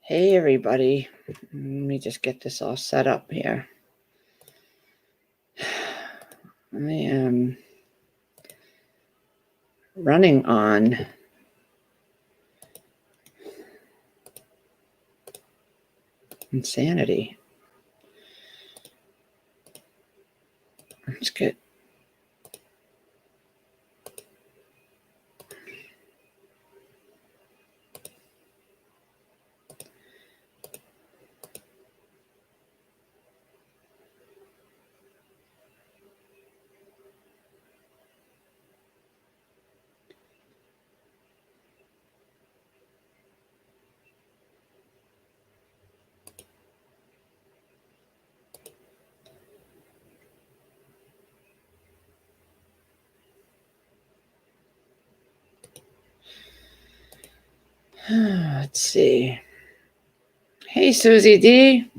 Hey everybody, let me just get this all set up here. I am running on insanity. Let's get let's see. Hey Susie D,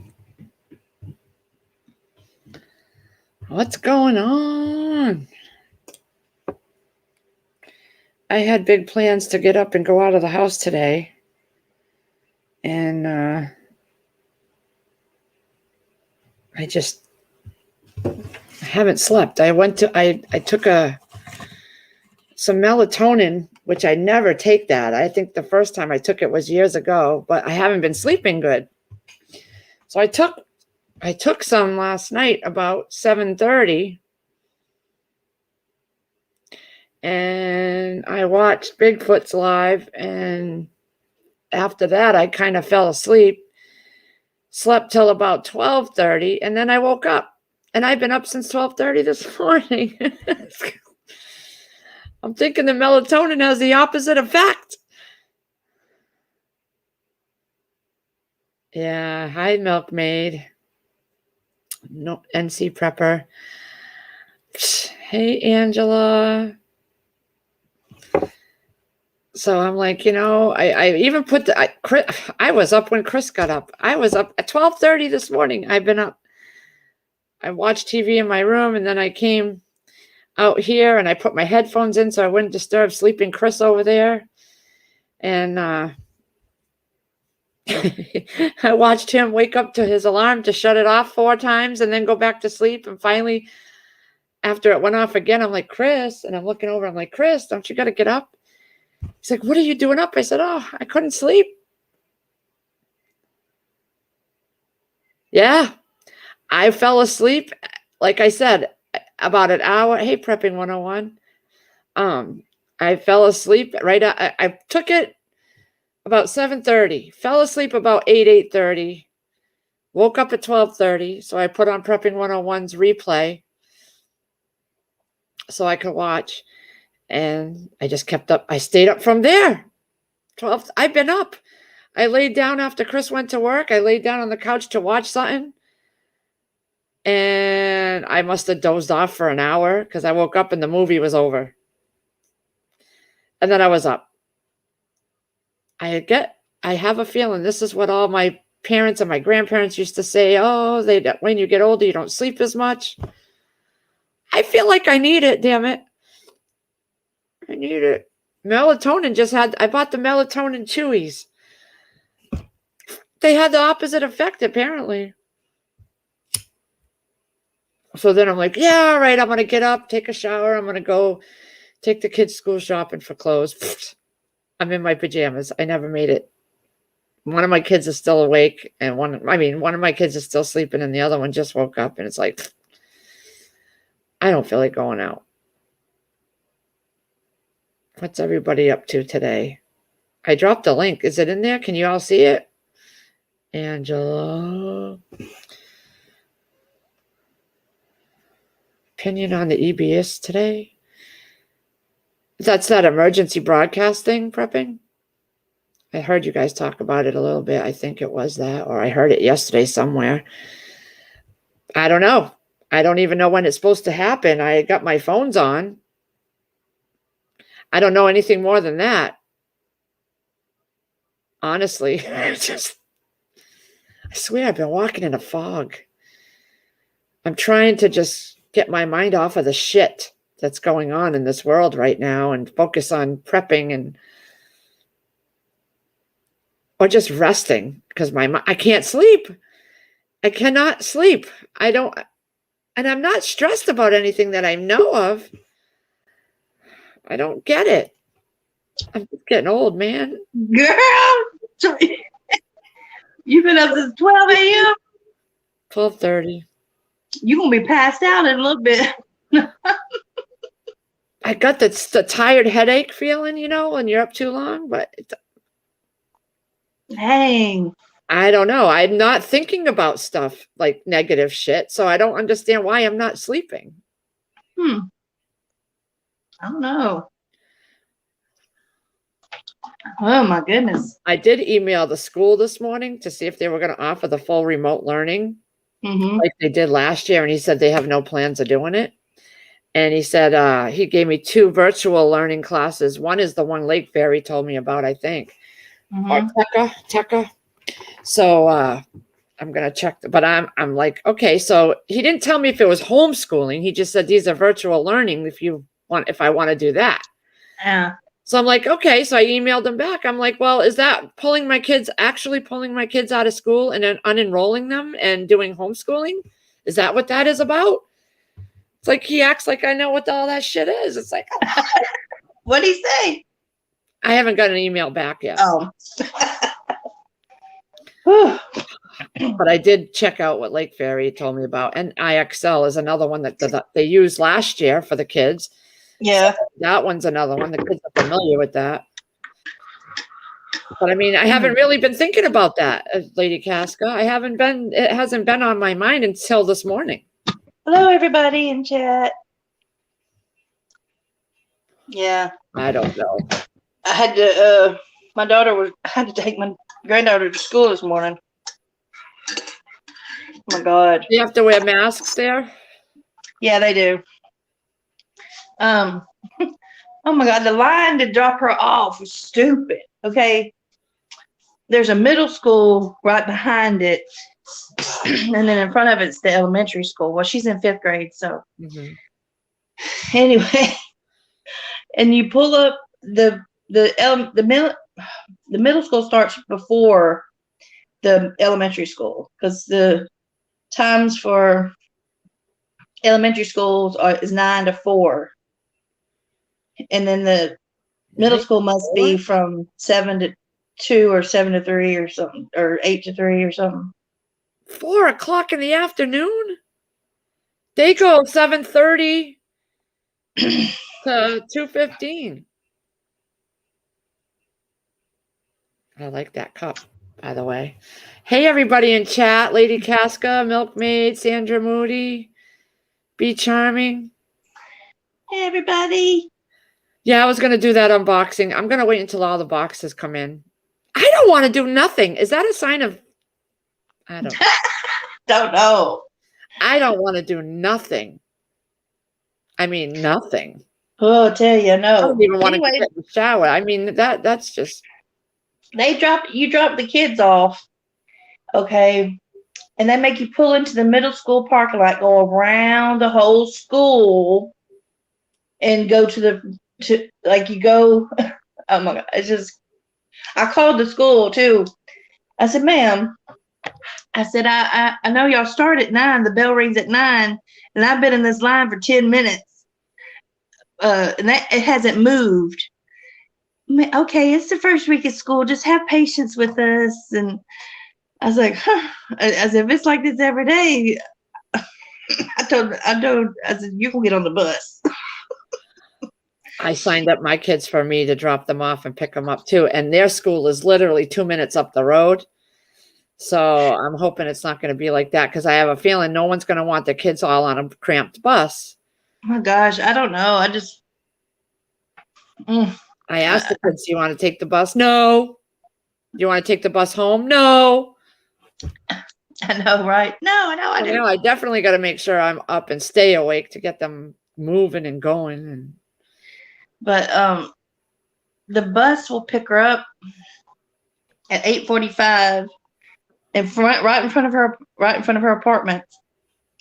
what's going on? I had big plans to get up and go out of the house today, and I haven't slept. I took some melatonin, which I never take that. I think the first time I took it was years ago, but I haven't been sleeping good. So I took some last night about 7:30, and I watched Bigfoot's live, and after that I kind of fell asleep, slept till about 12:30, and then I woke up, and I've been up since 12:30 this morning. I'm thinking the melatonin has the opposite effect. Yeah, hi milkmaid. No, NC prepper. Hey Angela. So I'm like, I even put I was up when Chris got up. I was up at 12:30 this morning. I've been up. I watched TV in my room, and then I came out here and I put my headphones in so I wouldn't disturb sleeping Chris over there. And I watched him wake up to his alarm to shut it off 4 times and then go back to sleep. And finally, after it went off again, I'm like, Chris, and I'm looking over, I'm like, Chris, don't you got to get up? He's like, what are you doing up? I said, oh, I couldn't sleep. Yeah, I fell asleep, like I said, about an hour. Hey, Prepping 101. I fell asleep right. I took it about 7:30. Fell asleep about 8:30. Woke up at 12:30. So I put on Prepping 101's replay so I could watch, and I just kept up. I stayed up from there. 12. I've been up. I laid down after Chris went to work. I laid down on the couch to watch something. And I must have dozed off for an hour because I woke up and the movie was over. And then I was up. I have a feeling this is what all my parents and my grandparents used to say. Oh, when you get older, you don't sleep as much. I feel like I need it, damn it. I need it. Melatonin I bought the melatonin chewies. They had the opposite effect, apparently. So then I'm like, yeah, all right, I'm going to get up, take a shower. I'm going to go take the kids school shopping for clothes. I'm in my pajamas. I never made it. One of my kids is still awake, and one of my kids is still sleeping, and the other one just woke up, and it's like, I don't feel like going out. What's everybody up to today? I dropped a link. Is it in there? Can you all see it? Angela. Opinion on the EBS today? That's that emergency broadcasting prepping? I heard you guys talk about it a little bit. I think it was that, or I heard it yesterday somewhere. I don't know. I don't even know when it's supposed to happen. I got my phones on. I don't know anything more than that. Honestly, I swear I've been walking in a fog. I'm trying to just get my mind off of the shit that's going on in this world right now and focus on prepping. And or just resting because I can't sleep. I cannot sleep. And I'm not stressed about anything that I know of. I don't get it. I'm just getting old, man. Girl, you've been up since 12 a.m. 12:30. You're gonna be passed out in a little bit. I got the tired headache feeling, when you're up too long, but Dang. I don't know. I'm not thinking about stuff like negative shit, so I don't understand why I'm not sleeping. I don't know. Oh my goodness. I did email the school this morning to see if they were going to offer the full remote learning like they did last year, and he said they have no plans of doing it. And he said he gave me 2 virtual learning classes. One is the one Lake Ferry told me about, I think. Or Tekka. So I'm gonna check, but I'm like, okay. So he didn't tell me if it was homeschooling. He just said these are virtual learning. If I want to do that. Yeah. So I'm like, okay. So I emailed him back. I'm like, well, is that actually pulling my kids out of school and then unenrolling them and doing homeschooling? Is that what that is about? It's like he acts like I know what all that shit is. It's like, What'd he say? I haven't got an email back yet. Oh. But I did check out what Lake Ferry told me about. And IXL is another one that they used last year for the kids. Yeah. So that one's another one. The kids are familiar with that. But I mean, I haven't really been thinking about that, Lady Casca. It hasn't been on my mind until this morning. Hello, everybody in chat. Yeah. I don't know. I had to, I had to take my granddaughter to school this morning. Oh my God. You have to wear masks there? Yeah, they do. Oh my God, the line to drop her off was stupid. Okay. There's a middle school right behind it. And then in front of it's the elementary school. Well, she's in 5th grade, so anyway. And you pull up the middle school starts before the elementary school because the times for elementary schools is 9 to 4, and then the middle school must be from 7 to 2 or 7 to 3 or something, or 8 to 3 or something. 4 o'clock in the afternoon? They go 7:30 to 2:15. I like that cup, by the way. Hey, everybody in chat. Lady Casca, Milkmaid, Sandra Moody, Be Charming. Hey, everybody. Yeah, I was going to do that unboxing. I'm going to wait until all the boxes come in. I don't want to do nothing. Is that a sign of... I don't know. Don't know. I don't want to do nothing. I mean, nothing. Oh, I tell you, no. I don't even want to get in the shower. I mean, that's just... You drop the kids off, okay, and they make you pull into the middle school parking lot, go around the whole school, and go you go. Oh my God! It's just. I called the school too. I said, "Ma'am," I said, "I know y'all start at 9. The bell rings at 9, and I've been in this line for 10 minutes, and it hasn't moved." Okay, it's the first week of school. Just have patience with us. And I was like, huh. As if it's like this every day. I said, you can get on the bus. I signed up my kids for me to drop them off and pick them up too. And their school is literally 2 minutes up the road. So I'm hoping it's not going to be like that because I have a feeling no one's going to want their kids all on a cramped bus. Oh my gosh, I don't know. I asked the kids, do you want to take the bus? No. Do you want to take the bus home? No. I know, right? No, I know. I know. I definitely got to make sure I'm up and stay awake to get them moving and going. But the bus will pick her up at 8:45 right in front of her apartment.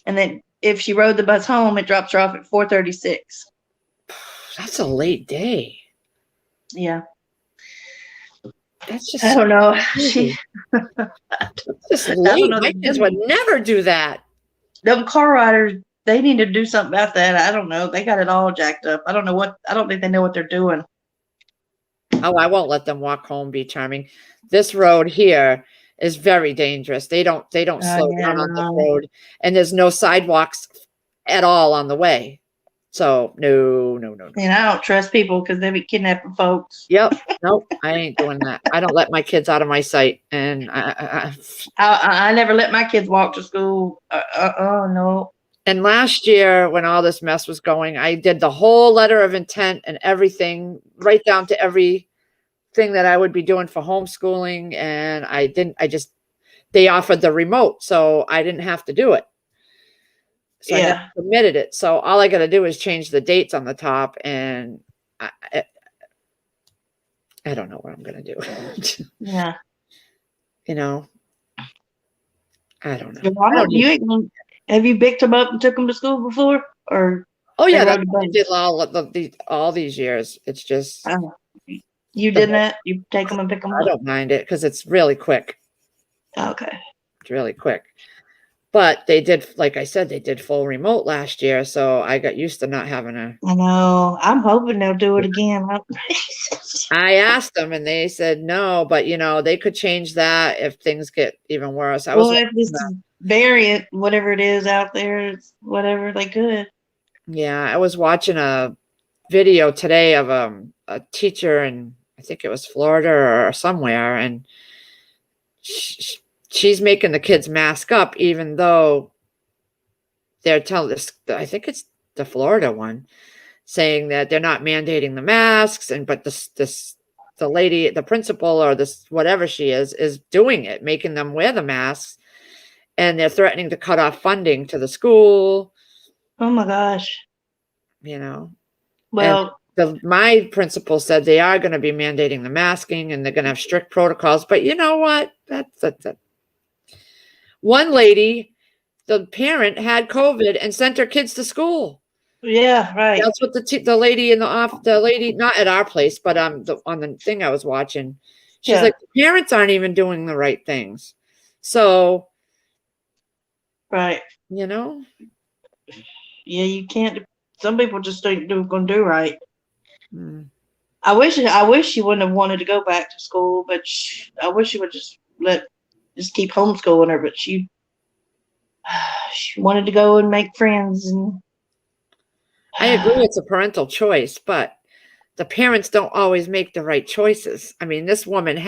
And then if she rode the bus home, it drops her off at 4:36. That's a late day. Yeah. That's just I so don't know. crazy. Just I don't late. know. My kids would never do that. Them car riders, they need to do something about that. I don't know. They got it all jacked up. I don't know what. I don't think they know what they're doing. Oh, I won't let them walk home, be charming. This road here is very dangerous. They don't slow Yeah, down on this no. road, and there's no sidewalks at all on the way. So no, no, no, no. And I don't trust people because they be kidnapping folks. Yep. Nope. I ain't doing that. I don't let my kids out of my sight. And I never let my kids walk to school. No. and last year when all this mess was going, I did the whole letter of intent and everything, right down to everything that I would be doing for homeschooling. And they offered the remote, so I didn't have to do it. So I never Yeah. submitted it. So all I got to do is change the dates on the top, and I don't know what I'm going to do. Yeah. You know, I don't know. Have you picked them up and took them to school before, or Oh they yeah, rode that's the what I bus? did all these years. It's just You did that? You take them and pick them I up? don't mind it because it's really quick. Okay. It's really quick. But they did, like I said, they did full remote last year, so I got used to not having a. I know. I'm hoping they'll do it again. I asked them and they said no, but they could change that if things get even worse. I was Well, if this variant, whatever it is out there, it's whatever they could. Yeah, I was watching a video today of a teacher in, I think it was Florida or somewhere, and she's making the kids mask up, even though they're telling this. I think it's the Florida one, saying that they're not mandating the masks, but the lady, the principal or this whatever she is doing it, making them wear the masks, and they're threatening to cut off funding to the school. Oh my gosh. And Well, my principal said they are going to be mandating the masking and they're going to have strict protocols. But you know what? That's one lady, the parent had COVID and sent her kids to school. yeah, right. That's what the lady in the lady, not at our place, but on the thing I was watching, she's like, the parents aren't even doing the right things. So, right. Yeah, you can't. Some people just ain't gonna do right. Mm. I wish she wouldn't have wanted to go back to school, but I wish she would just keep homeschooling her. But she wanted to go and make friends, and I agree it's a parental choice, but the parents don't always make the right choices. I mean, this woman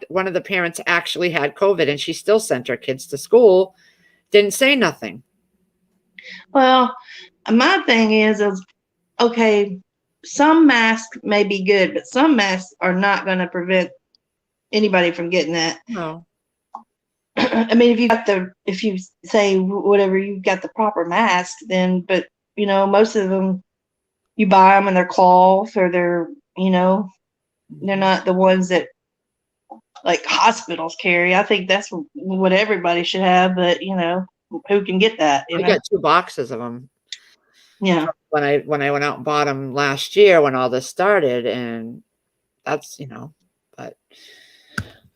one of the parents actually had COVID and she still sent her kids to school, didn't say nothing. well, my thing is okay, some masks may be good, but some masks are not going to prevent anybody from getting that. No. I mean, if you say whatever, you've got the proper mask, then, but most of them, you buy them and they're cloth or they're not the ones that like hospitals carry. I think that's what everybody should have, but who can get that? I got 2 boxes of them. Yeah. When I went out and bought them last year when all this started, and that's, but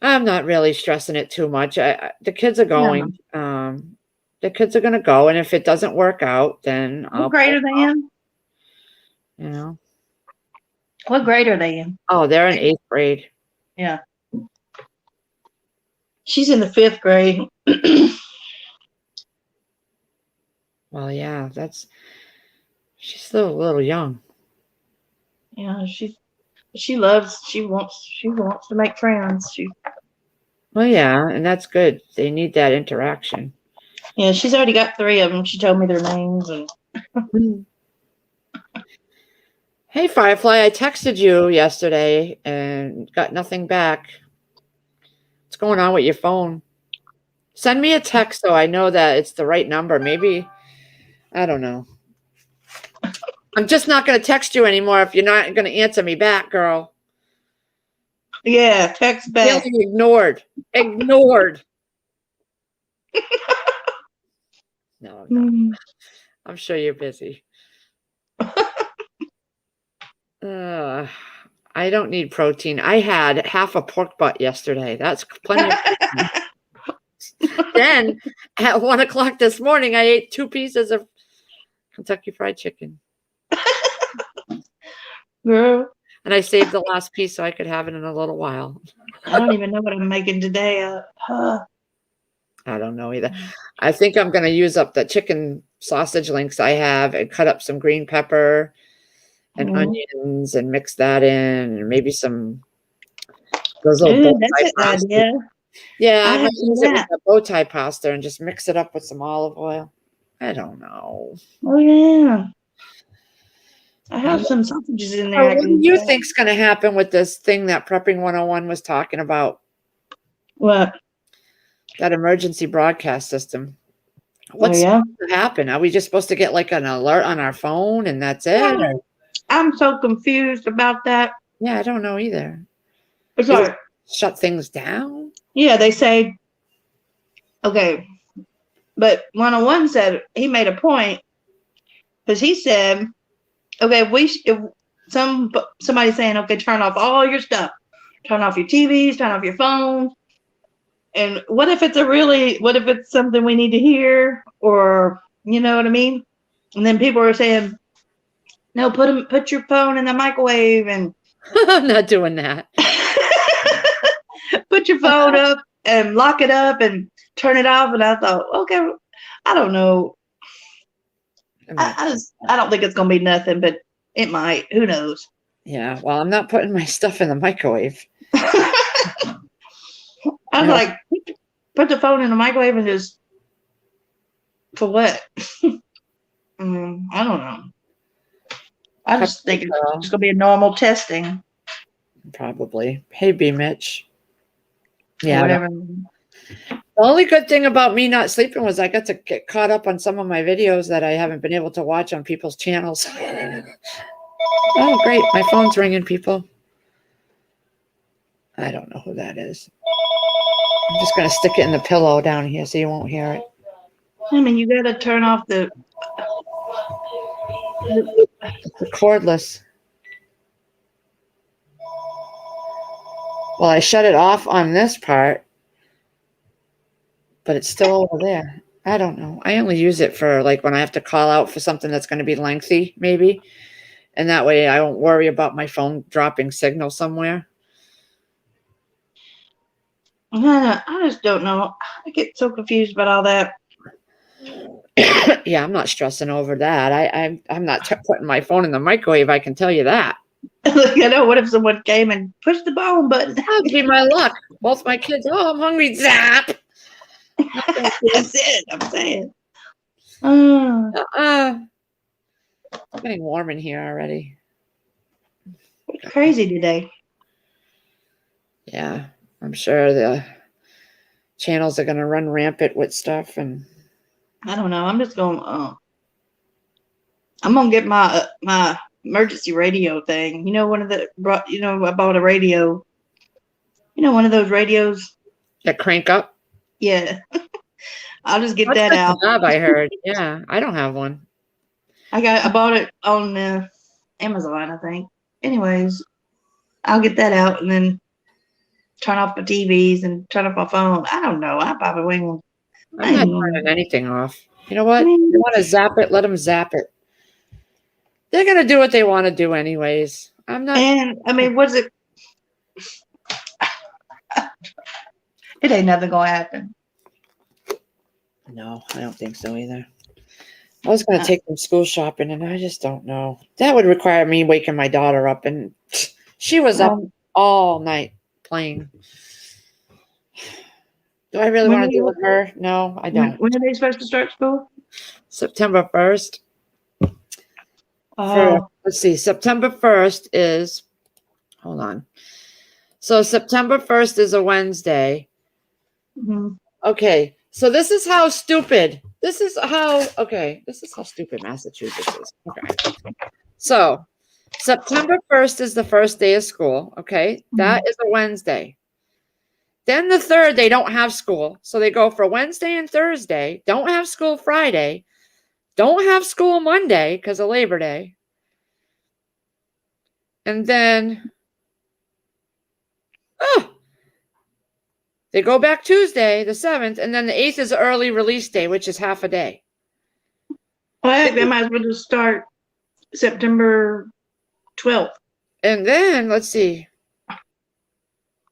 I'm not really stressing it too much. The kids are going. The kids are going to go, and if it doesn't work out, then What grade are they in? What grade are they in? Oh, they're in 8th grade. Yeah. She's in the 5th grade. Well, yeah, she's still a little young. Yeah, she wants to make friends. Well, yeah, and that's good. They need that interaction. Yeah, she's already got 3 of them. She told me their names and Hey, Firefly, I texted you yesterday and got nothing back. What's going on with your phone? Send me a text so I know that it's the right number. Maybe, I don't know. I'm just not going to text you anymore if you're not going to answer me back, girl. Yeah, text back. Feeling ignored. No, I'm sure you're busy. I don't need protein. I had half a pork butt yesterday. That's plenty of protein. Then at 1:00 this morning, I ate 2 pieces of Kentucky Fried Chicken. Girl, And I saved the last piece so I could have it in a little while. I don't even know what I'm making today. I don't know either. I think I'm going to use up the chicken sausage links I have and cut up some green pepper and onions and mix that in, and maybe those little bow that's tie an pasta. idea. Yeah, I I have might some use of it with that. the bow tie pasta and just mix it up with some olive oil. I don't know. Oh yeah. I have some sausages in there. What do you think's going to happen with this thing that Prepping 101 was talking about? What? That emergency broadcast system. What's supposed to happen? Are we just supposed to get like an alert on our phone and that's it? Yeah. I'm so confused about that. Yeah, I don't know either. It's like, shut things down? Yeah, they say, okay, but 101 said, he made a point, because he said, okay, if somebody's saying, okay, turn off all your stuff, turn off your TVs, turn off your phones, and what if it's something we need to hear, or you know what I mean? And then people are saying, no, put your phone in the microwave, and I'm not doing that. put your phone up and lock it up and turn it off. And I thought, okay, I don't know. I don't think it's gonna be nothing, but it might. Who knows? Yeah, well, I'm not putting my stuff in the microwave. I was like, put the phone in the microwave and just, for what? I don't know. I just think it's gonna be a normal testing. Probably. Hey, B Mitch. Yeah. Whatever. The only good thing about me not sleeping was I got to get caught up on some of my videos that I haven't been able to watch on people's channels. Oh, great. My phone's ringing, people. I don't know who that is. I'm just going to stick it in the pillow down here so you won't hear it. I mean, you got to turn off the cordless. Well, I shut it off on this part, but it's still over there. I don't know. I only use it for like when I have to call out for something that's going to be lengthy, maybe. And that way I won't worry about my phone dropping signal somewhere. I just don't know. I get so confused about all that. Yeah, I'm not stressing over that. I'm not putting my phone in the microwave. I can tell you that. You know, what if someone came and pushed the bone button? That'd be my luck. Both my kids. Oh, I'm hungry. Zap. That's it. I'm saying. It's getting warm in here already. It's crazy today. Yeah, I'm sure the channels are going to run rampant with stuff, and I don't know. I'm just going. I'm gonna get my my emergency radio thing. You know, I bought a radio. You know, one of those radios that crank up. Yeah, I'll just get that out. Job, I heard. Yeah, I don't have one. I bought it on Amazon, I think. Anyways, I'll get that out and then turn off my TVs and turn off my phone. I don't know. I probably won't. I'm not turning anything off. You know what? You want to zap it? Let them zap it. They're gonna do what they want to do, anyways. I'm not. And I mean, what's it? It ain't nothing gonna happen. No, I don't think so either. I was going to take them school shopping, and I just don't know. That would require me waking my daughter up, and she was up all night playing. Do I really want to deal with her? No, I don't. When are they supposed to start school? September 1st. Let's see. September 1st is, hold on. So September 1st is a Wednesday. Mm-hmm. Okay. So this is how stupid stupid Massachusetts is. Okay. So September 1st is the first day of school. Okay. Mm-hmm. That is a Wednesday. Then the 3rd, they don't have school. So they go for Wednesday and Thursday. Don't have school Friday. Don't have school Monday because of Labor Day. And then They go back Tuesday, the 7th, and then the 8th is the early release day, which is half a day. Well, they might as well just start September 12th. And then, let's see.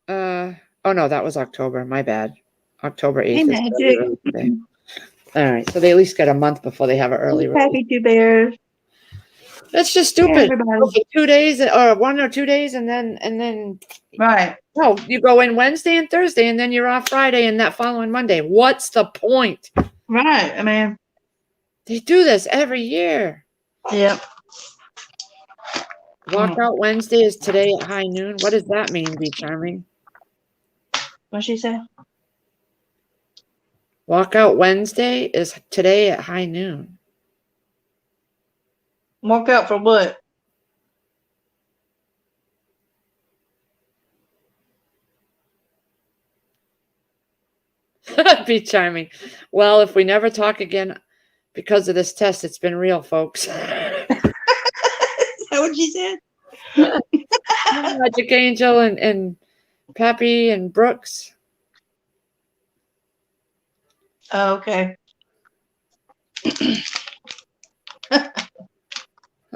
Oh, no, that was October. My bad. October 8th. Hey, is Magic. early release day. All right, so they at least get a month before they have an early release. Happy Two Bears. That's just stupid. Everybody. Go for 2 days or 1 or 2 days, and then Right. no, you go in Wednesday and Thursday, and then you're off Friday and that following Monday. What's the point? Right. I mean, They do this every year. yep. Walkout Wednesday is today at high noon. What does that mean, Be Charming? What'd she say? Walkout Wednesday is today at high noon. Walk out for what? Be Charming. Well, if we never talk again because of this test, it's been real, folks. Is that what she said? Magic Angel and Pappy and Brooks. Oh, okay.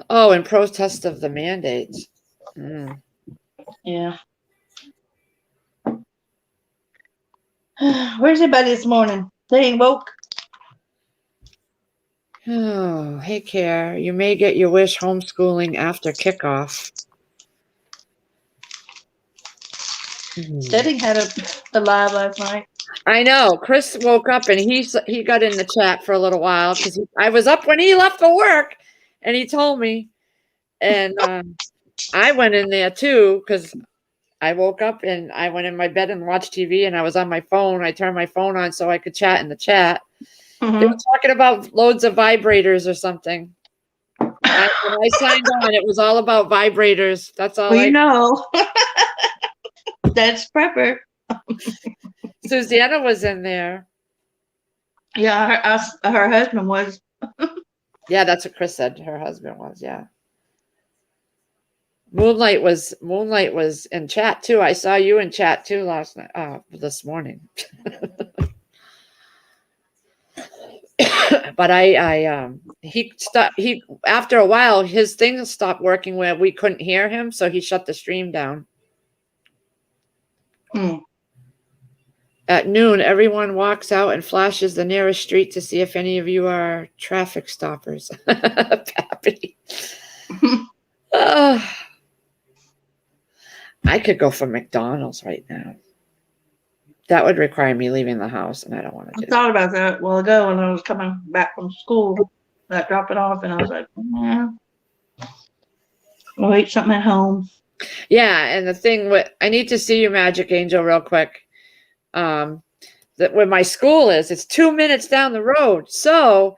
Oh, and protest of the mandates. Yeah. Where's everybody this morning? They ain't woke. Oh, hey, Care. You may get your wish homeschooling after kickoff. Stedding had a live last night. I know. Chris woke up and he got in the chat for a little while because I was up when he left for work, and he told me, and I went in there too because I woke up and I went in my bed and watched TV, and I was on my phone. I turned my phone on so I could chat in the chat. Mm-hmm. They were talking about loads of vibrators or something. When I signed on, it was all about vibrators. That's all. We know. That's Prepper. Susanna was in there. Yeah, her husband was. Yeah, that's what Chris said. Her husband was. Yeah. Moonlight was in chat too. I saw you in chat too last night. This morning. But he after a while his thing stopped working where we couldn't hear him, so he shut the stream down. At noon, everyone walks out and flashes the nearest street to see if any of you are traffic stoppers. Pappy. I could go for McDonald's right now. That would require me leaving the house, and I don't want to do I thought about that a while ago when I was coming back from school. I dropped it off, and I was like, yeah, we'll eat something at home. Yeah, and the thing with I need to see you, Magic Angel, real quick. That where my school is, it's 2 minutes down the road. So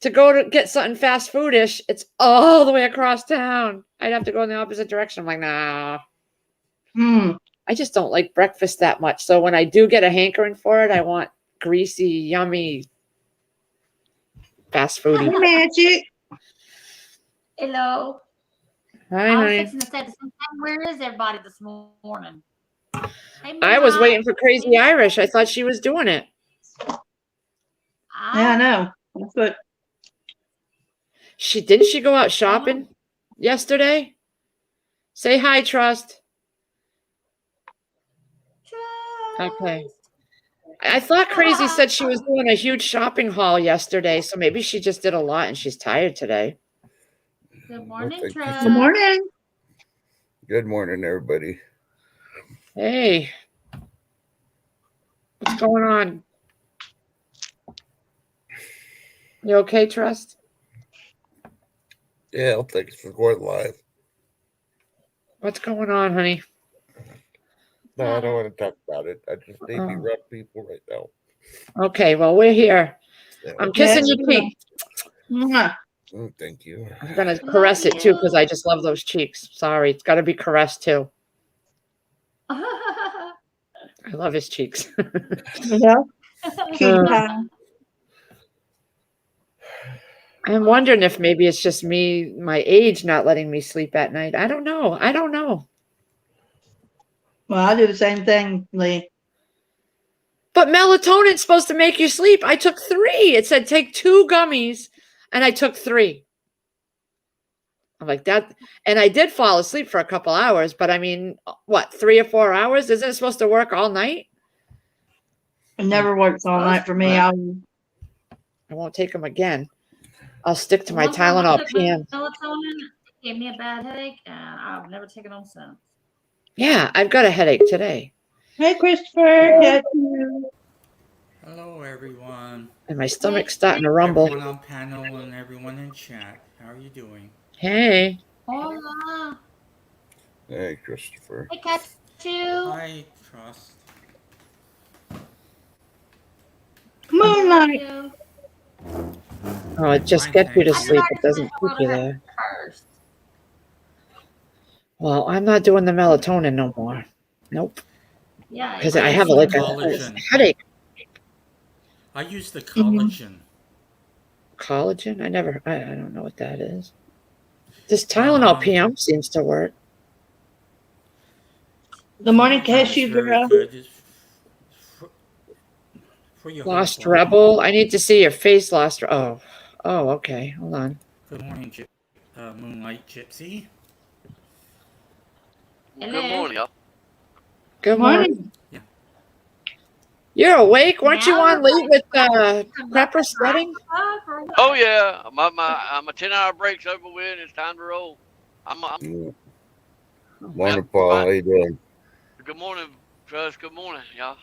to go to get something fast foodish, it's all the way across town. I'd have to go in the opposite direction. I'm like, nah. I just don't like breakfast that much. So when I do get a hankering for it, I want greasy, yummy, fast foodie. Magic. Hello. Hi, I was honey. fixing to say at the same time, where is everybody this morning? Hey, I was Mom. waiting for Crazy Irish. I thought she was doing it. Yeah, I know. That's what. Didn't she go out shopping yesterday? Say hi, Trust. Okay. I thought Crazy said she was doing a huge shopping haul yesterday, so maybe she just did a lot and she's tired today. Good morning, thank you so Trust. Good morning. Good morning, everybody. Hey. What's going on? You okay, Trust? Yeah, thanks for going live. What's going on, honey? No, I don't want to talk about it. I just need to rub people right now. Okay, well, we're here. Yeah. I'm kissing your cheek. Thank you. I'm going to caress it, too, because I just love those cheeks. Sorry, it's got to be caressed, too. I love his cheeks. Yeah. I'm wondering if maybe it's just me, my age, not letting me sleep at night. I don't know. Well, I do the same thing, Lee. But melatonin's supposed to make you sleep. I took 3. It said take 2 gummies, and I took 3. I'm like that, and I did fall asleep for a couple hours. But I mean, what, 3 or 4 hours? Isn't it supposed to work all night? It never works all night for me. I won't take them again. I'll stick to my One time I Tylenol took PM. melatonin, it gave me a bad headache, and I've never taken them since. Yeah, I've got a headache today, Hey, Christopher. Got you. Hello, everyone. and my stomach's starting to rumble. Everyone on panel and everyone in chat. How are you doing? Hey, Hola. Hey, Christopher. Hey, catch you. Hi, Trust. Moonlight. You. oh, it just Fine, gets you to thanks. sleep. It doesn't keep you there. Well, I'm not doing the melatonin no more. Nope, Yeah. because I I use have the like a collagen. headache. I use the collagen. Collagen? I don't know what that is. This Tylenol PM seems to work. Good morning, Collagen is Cashew very Girl. good. It's for your whole Lost body. Rebel. I need to see your face, Lost. Oh, okay. Hold on. Good morning, Moonlight Gypsy. Hello. Good morning, y'all. Good morning. Yeah. You're awake? Weren't you Now on late with Come back Prepper sweating? or what? Oh yeah, my 10-hour break's over with. It's time to roll. I'm Morning, Yep, Paul. fine. How you doing? Good morning, Trust. Good morning, y'all.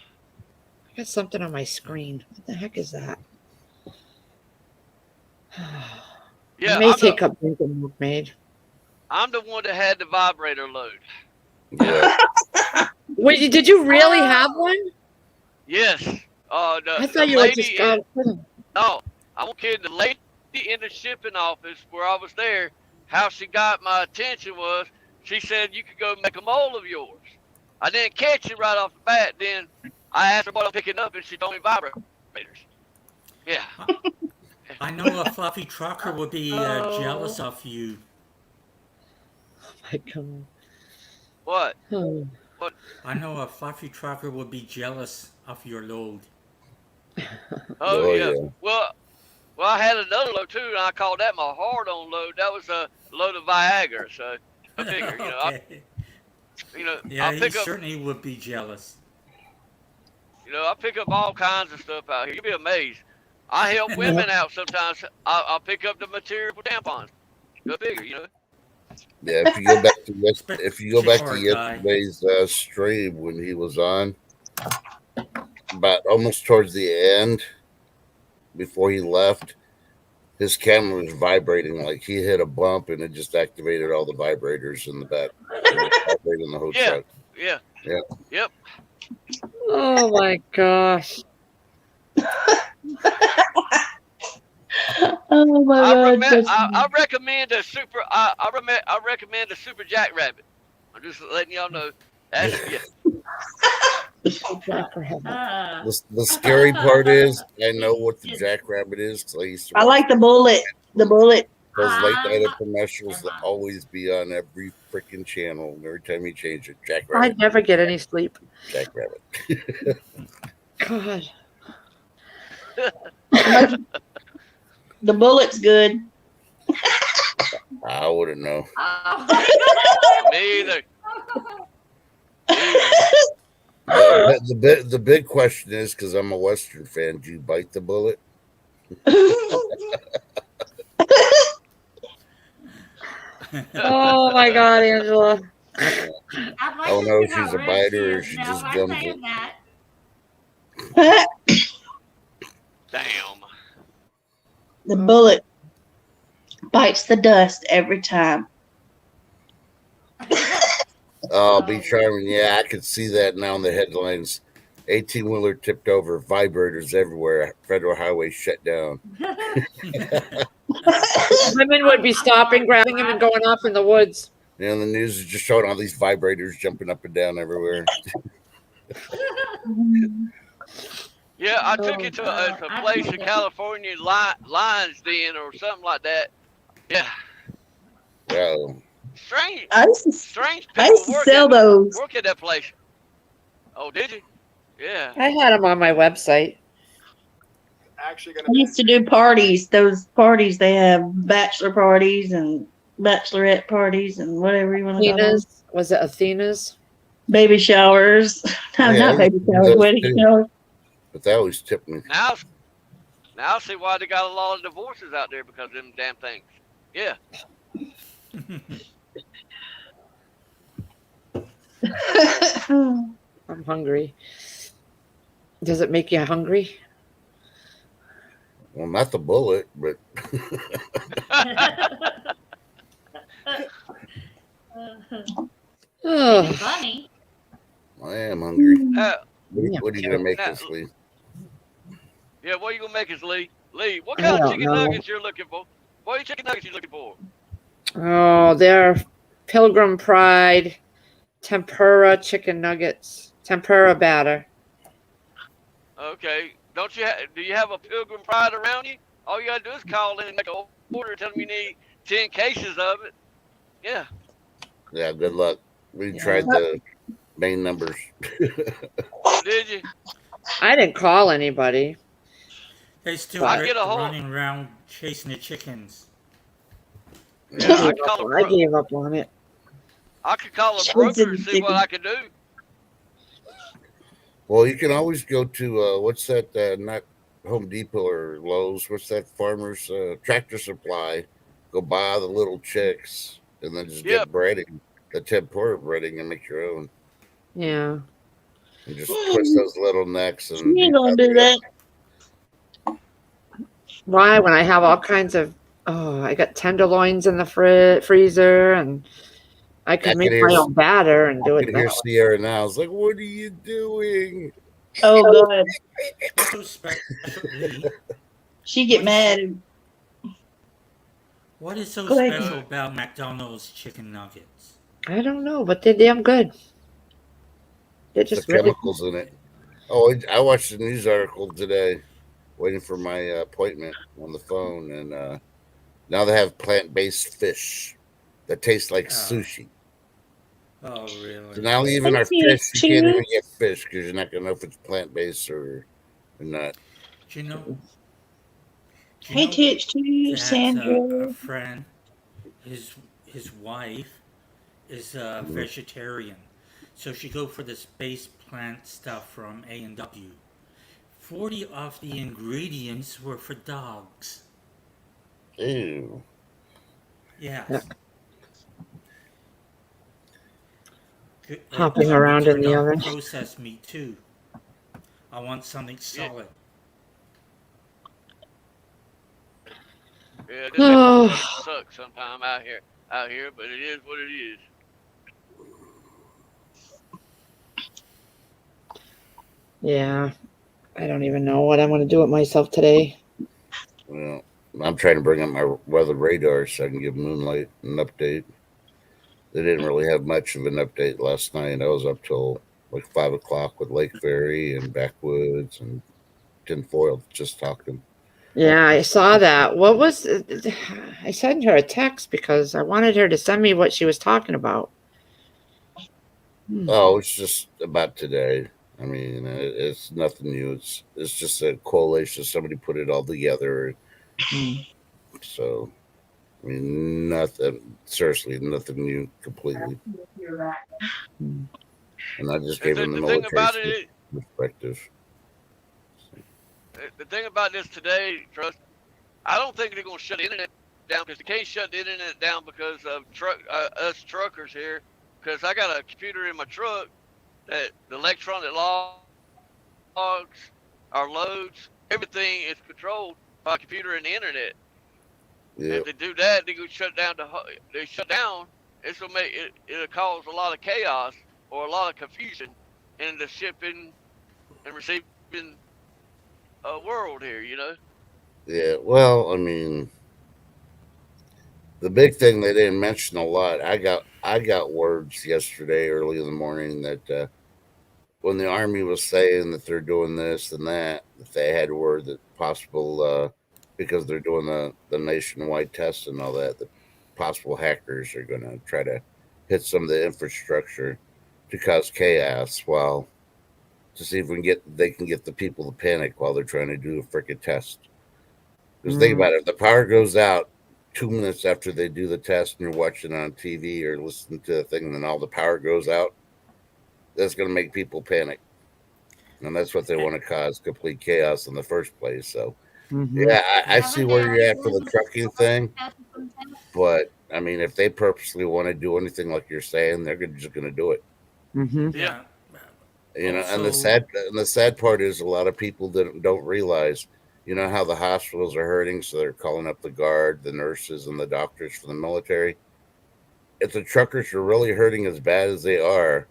I got something on my screen. What the heck is that? Yeah, I may I'm take up drinking milk maid. the one that had the vibrator load. Yeah. Wait, did you really have one? Yes. I The thought you were lady. just got kidding. No, I'm kidding. The lady in the shipping office where I was there, how she got my attention was she said you could go make a mold of yours. I didn't catch it right off the bat. Then I asked her what I'm picking up, and she told me vibrators. Yeah. I know a fluffy trucker would be jealous of you. Oh my God. What? Oh. What? I know a fluffy trucker would be jealous of your load. Oh yeah. Well, I had another load too, and I called that my hard-on load. That was a load of Viagra. So I figure, Okay. Yeah, I'll he pick up, certainly would be jealous. I pick up all kinds of stuff out here. You'll be amazed. I help women out sometimes. I'll pick up the material for tampons. Go figure, Yeah. If you go back to Smart guy. yesterday's stream when he was on, about almost towards the end, before he left, his camera was vibrating like he hit a bump and it just activated all the vibrators in the back, vibrating the whole Yeah. truck. Yeah. Yeah. Yep. Oh my gosh. Oh my God. I recommend a super. I recommend a super jackrabbit. I'm just letting y'all know. That's For heaven. The scary part is I know what the jackrabbit is because I used to. I like the bullet. The bullet. Those late night commercials that always be on every freaking channel. And every time you change it, I jackrabbit. never get any sleep. Jackrabbit. God. The bullet's good. I wouldn't know. me either. The big question is because I'm a Western fan. Do you bite the bullet? Oh my God, Angela. I'd like I don't to know see if how she's a red biter or is she now just by gums saying it. that. Damn. The bullet bites the dust every time. Oh, be charming. Yeah, I could see that now in the headlines. 18-wheeler tipped over, vibrators everywhere. Federal highway shut down. Women would be stopping, grabbing him, and going off in the woods. You know, the news is just showing all these vibrators jumping up and down everywhere. Yeah, I took it to a place in California, Lions Den or something like that. Yeah. Wow. Strange. I used to Strange I people used to sell those. work at that place. Oh, did you? Yeah. I had them on my website. Actually, I going to used to do parties. Those parties they have bachelor parties and bachelorette parties and whatever you want to call them. Athena's. Was it Athena's? Baby showers. No, Yeah, I not baby used to do showers. those Wedding too. showers. But they always tipped me. Now I see why they got a lot of divorces out there because of them damn things. Yeah. I'm hungry. Does it make you hungry? Well, not the bullet, but Oh, Funny. I am hungry. Uh, What are you gonna make Now- this, Lee? yeah, what are you gonna make us, Lee? Lee, what I kind of don't chicken know. nuggets you're looking for? What are chicken nuggets you looking for? oh, they're Pilgrim Pride tempura chicken nuggets, tempura batter. Okay. Do you have a Pilgrim Pride around you? All you gotta do is call in and make an order, tell them you need 10 cases of it. Yeah. Yeah, good luck. We Yeah. tried the main numbers. Did you? I didn't call anybody. They still I get a hold- running around chasing the chickens. Yeah, I I call a I bro- gave up on it. I could call a broker and see what I could do. Well, you can always go to what's that? Not Home Depot or Lowe's. What's that? Farmers Tractor Supply. Go buy the little chicks and then just Yep. get breading, the tempura breading, and make your own. Yeah. And just twist those little necks and. You ain't gonna do that. Why? When I have all kinds of, I got tenderloins in the freezer, and I could I make could hear my own batter and do I it can that hear way. Sierra now. I was like, "What are you doing?" Oh God, What's so special, Lee? she get mad. What is so Go ahead. special about McDonald's chicken nuggets? I don't know, but they're damn good. They're The just really. chemicals in it. Oh, I watched a news article today, waiting for my appointment on the phone, and now they have plant-based fish that taste like Oh. sushi. Oh, So really? now even our Hey, fish, you can't Teach. even get fish because you're not gonna know if it's plant-based or not. Do you know? Do you Hey, know Titch, too, that, Sandra. a friend, his wife, is a vegetarian, so she go for this base plant stuff from A&W. 40 of the ingredients were for dogs. Ew. Yes. Yeah. Good- Hopping let me around in turn the down oven. Processed meat too. I want something solid. Yeah, this Oh. episode sucks sometime out here, but it is what it is. Yeah. I don't even know what I'm going to do with myself today. Well, I'm trying to bring up my weather radar so I can give Moonlight an update. They didn't really have much of an update last night. I was up till like 5 o'clock with Lake Ferry and Backwoods and Tinfoil just talking. Yeah, I saw that. What was I sent her a text because I wanted her to send me what she was talking about. Oh, it's just about today. I mean, it's nothing new. It's just a collation. Somebody put it all together. So, I mean, nothing. Seriously, nothing new completely. And I just gave them the The thing about military it, perspective. the thing about this today, Trust, I don't think they're gonna shut the internet down because they can't shut the internet down because of us truckers here. Because I got a computer in my truck that the electronic logs, our loads, everything is controlled by a computer and the internet. Yeah, If they do that, they go shut down they shut down. It'll make it'll cause a lot of chaos or a lot of confusion in the shipping and receiving world here. You know. yeah. Well, I mean, the big thing they didn't mention a lot. I got words yesterday early in the morning that when the Army was saying that they're doing this and that they had word that possible because they're doing the nationwide test and all that, possible hackers are going to try to hit some of the infrastructure to cause chaos. Well, to see if they can get the people to panic while they're trying to do a freaking test. Because Mm. think about it, if the power goes out 2 minutes after they do the test and you're watching on TV or listening to a thing, and then all the power goes out, that's going to make people panic. And that's what they want to cause, complete chaos in the first place. So, Mhm. yeah, I see Haven't they where you're at for already the trucking thing. tested some tests? But, I mean, if they purposely want to do anything like you're saying, they're just going to do it. Mhm. Yeah. You know, and Also, the sad part is a lot of people that don't realize, you know, how the hospitals are hurting, so they're calling up the guard, the nurses, and the doctors for the military. If the truckers are really hurting as bad as they are,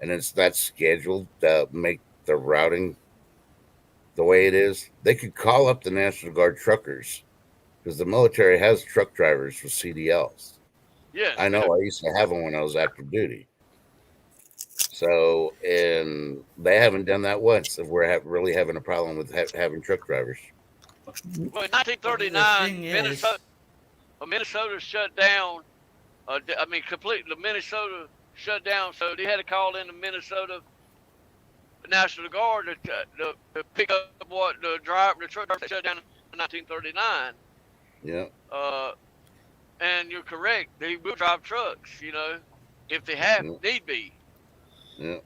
and it's not scheduled to make the routing the way it is, they could call up the National Guard truckers because the military has truck drivers with CDLs. Yes. I know, I used to have them when I was active duty. So, and they haven't done that once. If we're really having a problem with having truck drivers. Well, in the 1939, thing is, Minnesota shut down. Completely. Minnesota shut down, so they had to call in the Minnesota National Guard to pick up what the truck driver shut down in 1939. Yeah. And you're correct. They will drive trucks, you know, if they have need be. Yeah.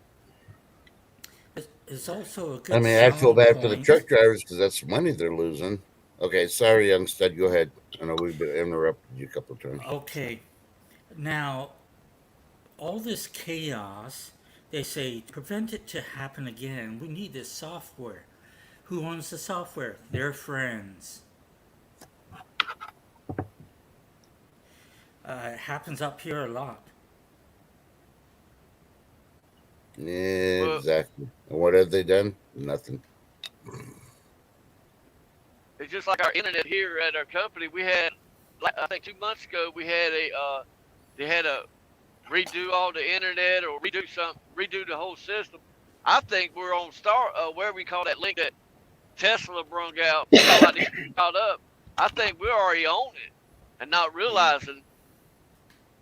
it's also a good I mean, I feel selling bad for the point. truck drivers because that's money they're losing. Okay, sorry, young stud. Go ahead. I know we've been interrupted you a couple of times. Okay. Now, all this chaos, they say, to prevent it to happen again, we need this software. Who owns the software? Their friends. It happens up here a lot. Yeah, Well, exactly. And what have they done? Nothing. it's just like our internet here at our company. We had, like, I think 2 months ago, we had they had to redo all the internet or redo the whole system. I think we're on where we call that link that Tesla brung out. All I need to caught up. I think we're already on it and not realizing.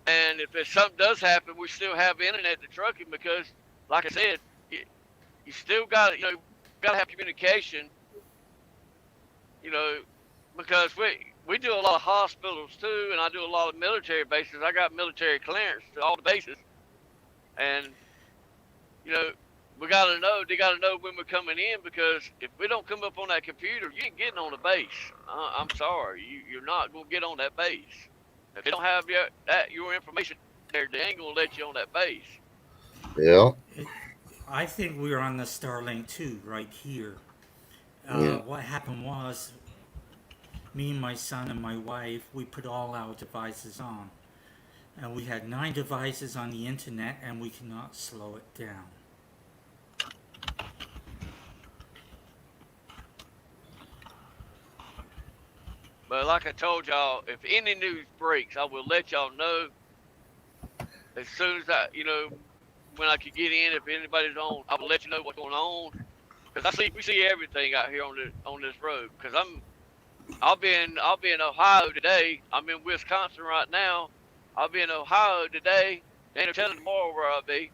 And if something does happen, we still have internet to trucking because, like I said, you still got to have communication. You know, because we do a lot of hospitals too, and I do a lot of military bases. I got military clearance to all the bases, and you know, they got to know when we're coming in because if we don't come up on that computer, you ain't getting on the base. I'm sorry, you're not gonna get on that base. If they don't have your information there, they ain't gonna let you on that base. Yeah. I think we're on the Starlink 2 right here. Yeah. What happened was, me and my son and my wife, we put all our devices on. And we had 9 devices on the internet, and we cannot slow it down. But like I told y'all, if any news breaks, I will let y'all know as soon as when I could get in. If anybody's on, I will let you know what's going on. Because we see everything out here on this road. Because I'll be in Ohio today. I'm in Wisconsin right now. I'll be in Ohio today. They ain't telling tomorrow where I'll be.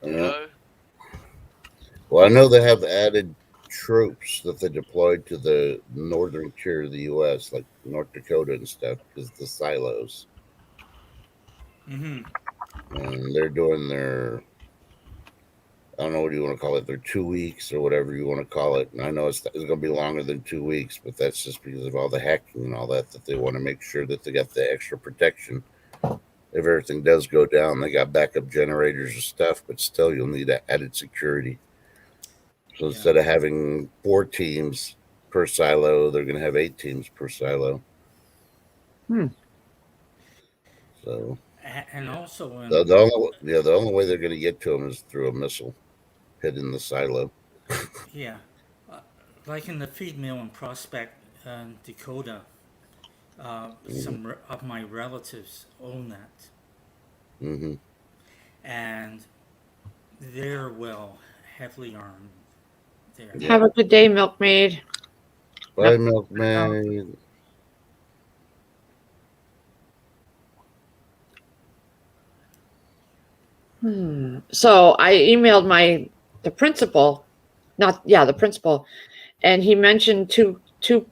Yeah. You know? Well, I know they have added troops that they deployed to the northern tier of the U.S., like North Dakota and stuff, because the silos. Mm-hmm. And they're doing their, I don't know what you want to call it, their 2 weeks or whatever you want to call it. And I know it's going to be longer than 2 weeks, but that's just because of all the hacking and all that they want to make sure that they got the extra protection. If everything does go down, they got backup generators and stuff, but still you'll need added security. So instead of having 4 teams per silo, they're going to have 8 teams per silo. So, And also, the only way they're going to get to them is through a missile hitting the silo. yeah, like in the feed mill in Prospect, Dakota, some of my relatives own that, Mm-hmm. and they're heavily armed there. Yeah. Have a good day, milkmaid. Bye, milkman. So I emailed my the principal, the principal, and he mentioned two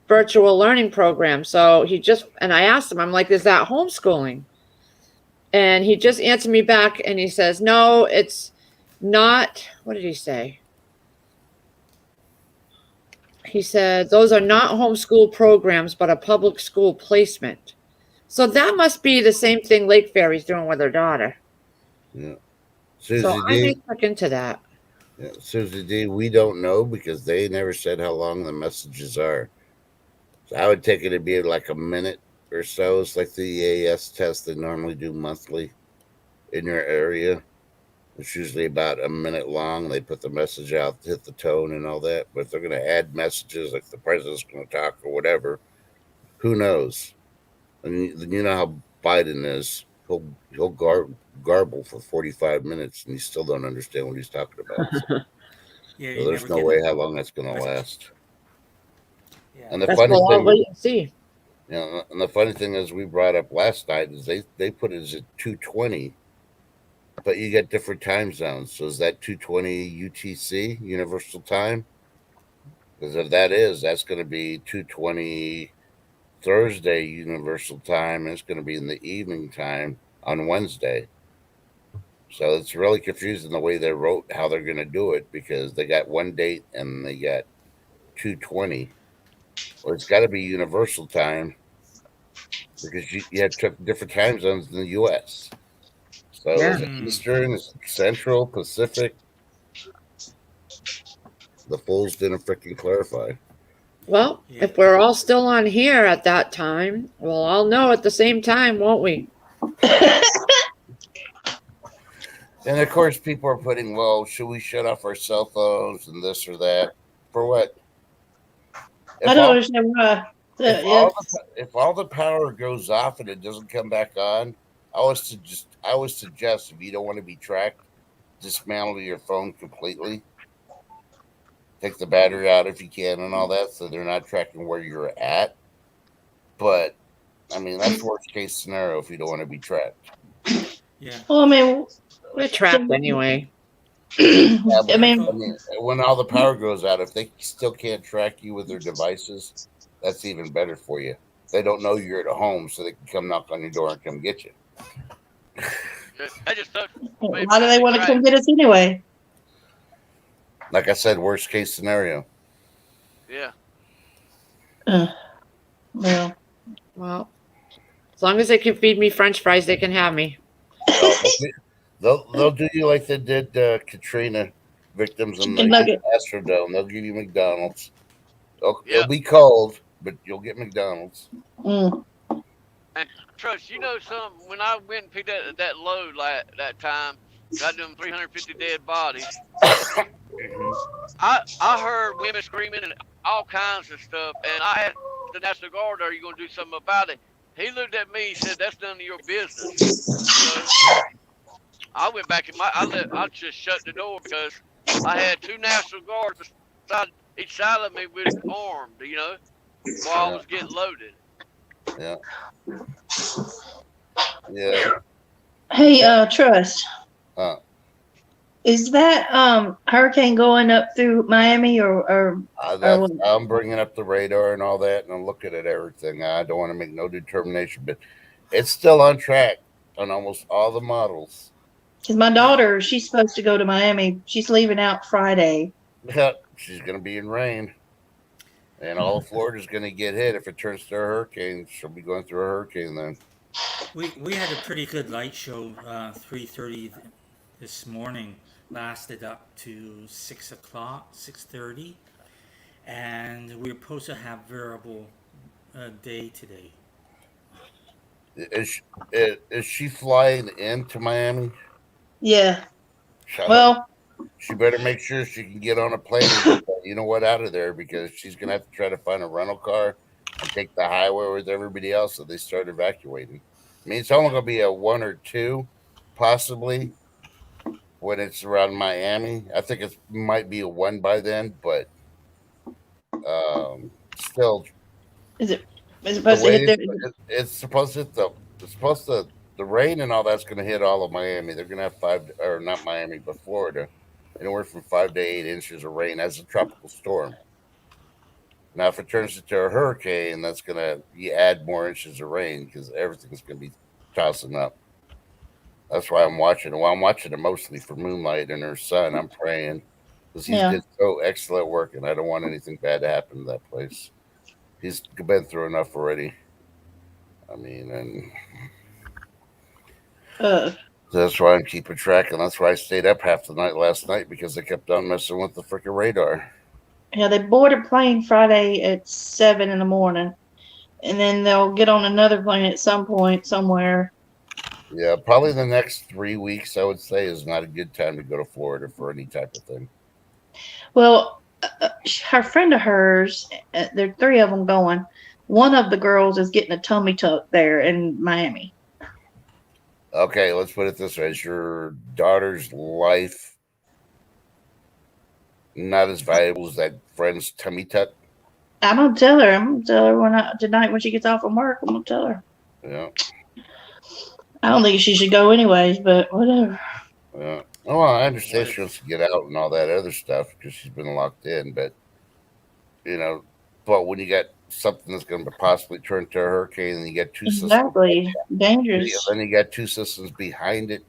virtual learning programs. So I asked him, I'm like, is that homeschooling? And he just answered me back and he says, no, it's not. What did he say? He said, those are not homeschool programs, but a public school placement. So that must be the same thing Lake Fairy's doing with her daughter. Yeah. So Susie I may D. look into that. Yeah, Susie D. We don't know because they never said how long the messages are. So I would take it to be like a minute or so. It's like the EAS test they normally do monthly in your area. It's usually about a minute long. They put the message out, hit the tone and all that. But if they're going to add messages like the president's going to talk or whatever, who knows? And you know how Biden is. He'll garble for 45 minutes and you still don't understand what he's talking about. So, Yeah, so you there's never no get way it. how long that's going to last. Yeah. And the That's funny what I'll thing, wait and see. and the funny thing is, we brought up last night is they put it as at 2:20, but you get different time zones. So is that 2:20 UTC Universal Time? Because if that is, that's going to be 2:20 Thursday Universal Time, and it's going to be in the evening time on Wednesday. So it's really confusing the way they wrote how they're going to do it because they got one date and they got 2:20. Well, it's got to be Universal Time because you have different time zones in the U.S. So Yeah. is it Eastern, is it Central, Pacific? The fools didn't freaking clarify. Well, Yeah. if we're all still on here at that time, we'll all know at the same time, won't we? And of course, people are putting, well, should we shut off our cell phones and this or that? For what? I don't understand why. If all the power goes off and it doesn't come back on, I would suggest if you don't want to be tracked, dismantle your phone completely. Take the battery out if you can and all that, so they're not tracking where you're at. But I mean, that's worst case scenario if you don't want to be tracked. Yeah. Well, I mean, We're trapped anyway. Yeah, but I mean, when all the power goes out, if they still can't track you with their devices, that's even better for you. They don't know you're at home, so they can come knock on your door and come get you. That just sucks. why do they want to come get us anyway? Like I said, worst case scenario. Yeah. Well, As long as they can feed me French fries, they can have me. They'll do you like they did Katrina victims in the Astrodome. They'll give you McDonald's. It'll be cold, but you'll get McDonald's. Mm. And trust, you know something, when I went and picked up that load that time, got them 350 dead bodies, I heard women screaming and all kinds of stuff, and I asked the National Guard, are you going to do something about it? He looked at me and said, that's none of your business. So I went back in I just shut the door because I had two National Guards beside each side of me with armed, while I was getting loaded. Yeah. Yeah. Hey, Trust. Is that hurricane going up through Miami or I'm bringing up the radar and all that, and I'm looking at everything. I don't want to make no determination, but it's still on track on almost all the models. Because my daughter, she's supposed to go to Miami. She's leaving out Friday. Yeah, she's going to be in rain. And all of Florida's going to get hit. If it turns to a hurricane, she'll be going through a hurricane then. We had a pretty good light show, 3:30 this morning. Lasted up to 6 o'clock, 6:30. And we were supposed to have variable day today. Is she flying into Miami? Yeah. Well, she better make sure she can get on a plane and out of there, because she's going to have to try to find a rental car and take the highway with everybody else so they start evacuating. I mean, it's only going to be a 1 or 2, possibly, when it's around Miami. I think it might be a 1 by then, but still. Is it supposed to hit there? It's supposed to hit the rain and all that's going to hit all of Miami. They're going to have 5, or not Miami, but Florida. anywhere from 5 to 8 inches of rain as a tropical storm. Now, if it turns into a hurricane, that's gonna you add more inches of rain because everything's gonna be tossing up. That's why I'm watching it. Well, I'm watching it mostly for Moonlight and her son. I'm praying because he's Yeah. did so excellent work, and I don't want anything bad to happen to that place. He's been through enough already. I mean, and that's why I'm keeping track, and that's why I stayed up half the night last night because they kept on messing with the freaking radar. Yeah, they board a plane Friday at 7 in the morning, and then they'll get on another plane at some point somewhere. Yeah, probably the next 3 weeks, I would say, is not a good time to go to Florida for any type of thing. Well, her friend of hers, there are 3 of them going. One of the girls is getting a tummy tuck there in Miami. Okay, let's put it this way: is your daughter's life not as valuable as that friend's tummy tuck? I'm gonna tell her. I'm gonna tell her tonight when she gets off from work. I'm gonna tell her. Yeah. I don't think she should go anyways, but whatever. Yeah. Oh, well, I understand she wants to get out and all that other stuff because she's been locked in, but but when you got something that's going to possibly turn to a hurricane, and you got 2 systems, Exactly. Dangerous. then you got 2 systems behind it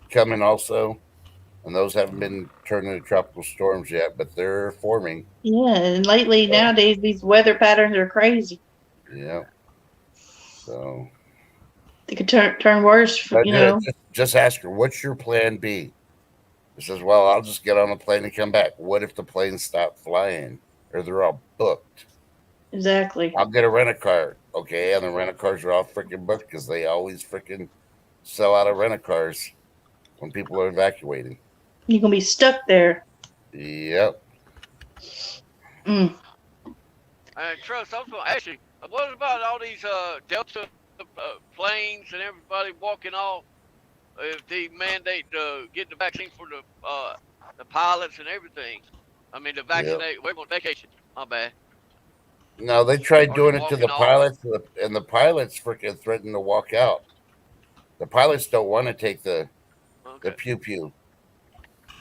coming also, and those haven't been turned into tropical storms yet, but they're forming. Yeah, and lately nowadays these weather patterns are crazy. Yeah. So They could turn worse. but just ask her, what's your plan B? She says, well, I'll just get on a plane and come back. What if the planes stop flying or they're all booked? Exactly. I'll get a rent-a-car. Okay, and the rent-a-cars are all freaking booked because they always freaking sell out of rent-a-cars when people are evacuating. You're gonna be stuck there. Yep. Trust, I was going to ask you, what about all these Delta planes and everybody walking off? If they mandate get the vaccine for the pilots and everything. I mean, the vaccinate. We're on vacation. My bad. No, they tried Are doing they it to the walking off? pilots, and the pilots freaking threatened to walk out. The pilots don't want to take the pew-pew.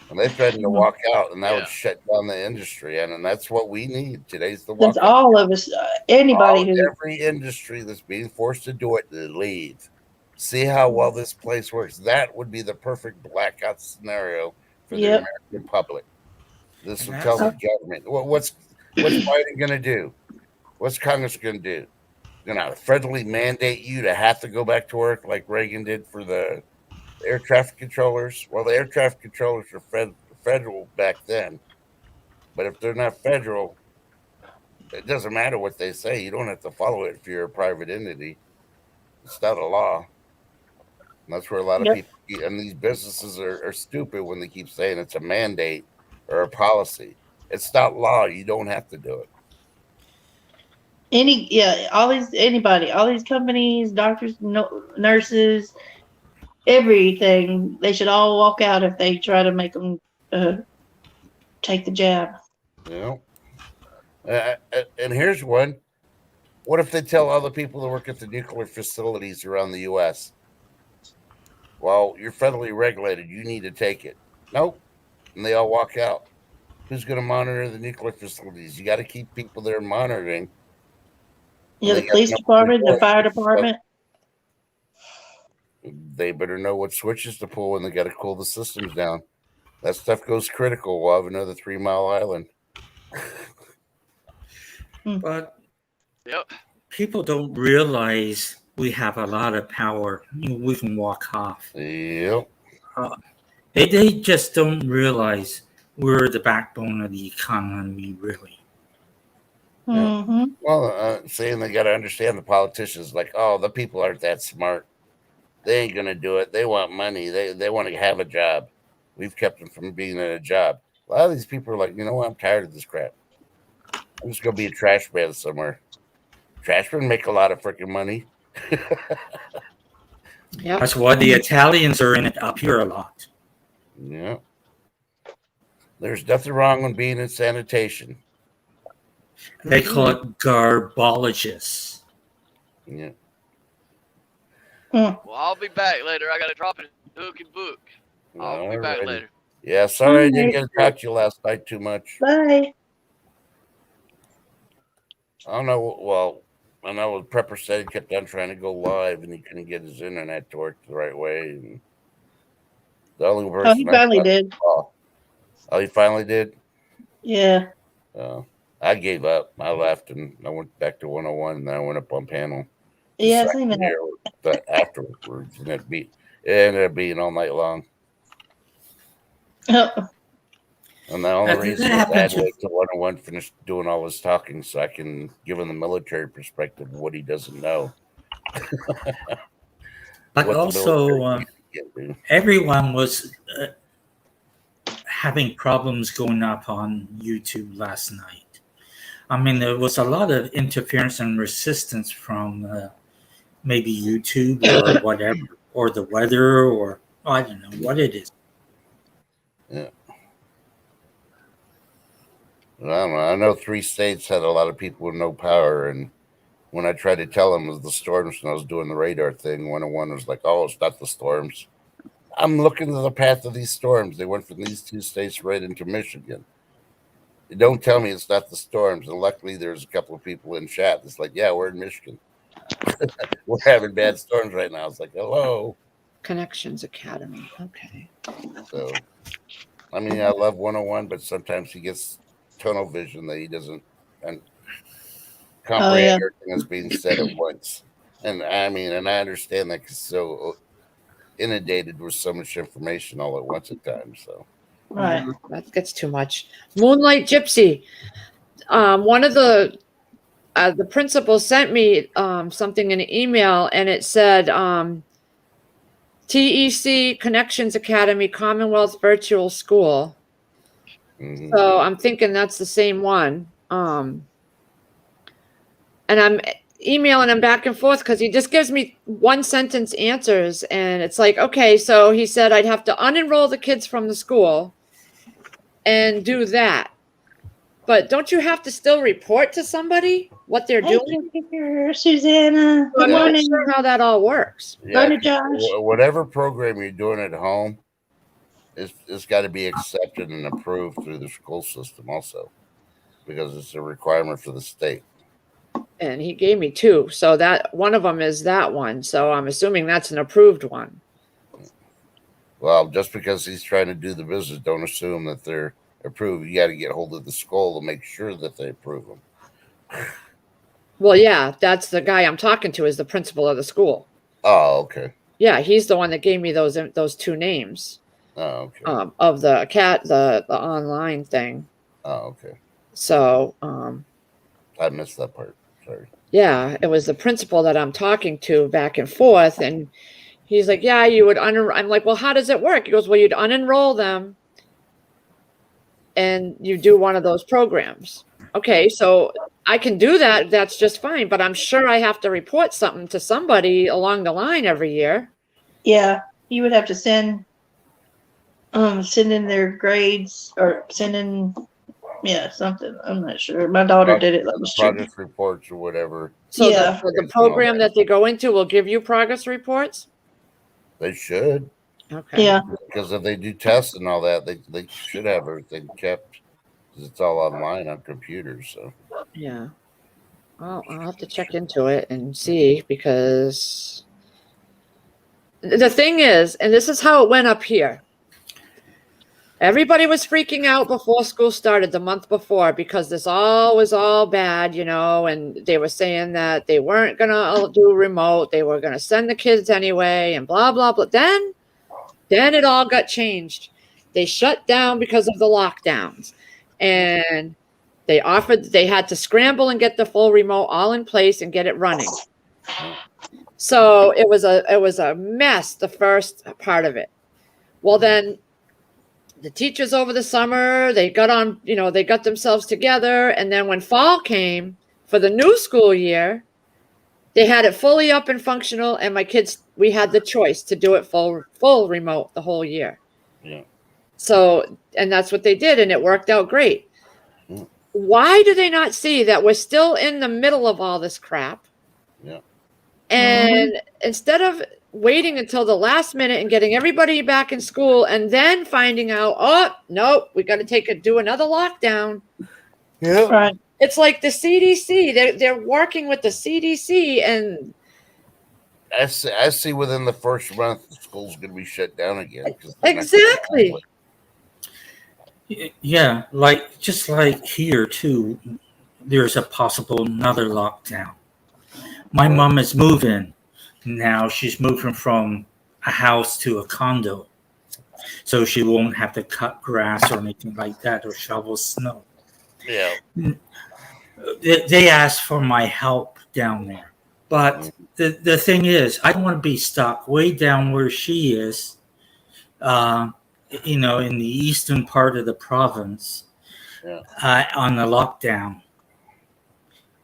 And they threatened to walk out, and that would shut down the industry. And that's what we need. Today's the walkout. That's all of us. Anybody Every industry that's being forced to do it, to leave. See how well this place works. That would be the perfect blackout scenario for the American public. This will tell the government what's Biden going to do. What's Congress going to do? Going to federally mandate you to have to go back to work like Reagan did for the air traffic controllers? Well, the air traffic controllers are federal back then. But if they're not federal, it doesn't matter what they say. You don't have to follow it if you're a private entity. It's not a law. And that's where a lot of people, and these businesses are stupid when they keep saying it's a mandate or a policy. It's not law. You don't have to do it. all these companies, doctors, nurses, everything, they should all walk out if they try to make them take the jab. Yeah. And here's one. What if they tell all the people that work at the nuclear facilities around the U.S., well, you're federally regulated, you need to take it? Nope. And they all walk out. Who's going to monitor the nuclear facilities? You got to keep people there monitoring. Yeah, the police department, the fire department. They better know what switches to pull, and they got to cool the systems down. That stuff goes critical. We'll have another 3 Mile Island. But people don't realize we have a lot of power. We can walk off. Yep. They just don't realize we're the backbone of the economy, really. Mm-hmm. Well, saying they got to understand the politicians, like, oh, the people aren't that smart. They ain't gonna do it. They want money. They want to have a job. We've kept them from being in a job. A lot of these people are like, you know what? I'm tired of this crap. I'm just gonna be a trash man somewhere. Trash men make a lot of freaking money. Yeah. That's why the Italians are in it up here a lot. Yeah. There's nothing wrong with being in sanitation. They call it garbologists. Yeah. Well, I'll be back later. I got to drop it hook and book. I'll be back later. Yeah, sorry I didn't Alright. get to talk to you last night too much. Bye. I don't know. Well, I know Prepper said he kept on trying to go live and he couldn't get his internet to work the right way. And the only Oh, person he I finally thought- did. Oh, he finally did? Yeah. I gave up. I left and I went back to 101 and then I went up on panel. Yeah, The same second here. year, but afterwards, and it ended up being all night long. Oh, And the only I think reason that is I had happens to wait till 101 finished doing all his talking so I can give him the military perspective of what he doesn't know. But What the also, military can do. everyone was having problems going up on YouTube last night. I mean, there was a lot of interference and resistance from maybe YouTube or whatever, or the weather, or I don't know what it is. Yeah. I don't know. I know 3 states had a lot of people with no power, and when I tried to tell them it was the storms when I was doing the radar thing, 101 was like, "Oh, it's not the storms." I'm looking at the path of these storms. They went from these 2 states right into Michigan. You don't tell me it's not the storms. And luckily, there's a couple of people in chat that's like, "Yeah, we're in Michigan. We're having bad storms right now." It's like, hello. Connections Academy. Okay. So, I mean, I love 101, but sometimes he gets tunnel vision that he doesn't comprehend yeah. everything that's being said at once. And I mean, and I understand that because so inundated with so much information all at once at times. So, Right. No, that gets too much. Moonlight Gypsy. One of the principal sent me something in an email, and it said TEC Connections Academy Commonwealth Virtual School. mhm. So I'm thinking that's the same one. And I'm emailing him back and forth because he just gives me 1-sentence answers, and it's like, okay, so he said I'd have to unenroll the kids from the school and do that. But don't you have to still report to somebody what they're Hey, doing? Susanna. I'm Good not morning. sure how that all works. Yeah, Morning, Josh. whatever program you're doing at home, it's got to be accepted and approved through the school system also, because it's a requirement for the state. And he gave me 2. So that one of them is that one. So I'm assuming that's an approved one. Well, just because he's trying to do the business, don't assume that they're approved. You got to get hold of the school to make sure that they approve them. Well, yeah, that's the guy I'm talking to is the principal of the school. Oh, okay. Yeah, he's the one that gave me those 2 names. Oh, okay. Of the online thing. Oh, okay. So, I missed that part. Sorry. yeah, it was the principal that I'm talking to back and forth, and he's like, "Yeah, you would I'm like, "Well, how does it work?" He goes, "Well, you'd unenroll them, and you do one of those programs." Okay, so I can do that. That's just fine, but I'm sure I have to report something to somebody along the line every year. Yeah, you would have to send in their grades or send in something. I'm not sure. My daughter did it last year. Progress reports or whatever. So Yeah. the program that they go into will give you progress reports. They should, Okay. Yeah. because if they do tests and all that, they should have everything kept, because it's all online on computers. So Yeah. Well, I'll have to check into it and see, because the thing is, and this is how it went up here. Everybody was freaking out before school started the month before because this all was all bad, and they were saying that they weren't going to do remote. They were going to send the kids anyway and blah, blah, blah. Then it all got changed. They shut down because of the lockdowns, and they had to scramble and get the full remote all in place and get it running. So it was a mess, the first part of it. Well, then the teachers over the summer, they got themselves together. And then when fall came for the new school year, they had it fully up and functional. And my kids, we had the choice to do it full remote the whole year. yeah. So, and that's what they did. And it worked out great. Mm. Why do they not see that we're still in the middle of all this crap? Yeah. And instead of waiting until the last minute and getting everybody back in school and then finding out, oh, nope, we got to do another lockdown. Yeah. Right. It's like the CDC. They're working with the CDC, and I see within the first month, the school's going to be shut down again. exactly. Yeah, like just like here too, there's a possible another lockdown. My mom is moving now. She's moving from a house to a condo, so she won't have to cut grass or anything like that or shovel snow. Yeah. They asked for my help down there, but the thing is, I don't want to be stuck way down where she is. In the eastern part of the province, on the lockdown.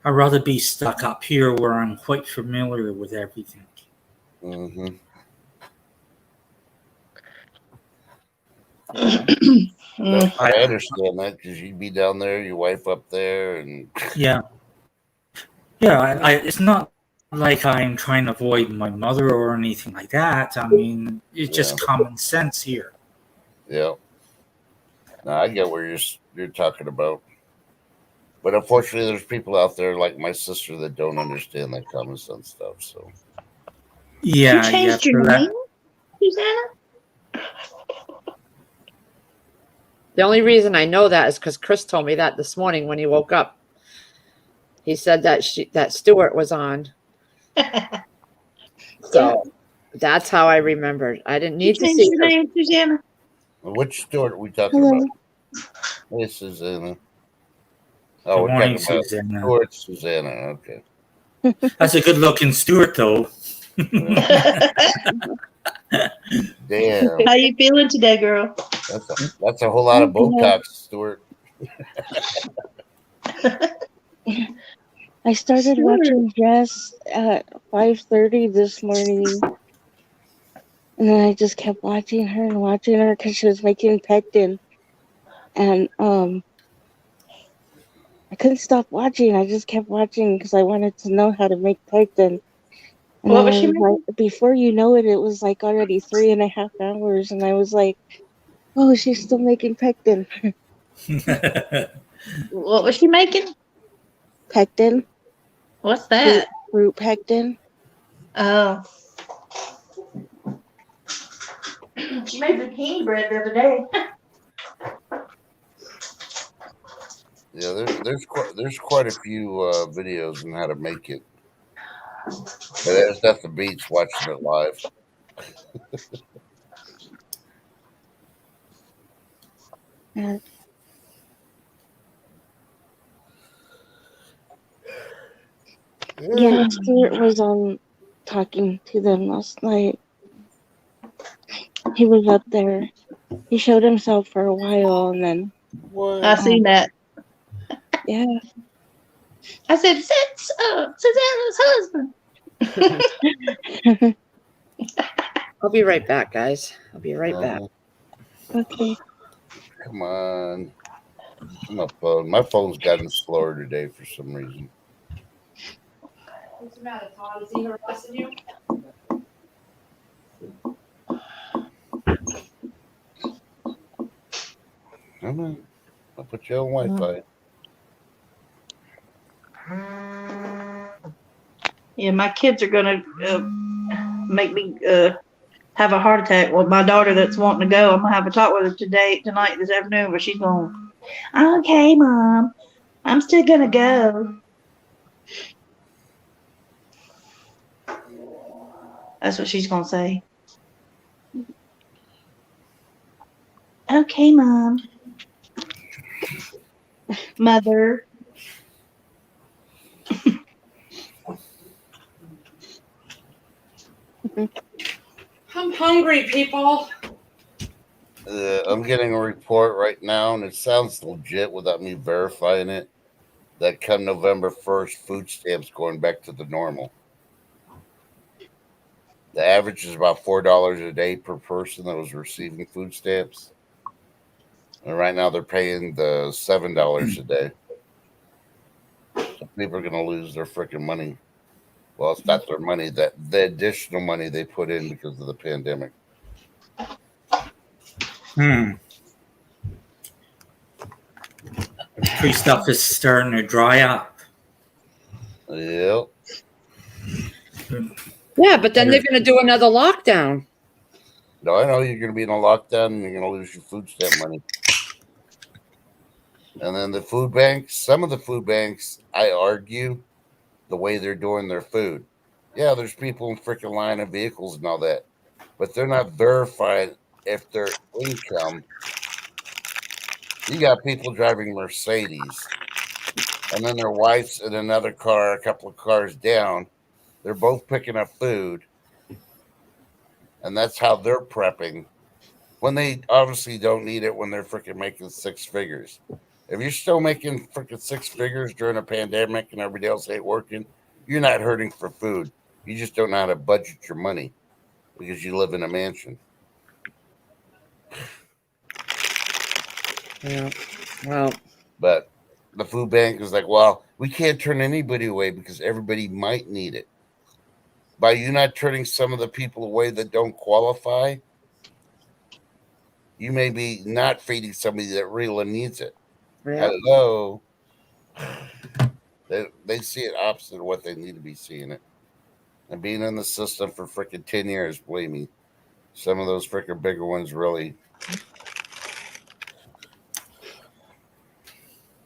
I'd rather be stuck up here where I'm quite familiar with everything. Mm-hmm. I understand that because you'd be down there, your wife up there, and Yeah. It's not like I'm trying to avoid my mother or anything like that. I mean, it's just common sense here. Yeah. No, I get where you're talking about. But unfortunately, there's people out there like my sister that don't understand that common sense stuff. So Yeah, You changed your name, Susanna? The only reason I know that is because Chris told me that this morning when he woke up. He said that Stuart was on. So that's how I remembered. I didn't need to see your her. name, Susanna? which Stuart are we talking about? Hey, Susanna. Oh, Good we're morning, talking about Susanna. Stuart, Susanna. Okay. That's a good-looking Stuart, though. Damn. How you feeling today, girl? That's a whole lot of Botox, Stuart. I started watching Jess at 5:30 this morning, and then I just kept watching her because she was making pectin, and I couldn't stop watching. I just kept watching because I wanted to know how to make pectin. And What then was I she was making? like, before you know it, it was like already 3.5 hours, and I was like, oh, she's still making pectin. What was she making? Pectin, What's that? fruit pectin. Oh. She made zucchini bread the other day. Yeah, there's quite a few videos on how to make it. But there's nothing beats watching it live. Yeah. Yeah, Stuart was on talking to them last night. He was up there. He showed himself for a while, and then I seen that. yeah. I said, "That's Susanna's husband." I'll be right back, guys. I'll be right back. Okay. Come on. My phone. My phone's gotten slower today for some reason. What's the matter, Todd? Is he harassing you? Come on. I'll put you on Wi-Fi. Yeah, my kids are gonna make me have a heart attack. Well, my daughter that's wanting to go, I'm gonna have a talk with her tonight, this afternoon. But she's going, okay, Mom, I'm still gonna go. That's what she's gonna say. Okay, Mom. Mother. I'm hungry, people. I'm getting a report right now, and it sounds legit without me verifying it, that come November 1st, food stamps going back to the normal. The average is about $4 a day per person that was receiving food stamps. And right now they're paying the $7 a day. So people are going to lose their freaking money. Well, it's not their money, that the additional money they put in because of the pandemic. Free stuff is starting to dry up. Yep. Yeah, but then they're going to do another lockdown. No, I know you're going to be in a lockdown and you're going to lose your food stamp money. And then the food banks, some of the food banks, I argue, the way they're doing their food. Yeah, there's people in freaking line of vehicles and all that, but they're not verified if their income. You got people driving Mercedes, and then their wife's in another car, a couple of cars down. They're both picking up food, and that's how they're prepping. When they obviously don't need it when they're freaking making six figures. If you're still making freaking six figures during a pandemic and everybody else ain't working, you're not hurting for food. You just don't know how to budget your money because you live in a mansion. Yeah. Well, But the food bank is like, well, we can't turn anybody away because everybody might need it. By you not turning some of the people away that don't qualify, you may be not feeding somebody that really needs it. yeah. Hello. They see it opposite of what they need to be seeing it. And being in the system for freaking 10 years, believe me, some of those freaking bigger ones really.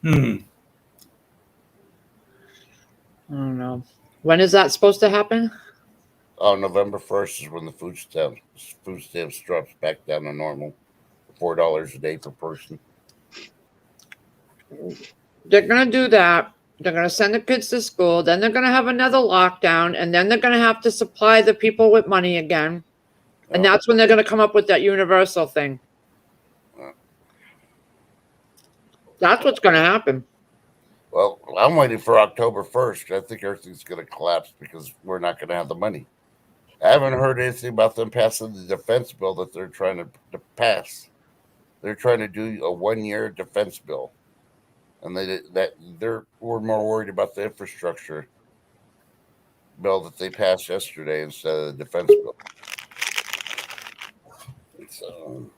I don't know. When is that supposed to happen? Oh, November 1st is when the food stamps drops back down to normal. $4 a day per person. They're going to do that. They're going to send the kids to school. Then they're going to have another lockdown. And then they're going to have to supply the people with money again. And that's when they're going to come up with that universal thing. That's what's going to happen. Well, I'm waiting for October 1st. I think everything's going to collapse because we're not going to have the money. I haven't heard anything about them passing the defense bill that they're trying to pass. They're trying to do a 1-year defense bill. And we're more worried about the infrastructure bill that they passed yesterday instead of the defense bill. So,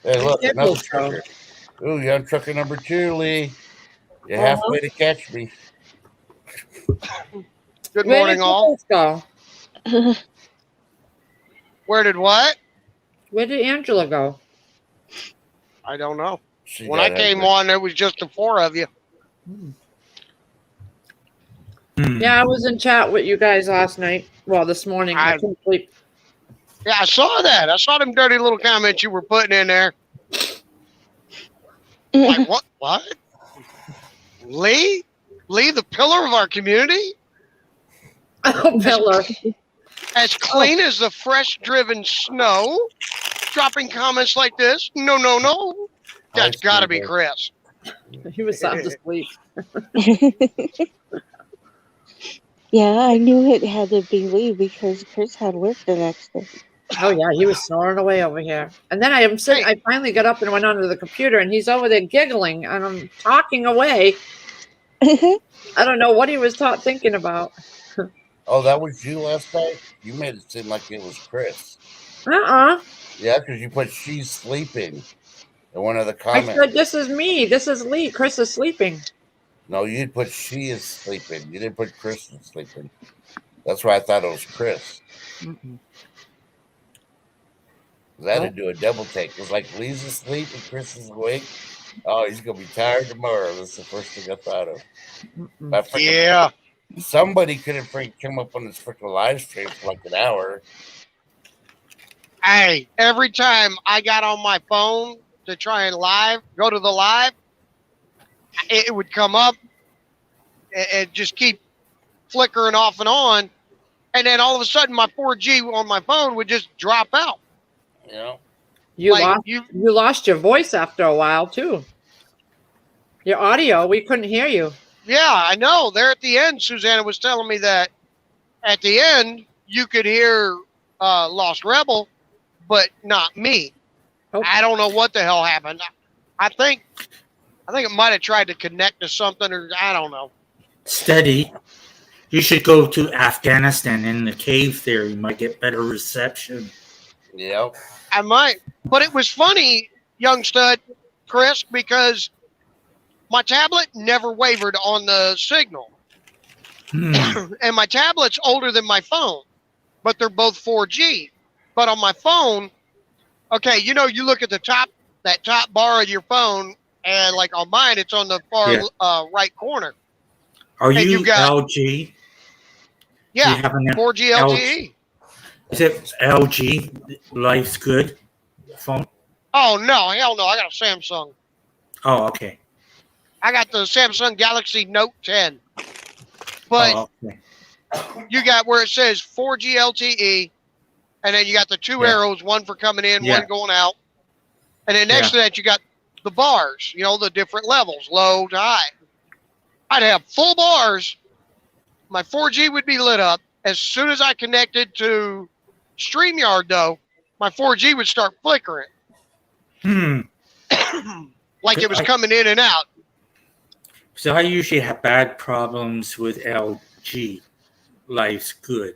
hey, look, another trucker. Ooh, you're on trucker number 2, Lee. You're halfway to catch me. Good morning, all. Go? Where did what? Where did Angela go? I don't know. She When I came on, there was just the 4 of you. Yeah, I was in chat with you guys last night. Well, this morning. I couldn't sleep. Yeah, I saw that. I saw them dirty little comments you were putting in there. Like, what? What? Lee? Lee, the pillar of our community? Oh, pillar. As clean as the fresh-driven snow? Dropping comments like this? No, no, no. That's got to be Chris. He was sound asleep. Yeah, I knew it had to be Lee because Chris had work the next day. Oh yeah, he was snoring away over here. And then I finally got up and went onto the computer, and he's over there giggling, and I'm talking away. I don't know what he was thinking about. Oh, that was you last night? You made it seem like it was Chris. Yeah, because you put she's sleeping in one of the comments. I said, this is me. This is Lee. Chris is sleeping. No, you put she is sleeping. You didn't put Chris is sleeping. That's why I thought it was Chris. I had to do a double take. It was like Lee's asleep and Chris is awake. Oh, he's going to be tired tomorrow. That's the first thing I thought of. Yeah. Somebody could have come up on this freaking live stream for like an hour. Hey, every time I got on my phone to try and go to the live, it would come up and just keep flickering off and on. And then all of a sudden, my 4G on my phone would just drop out. Yeah. You lost your voice after a while, too. Your audio, we couldn't hear you. Yeah, I know. There at the end, Susanna was telling me that at the end, you could hear Lost Rebel, but not me. Oh. I don't know what the hell happened. I think it might have tried to connect to something, or I don't know. Steady. You should go to Afghanistan in the cave there. You might get better reception. Yeah. I might. But it was funny, young stud, Chris, because my tablet never wavered on the signal. And my tablet's older than my phone, but they're both 4G. But on my phone, okay, you know, you look at that top bar of your phone, and like on mine, it's on the far right corner. Are And you you got- LG? Yeah, You have an 4G LTE. Is it LG? Life's good phone? Oh, no, hell no. I got a Samsung. Oh, okay. I got the Samsung Galaxy Note 10. But Oh, okay. you got where it says 4G LTE, and then you got the two arrows, one for coming in, one going out. And then next to that, you got the bars, you know, the different levels, low to high. I'd have full bars. My 4G would be lit up. As soon as I connected to StreamYard, though, my 4G would start flickering. Like it was coming in and out. So I usually have bad problems with LG. Life's good.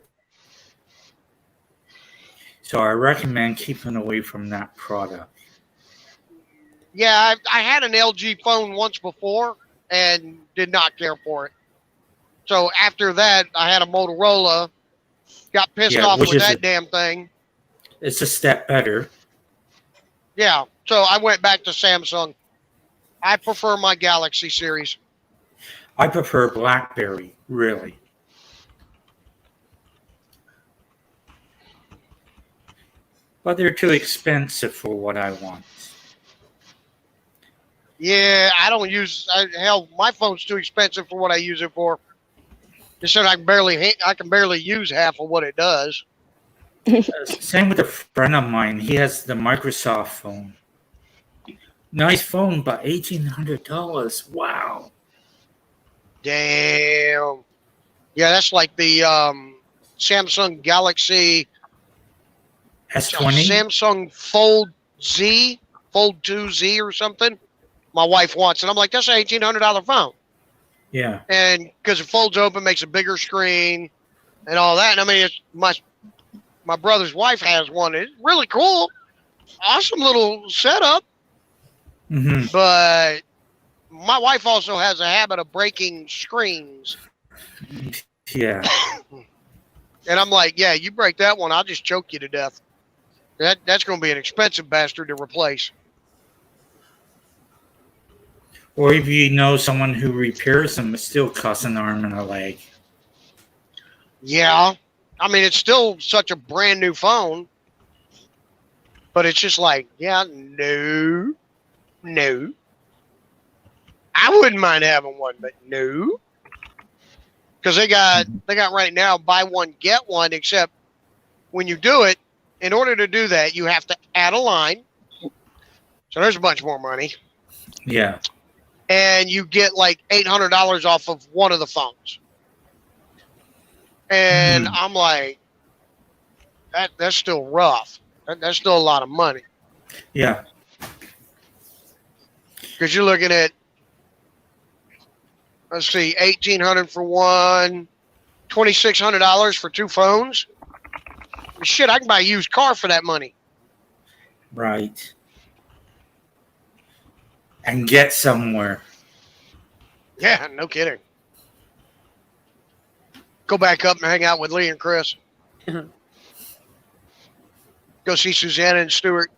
So I recommend keeping away from that product. Yeah, I had an LG phone once before and did not care for it. So after that, I had a Motorola, got pissed off with that damn thing. It's a step better. Yeah, so I went back to Samsung. I prefer my Galaxy series. I prefer BlackBerry, really. But they're too expensive for what I want. Yeah, I don't use. Hell, my phone's too expensive for what I use it for. Just so I can barely use half of what it does. Same with a friend of mine. He has the Microsoft phone. Nice phone, but $1,800. Wow. Damn. Yeah, that's like the Samsung Galaxy S20. Samsung Fold Z, Fold 2Z or something. My wife wants it. I'm like, that's an $1,800 phone. Yeah. And because it folds open, makes a bigger screen and all that. And I mean, it's my brother's wife has one. It's really cool. Awesome little setup. Mm-hmm. But my wife also has a habit of breaking screens. Yeah. And I'm like, yeah, you break that one, I'll just choke you to death. That's going to be an expensive bastard to replace. Or if you know someone who repairs them, it still costs an arm and a leg. Yeah. I mean, it's still such a brand new phone. But it's just like, yeah, no. I wouldn't mind having one, but no. Because they got right now, buy one, get one, except when you do it, in order to do that, you have to add a line. So there's a bunch more money. Yeah. And you get like $800 off of one of the phones. And I'm like, that's still rough. That's still a lot of money. Yeah. Because you're looking at, let's see, $1,800 for one, $2,600 for two phones. Shit, I can buy a used car for that money. Right. And get somewhere. Yeah, no kidding. Go back up and hang out with Lee and Chris. Go see Susanna and Stuart.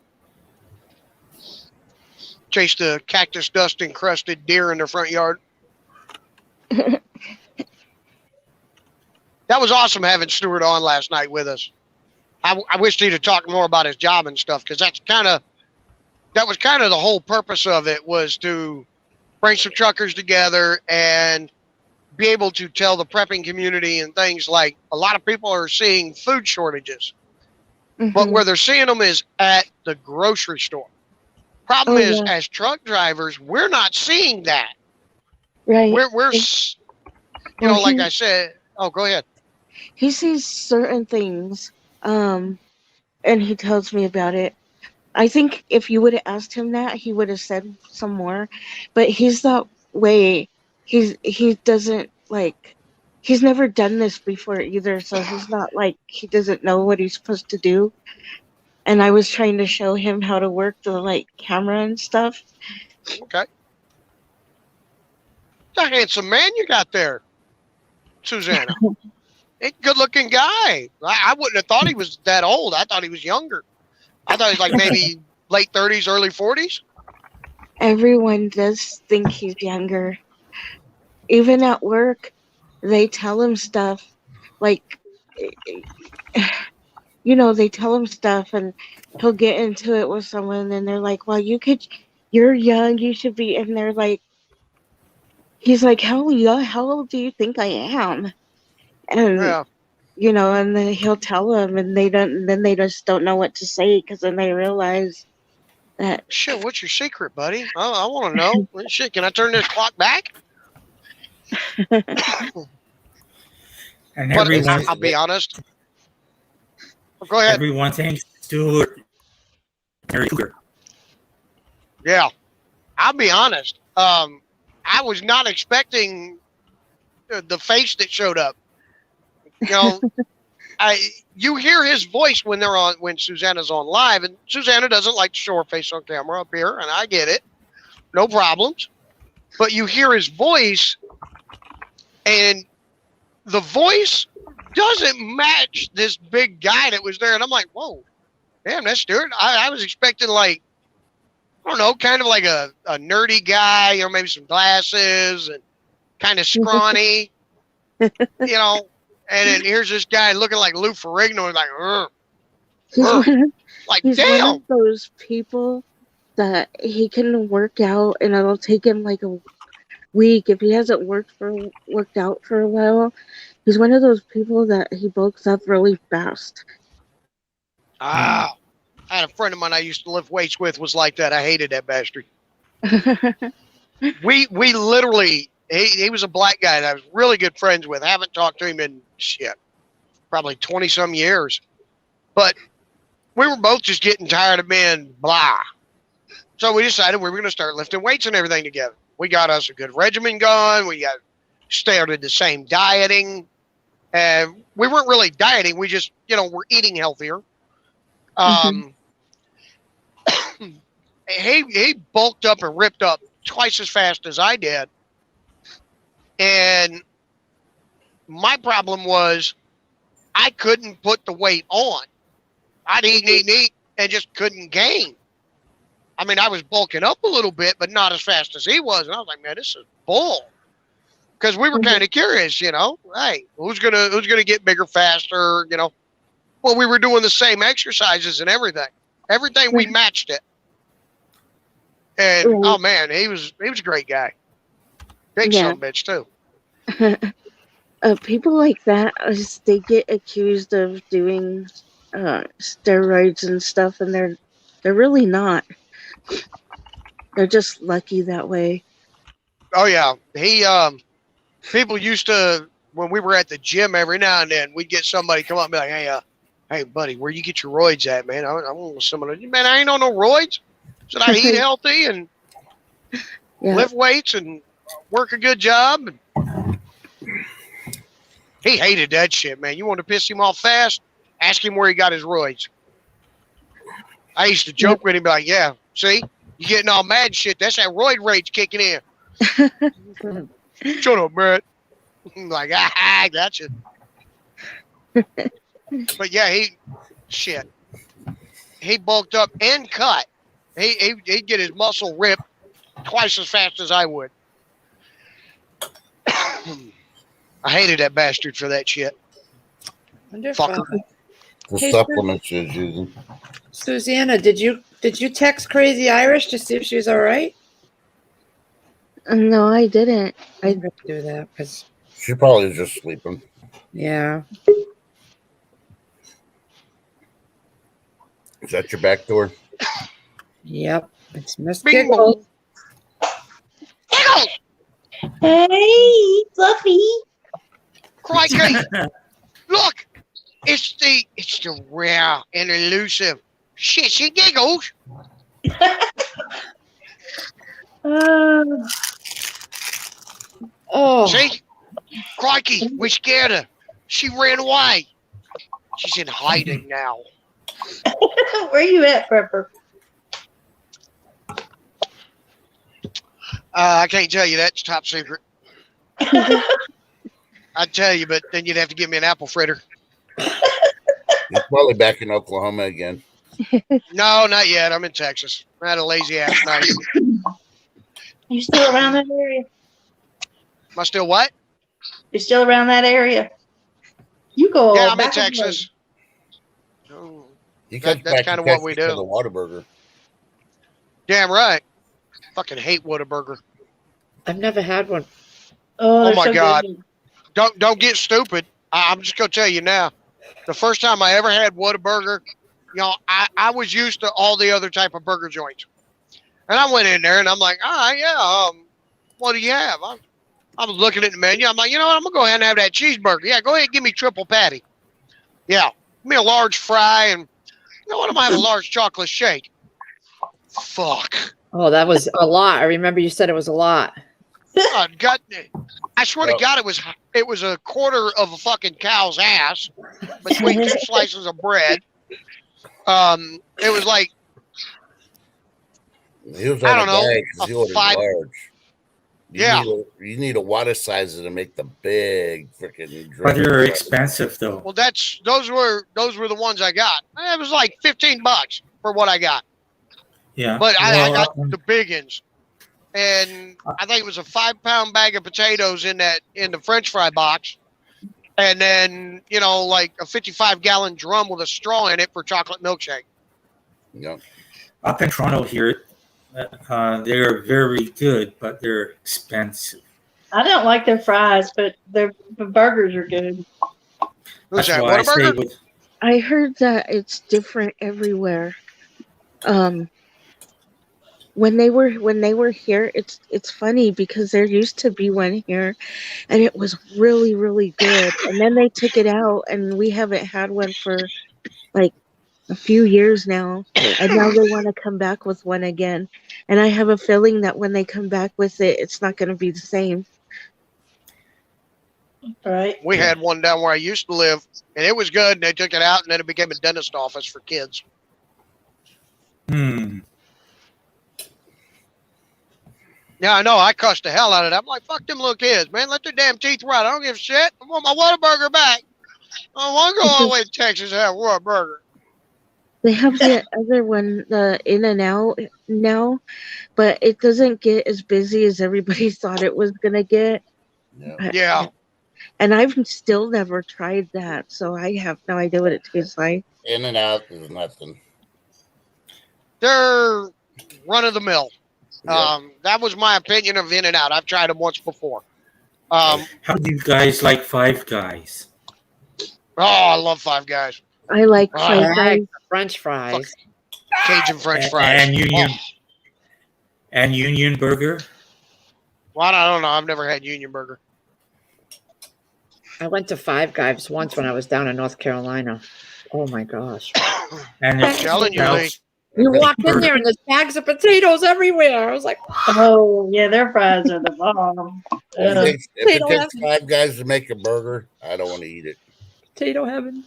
Chase the cactus dust encrusted deer in their front yard. That was awesome having Stuart on last night with us. I wish he'd have talked more about his job and stuff, because that was kind of the whole purpose of it, was to bring some truckers together and be able to tell the prepping community and things like, a lot of people are seeing food shortages, but where they're seeing them is at the grocery store. Problem is, as truck drivers, we're not seeing that. Right. We're you know, like I said, oh, go ahead. He sees certain things, and he tells me about it. I think if you would have asked him that, he would have said some more. But he's that way. He doesn't like, he's never done this before either, so he's not like, he doesn't know what he's supposed to do. And I was trying to show him how to work the like camera and stuff. Okay. It's a handsome man you got there, Susanna. A good-looking guy. I wouldn't have thought he was that old. I thought he was younger. I thought he was like maybe late 30s, early 40s. Everyone does think he's younger. Even at work, they tell him stuff like, you know, they tell him stuff and he'll get into it with someone and they're like, well, you're young, you should be. And they're like, he's like, how old do you think I am? And, Yeah. you know, and then he'll tell them and then they just don't know what to say because then they realize that. Shit, what's your secret, buddy? I want to know. Shit, can I turn this clock back? And But everyone, I'll be honest. Go ahead. everyone thinks Stuart Mary Cougar. Yeah, I'll be honest. I was not expecting the face that showed up. You know, you hear his voice when Susanna's on live, and Susanna doesn't like to show her face on camera up here, and I get it, no problems. But you hear his voice, and the voice doesn't match this big guy that was there, and I'm like, whoa, damn, that's Stuart. I was expecting like, I don't know, kind of like a nerdy guy, you know, maybe some glasses and kind of scrawny, you know. And then here's this guy looking like Lou Ferrigno, like, He's damn. one of those people that he can work out and it'll take him like a week if he hasn't worked out for a while. He's one of those people that he bulks up really fast. I had a friend of mine I used to lift weights with was like that. I hated that bastard. We literally, he was a black guy that I was really good friends with. I haven't talked to him in shit, probably 20 some years. But we were both just getting tired of being blah. So we decided we were going to start lifting weights and everything together. We got us a good regimen going. We started the same dieting. And we weren't really dieting. We just, you know, we're eating healthier. He bulked up and ripped up twice as fast as I did. And my problem was I couldn't put the weight on. I'd eat, and just couldn't gain. I mean, I was bulking up a little bit, but not as fast as he was. And I was like, man, this is bull. Because we were kind of curious, you know, hey, who's gonna get bigger faster, you know? Well, we were doing the same exercises and everything. Everything we matched it. And oh man, he was a great guy. Big son of a bitch too. People like that, they get accused of doing steroids and stuff, and they're really not. They're just lucky that way. Oh yeah, people used to, when we were at the gym every now and then, we'd get somebody come up and be like, hey buddy, where you get your roids at, man? I want some of those. Man, I ain't on no roids. Should I eat healthy and lift weights and work a good job? He hated that shit, man. You want to piss him off fast? Ask him where he got his roids. I used to joke with him, be like, yeah, see? You getting all mad and shit. That's that roid rage kicking in. Shut up, Brett. I'm like, I gotcha. But yeah, he bulked up and cut. He'd get his muscle ripped twice as fast as I would. I hated that bastard for that shit. Wonderful. Fucker. The Hey, supplements she's using. Susanna, did you text Crazy Irish to see if she was all right? No, I didn't. I didn't do that because She probably was just sleeping. yeah. Is that your back door? Yep, it's Miss Bing Giggles. Giggles! Hey, Fluffy. Crikey! Look! It's the rare and elusive Shitsy Giggles. Oh, See? Crikey, we scared her. She ran away. She's in hiding now. Where you at, Prepper? I can't tell you. That's top secret. I'd tell you, but then you'd have to give me an apple fritter. He's probably back in Oklahoma again. No, not yet. I'm in Texas. I had a lazy ass night. You still around that area? Am I still what? You still around that area? You go. Yeah, I'm in back and Texas. Oh, He comes that's back kind to of what we Texas for do. the Whataburger. Damn right. Fucking hate Whataburger. I've never had one. Oh, they're my so God. good. Don't get stupid. I'm just gonna tell you now. The first time I ever had Whataburger, you know, I was used to all the other type of burger joints, and I went in there and I'm like, what do you have? I was looking at the menu. I'm like, you know what? I'm gonna go ahead and have that cheeseburger. Yeah, go ahead and give me triple patty. Yeah, give me a large fry, and you know what? I'm gonna have a large chocolate shake. Fuck. Oh, that was a lot. I remember you said it was a lot. I swear to God, it was a quarter of a fucking cow's ass between two slices of bread. It was like, He was I on don't a know, bag 'cause he a ordered 5 large. Yeah. You need a water size to make the big freaking drink. But they're expensive though. well, those were the ones I got. It was like $15 for what I got, Yeah. but I Well, got the big ones, and I think it was a 5-pound bag of potatoes in the French fry box, and then like a 55-gallon drum with a straw in it for chocolate milkshake. Yeah. up in Toronto here, they're very good, but they're expensive. I don't like their fries, but their burgers are good. Who's That's that? why I say Whataburger? with I heard that it's different everywhere. When they were here, it's funny because there used to be one here, and it was really, really good. And then they took it out, and we haven't had one for like a few years now. And now they want to come back with one again. And I have a feeling that when they come back with it, it's not going to be the same. Right. We had one down where I used to live, and it was good, and they took it out, and then it became a dentist office for kids. Yeah, I know. I cussed the hell out of that. I'm like, fuck them little kids, man. Let their damn teeth rot. I don't give a shit. I want my Whataburger back. I don't want to go all the way to Texas and have Whataburger. They have the other one, the In-N-Out now, but it doesn't get as busy as everybody thought it was going to get. Yeah. And I've still never tried that, so I have no idea what it tastes like. In-N-Out is nothing. They're run of the mill. Yeah. That was my opinion of In-N-Out. I've tried them once before. how do you guys like Five Guys? Oh, I love Five Guys. I like Oh, Five I Guys. like French fries. Cajun French fries. And Union Oh. and Union Burger. Well, I don't know. I've never had Union Burger. I went to Five Guys once when I was down in North Carolina. Oh my gosh. And I'm telling you, Lee. You walk in there and there's bags of potatoes everywhere. I was like, Oh, yeah, their fries are the bomb. If They it don't takes 5 guys to make a burger, I don't want to eat it. potato heaven.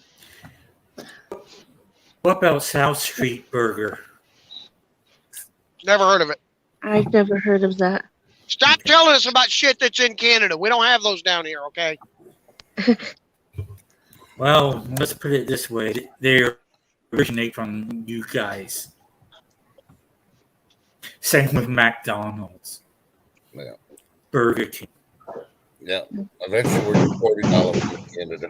What about South Street Burger? Never heard of it. I've never heard of that. Stop telling us about shit that's in Canada. We don't have those down here, okay? Well, let's put it this way: they originate from you guys. Same with McDonald's, Yeah. Burger King. Yeah. Eventually, we're importing all of it in Canada.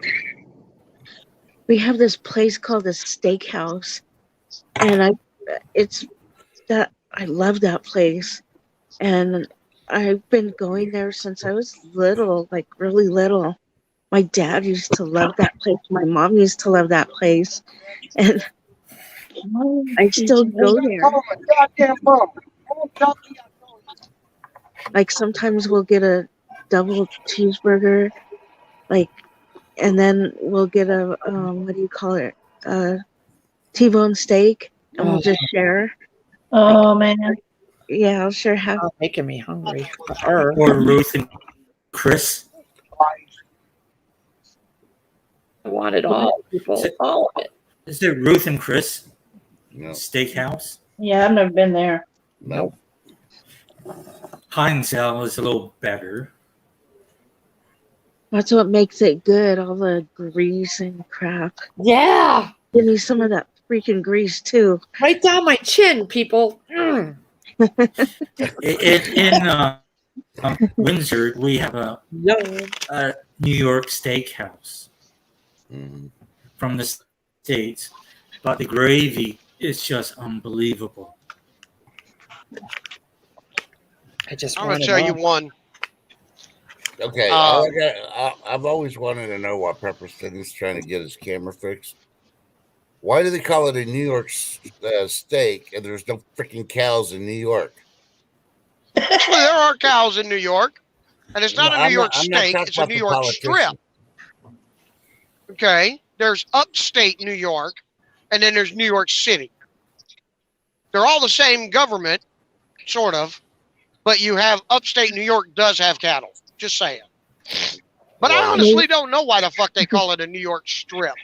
We have this place called the Steakhouse, and I love that place, and I've been going there since I was little, like really little. My dad used to love that place. My mom used to love that place, and I still go there. Like sometimes we'll get a double cheeseburger, like, and then we'll get a what do you call it? T-bone steak, and we'll just share. Oh, man. Yeah, I'll share half. Oh, making me hungry. Or Ruth and Chris. wanted all people, all of it. Is it Ruth and Chris No, Steakhouse? Yeah, I've never been there. no. Heinzel is a little better. That's what makes it good. All the grease and crap. Yeah, Give me some of that freaking grease too. right down my chin, people. In Windsor, we have a New York Steakhouse Mhm. from the States, but the gravy is just unbelievable. I just I'm want gonna tell you one. Okay, I've always wanted to know why Pepperston is trying to get his camera fixed. Why do they call it a New York steak and there's no freaking cows in New York? Actually, there are cows in New York, and it's not No, a New York I'm not steak. talking It's a about New the York politician. strip. Okay, there's upstate New York, and then there's New York City. They're all the same government, sort of, but you have upstate New York does have cattle. Just saying. But I Well, honestly don't know why the fuck they call it a New York strip.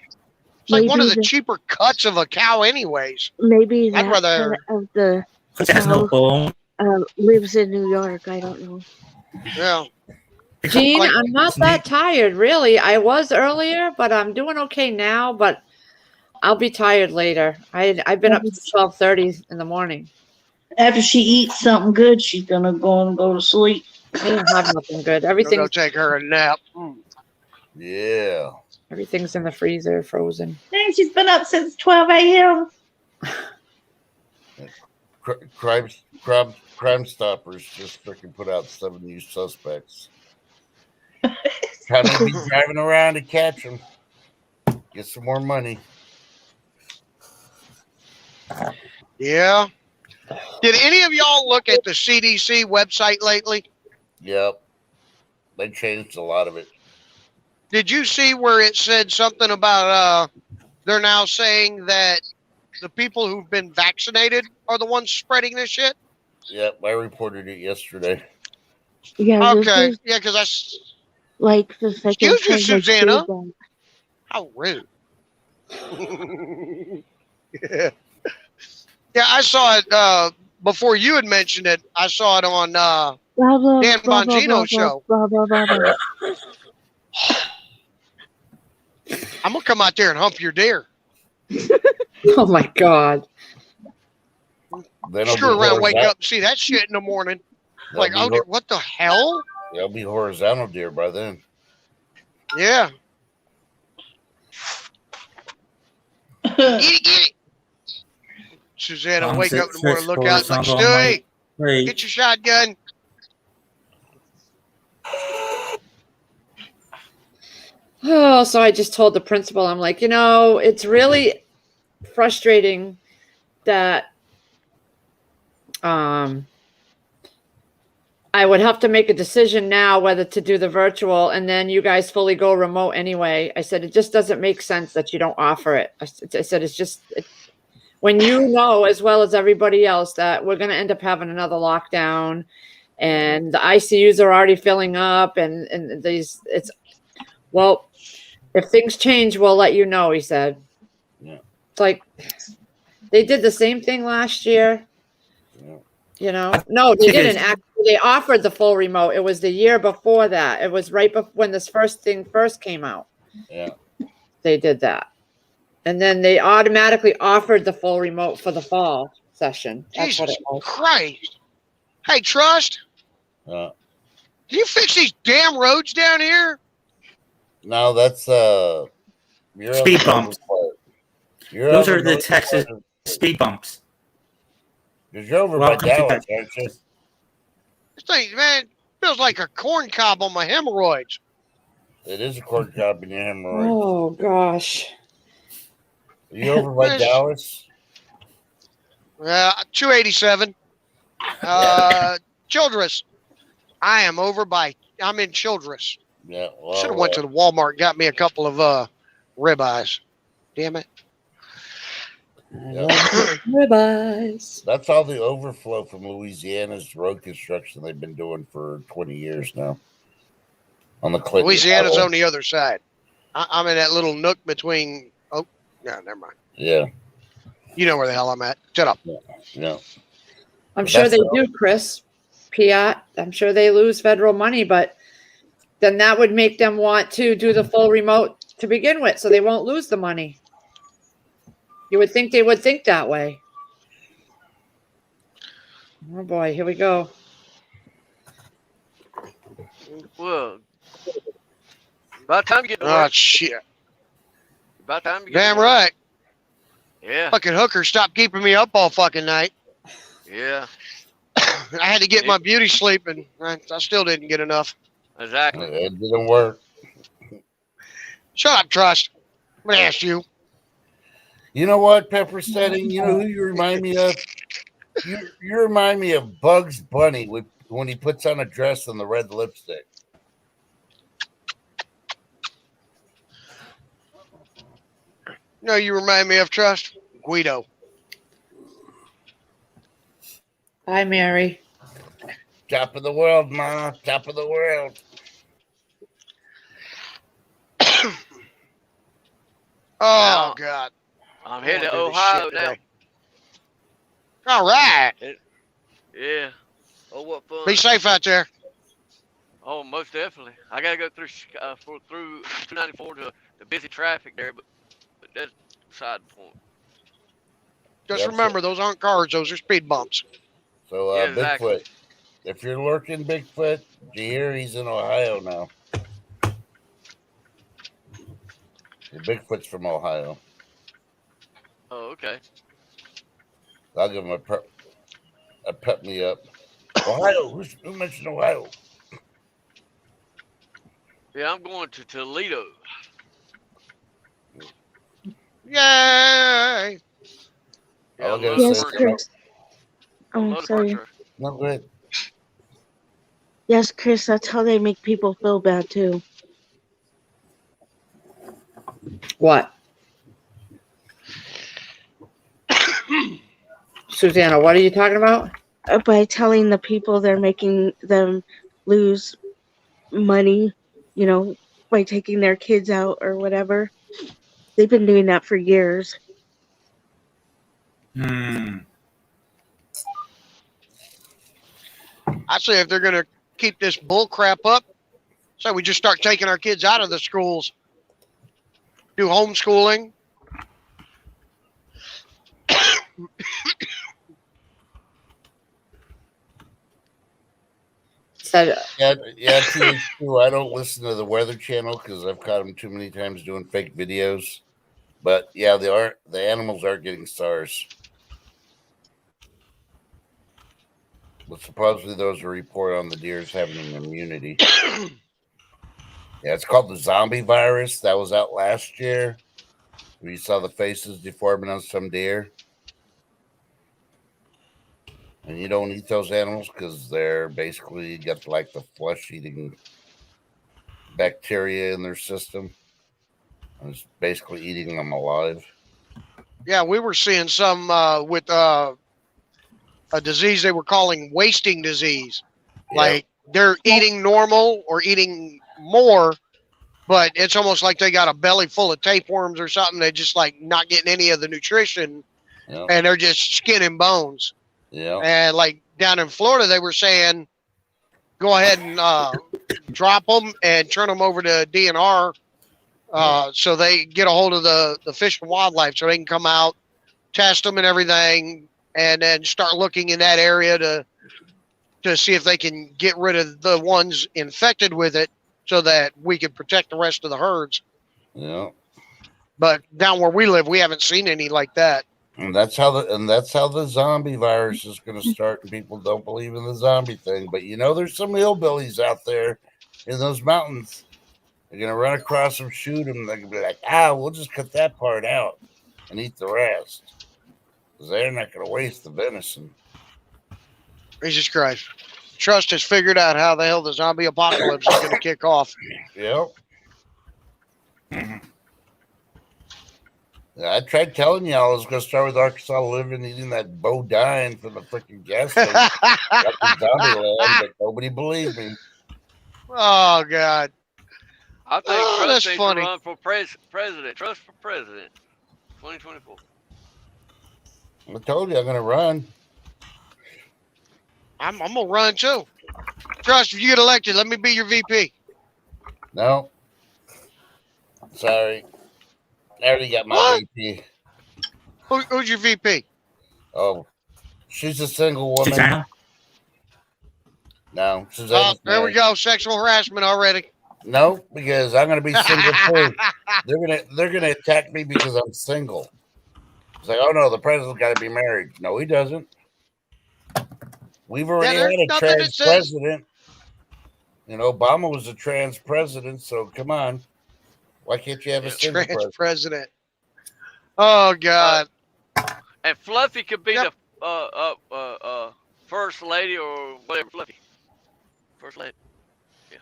It's like one of the cheaper cuts of a cow, anyways. Maybe I'd that rather. part of the Because it has no bone. lives in New York. I don't know. Yeah. Gene, Like- I'm not that tired, really. I was earlier, but I'm doing okay now. But I'll be tired later. I've been up since 12:30 in the morning. After she eats something good, she's gonna go and go to sleep. I didn't have nothing good. Go Everything's take her a nap. Yeah. everything's in the freezer, frozen. Dang, she's been up since 12 a.m. Crime Stoppers just freaking put out 7 new suspects. Trying to be driving around to catch them. Get some more money. Yeah. Did any of y'all look at the CDC website lately? Yep. They changed a lot of it. Did you see where it said something about they're now saying that the people who've been vaccinated are the ones spreading this shit? Yep, I reported it yesterday. Yeah. This Okay. is Yeah, because that's like the second Excuse you, time they Susanna. did that. how rude. Yeah. Yeah, I saw it before you had mentioned it. I saw it on Blah, blah, Dan blah, blah, Bongino blah, show. Blah, blah, blah, blah. I'm gonna come out there and hump your deer. Oh my God. Then I'll Screw be around, wake horizontal- up, see that shit in the morning. they'll Like, be oh, hor- what the hell? they'll be horizontal deer by then. Yeah. Get it. Susanna, Long wake six, up in the morning, six, look four, out, like, something Stewie, Wait, get your shotgun. Oh, so I just told the principal, I'm like, it's really frustrating that I would have to make a decision now whether to do the virtual and then you guys fully go remote anyway. I said, it just doesn't make sense that you don't offer it. I said, it's just, when you know, as well as everybody else, that we're going to end up having another lockdown and the ICUs are already filling up and well, if things change, we'll let you know, he said. Yeah. It's like, they did the same thing last year. Yeah. No, they didn't. Actually, they offered the full remote. It was the year before that. It was right before when this first came out. Yeah. They did that. And then they automatically offered the full remote for the fall session. That's what Jesus it was. Christ. Hey, Trust, Uh, can you fix these damn roads down here? no, that's you're on Speed the bumps. north part. You're Those on are the north Texas part of- speed bumps. 'cause you're over Welcome by to Dallas, Texas. aren't you? This thing, man, feels like a corn cob on my hemorrhoids. It is a corn cob in your hemorrhoids. Oh gosh. Are you over by Dallas? 287. Childress. I'm in Childress. Yeah. Well, Should have went to the Walmart and got me a couple of ribeyes. Damn it. Ribeyes. that's all the overflow from Louisiana's road construction they've been doing for 20 years now. On the Clinton Louisiana's Highway. on the other side. I'm in that little nook between. Oh, no, never mind. Yeah. You know where the hell I'm at. Shut up. Yeah. I'm But sure that's they all. do, Chris. Piat. I'm sure they lose federal money, but then that would make them want to do the full remote to begin with, so they won't lose the money. You would think they would think that way. Oh boy, here we go. Well, by the time you get to Oh work, shit! by the time you get Damn to work, right. yeah, Fucking hooker, stop keeping me up all fucking night. yeah, I had to get my beauty sleep, and I still didn't get enough. exactly. It didn't work. Shut up, Trust. I'm gonna ask you. You know what, Pepper Steading? You know who you remind me of? You remind me of Bugs Bunny when he puts on a dress and the red lipstick. No, you remind me of Trust. Guido. Hi, Mary. Top of the world, Ma. Top of the world. Oh God. I'm headed to I'm gonna do this Ohio shit now. today. All right. Yeah. Oh, what fun! Be safe out there. Oh, most definitely. I gotta go through through 294 to the busy traffic there, but that's beside the point. Just That's remember, those aren't cars; those are speed bumps. So, Yeah, exactly. Bigfoot. If you're lurking Bigfoot, do you hear he's in Ohio now? The Bigfoot's from Ohio. Oh, okay. I'll give him a pep me up. Ohio? Who mentioned Ohio? Yeah, I'm going to Toledo. Yay! Yeah, I was I gonna love Yes, say, Furniture. Chris. I Oh, love the sorry. furniture. no good. Yes, Chris, that's how they make people feel bad too. What? Susanna, what are you talking about? By telling the people they're making them lose money, you know, by taking their kids out or whatever. They've been doing that for years. I say if they're gonna keep this bull crap up, so we just start taking our kids out of the schools, do homeschooling. Said Yeah, too. I don't listen to the Weather Channel because I've caught them too many times doing fake videos. But yeah, the animals are getting SARS. But supposedly those are report on the deers having an immunity. Yeah, it's called the zombie virus. That was out last year. Where you saw the faces deforming on some deer. And you don't eat those animals because they're basically got like the flesh-eating bacteria in their system. And it's basically eating them alive. Yeah, we were seeing some with a disease they were calling wasting disease. Like they're eating normal or eating more, but it's almost like they got a belly full of tapeworms or something. They're just like not getting any of the nutrition, and they're just skin and bones. Yeah. And like down in Florida, they were saying, go ahead and drop them and turn them over to DNR so they get a hold of the Fish and Wildlife so they can come out, test them and everything, and then start looking in that area to see if they can get rid of the ones infected with it so that we can protect the rest of the herds. Yeah. But down where we live, we haven't seen any like that. And that's how the zombie virus is going to start. And people don't believe in the zombie thing, but there's some hillbillies out there in those mountains. They're going to run across them, shoot them. They're going to be like, we'll just cut that part out and eat the rest because they're not going to waste the venison. Jesus Christ. Trust has figured out how the hell the zombie apocalypse is going to kick off. Yep. I tried telling y'all I was going to start with Arkansas living, eating that bodine from the freaking gas station. Zombie land, but nobody believed me. Oh, God. I think Oh, Trust that's needs funny. to run for president. Trust for president. 2024. I told you I'm gonna run. I'm gonna run too. Trust, if you get elected, let me be your VP. No, sorry. I already got my What? VP. Who's your VP? Oh, she's a single woman. Susanna? No, Oh, Susanna's there we married. go. Sexual harassment already. No, because I'm gonna be single too. They're gonna attack me because I'm single. It's like, oh no, the president's got to be married. No, he doesn't. We've already there's had a nothing that trans says- president. And Obama was a trans president, so come on. Why can't you have a single Trans president? president. Oh God. And Fluffy could be Yep. the first lady or whatever. Fluffy. First lady. Yeah.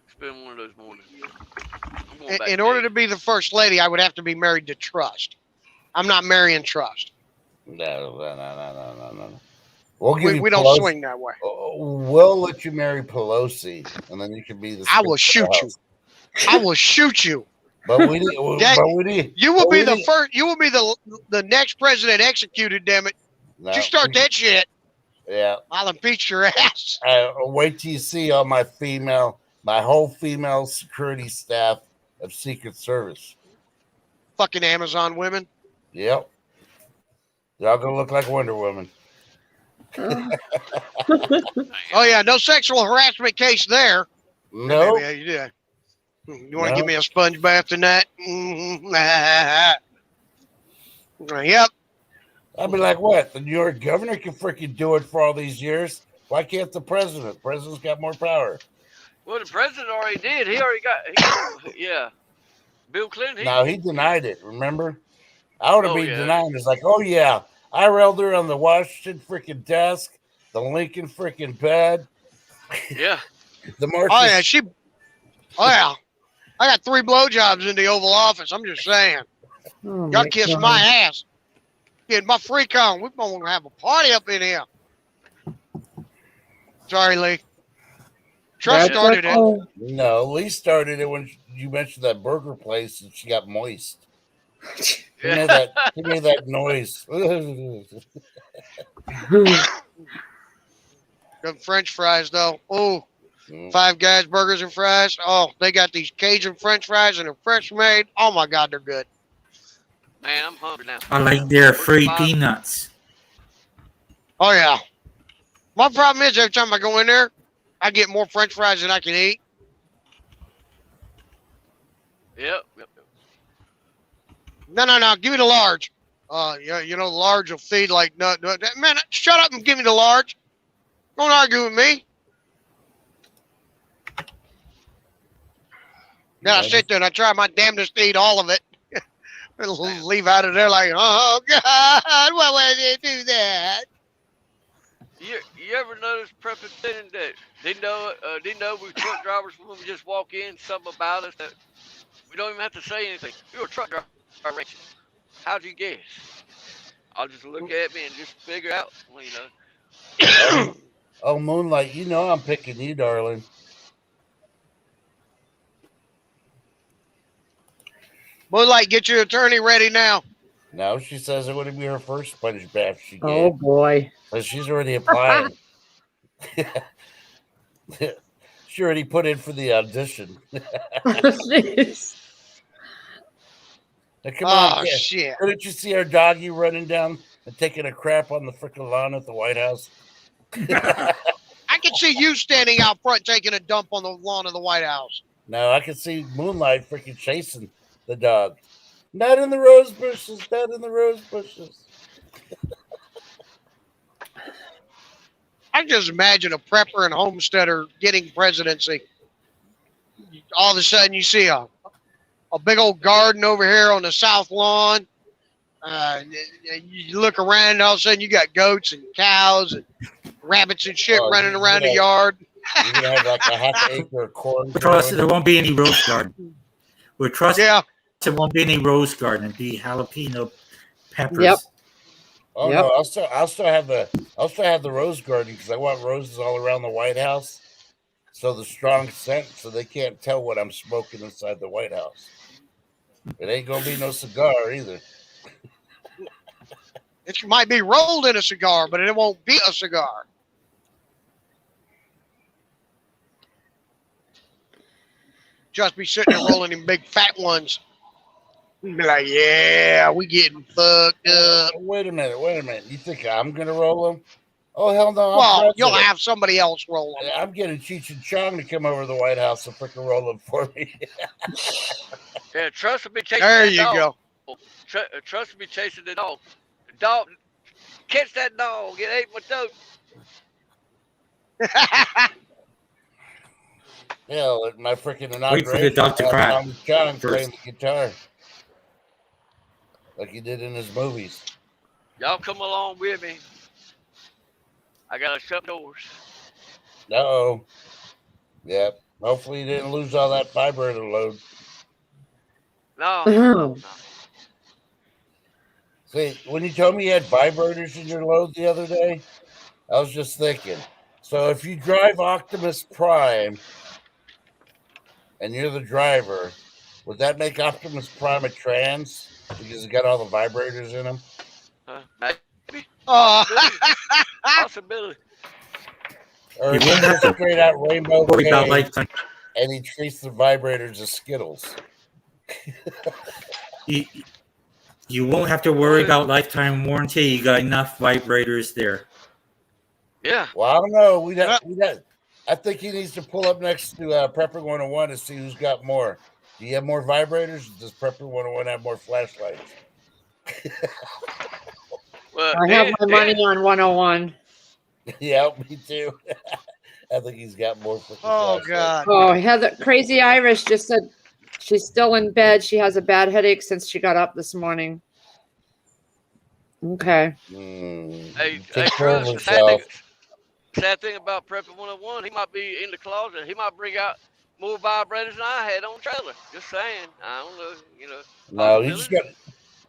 It's been one of those mornings. I'm going back In to order bed. to be the first lady, I would have to be married to Trust. I'm not marrying Trust. No. We'll give you We don't Pelosi. swing that way. We'll let you marry Pelosi, and then you can be the. I will Speaker of the shoot you. House. I will shoot you. But we need. That- but we need. You will but be we the need- first. You will be the next president executed. Damn it! No. You start that shit, Yeah. I'll impeach your ass. Wait till you see all my whole female security staff of Secret Service. Fucking Amazon women. Yep. They're all gonna look like Wonder Woman. Oh yeah, no sexual harassment case there. No. Maybe you did. You want to No. give me a sponge bath tonight? Yep. I'd be like, what? The New York governor can freaking do it for all these years. Why can't the president? President's got more power. Well, the president already did. He already got. Yeah. Bill Clinton. Now he denied it. Remember? I would have Oh, been yeah. denying. It's like, oh yeah, I railed her on the Washington freaking desk, the Lincoln freaking bed, Yeah. the Marcus. Oh yeah, Oh yeah. I got 3 blowjobs in the Oval Office. I'm just saying. Oh Y'all my kiss God. my ass. Get my freak on. We're gonna have a party up in here. Sorry, Lee. Trust That's started it. okay. No, Lee started it when you mentioned that burger place and she got moist. He made that noise. Good French fries though. Oh, Five Guys burgers and fries. Oh, they got these Cajun French fries and they're fresh made. Oh my God, they're good. Man, I'm hungry now. I like their free peanuts. Oh yeah. My problem is every time I go in there, I get more French fries than I can eat. Yep. No. Give me the large. Yeah, you know, the large will feed like no. Man, shut up and give me the large. Don't argue with me. Then I sit there and I try my damnedest to eat all of it. And leave out of there like, oh God, why would they do that? You ever notice prepping that they know we truck drivers when we just walk in, something about us that we don't even have to say anything. You're a truck driver, Rachel. How'd you guess? I'll just look at me and just figure out, well, you know. Oh, Moonlight, you know I'm picking you, darling. Moonlight, get your attorney ready now. No, she says it would be her first sponge bath she gets. Oh boy. But she's already applying. She already put in for the audition. Jeez. Now, come on, kid. Shit. Didn't you see our doggy running down and taking a crap on the freaking lawn at the White House? I can see you standing out front taking a dump on the lawn of the White House. No, I can see Moonlight freaking chasing the dog. Not in the rose bushes, not in the rose bushes. I just imagine a prepper and homesteader getting presidency. All of a sudden, you see a big old garden over here on the south lawn. You look around, and all of a sudden, you got goats and cows and rabbits and shit running around the yard. You're gonna have like a half acre of corn. Trust there won't be any rose garden. We're trusting Yeah. there won't be any rose garden. It'll be jalapeno peppers. Yep. Oh Yep. no, I'll still have the rose garden because I want roses all around the White House. so the strong scent, so they can't tell what I'm smoking inside the White House. It ain't gonna be no cigar either. It might be rolled in a cigar, but it won't be a cigar. Just be sitting there rolling in big fat ones. Be like, yeah, we getting fucked up. Wait a minute. You think I'm gonna roll them? Oh hell no! Well, you'll have somebody else roll them. I'm getting Cheech and Chong to come over to the White House and freaking roll them for me. Yeah, Trust will be chasing There that you dog. go. Trust will be chasing the dog. The dog, catch that dog. It ate my dope. Hell, at my freaking Wait inauguration, for the dog to cry Tom John first. playing the guitar like he did in his movies. Y'all come along with me. I gotta shut doors. No. Yep. Hopefully you didn't lose all that vibrator load. No. See, when you told me you had vibrators in your load the other day, I was just thinking. So if you drive Optimus Prime and you're the driver, would that make Optimus Prime a trans because it's got all the vibrators in him? Maybe. Oh. Possibility. Or You is won't he have to straight out rainbow worry about gay lifetime. and he treats the vibrators as Skittles? You won't have to worry about lifetime warranty. You got enough vibrators there. Yeah. Well, I don't know. We got. I think he needs to pull up next to Prepper 101 to see who's got more. Do you have more vibrators? Does Prepper 101 have more flashlights? Well, I have my money on 101. Yeah, me too. I think he's got more. Oh God. Oh, Heather, Crazy Irish just said she's still in bed. She has a bad headache since she got up this morning. Okay. Hey, Take care of Trust, yourself. sad thing about Prepper 101, he might be in the closet. He might bring out more vibrators than I had on the trailer. Just saying. I don't know. No, you just got.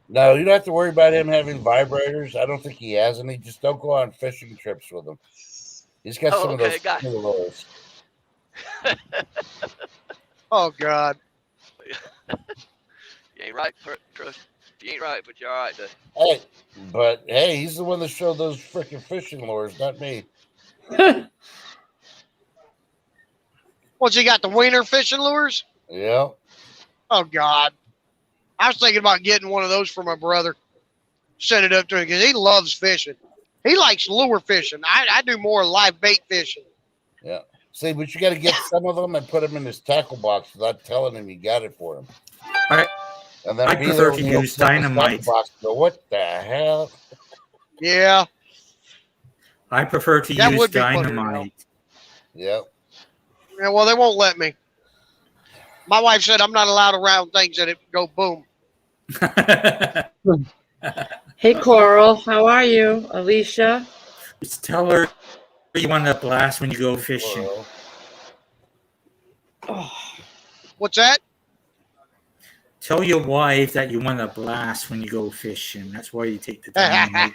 No, you don't have to worry about him having vibrators. I don't think he has any. Just don't go on fishing trips with him. He's got some of those cool rolls. Oh God. You ain't right, Trust. You ain't right, but you're all right, though. Hey, but hey, he's the one that showed those freaking fishing lures, not me. What's he got? The wiener fishing lures? Yeah. Oh God. I was thinking about getting one of those for my brother. Send it up to him because he loves fishing. He likes lure fishing. I do more live bait fishing. Yeah. See, but you got to get some of them and put them in his tackle box without telling him you got it for him. And then I prefer to use dynamite. Box, go, what the hell? Yeah. I prefer to That use would be funny, dynamite. Yep. Yeah, well, they won't let me. My wife said I'm not allowed around things that it go boom. Hey, Coral, how are you? Alicia? Just tell her you want to blast when you go fishing. Oh. What's that? Tell your wife that you want to blast when you go fishing. That's why you take the dynamite.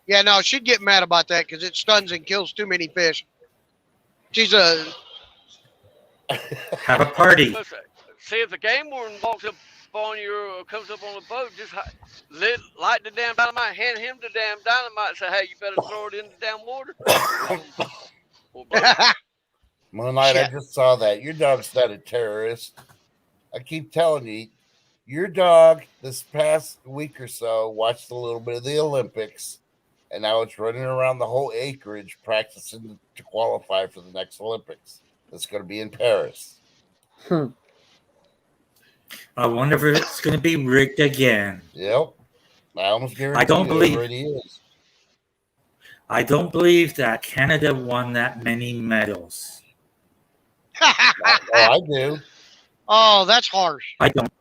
Yeah, no, she'd get mad about that because it stuns and kills too many fish. She's a... Have a party. See, if the game warden walks up on you or comes up on the boat, just light the damn dynamite, hand him the damn dynamite, and say, hey, you better throw it in the damn water. Moonlight, I just saw that. Your dog's not a terrorist. I keep telling you, your dog this past week or so watched a little bit of the Olympics, and now it's running around the whole acreage practicing to qualify for the next Olympics. That's going to be in Paris. I wonder if it's going to be rigged again. Yep. I almost guarantee I don't believe it is. I don't believe that Canada won that many medals. I do. Oh, that's harsh. I don't.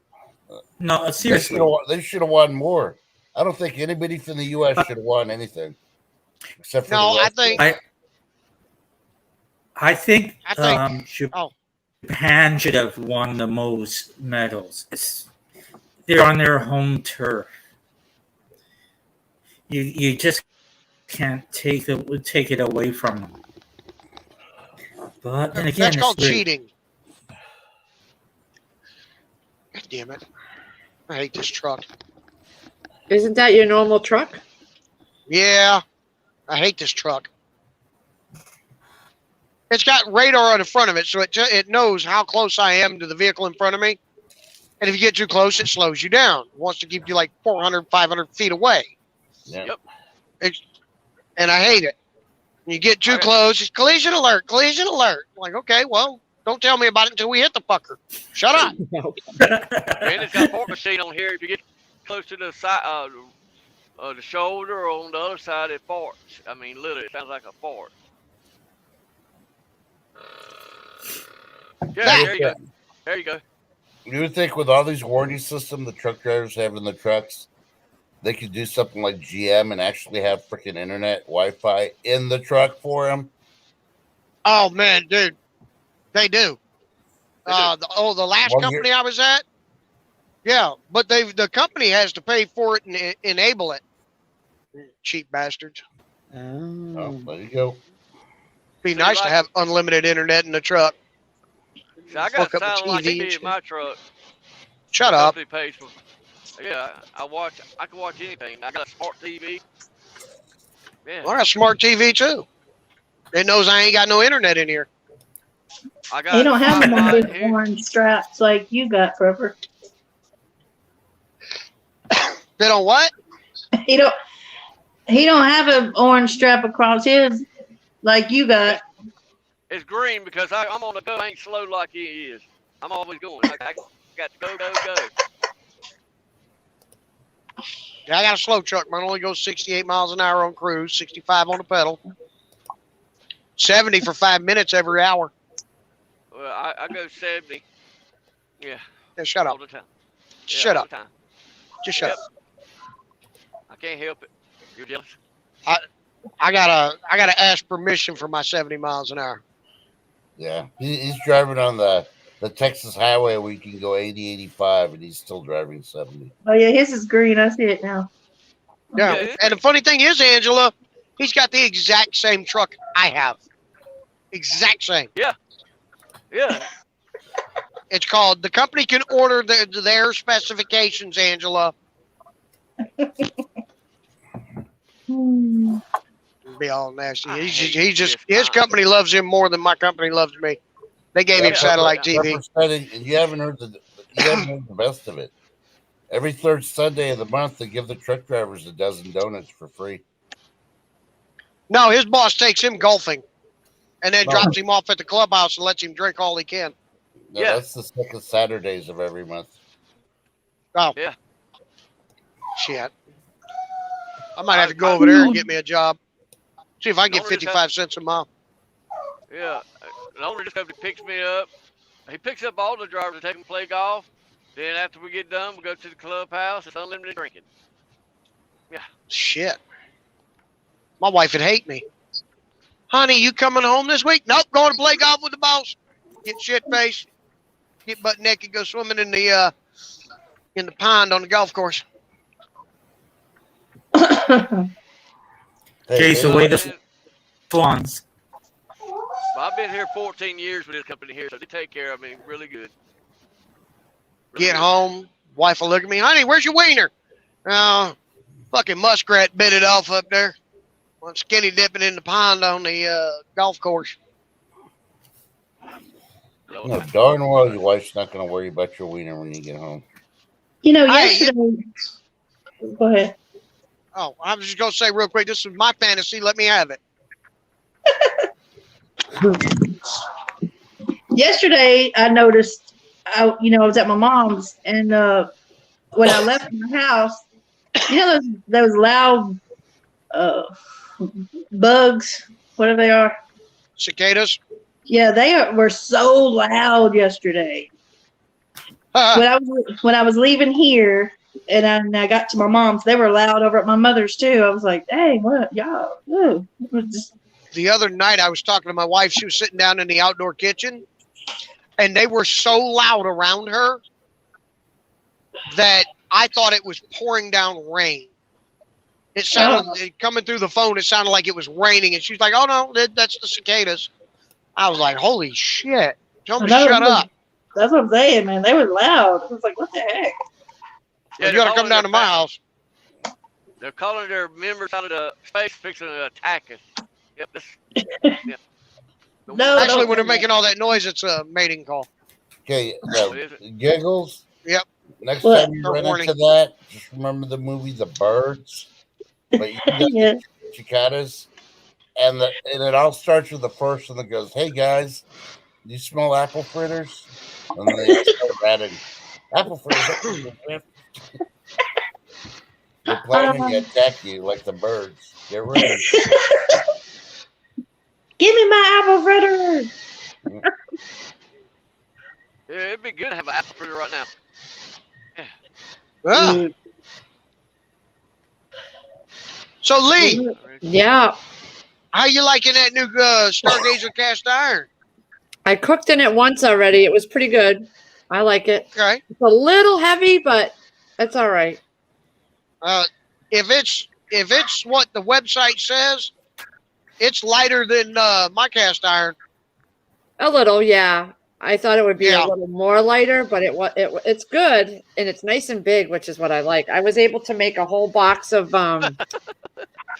No, seriously. They should have won more. I don't think anybody from the U.S. should have won anything. Except for I think Japan should have won the most medals. They're on their home turf. You just can't take it away from them. But then again, That's it's called great. cheating. God damn it. I hate this truck. Isn't that your normal truck? Yeah, I hate this truck. It's got radar on the front of it, so it knows how close I am to the vehicle in front of me. And if you get too close, it slows you down. It wants to keep you like 400, 500 feet away. Yep. And I hate it. When you get too close, it's collision alert, collision alert. I'm like, okay, well, don't tell me about it until we hit the fucker. Shut up. Man, it's got a fart machine on here. If you get close to the side, the shoulder or on the other side, it farts. I mean, literally, it sounds like a fart. Yeah, there you go. There you go. You would think with all these warranty systems the truck drivers have in the trucks, they could do something like GM and actually have freaking internet Wi-Fi in the truck for them. Oh, man, dude. They do. The last company I was at, yeah, but the company has to pay for it and enable it. Cheap bastards. Oh, there you go. Be nice to have unlimited internet in the truck. See, I got a satellite TV in my truck. Shut up. Pays for, yeah, I can watch anything. I got a smart TV. Yeah. Well, I got a smart TV too. It knows I ain't got no internet in here. They don't have them on big orange straps like you got, Trevor. They don't what? He don't have an orange strap across his like you got. It's green because I'm on the go. I ain't slow like he is. I'm always going. I got to go. Yeah, I got a slow truck. Mine only goes 68 miles an hour on cruise, 65 on the pedal, 70 for 5 minutes every hour. Well, I go 70. Yeah. Yeah, shut up. All the time. Yeah, Shut all up. the time. Just shut up. I can't help it. You're jealous. I gotta ask permission for my 70 miles an hour. Yeah, he's driving on the Texas highway where you can go 80, 85, and he's still driving 70. Oh yeah, his is green. I see it now. Yeah, and the funny thing is, Angela, he's got the exact same truck I have. Exact same. Yeah. Yeah. It's called, the company can order their specifications, Angela. Be all nasty. His company loves him more than my company loves me. They gave him satellite TV. And you haven't heard the best of it. Every third Sunday of the month, they give the truck drivers a dozen donuts for free. No, his boss takes him golfing, and then drops him off at the clubhouse and lets him drink all he can. No, that's the second Saturdays of every month. Oh. Yeah. Shit. I might have to go over there and get me a job. See if I can get 55 cents a mile. Yeah. The owner just comes and picks me up. He picks up all the drivers to take them to play golf. Then after we get done, we go to the clubhouse. It's unlimited drinking. Yeah. Shit. My wife would hate me. Honey, you coming home this week? Nope, going to play golf with the boss. Get shit-faced. Get butt naked, go swimming in the pond on the golf course. Chase away the swans. Well, I've been here 14 years with this company here, so they take care of me really good. Get home, wife will look at me, honey, where's your wiener? Oh, fucking muskrat bit it off up there. I'm skinny dipping in the pond on the golf course. No, darn well your wife's not going to worry about your wiener when you get home. You know, yesterday. Go ahead. Oh, I was just going to say real quick, this was my fantasy. Let me have it. Yesterday, I noticed, I was at my mom's, and when I left my house, those loud bugs, whatever they are. Cicadas? Yeah, they were so loud yesterday. When I was leaving here, and I got to my mom's, they were loud over at my mother's too. I was like, "Hey, what y'all?" Whoa. The other night, I was talking to my wife. She was sitting down in the outdoor kitchen, and they were so loud around her that I thought it was pouring down rain. It sounded coming through the phone. It sounded like it was raining, and she's like, "Oh no, that's the cicadas." I was like, holy shit. Tell me I know, shut up. That's what I'm saying, man. They were loud. I was like, what the heck? Yeah, You gotta come down to my house. They're calling their members out of the space fixing to attack us. Yep. Yep. No, Actually, don't when they're say making all that noise, it's a mating call. Okay, Oh, is it? Giggles. Yep. Next What? time you They're run horny. into that, just remember the movie The Birds. But you got Yeah. the cicadas, and it all starts with the first one that goes, "Hey guys, do you smell apple fritters?" And then they all start ratting, "Apple fritters." They're planning to attack you like the birds. Get ready. Give me my apple fritter. Yeah, it'd be good to have an apple fritter right now. Oh. So, Lee, Yeah. how you liking that new Stargazer cast iron? I cooked in it once already. It was pretty good. I like it. Okay. It's a little heavy, but it's all right. If it's what the website says, it's lighter than my cast iron. A little, yeah. I thought it would be Yeah. a little more lighter, but it's good and it's nice and big, which is what I like. I was able to make a whole box of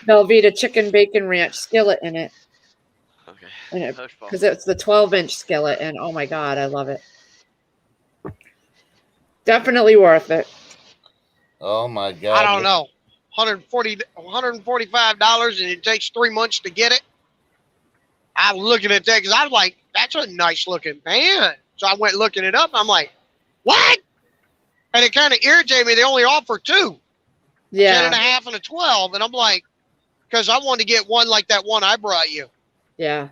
Velveeta chicken bacon ranch skillet in it. Okay. Because it's the 12-inch skillet, and oh my god, I love it. Definitely worth it. Oh my god! I don't know, $145, and it takes 3 months to get it. I was looking at that because I was like, "That's a nice looking pan." So I went looking it up. And I'm like, "What?" And it kind of irritated me. They only offer two, 10 and a Yeah, half and a 12, and I'm like, because I wanted to get one like that one I brought you. yeah.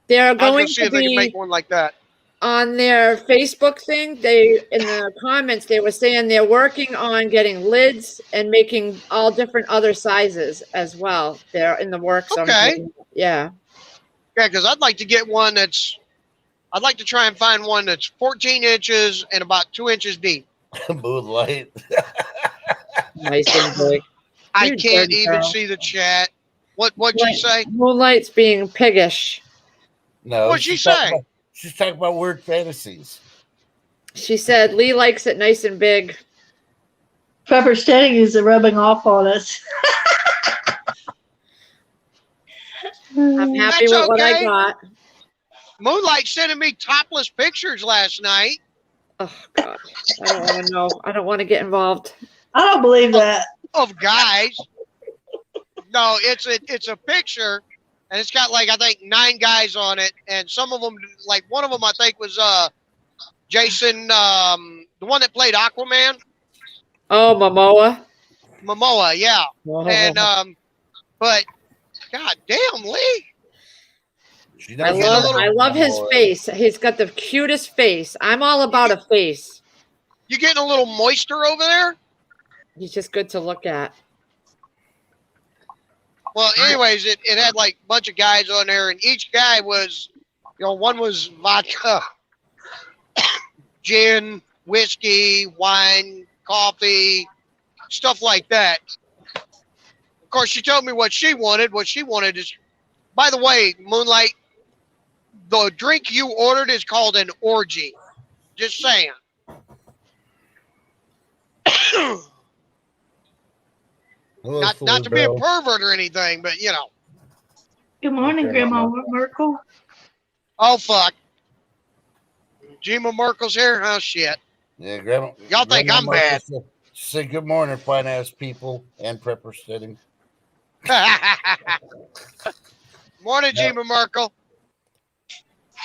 They're I was going gonna see to if they can be make one like that. on their Facebook thing. They in the comments they were saying they're working on getting lids and making all different other sizes as well. They're in the works on Okay. doing- yeah. Yeah, because I'd like to get one that's. I'd like to try and find one that's 14 inches and about 2 inches deep. Moonlight. Nice and big. I You can't dirty even girl. see the chat. What'd you say? Moonlight's being piggish. No, What'd she she's talking say? about- She's talking about weird fantasies. She said Lee likes it nice and big. Pepper Steady is rubbing off on us. I'm happy That's with what I okay. got. Moonlight sending me topless pictures last night Oh god, I don't want to know. I don't want to get involved. I don't believe that. of guys. No, it's a picture, and it's got like I think 9 guys on it, and some of them, like one of them, I think was Jason, the one that played Aquaman, Oh, Momoa. Momoa, yeah. Whoa. And but god damn, Lee, She I knows love his face. He's got the cutest face. I'm all about a face. you getting a little moisture over there? He's just good to look at. Well, anyways, it had like a bunch of guys on there, and each guy was, one was vodka, gin, whiskey, wine, coffee, stuff like that. Of course, she told me what she wanted. What she wanted is, by the way, Moonlight, the drink you ordered is called an orgy. Just saying. Not to be a pervert or anything, but Good morning, Okay, Grandma Mama. Merkel. Oh fuck. Gina Merkel's here? Oh shit. Yeah, Grandma. Y'all think I'm bad. Say good morning, fine ass people, and prepper sitting. Morning, Gina Merkel.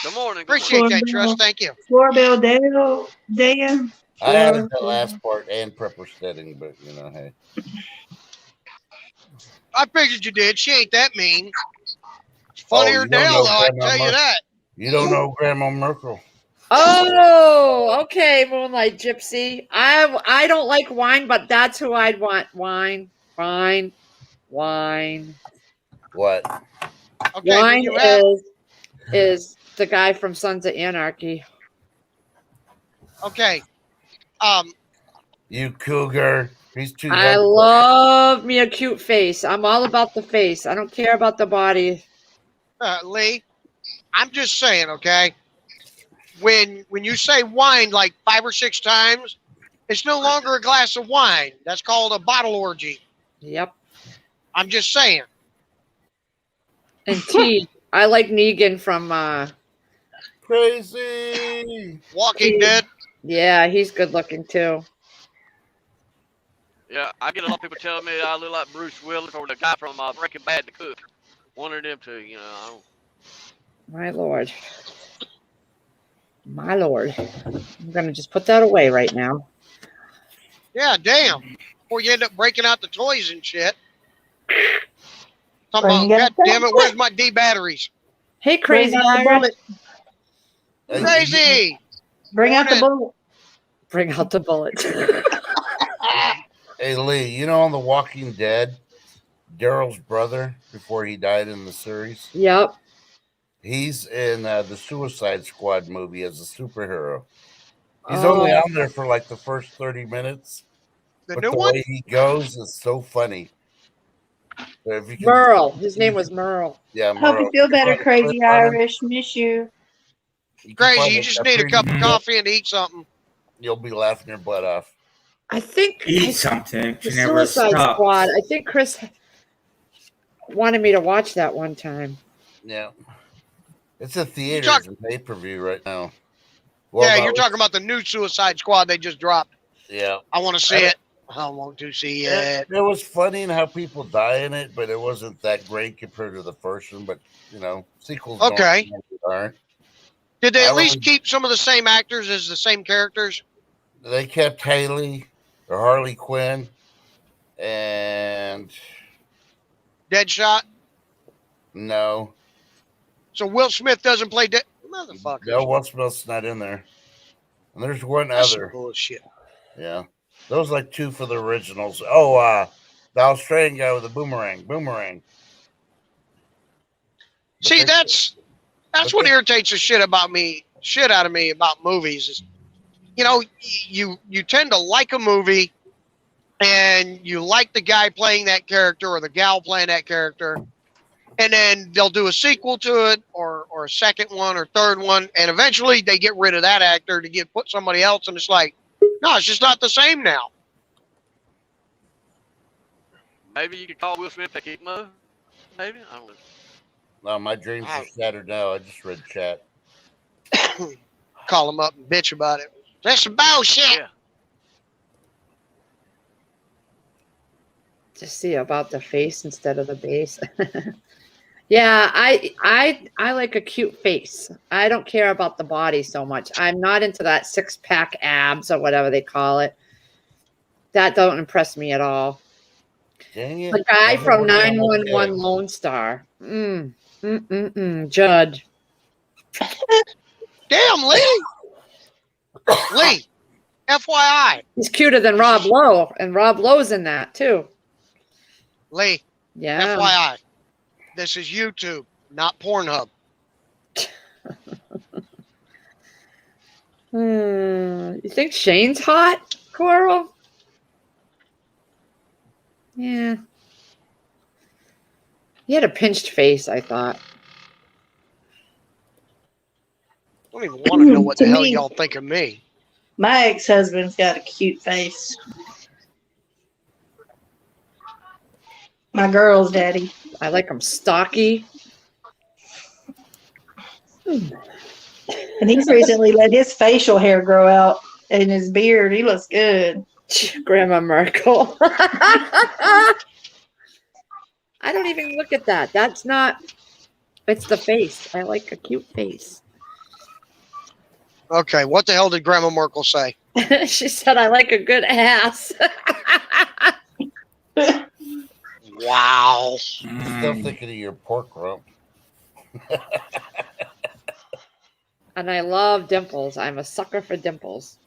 Good morning. Appreciate that, Trust. Thank you. Doorbell Dan. I added the last part and prepper sitting, but hey. I figured you did. She ain't that mean. It's funnier you than don't hell, know though, I can Grandma tell you Merkel. that. You don't know Grandma Merkel. Oh, okay, Moonlight Gypsy. I don't like wine, but that's who I'd want. Wine. What? Okay, Wine who you have? is the guy from Sons of Anarchy. Okay. You cougar. He's too young. I love me a cute face. I'm all about the face. I don't care about the body. Lee, I'm just saying, okay? When you say wine like 5 or 6 times, it's no longer a glass of wine. That's called a bottle orgy. Yep. I'm just saying. And T, I like Negan from Crazy. Walking Dead. yeah, he's good looking too. Yeah, I get a lot of people telling me I look like Bruce Willis or the guy from Breaking Bad, the cook. One of them two, you know. I don't... My lord. My lord. I'm gonna just put that away right now. Yeah, damn. Before you end up breaking out the toys and shit. Talking Bring about, it God damn it, where's my D batteries? Hey, Crazy Bring out the Irish. bullet. Crazy! Bring out the Morning. bullet. Bring out the bullets. Hey, Lee, you know on The Walking Dead, Daryl's brother, before he died in the series, Yep. he's in the Suicide Squad movie as a superhero. He's only Oh, on there for like the first 30 minutes, The but new the one? way he goes is so funny. So if you can, Merle. His name was Merle. yeah, Hope you Merle. feel better, Find a clip Crazy on him, Irish. Miss you. you can Crazy, find you a just need a pretty cup of clip, coffee and eat something. You'll be laughing your butt off. I think Eat something. the She never Suicide stops. Squad. I think Chris wanted me to watch that one time. Yeah, it's a You theaters talk, and pay-per-view right now. Well, yeah, that you're was- talking about the new Suicide Squad they just dropped. yeah. I want to see it. I want to see it. It was funny in how people die in it, but it wasn't that great compared to the first one. But you know, sequels Okay. aren't. Did they I at least would- keep some of the same actors as the same characters? They kept Haley or Harley Quinn, and Deadshot? no, So Will Smith doesn't play Dead... Motherfuckers. no, Will Smith's not in there. And there's one That's some other. bullshit. Yeah, those like two for the originals. Oh, the Australian guy with the boomerang. But See, they- that's but what they- irritates the shit out of me about movies is, you know, you tend to like a movie and you like the guy playing that character or the gal playing that character, and then they'll do a sequel to it or a second one or third one, and eventually they get rid of that actor to put somebody else, and it's like, no, it's just not the same now. Maybe you could call Will Smith to keep him up. Maybe. I don't know. No, my dreams are shattered now. I just read chat. Call him up and bitch about it. That's some bullshit. Yeah. Just see about the face instead of the base. Yeah, I like a cute face. I don't care about the body so much. I'm not into that 6-pack abs or whatever they call it. That don't impress me at all. Dang it. The guy I'm from working on my 911 game. Lone Star. Judd. Damn, Lee. Lee, FYI. He's cuter than Rob Lowe, and Rob Lowe's in that too. Lee, Yeah. FYI. This is YouTube, not Pornhub. You think Shane's hot, Coral? Yeah. He had a pinched face, I thought. I don't even want to know what the To hell me- y'all think of me. My ex-husband's got a cute face. My girl's daddy. I like him stocky. And he's recently let his facial hair grow out and his beard. He looks good. Grandma Merkel. I don't even look at that. That's not, it's the face. I like a cute face. Okay, what the hell did Grandma Merkel say? She said, I like a good ass. Wow. Still thinking of your pork rump. And I love dimples. I'm a sucker for dimples.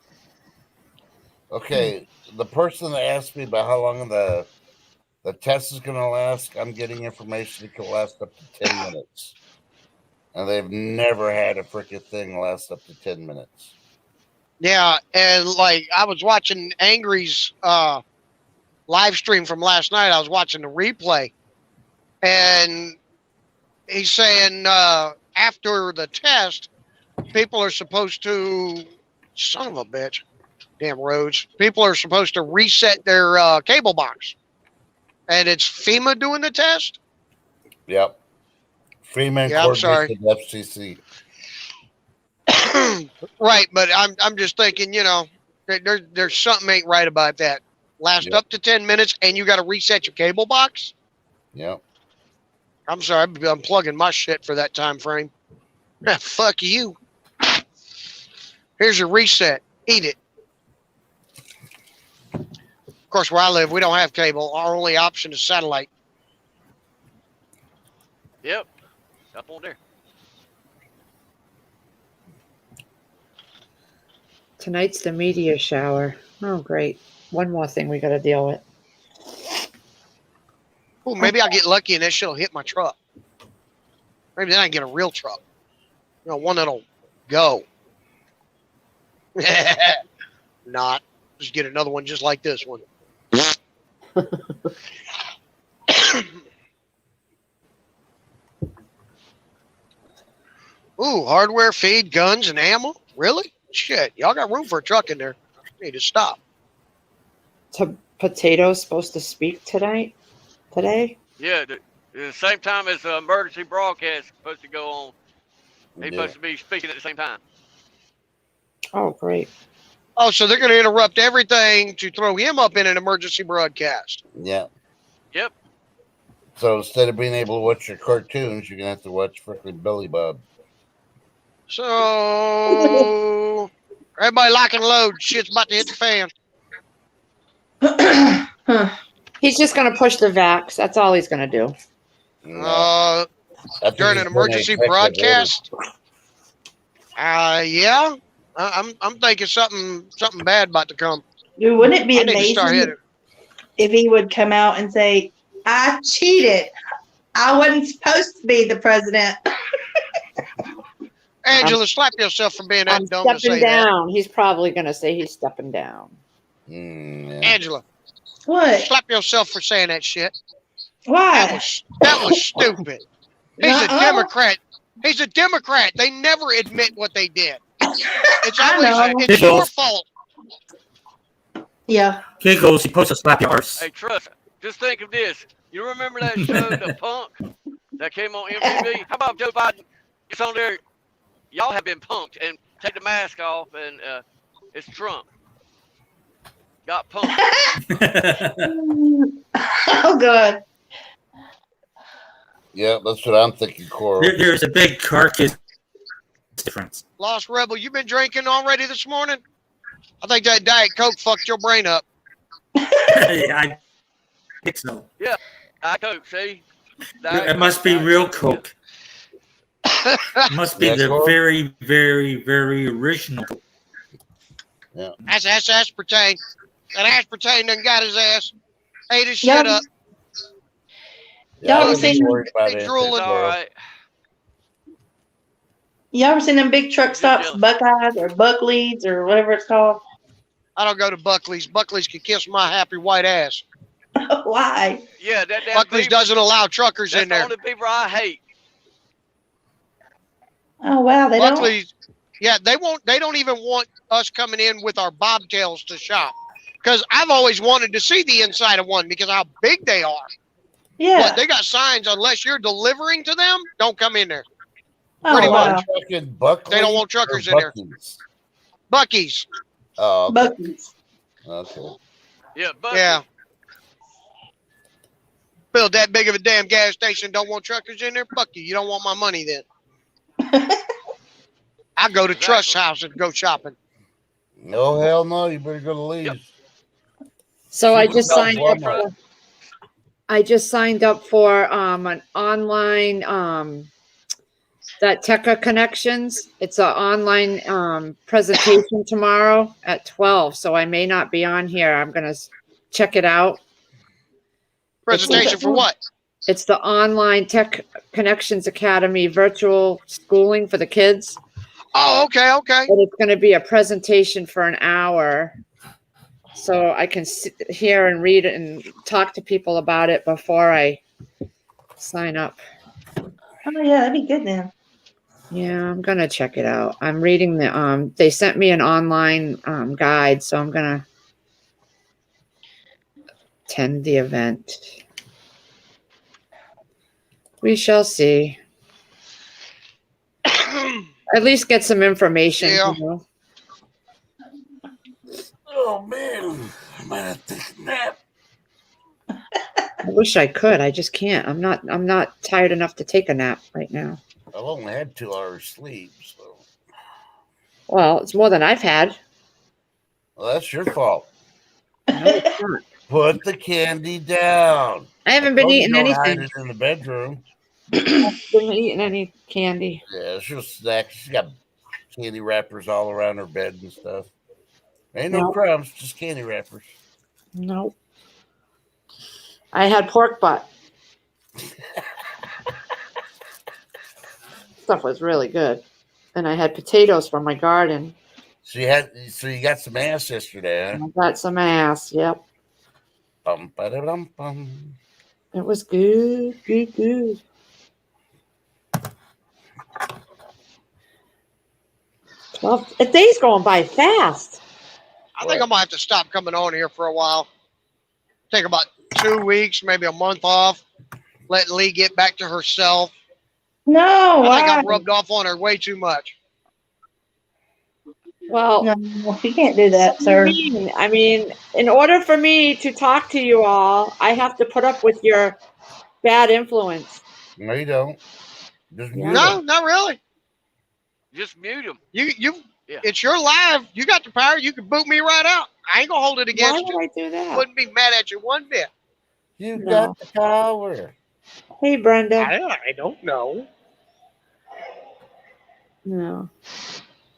Okay, the person that asked me about how long the test is going to last, I'm getting information it can last up to 10 minutes. And they've never had a freaking thing last up to 10 minutes. Yeah, and like I was watching Angry's live stream from last night. I was watching the replay, and he's saying after the test, people are supposed to, son of a bitch, damn roads. People are supposed to reset their cable box, and it's FEMA doing the test. Yep. Freeman Yeah, I'm sorry. coordinates with FCC. Right, but I'm just thinking, you know, there's something ain't right about that. Last Yep. up to 10 minutes, and you got to reset your cable box. Yep. I'm sorry, I'm plugging my shit for that time frame. Fuck you. Here's your reset. Eat it. Of course, where I live, we don't have cable. Our only option is satellite. Yep. Up on there. Tonight's the meteor shower. Oh, great. One more thing we got to deal with. Oh, maybe I'll get lucky and that shit'll hit my truck. Maybe then I get a real truck. You know, one that'll go. Not. Just get another one just like this one. Ooh, hardware, feed, guns, and ammo? Really? Shit, y'all got room for a truck in there. Need to stop. Potato's supposed to speak tonight? Today? Yeah, the same time as the emergency broadcast is supposed to go on. He's supposed to be speaking at the same time. Oh, great. Oh, so they're going to interrupt everything to throw him up in an emergency broadcast. Yeah. Yep. So instead of being able to watch your cartoons, you're gonna have to watch frickin' Billy Bob. So everybody lock and load. Shit's about to hit the fan. He's just going to push the vax. That's all he's going to do. During an emergency broadcast. Yeah. I'm thinking something bad about to come. Dude, wouldn't it be I need to start amazing hitting. if he would come out and say, I cheated. I wasn't supposed to be the president. Angela, slap yourself for being that I'm dumb to stepping say down. He's probably going to say he's stepping down. that. Angela, What? slap yourself for saying that shit. Why? That was stupid. He's a Nuh-uh. Democrat. He's a Democrat. They never admit what they did. It's I know. always it's your fault. Yeah. Giggles, he supposed to slap your arse. Hey, trust. Just think of this. You remember that show, The Punk, that came on MTV? How about Joe Biden gets on there? Y'all have been punked and take the mask off, and it's Trump. Got punked. Oh, God. Yeah, that's what I'm thinking, Coral. There's a big carcass difference. Lost Rebel, you been drinking already this morning? I think that Diet Coke fucked your brain up. Yeah, I think so. Yeah, I Coke, see? It must be real Coke. It must be the very, very, very original Coke. Yeah. That's aspartame. That aspartame done got his ass. Ate his shit up. Yeah, Y'all I ever wouldn't seen- worry about Big it. drooling. All right. You ever seen them big truck stops, Buckeyes or Buckley's or whatever it's called? I don't go to Buckley's. Buckley's can kiss my happy white ass. Why? Yeah, that damn Buckley's beaver, doesn't allow truckers that's in the there. only beaver I hate. Oh, wow. They don't. Buckley's, yeah, they don't even want us coming in with our bobtails to shop. Because I've always wanted to see the inside of one because of how big they are. Yeah. But they got signs, unless you're delivering to them, don't come in there. Oh, pretty wow. much. Buckley They don't want truckers or in there. Buc-ee's? Bucky's. Oh, okay. Buckley's. Okay. Yeah, but Yeah. Build that big of a damn gas station, don't want truckers in there? Fuck you. You don't want my money then. I go to Trust's house and go shopping. No, hell no. You better go to Lee's. Yep. So I just Well, signed up Walmart. for, an online that Tekka Connections. It's an online presentation tomorrow at 12. So I may not be on here. I'm gonna check it out. Presentation for what? It's the online Tech Connections Academy virtual schooling for the kids. Oh, okay, okay. But it's going to be a presentation for an hour. So I can sit here and read it and talk to people about it before I sign up. Oh, yeah, that'd be good then. Yeah, I'm gonna check it out. I'm reading the they sent me an online guide, so I'm gonna attend the event. We shall see. At least get some information, Yeah. you know. Oh man, I might have to take a nap. I wish I could. I just can't. I'm not tired enough to take a nap right now. I've only had 2 hours sleep, so Well, it's more than I've had. well, that's your fault. No, it's not. Put the candy down. I haven't been Told you eating don't hide anything. it in the bedroom. Been eating any candy. Yeah, she'll snack. She's got candy wrappers all around her bed and stuff. Ain't no No. crumbs, just candy wrappers. Nope. I had pork butt. Stuff was really good. And I had potatoes from my garden. So you got some ass yesterday, huh? I got some ass. Yep. Bum, ba-da-dum, bum. It was good, good. Well, the day's going by fast. I think I might have to stop coming on here for a while. Take about 2 weeks, maybe a month off. Let Lee get back to herself. No, I think why? I've rubbed off on her way too much. Well, No, you can't do that, sir. I mean, in order for me to talk to you all, I have to put up with your bad influence. No, you don't. Just mute No, 'em. not really. Just mute him. You Yeah. It's your live. You got the power. You can boot me right out. I ain't gonna hold it Why against would you. I do that? Wouldn't be mad at you one bit. You No. got the power. Hey, Brenda. I don't know. No.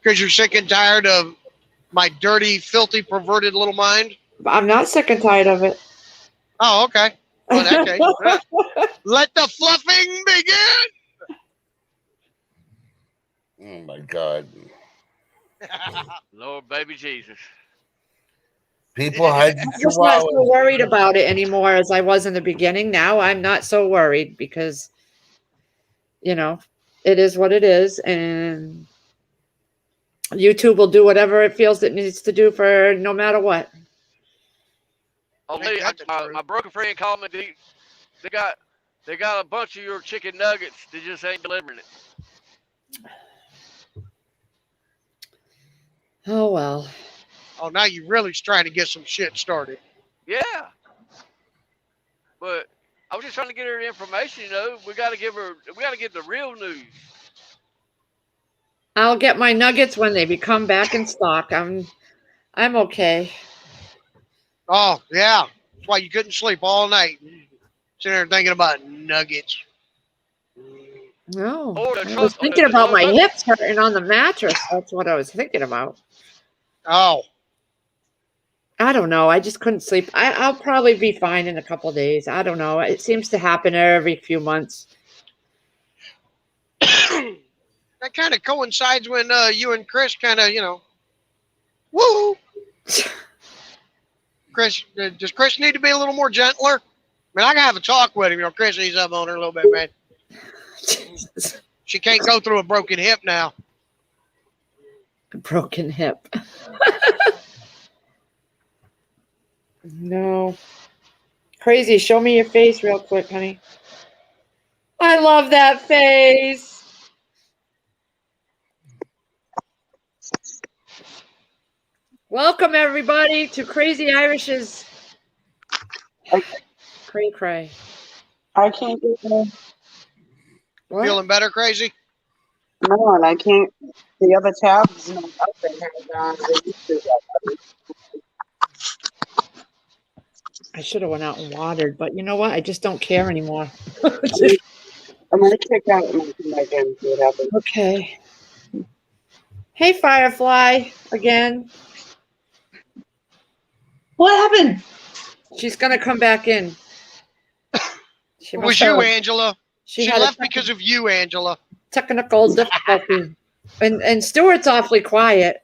Because you're sick and tired of my dirty, filthy, perverted little mind. I'm not sick and tired of it. Oh, okay. Well, in that case, let the fluffing begin. Oh my God. Lord, baby Jesus. People hide I'm just not so worried about it anymore as I was in the beginning. Now I'm not so worried because, you know, it is what it is. And YouTube will do whatever it feels it needs to do for no matter what. Oh, Ain't Lee, that the truth? my broker friend called me. They got a bunch of your chicken nuggets. They just ain't delivering it. Oh, well. Oh, now you're really trying to get some shit started. Yeah. But I was just trying to get her the information. You know, we got to get the real news. I'll get my nuggets when they become back in stock. I'm okay. Oh, yeah. That's why you couldn't sleep all night. Sitting there thinking about nuggets. No. Or the I truck- was thinking or about my the- hips hurting on the mattress. That's what I was thinking about. Oh, I don't know. I just couldn't sleep. I'll probably be fine in a couple days. I don't know. It seems to happen every few months. that kind of coincides when you and Chris kind of, woo. Chris, does Chris need to be a little more gentler? I mean, I can have a talk with him. Chris needs up on her a little bit, man. She can't go through a broken hip now. Broken hip. No. Crazy. Show me your face real quick, honey. I love that face. Welcome, everybody, to Crazy Irish's Cray Cray. I can't get there. What? Feeling better, Crazy? No, and I can't. The other tab's not up and has the YouTube up. I should have went out and watered, but you know what? I just don't care anymore. I'm gonna check out and come back in and see what happens. Okay. Hey, Firefly, again. What happened? She's going to come back in. She It must was have- you, Angela. She had a left because of you, Angela. technical difficulty. And Stuart's awfully quiet.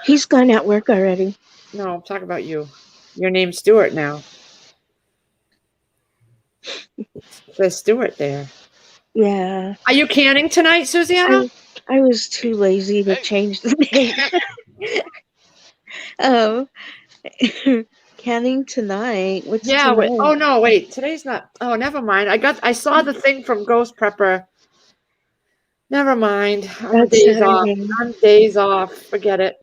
He's gone at work already. No, I'm talking about you. Your name's Stuart now. There's Stuart there. Yeah. Are you canning tonight, Susanna? I was too lazy to Hey. change the date. um, canning tonight. What's Yeah. Wait. tonight? Oh no. Wait. Today's not. Oh, never mind. I saw the thing from Ghost Prepper. Never mind. That's Saturday. I'm days off. Forget it.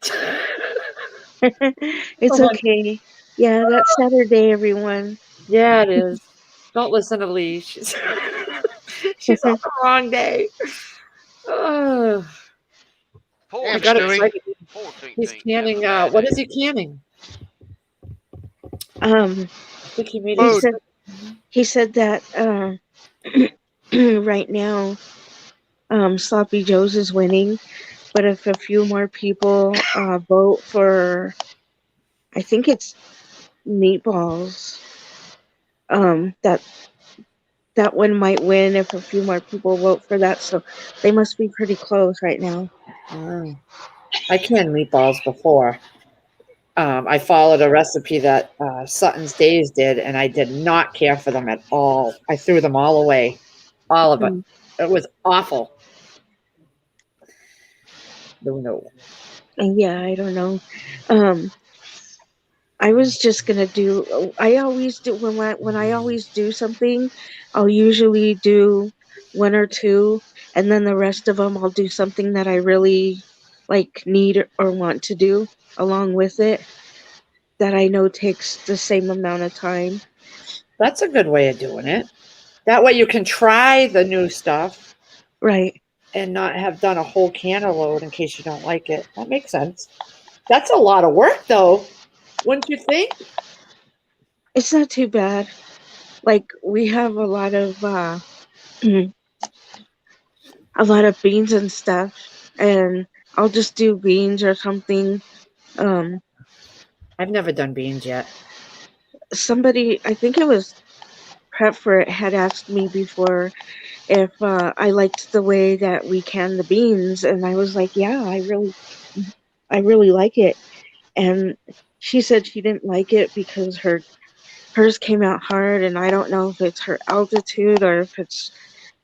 It's Oh my- okay. Yeah, that's Saturday, everyone. Yeah, it is. Don't listen to Lee. She's she's on the wrong day. Oh, Poor I Damn, got Stewie. excited. Poor Tink He's Tink. canning. Having a bad What day. is he canning? Um, I think he made he his. Food. said that right now, Sloppy Joe's is winning, but if a few more people vote for, I think it's meatballs, that one might win if a few more people vote for that. So they must be pretty close right now. Oh. I canned meatballs before. I followed a recipe that Sutton's Days did, and I did not care for them at all. I threw them all away, all of it. Mm. It was awful. No. And yeah, I don't know. I was just gonna do. I always do when I always do something, I'll usually do one or two, and then the rest of them I'll do something that I really like need or want to do along with it that I know takes the same amount of time. That's a good way of doing it. That way you can try the new stuff Right. and not have done a whole can of load in case you don't like it. That makes sense. That's a lot of work, though, wouldn't you think? It's not too bad. Like we have a lot of beans and stuff, and I'll just do beans or something. Um, I've never done beans yet. Somebody, I think it was Prep for It, had asked me before if I liked the way that we can the beans, and I was like, yeah, I really like it. And she said she didn't like it because hers came out hard, and I don't know if it's her altitude or if it's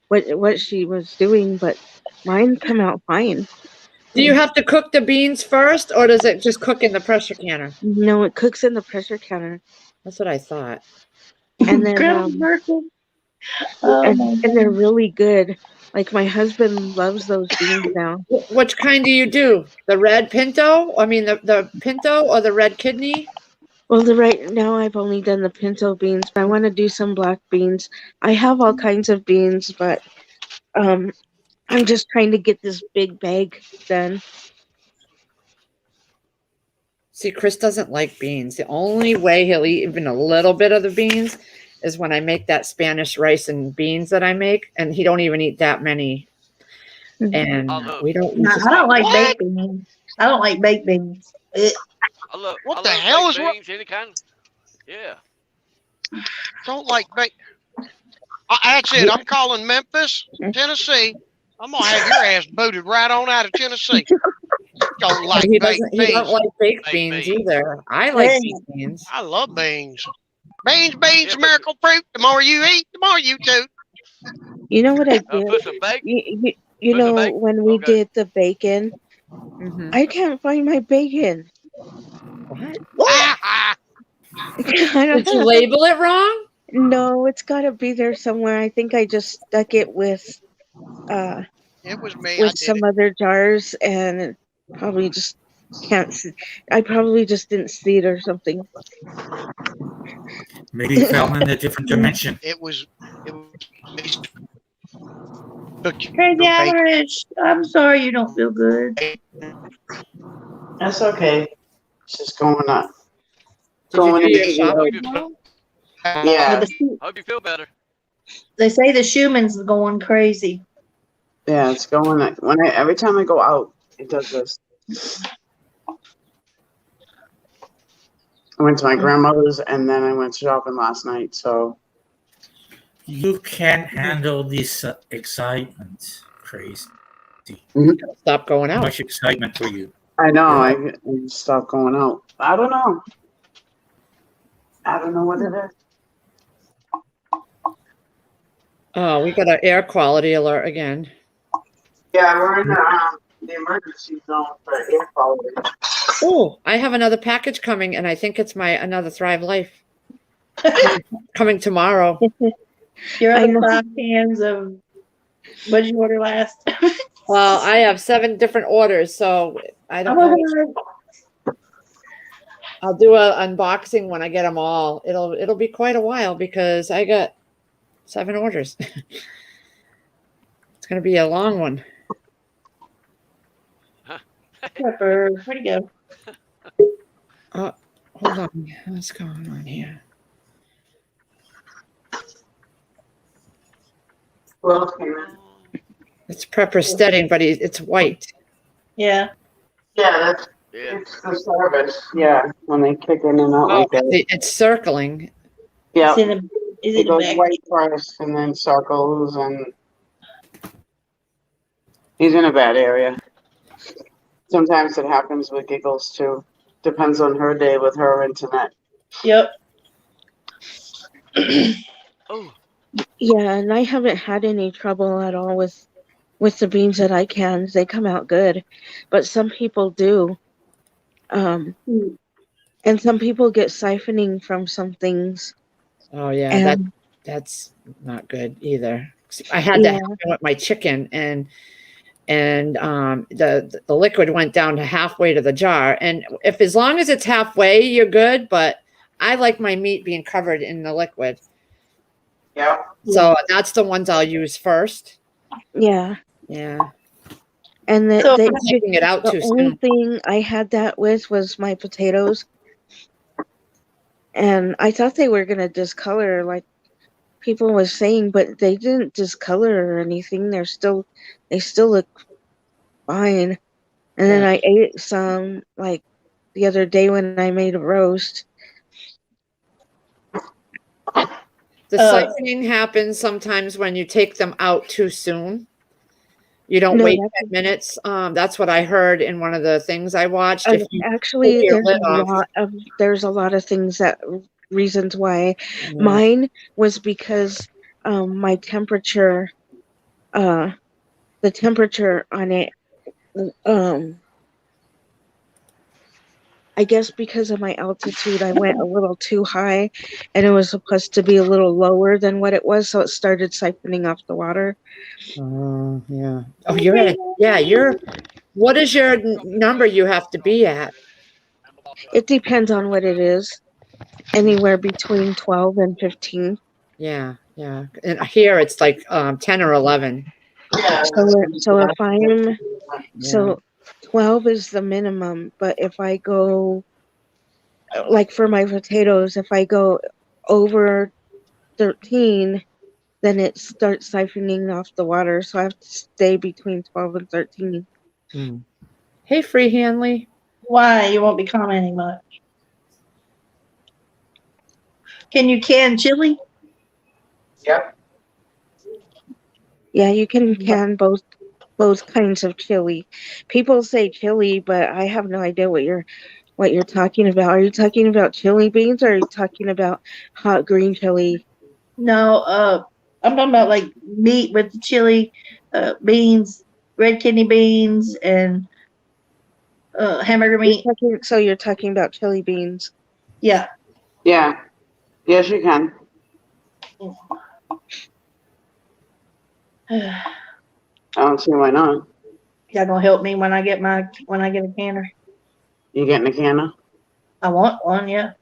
what she was doing, but mine come out fine. Do you have to cook the beans first, or does it just cook in the pressure canner? No, it cooks in the pressure canner, That's what I thought. and then Grandma Merkel. Oh my and they're God. really good. Like my husband loves those beans now. Which kind do you do? The red pinto? I mean, the pinto or the red kidney? Well, right now I've only done the pinto beans, but I want to do some black beans. I have all kinds of beans, but um, I'm just trying to get this big bag done. See, Chris doesn't like beans. The only way he'll eat even a little bit of the beans is when I make that Spanish rice and beans that I make, and he don't even eat that many. And I love, we don't. No, Eat I don't like What? baked beans. I don't like baked beans. What I the love hell baked is wrong? beans, any kind. Yeah. Don't like bake. That's it. I'm calling Memphis, Tennessee. I'm gonna have your ass booted right on out of Tennessee. Don't like he baked doesn't. He don't beans. like baked Baked beans beans. either. I like Yeah. baked beans. I love beans. Beans, Yeah, miracle fruit. The more you eat, the more you do. You know what I did? put some bacon. You Put some know bacon. when we Okay. did the bacon, Mm-hmm. I can't find my bacon. What? I don't Did you label it wrong? No, it's got to be there somewhere. I think I just stuck it with It was me. I did some it. other jars and probably just can't see. I probably just didn't see it or something. Maybe it fell in a different dimension. It was me. Took Crazy your bacon. Irish. I'm sorry you don't feel good. That's okay. It's just going up. Did you Going do your into shopping the tomorrow? yeah, Hope you feel better. They say the Schumann's going crazy. yeah. It's going. Every time I go out, it does this. I went to my grandmother's and then I went shopping last night. So You can't handle this excitement. Crazy. Stop going Too out. much excitement for you. I know Yeah. I stopped going out. I don't know. I don't know what it is. Oh, we got an air quality alert again. Yeah, we're in the emergency zone for air quality. Oh, I have another package coming, and I think it's my another Thrive Life coming tomorrow. Your I other know. 5 cans of what did you order last? Well, I have 7 different orders, so I don't Oh know. my God. I'll do an unboxing when I get them all. It'll be quite a while because I got 7 orders. It's going to be a long one. Pepper, where'd he go? Hold on. What's going on here? Well, Cameron. It's Prepper Steading, but it's white. Yeah. Yeah, that's Yeah. it's the service. Yeah, when they kick in and out Oh, like that. it's circling. Yeah, Is it it a goes bag? white first and then circles, and he's in a bad area. Sometimes it happens with Giggles too. Depends on her day with her internet. Yep. Oh, Yeah, and I haven't had any trouble at all with the beans that I can. They come out good, but some people do. And some people get siphoning from some things. Oh yeah, And that's not good either. I had that yeah, happen with my chicken, and the liquid went down to halfway to the jar. And if as long as it's halfway, you're good. But I like my meat being covered in the liquid, Yeah. so that's the ones I'll use first. yeah. Yeah, And So- they, I'm taking it out the too only soon. thing I had that with was my potatoes. And I thought they were gonna discolor like people was saying, but they didn't discolor or anything. They still look fine. And then I ate some like the other day when I made a roast. The siphoning happens sometimes when you take them out too soon. You don't No, wait that's- 10 minutes. That's what I heard in one of the things I watched. If you Actually, take your lid off. there's a lot of things that reasons why. Yeah. Mine was because my temperature, the temperature on it, I guess because of my altitude, I went a little too high, and it was supposed to be a little lower than what it was, so it started siphoning off the water. Oh, yeah. Oh, you're at what is your number you have to be at? It depends on what it is, anywhere between 12 and 15. Yeah, yeah. And here it's like 10 or 11. Yeah. So if I'm Yeah. so 12 is the minimum, but if I go like for my potatoes, if I go over 13, then it starts siphoning off the water, so I have to stay between 12 and 13. Hey, Free Hanley. Why? You won't be commenting much. Can you can chili? Yep. Yeah, you can both kinds of chili. People say chili, but I have no idea what you're talking about. Are you talking about chili beans, or are you talking about hot green chili? No, I'm talking about like meat with the chili, beans, red kidney beans, and hamburger meat. So you're talking about chili beans. Yeah. Yeah. Yes, you can. I don't see why not. Y'all gonna help me when I get a canner? You getting a canner? I want one, yeah.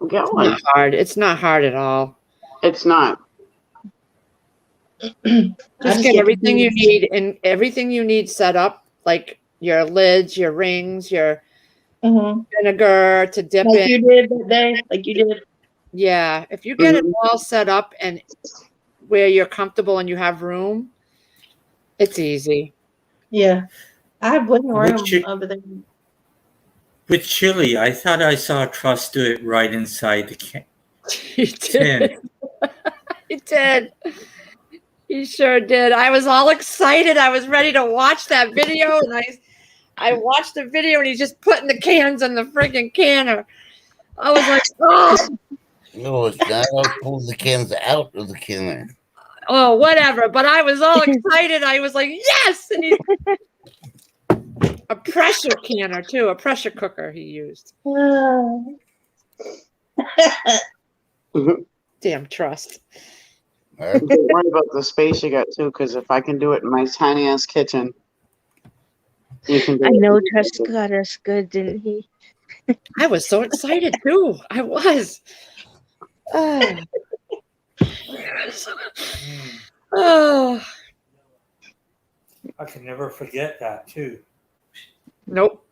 Get It's one. not hard. It's not hard at all. It's not. Just get everything you need and everything you need set up, like your lids, your rings, your vinegar to dip like in. you did that day, like you did. Yeah, if you get it all set up and where you're comfortable and you have room, it's easy. Yeah, I have plenty of room Would you- over there. With chili, I thought I saw Trust do it right inside the can. He did. He did. He sure did. I was all excited. I was ready to watch that video, and I watched the video, and he's just putting the cans in the freaking canner. I was like, oh. No, it's not. I'll pull the cans out of the canner. Oh, whatever. But I was all excited. I was like, yes! And he, a pressure canner, too. A pressure cooker he used. Damn trust. Don't worry about the space you got, too, because if I can do it in my tiny-ass kitchen, you can do I it. know Trust got us good, didn't he? I was so excited, too. I was. Oh. Oh. I can never forget that too. Nope.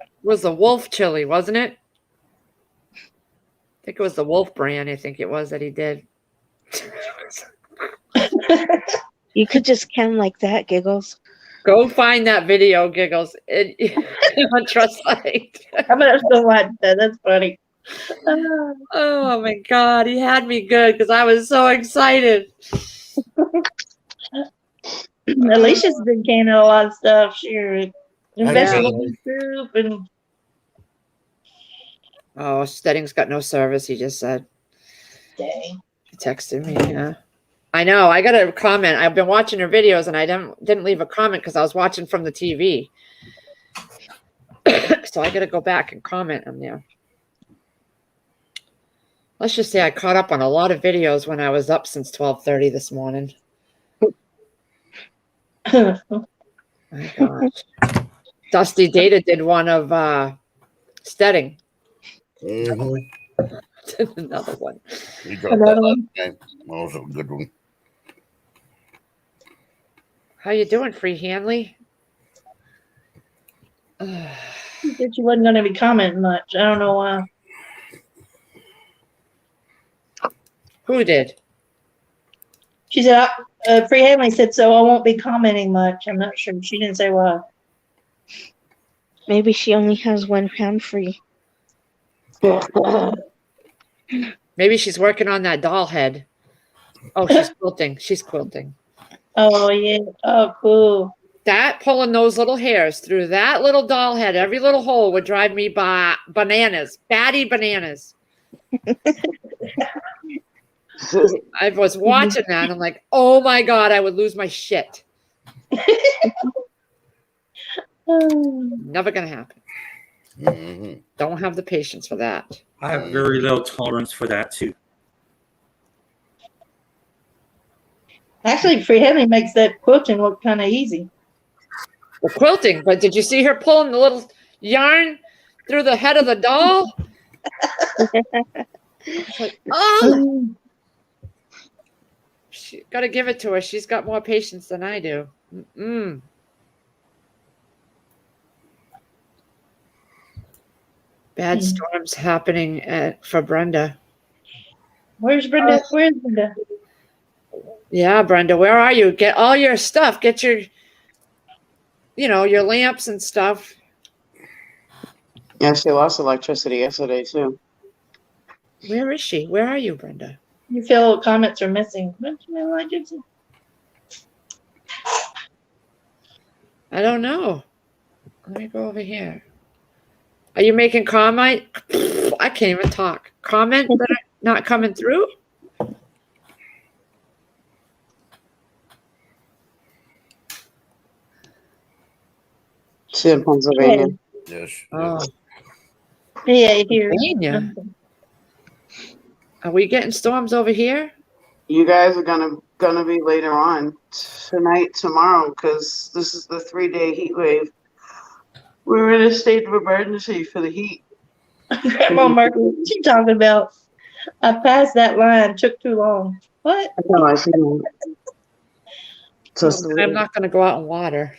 It was the Wolf chili, wasn't it? I think it was the Wolf brand, I think it was that he did. You could just count like that, Giggles. Go find that video, Giggles. On Trust Site. I'm gonna still watch that. That's funny. Oh my God, he had me good because I was so excited. Alicia's been canning a lot of stuff. She I vegetable know. soup and Oh, Stedding's got no service, he just said. dang. He texted me, yeah. I know, I got a comment. I've been watching her videos and I didn't leave a comment because I was watching from the TV. So I got to go back and comment on there. Let's just say I caught up on a lot of videos when I was up since 12:30 this morning. My gosh. Dusty Data did one of Stedding. Another one. He dropped that last time. That was a good one. How you doing, Free Hanley? She said she wasn't going to be commenting much. I don't know why. Who did? She said, Free Hanley said, so I won't be commenting much. I'm not sure. She didn't say why. Maybe she only has 1 pound free. Maybe she's working on that doll head. Oh, she's quilting. She's quilting. Oh, yeah. Oh, cool. That pulling those little hairs through that little doll head, every little hole would drive me bananas. Batty bananas. I was watching that. And I'm like, oh my God, I would lose my shit. Never going to happen. Don't have the patience for that. I have very low tolerance for that too. Actually, Free Hanley makes that quilting look kind of easy. The quilting, but did you see her pulling the little yarn through the head of the doll? Like, oh! Got to give it to her. She's got more patience than I do. Bad storms happening for Brenda. Where's Brenda? Where's Brenda? Yeah, Brenda, where are you? Get all your stuff. Get your, your lamps and stuff. Yeah, she lost electricity yesterday, too. Where is she? Where are you, Brenda? You feel comments are missing. I don't know. Let me go over here. Are you making comment? I can't even talk. Comment that are not coming through? She's in Pennsylvania. Yes. Oh. Yeah, here. Pennsylvania. Are we getting storms over here? You guys are gonna be later on tonight, tomorrow, because this is the 3-day heat wave. We're in a state of emergency for the heat. Grandma Margaret, what you talking about? I passed that line. Took too long. What? No, I see that. I'm not going to go out in water.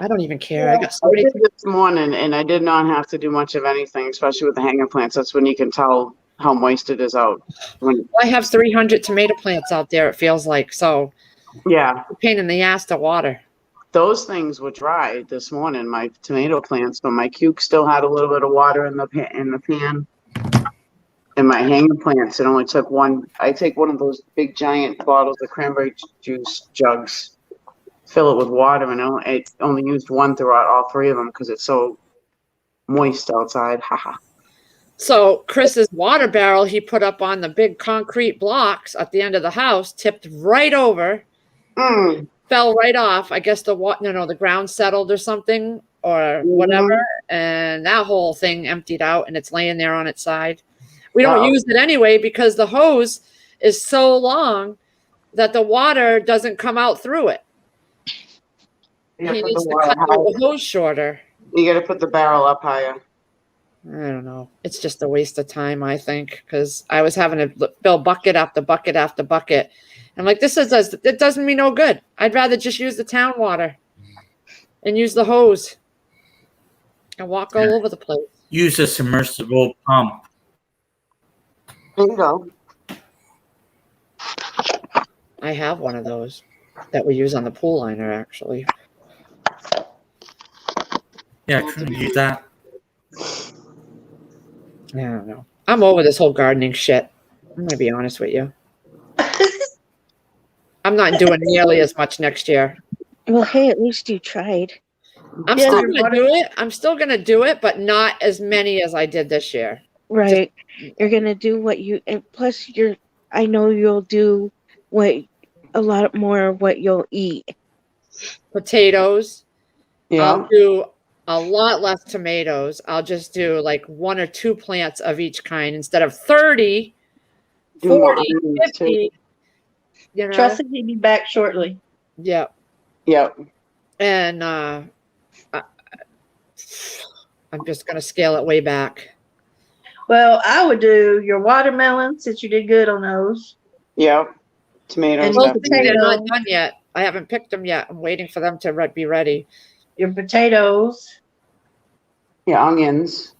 I don't even care. I got I somebody. did this morning, and I did not have to do much of anything, especially with the hanger plants. That's when you can tell how moist it is out. I have 300 tomato plants out there, it feels like. So, yeah, a pain in the ass to water. Those things were dry this morning, my tomato plants, but my cuke still had a little bit of water in the pan. And my hanger plants, it only took one. I take one of those big giant bottles of cranberry juice jugs, fill it with water, and I only used one throughout all 3 of them because it's so moist outside. Haha. So Chris's water barrel he put up on the big concrete blocks at the end of the house tipped right over, fell right off. I guess the ground settled or something or whatever, and that whole thing emptied out and it's laying there on its side. We don't use it anyway because the hose is so long that the water doesn't come out through it. He needs to cut the hose shorter. You got to put the barrel up higher. I don't know. It's just a waste of time, I think, because I was having to fill bucket after bucket after bucket. I'm like, it doesn't me no good. I'd rather just use the town water and use the hose and walk all over the place. Use a submersible pump. There you go. I have one of those that we use on the pool liner, actually. Yeah, couldn't use that. I don't know. I'm over this whole gardening shit. I'm going to be honest with you. I'm not doing nearly as much next year. Well, hey, at least you tried. I'm still going to do it. I'm still going to do it, but not as many as I did this year. Right. You're going to do what you, and plus I know you'll do a lot more of what you'll eat. Potatoes. Yeah. I'll do a lot less tomatoes. I'll just do like 1 or 2 plants of each kind instead of 30, 40, 50. You know? Trust he'll be back shortly. Yep. Yep. And I'm just going to scale it way back. Well, I would do your watermelon since you did good on those. Yep. Tomatoes. And Those they're not done yet. I haven't picked them yet. I'm waiting for them to be ready. Your potatoes. Yeah, onions.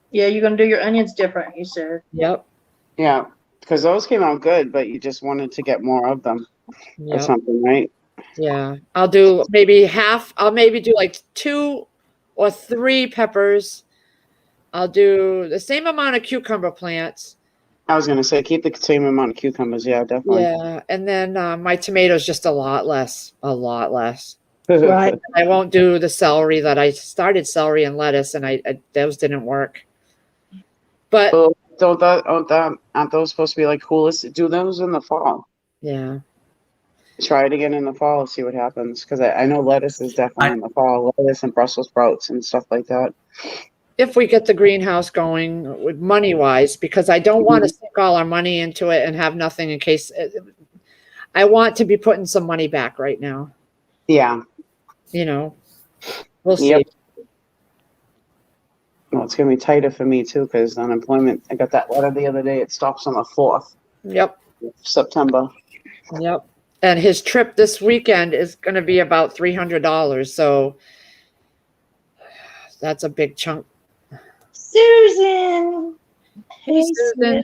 Yeah, you're going to do your onions different, you said. Yep. Yeah, because those came out good, but you just wanted to get more of them or something, right? Yeah. I'll do maybe half. I'll maybe do like 2 or 3 peppers. I'll do the same amount of cucumber plants. I was going to say, keep the same amount of cucumbers. Yeah, definitely. Yeah. And then my tomatoes, just a lot less. A lot less. Right. I won't do the celery that I started celery and lettuce, and I those didn't work. But aren't those supposed to be like coolest? Do those in the fall. Yeah. Try it again in the fall and see what happens. Because I know lettuce is definitely in the fall. Lettuce and Brussels sprouts and stuff like that. If we get the greenhouse going with money-wise, because I don't want to sink all our money into it and have nothing in case. I want to be putting some money back right now. Yeah. You know, we'll see. Yep. Well, it's going to be tighter for me, too, because unemployment, I got that letter the other day. It stops on the 4th. Yep. September. Yep. And his trip this weekend is going to be about $300. So that's a big chunk. Susan. Hey, Susan.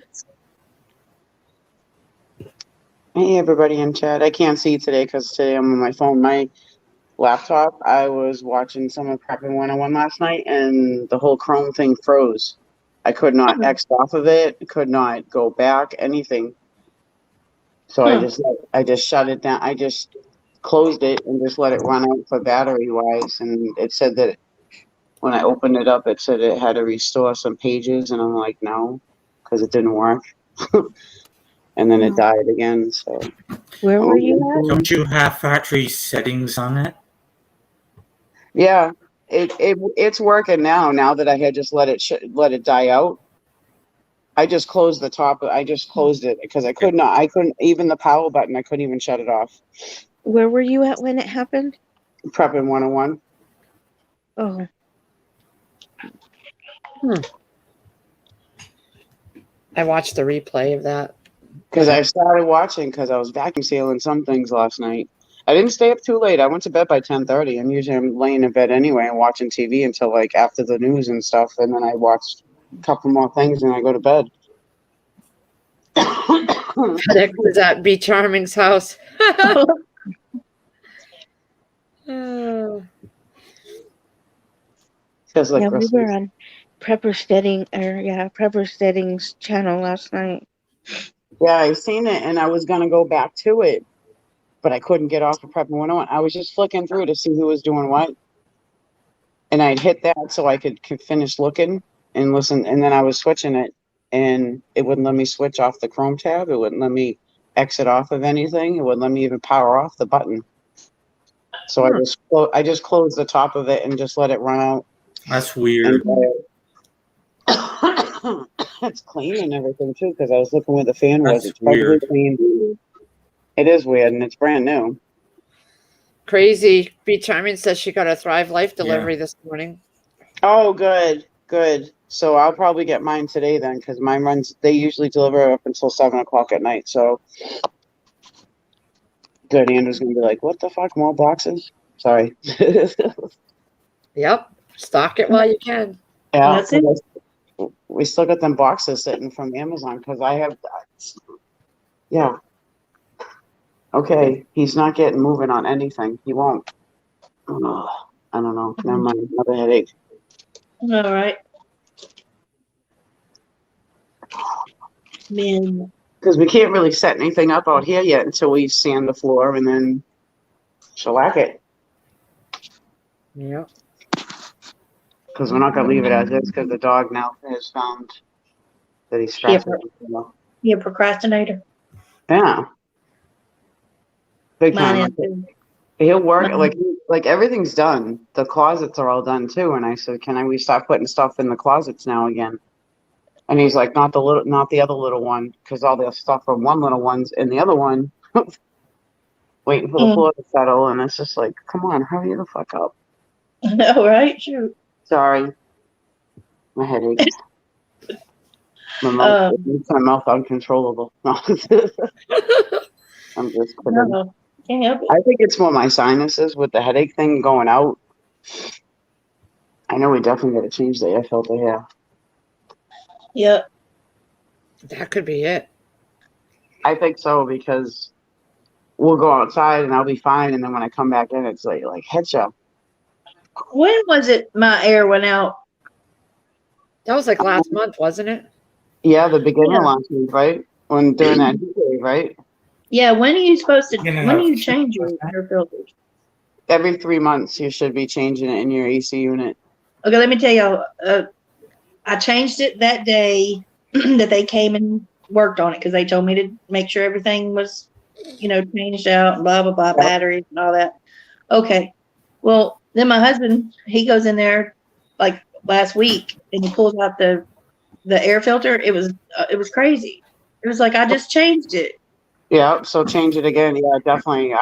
Hey, everybody in chat. I can't see today because today I'm on my phone. My laptop, I was watching some of Prepping 101 last night, and the whole Chrome thing froze. I could not X off of it, could not go back, anything. So I just shut it down. I just closed it and just let it run out for battery-wise, and it said that when I opened it up, it said it had to restore some pages, and I'm like, no, because it didn't work. And then it died again. So where were you at? Don't you have factory settings on it? Yeah, it's working now. Now that I had just let it die out, I just closed the top. I just closed it because I couldn't even the power button. I couldn't even shut it off. Where were you at when it happened? Prepping 101. Oh. I watched the replay of that. Because I started watching because I was vacuum sealing some things last night. I didn't stay up too late. I went to bed by 10:30. I'm laying in bed anyway and watching TV until like after the news and stuff, and then I watched a couple more things and I go to bed. Nick was at B. Charming's house. Feels like yeah, we Christmas. were on Prepper Steading's channel last night. Yeah, I seen it and I was gonna go back to it, but I couldn't get off of Prepping 101. I was just flicking through to see who was doing what, and I'd hit that so I could finish looking, and listen, and then I was switching it, and it wouldn't let me switch off the Chrome tab. It wouldn't let me exit off of anything. It wouldn't let me even power off the button. So I just closed the top of it and just let it run out. That's weird. And it's clean and everything too, because I was looking where the fan was. That's It's probably weird. clean. It is weird, and it's brand new. Crazy. B. Charming says she got a Thrive Life delivery this morning. Oh, good. So I'll probably get mine today then, because mine runs. They usually deliver up until 7:00 at night. So good. Andrew's gonna be like, "What the fuck? More boxes?" Sorry. Yep. Stock it while you can. Yeah. That's it. We still got them boxes sitting from Amazon because I have. Yeah. Okay. He's not getting moving on anything. He won't. Oh, I don't know. Never mind. Another headache. All right. Man. Because we can't really set anything up out here yet until we sand the floor and then shellac it. Yep. Because we're not going to leave it as is because the dog now has found that he's scratching. You're a procrastinator. Yeah. Big Mine time. is too. He'll work like everything's done. The closets are all done too. And I said, we start putting stuff in the closets now again? And he's like, not the other little one, because all the stuff from one little one's in the other one, waiting for the floor to settle. And it's just like, come on, hurry the fuck up. All right, shoot. Sorry, my headache. My mouth uncontrollable. I'm just kidding. No, can't help it. I think it's more my sinuses with the headache thing going out. I know we definitely got to change the air filter here. Yep. That could be it. I think so, because we'll go outside and I'll be fine, and then when I come back in, it's like head shot. When was it my air went out? That was like last month, wasn't it? Yeah, the beginning of last week, right? During that heat wave, right? Yeah, when are you supposed to? When do you change your air filters? Every 3 months, you should be changing it in your AC unit. Okay, let me tell y'all. I changed it that day that they came and worked on it because they told me to make sure everything was, changed out and blah, blah, blah, batteries and all that. Okay. Well, then my husband, he goes in there like last week and he pulls out the air filter. It was crazy. It was like, I just changed it. Yeah, so change it again. Yeah, definitely.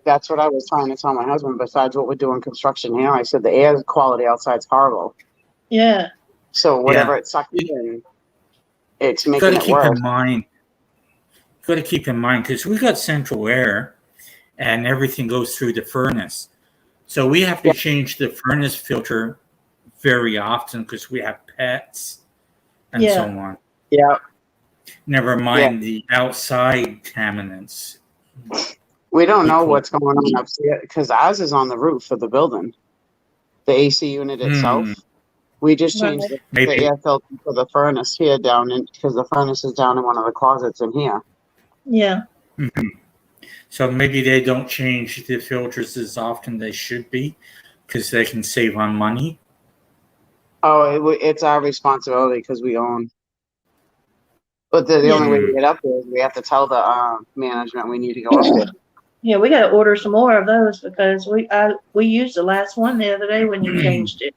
That's what I was trying to tell my husband. Besides what we're doing construction here, I said the air quality outside's horrible. Yeah. So whatever it's sucking in, it's making it worse. Got to keep in mind because we got central air, and everything goes through the furnace. So we have to change the furnace filter very often because we have pets and so on. Yeah. Never mind the outside contaminants. We don't know what's going on upstairs because ours is on the roof of the building, the AC unit itself. We just changed the air filter for the furnace here down in because the furnace is down in one of the closets in here. Yeah. Mm-hmm. So maybe they don't change the filters as often they should be because they can save on money. Oh, it's our responsibility because we own. But the only way to get up there is we have to tell the management we need to go up there. Yeah, we got to order some more of those because we used the last one the other day when you changed it.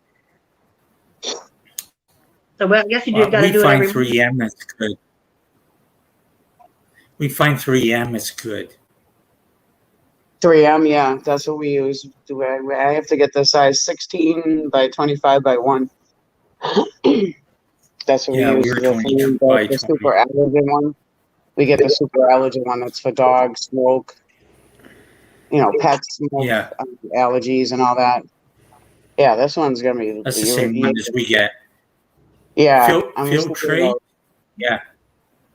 So I guess you got to do it every. We find 3M is good. We find 3M is good. 3M, yeah, that's what we use. I have to get the size 16 by 25 by 1. That's what we use. The super allergen one. We get the super allergen one that's for dogs, smoke, pets, smoke, allergies and all that. Yeah, this one's going to be... That's the same one as we get. Yeah. Filtrate? Yeah.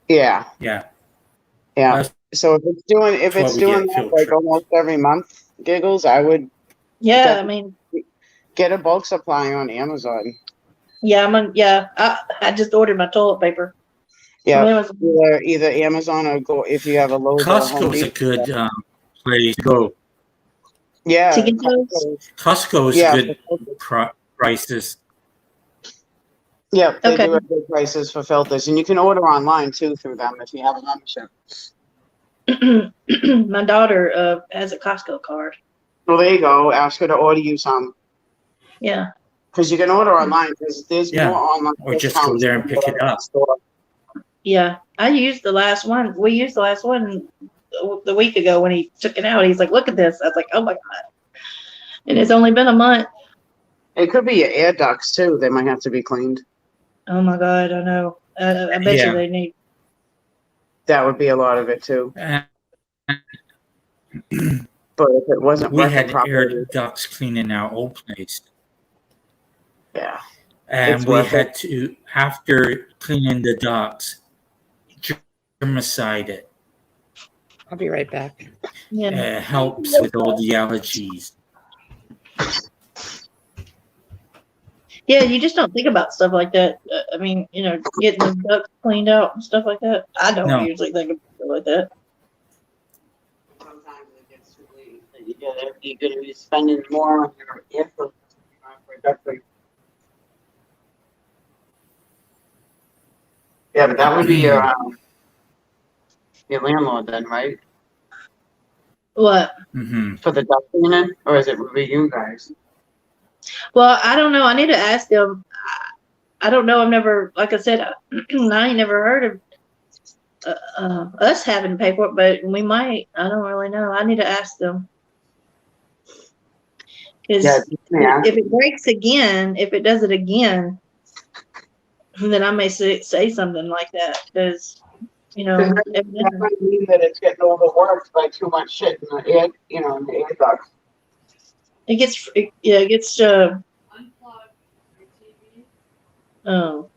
Yeah. Yeah. Yeah. So if it's doing that like almost every month, Giggles, I would get a bulk supply on Amazon. Yeah, I just ordered my toilet paper. Yeah, either Amazon or go if you have a Lowe's. Costco is a good place to go. Yeah, Costco is good prices. Yep, they Okay. do have good prices for filters, and you can order online too through them if you have a membership. My daughter has a Costco card. Well, there you go. Ask her to order you some. Yeah. Because you can order online. There's Yeah. more online Or just go there and pick it up. Yeah. I used the last one. We used the last one the week ago when he took it out. He's like, look at this. I was like, oh my God. And it's only been a month. It could be your air ducts too. They might have to be cleaned. Oh my God. I know. I bet you they need. That would be a lot of it too. But if it wasn't We working had properly, air ducts cleaned in our old place. yeah. And It's we worth had to, after cleaning the ducts, germicide it. I'll be right back. Yeah. Helps with all the allergies. Yeah, you just don't think about stuff like that. I mean, getting the ducts cleaned out and stuff like that. I don't usually think of stuff like that. Sometimes it gets too late. You're going to be spending more on your air filters for duct cleaning. Yeah, but that would be your landlord then, right? What? Mm-hmm. For the duct cleaning, or is it would be you guys? Well, I don't know. I need to ask them. I don't know. I've never, like I said, I ain't never heard of us having to pay for it, but we might. I don't really know. I need to ask them. Because if it breaks again, if it does it again, then I may say something like that. Because, that might mean that it's getting overworked by too much shit in the air, in the air ducts. It gets. Unplug your TV. Oh.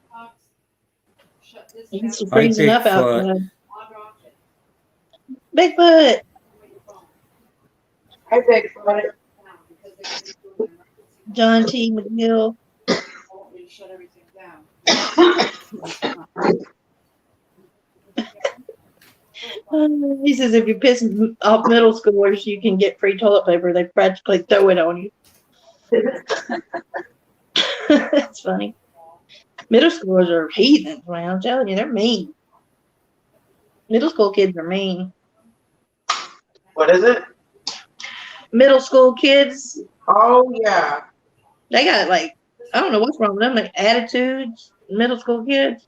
Shut this It gets down. freezing up out there. Log off it. Bigfoot. Hi, Bigfoot. John T. McGill. I want me to shut everything down. He says if you piss off middle schoolers, you can get free toilet paper. They practically throw it on you. That's funny. Middle schoolers are heathens, man. I'm telling you, they're mean. Middle school kids are mean. What is it? Middle school kids. Oh, yeah. They got I don't know what's wrong with them. Like attitudes. Middle school kids.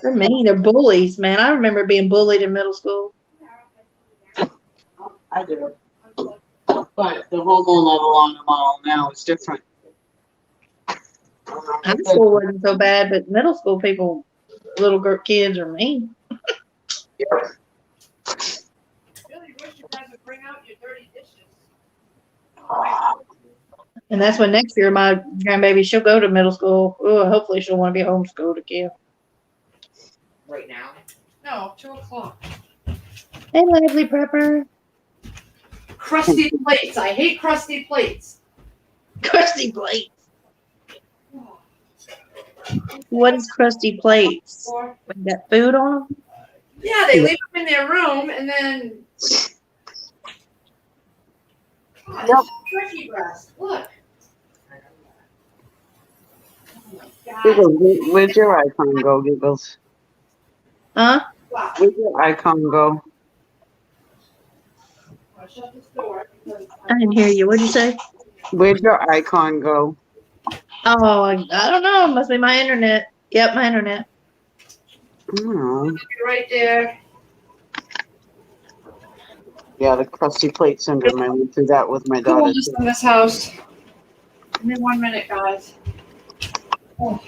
They're mean. They're bullies, man. I remember being bullied in middle school. I do. But the hormone level on them all now is different. High school wasn't so bad, but middle school people, little kids are mean. Yeah. Really wish you guys would bring out your dirty dishes. And that's when next year my grandbaby, she'll go to middle school. Oh, hopefully she'll want to be homeschooled again. Right now? No, 2:00. Hey, lively prepper. Crusty plates. I hate crusty plates. Crusty plates. What is crusty plates? With that food on them? Yeah, they leave them in their room and then. God, Yep. it's turkey breast. Look. Oh my God. Giggles, where'd your icon go, Giggles? Huh? Wow. Where'd your icon go? I'll shut this door because I didn't hear you. What'd you say? Where'd your icon go? Oh, I don't know. It must be my internet. Yep, my internet. Oh. you're right there. Yeah, the crusty plate syndrome. I went through that with my daughter. Coolness in this house. Give me 1 minute, guys. Oh.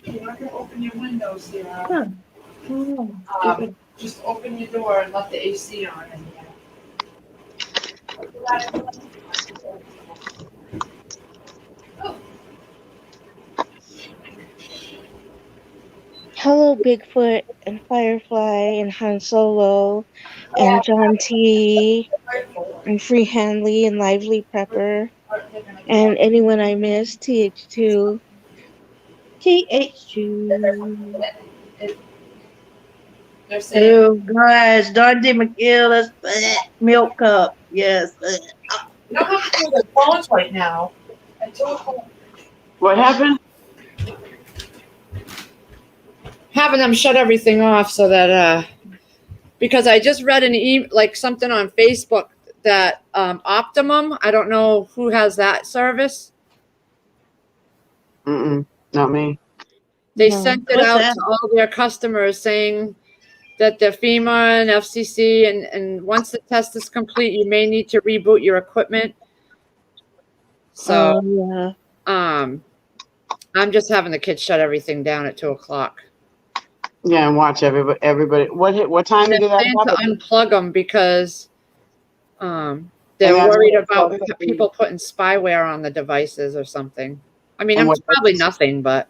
You're not gonna open your windows here. Huh. Oh. Just open your door and let the AC on in here. Hello, Bigfoot and Firefly and Han Solo and John T and Free Handley and Lively Prepper and anyone I missed, TH2. TH2. They're saying Oh, guys. Don D. McGill. That's milk cup. Yes. You don't have to do their phones right now. At 2 o'clock. What happened? Having them shut everything off so that because I just read like something on Facebook that Optimum, I don't know who has that service. Not me. They No. sent it What's out that? to all their customers saying that the FEMA and FCC and once the test is complete, you may need to reboot your equipment. So yeah. I'm just having the kids shut everything down at 2 o'clock. Yeah, and watch everybody. What time And I did that plan to happen? unplug them because they're And that's worried what- about people putting spyware on the devices or something. I mean, And it's probably nothing, but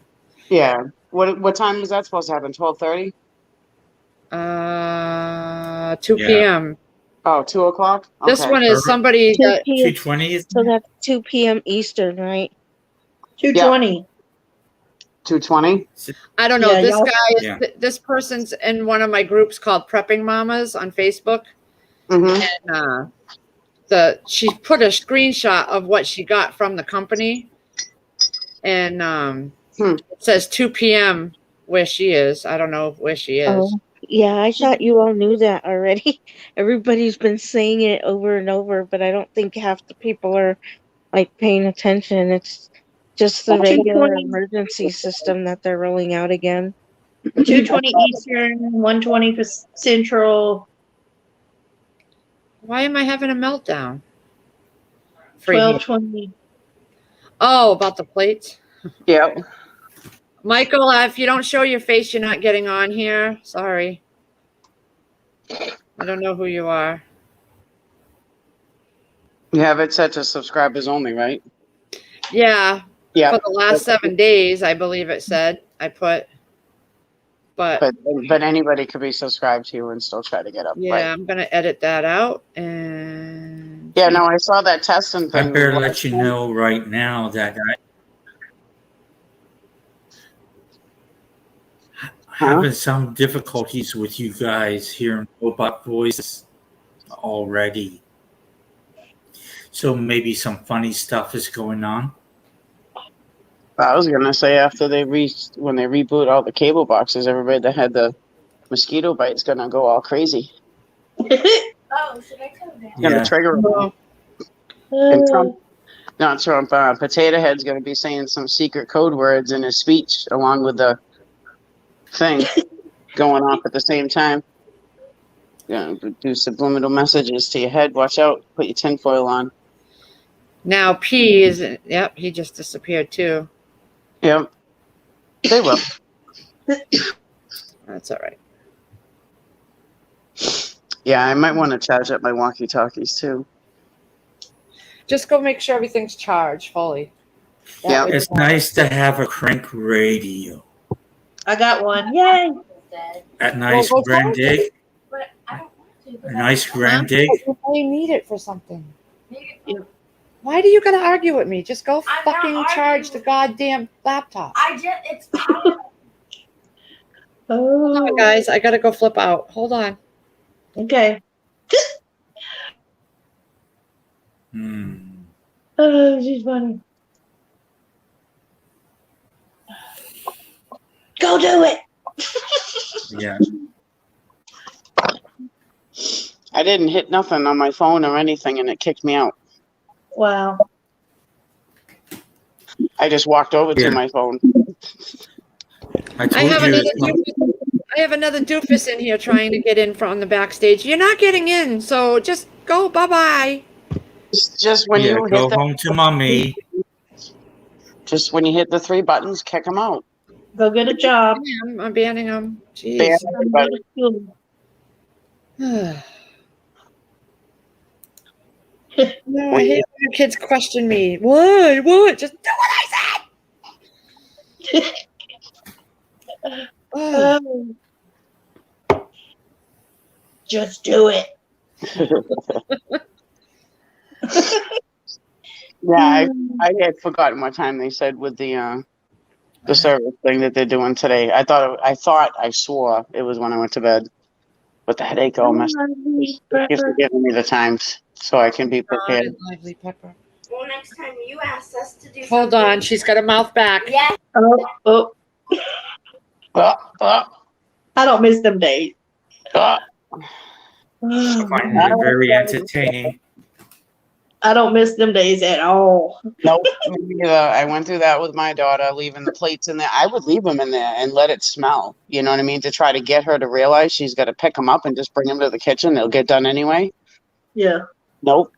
Yeah. What time was that supposed to happen? 12:30? 2 Yeah. p.m. Oh, 2 o'clock? This Okay. one is somebody 2 that p.m. 2:20 is So that's 2 p.m. Eastern, right? 2:20. 2:20? I don't know. Yeah, This y'all- guy is Yeah. this person's in one of my groups called Prepping Mamas on Facebook, Mm-hmm. and she put a screenshot of what she got from the company, and it says 2 p.m. where she is. I don't know where she is. Oh, yeah. I thought you all knew that already. Everybody's been saying it over and over, but I don't think half the people are like paying attention. It's just the regular 2:20. emergency system that they're rolling out again. 2:20 Eastern, 1:20 Central, Why am I having a meltdown? Free heat. 12:20. Oh, about the plates. Yep. Michael, if you don't show your face, you're not getting on here. Sorry. I don't know who you are. You have it set to subscribers only, right? Yeah. Yeah. For the last 7 days, I believe it said. I put. But anybody could be subscribed to you and still try to get up. yeah, Right? I'm gonna edit that out. And Yeah, no, I saw that testing I thing. better let you know right now that I'm having some difficulties with you guys hearing robot voices already. So maybe some funny stuff is going on. I was gonna say after when they reboot all the cable boxes, everybody that had the mosquito bite's gonna go all crazy. Oh, should I tell them? It's gonna trigger them. And Trump, Potato Head's gonna be saying some secret code words in his speech along with the thing going off at the same time. Do subliminal messages to your head. Watch out. Put your tinfoil on. now P is. Yep, he just disappeared too. Yep. They will. That's all right. Yeah, I might want to charge up my walkie-talkies too. Just go make sure everything's charged fully. Yeah. It's nice to have a crank radio. I got one. Yay! A nice Well, go grand charge dig. But I don't want to. A nice grand dig. You need it for something. Yeah. Why do you gotta argue with me? Just go I'm not fucking charge the arguing. goddamn laptop. It's power. Hold on, Oh, guys, I gotta go flip out. Hold on. okay. Hmm. Oh, she's funny. Go do it. Yeah. I didn't hit nothing on my phone or anything, and it kicked me out. Wow. I just walked over Yeah. to my phone. I I told have you. another It's not- doofus, I have another doofus in here trying to get in from the backstage. You're not getting in, so just go. Bye bye. Just when yeah, you go hit home to mommy. the 3 buttons, kick them out. Go get a job. I'm banning them. Jeez. Ban Go everybody. to school. No, I hate when kids question me. What? What? Just do what I said. Oh, Just do it. Yeah, I had forgotten what time they said with the service thing that they're doing today. I swore it was when I went to bed, but the headache all messed. Just forgiving me the times. so I can be Ron prepared. and Lively Pepper. Well, next time you ask us to do Hold on, she's got her mouth back. Yeah. Oh, Uh, I don't miss them days. uh, I find it very entertaining. I don't miss them days at all. Nope. Me neither. I went through that with my daughter, leaving the plates in there. I would leave them in there and let it smell. You know what I mean? To try to get her to realize she's got to pick them up and just bring them to the kitchen. They'll get done anyway. Yeah. Nope.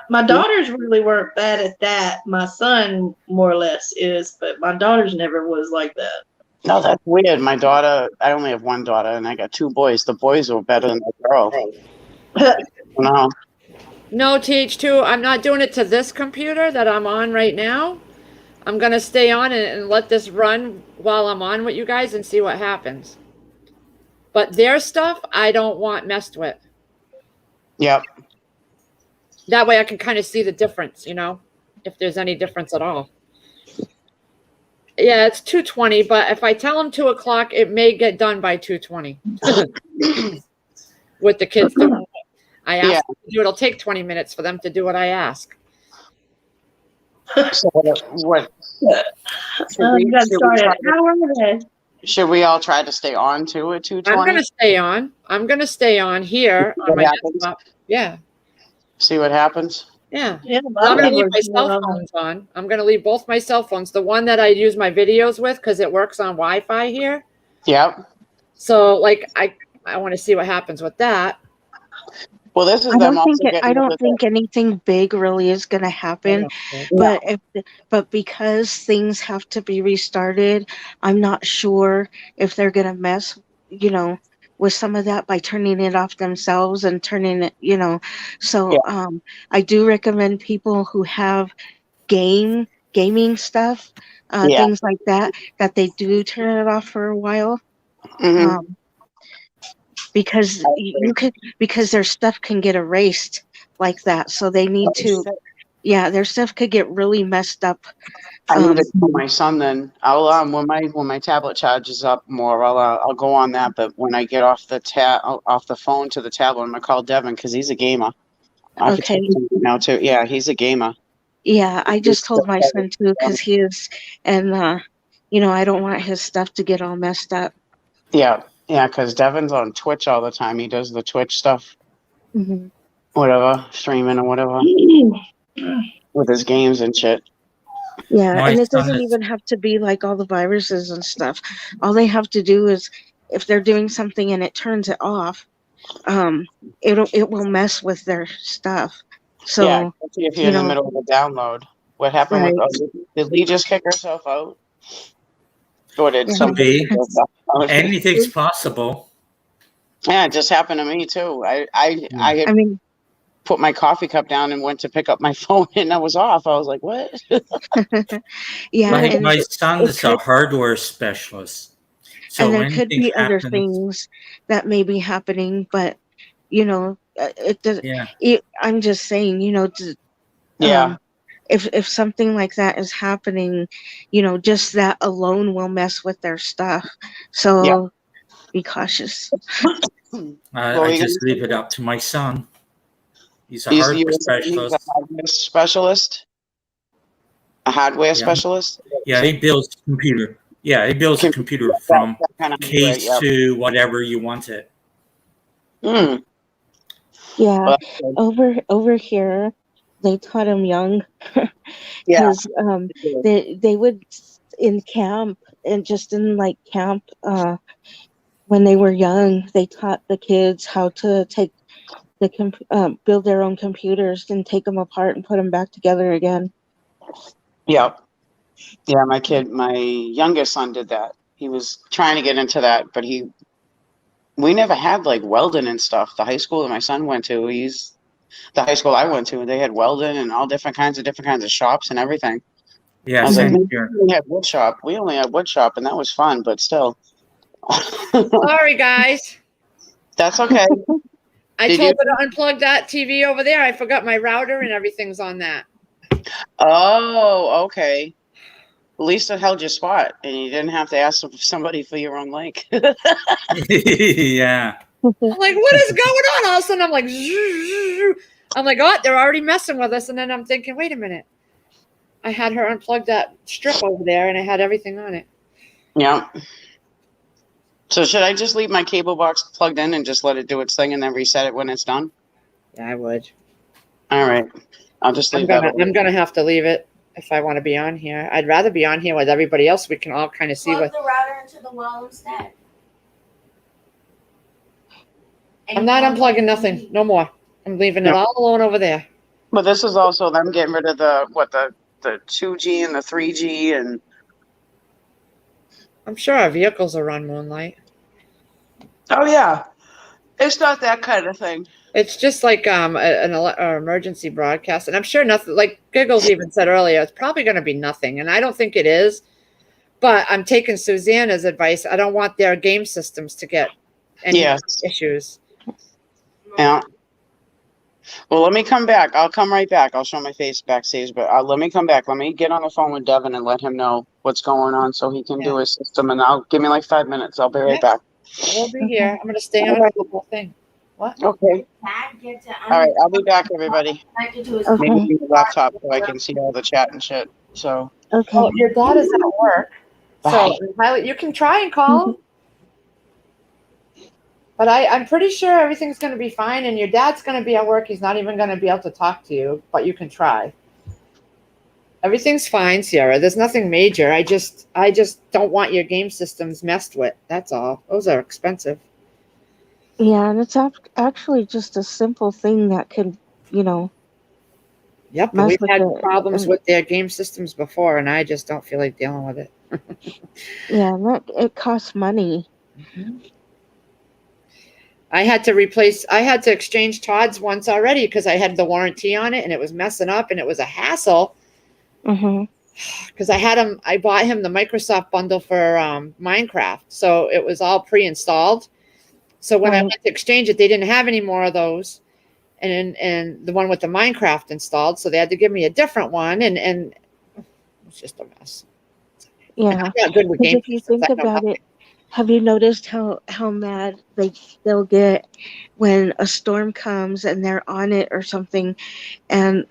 My daughters really weren't bad at that. My son more or less is, but my daughters never was like that. No, that's weird. My daughter, I only have one daughter, and I got 2 boys. The boys were better than the girl. No. No, TH2, I'm not doing it to this computer that I'm on right now. I'm going to stay on and let this run while I'm on with you guys and see what happens. But their stuff, I don't want messed with. Yep. That way I can kind of see the difference, you know, if there's any difference at all. Yeah, it's 2:20, but if I tell them 2 o'clock, it may get done by 2:20 with the kids doing what I ask them to do. It'll take 20 minutes for them to do what I ask. So what? Should we all try to stay on too at 2:20? I'm gonna stay on. I'm gonna stay on here on my desktop. Yeah. See what happens. Yeah. Yeah, I'm gonna leave my cell phones on. I'm gonna leave both my cell phones. The one that I use my videos with, because it works on Wi-Fi here. Yep. So like I want to see what happens with that. Well, this is I don't think anything big really is going to happen, but because things have to be restarted, I'm not sure if they're going to mess, you know, with some of that by turning it off themselves and turning it, you know. So I do recommend people who have gaming stuff, things like that they do turn it off for a while. Mm-hmm. Because because their stuff can get erased like that, so they need to. Yeah, their stuff could get really messed up. I need to call my son. Then I'll when my tablet charges up more, I'll go on that. But when I get off the phone to the tablet, I'm gonna call Devin because he's a gamer. Okay. Now too. Yeah, he's a gamer. Yeah, I just told my son too because he is, and you know, I don't want his stuff to get all messed up. Yeah. Yeah, because Devin's on Twitch all the time. He does the Twitch stuff, whatever, streaming or whatever, with his games and shit. Yeah, and it doesn't even have to be like all the viruses and stuff. All they have to do is, if they're doing something and it turns it off, it will mess with their stuff. So yeah, if you're in the middle of a download, what happened did Lee just kick herself out? Or did somebody? Anything's possible. Yeah, it just happened to me too. I put my coffee cup down and went to pick up my phone, and I was off. I was like, "What?" Yeah, my son's a hardware specialist, so and there could be other things that may be happening, but you know, it does. Yeah. I'm just saying, you know, If something like that is happening, you know, just that alone will mess with their stuff. So be cautious. I just leave it up to my son. He's a hardware specialist. He's a hardware specialist? A hardware specialist? Yeah, he builds a computer. Yeah, he builds a computer from case to whatever you want it. Mm. Yeah, over here, they taught him young because they would in camp and just in like camp when they were young, they taught the kids how to take build their own computers and take them apart and put them back together again. Yeah, my youngest son did that. He was trying to get into that, but we never had like welding and stuff. The high school that my son went to, the high school I went to, they had welding and all different kinds of shops and everything. Yeah, I was like, we had wood shop. We only had wood shop, and that was fun, but still. Sorry, guys. That's okay. I told her to unplug that TV over there. I forgot my router and everything's on that. Oh, okay. At least it held your spot, and you didn't have to ask somebody for your own link. Yeah. I'm like, what is going on? All of a sudden, I'm like, I'm like, oh, they're already messing with us. And then I'm thinking, wait a minute. I had her unplug that strip over there and it had everything on it. Yeah. So should I just leave my cable box plugged in and just let it do its thing and then reset it when it's done? Yeah, I would. All right. I'll just leave that. I'm gonna have to leave it if I want to be on here. I'd rather be on here with everybody else. We can all kind of see Plug what. the router into the wall instead. I'm not unplugging nothing. No more. I'm leaving it all alone over there. But this is also them getting rid of the 2G and the 3G and. I'm sure our vehicles will run Moonlight. Oh yeah, it's not that kind of thing. It's just like an emergency broadcast, and I'm sure nothing. Like Giggles even said earlier, it's probably going to be nothing, and I don't think it is. But I'm taking Susanna's advice. I don't want their game systems to get any issues. Yeah. Well, let me come back. I'll come right back. I'll show my face backstage, but let me come back. Let me get on the phone with Devin and let him know what's going on so he can do his system. And I'll give me like 5 minutes. I'll be right back. We'll be here. I'm going to stay on the whole thing. What? Okay. All right. I'll be back, everybody. Okay. Maybe use the laptop so I can see all the chat and shit. So. Okay. Oh, your dad is at work. So you can try and call him. But I'm pretty sure everything's going to be fine, and your dad's going to be at work. He's not even going to be able to talk to you, but you can try. Everything's fine, Sierra. There's nothing major. I just don't want your game systems messed with. That's all. Those are expensive. Yeah, and it's actually just a simple thing that could, Yep, we've had problems with their game systems before, and I just don't feel like dealing with it. Yeah, it costs money. Mm-hmm. I had to exchange Todd's once already because I had the warranty on it and it was messing up and it was a hassle. Because I bought him the Microsoft bundle for Minecraft. So it was all pre-installed. So when I went to exchange it, they didn't have any more of those. And the one with the Minecraft installed. So they had to give me a different one. And it's just a mess. Yeah. I'm not good with game if you think about it, have you noticed how mad they'll get when a storm comes and they're on it or something, and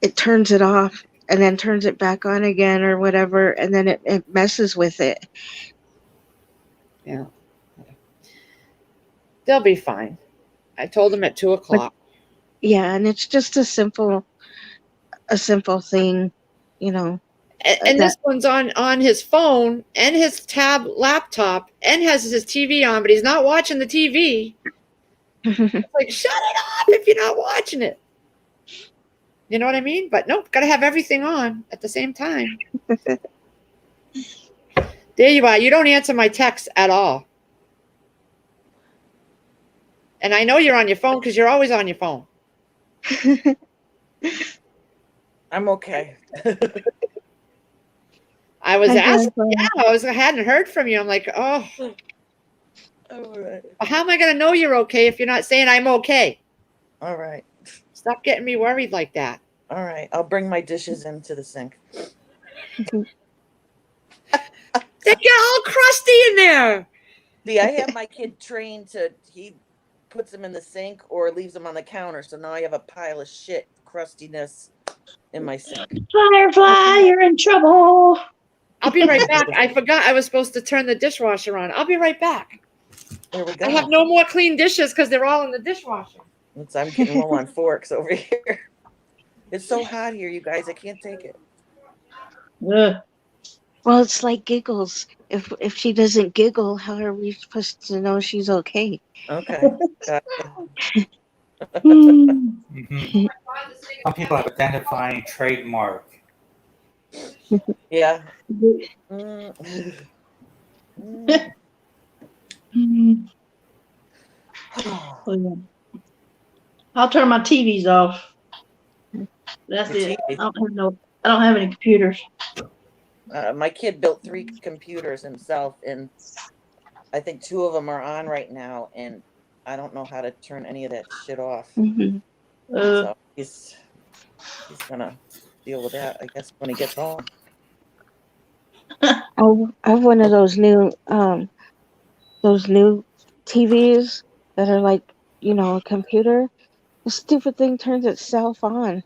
it turns it off and then turns it back on again or whatever, and then it messes with it. Yeah, they'll be fine. I told them at 2:00. Yeah, and it's just a simple thing, And this one's on his phone and his laptop and has his TV on, but he's not watching the TV. It's like, shut it off if you're not watching it. You know what I mean? But nope, got to have everything on at the same time. There you are. You don't answer my texts at all. And I know you're on your phone because you're always on your phone. I'm okay. I was asking. Yeah, I hadn't heard from you. I'm like, oh. All right. How am I going to know you're okay if you're not saying I'm okay? All right. Stop getting me worried like that. All right. I'll bring my dishes into the sink. They get all crusty in there. See, I have my kid trained he puts them in the sink or leaves them on the counter. So now I have a pile of shit, crustiness in my sink. Firefly, you're in trouble. I'll be right back. I forgot I was supposed to turn the dishwasher on. I'll be right back. There we go. I have no more clean dishes because they're all in the dishwasher. I'm getting low on forks over here. It's so hot here, you guys. I can't take it. Ugh. Well, it's like Giggles. If she doesn't giggle, how are we supposed to know she's okay? Okay. Mm-hmm. Some people have identifying trademark. Yeah. I'll turn my TVs off. That's it. I don't have any computers. My kid built 3 computers himself, and I think 2 of them are on right now, and I don't know how to turn any of that shit off. So he's gonna deal with that, I guess, when he gets home. I have one of those new TVs that are like, a computer, The stupid thing turns itself on.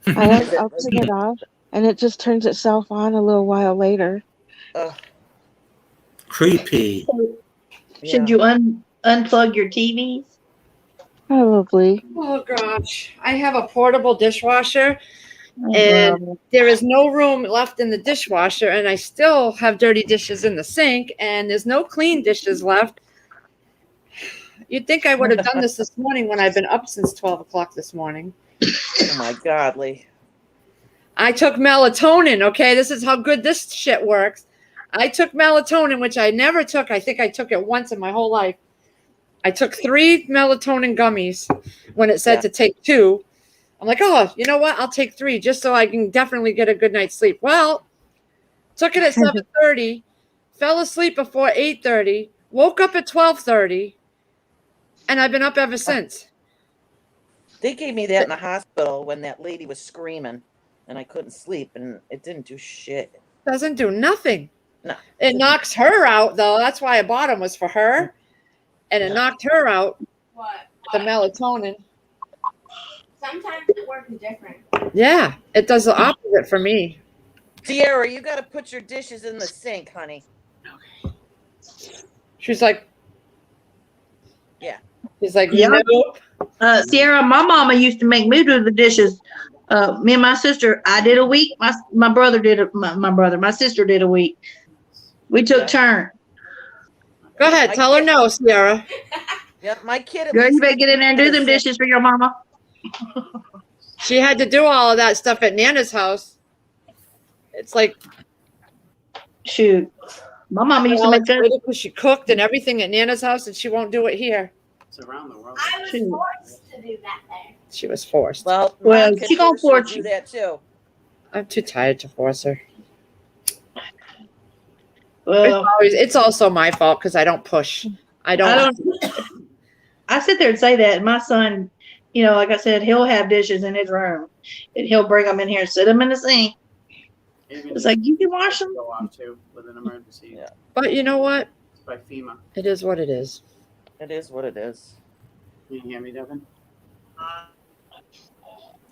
Is it I'll turn it off, and it just turns itself on a little while later. Creepy. Should you unplug your TVs? Probably. Oh gosh, I have a portable dishwasher, and there is no room left in the dishwasher, and I still have dirty dishes in the sink, and there's no clean dishes left. You'd think I would have done this morning when I've been up since 12 o'clock this morning. Oh my godly. I took melatonin, okay? This is how good this shit works. I took melatonin, which I never took. I think I took it once in my whole life. I took 3 melatonin gummies when it said to take 2. I'm like, oh, you know what? I'll take 3 just so I can definitely get a good night's sleep. Well, took it at 7:30, fell asleep before 8:30, woke up at 12:30, and I've been up ever since. They gave me that in the hospital when that lady was screaming and I couldn't sleep, and it didn't do shit. Doesn't do nothing. No. It knocks her out, though. That's why I bought them, was for her. And it knocked her out. What? The melatonin. Sometimes it works different. Yeah, it does the opposite for me. Sierra, you got to put your dishes in the sink, honey. She's like, yeah. She's like, nope. Sierra, my mama used to make me do the dishes. Me and my sister, I did a week. My brother did my sister did a week. We took turns. Go ahead, tell her no, Sierra. Yeah, my kid. Girl, you better get in there and do them dishes for your mama. She had to do all of that stuff at Nana's house. It's like, shoot, my mama used to make that because she cooked and everything at Nana's house, and she won't do it here. It's around the world. I was forced to do that there. She was forced. Well, she gonna force you that too. I'm too tired to force her. Well, it's also my fault because I don't push. I sit there and say that. And my son, like I said, he'll have dishes in his room, and he'll bring them in here and sit them in the sink. It's like, you can wash them. Go off too with an emergency. Yeah. But you know what? It's by FEMA. It is what it is. It is what it is. Can you hear me, Devin?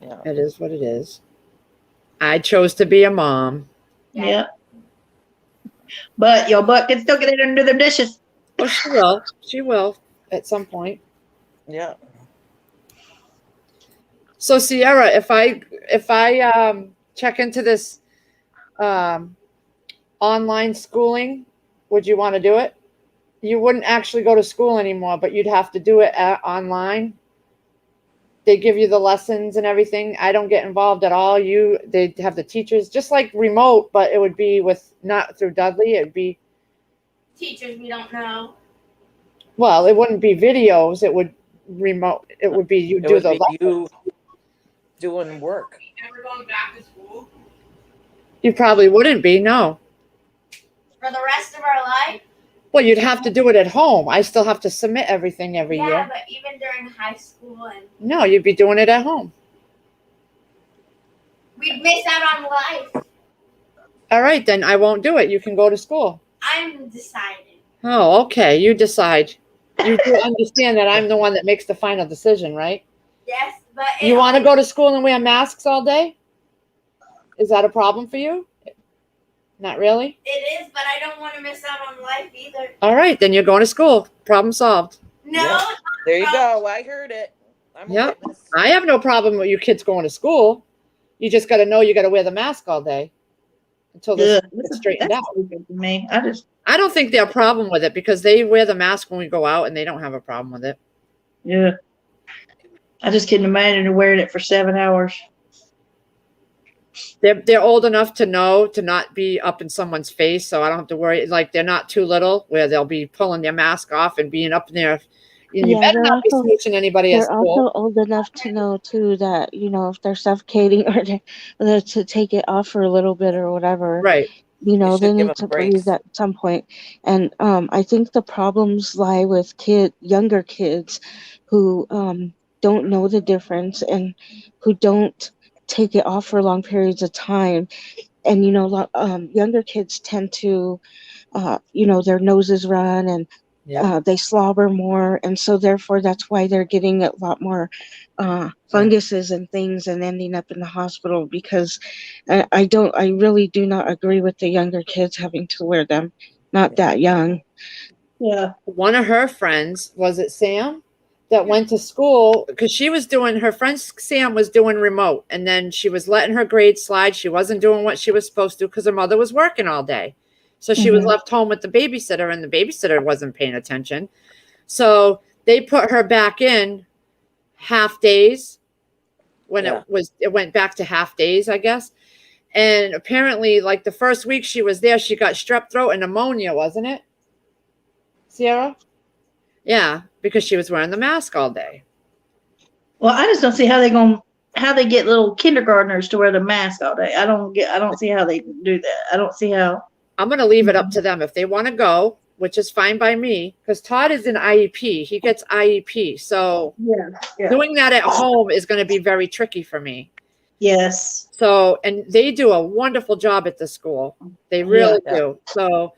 Yeah. It is what it is. I chose to be a mom. Yeah. But your butt can still get in and do them dishes. Oh, she will. She will at some point. Yeah. So Sierra, if I check into this online schooling, would you want to do it? You wouldn't actually go to school anymore, but you'd have to do it online. They give you the lessons and everything. I don't get involved at all. They have the teachers, just like remote, but it would be not through Dudley. It'd be Teachers we don't know. Well, it wouldn't be videos. It would remote. It would be you do the lessons. You doing work. Ever going back to school? You probably wouldn't be, no. For the rest of our life? Well, you'd have to do it at home. I still have to submit everything every year. Yeah, but even during high school and No, you'd be doing it at home. we'd miss out on life. All right, then I won't do it. You can go to school. I'm deciding. Oh, okay. You decide. You do understand that I'm the one that makes the final decision, right? Yes, but You want to go to school and wear masks all day? Is that a problem for you? Not really? It is, but I don't want to miss out on life either. All right, then you're going to school. Problem solved. No. Yep. There you go. I heard it. Yep. I have no problem with you kids going to school. You just got to know you got to wear the mask all day until this gets straightened out. Me, I don't think they're a problem with it because they wear the mask when we go out and they don't have a problem with it. Yeah. I just couldn't imagine wearing it for 7 hours. They're old enough to know to not be up in someone's face, so I don't have to worry. Like they're not too little where they'll be pulling their mask off and being up in there. You better not be smooching anybody at school. They're also old enough to know too that if they're suffocating or to take it off for a little bit or whatever. Right. They need to breathe at some point. And I think the problems lie with younger kids who don't know the difference and who don't take it off for long periods of time. And younger kids tend to their noses run and They slobber more, and so therefore that's why they're getting a lot more funguses and things and ending up in the hospital, because I really do not agree with the younger kids having to wear them, not that young. Yeah. One of her friends, was it Sam, that went to school because she was doing, her friend Sam was doing remote, and then she was letting her grades slide. She wasn't doing what she was supposed to because her mother was working all day. So she was left home with the babysitter, and the babysitter wasn't paying attention. So they put her back in half days when it went back to half days, I guess. And apparently, like the first week she was there, she got strep throat and pneumonia, wasn't it, Sierra? Yeah, because she was wearing the mask all day. Well, I just don't see how they get little kindergartners to wear the mask all day. I don't see how they do that. I don't see how. I'm going to leave it up to them if they want to go, which is fine by me, because Todd is in IEP. He gets IEP. So doing that at home is going to be very tricky for me. Yes. So, and they do a wonderful job at the school. They really do. So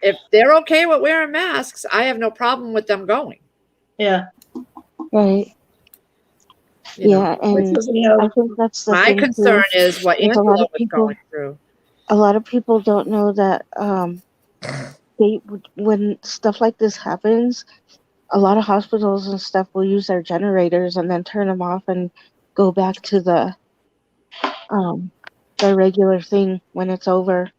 if they're okay with wearing masks, I have no problem with them going. Yeah. Right. And I think that's the my thing concern too, is what Angela was going through. A lot of people don't know that when stuff like this happens, a lot of hospitals and stuff will use their generators and then turn them off and go back to the regular thing when it's over.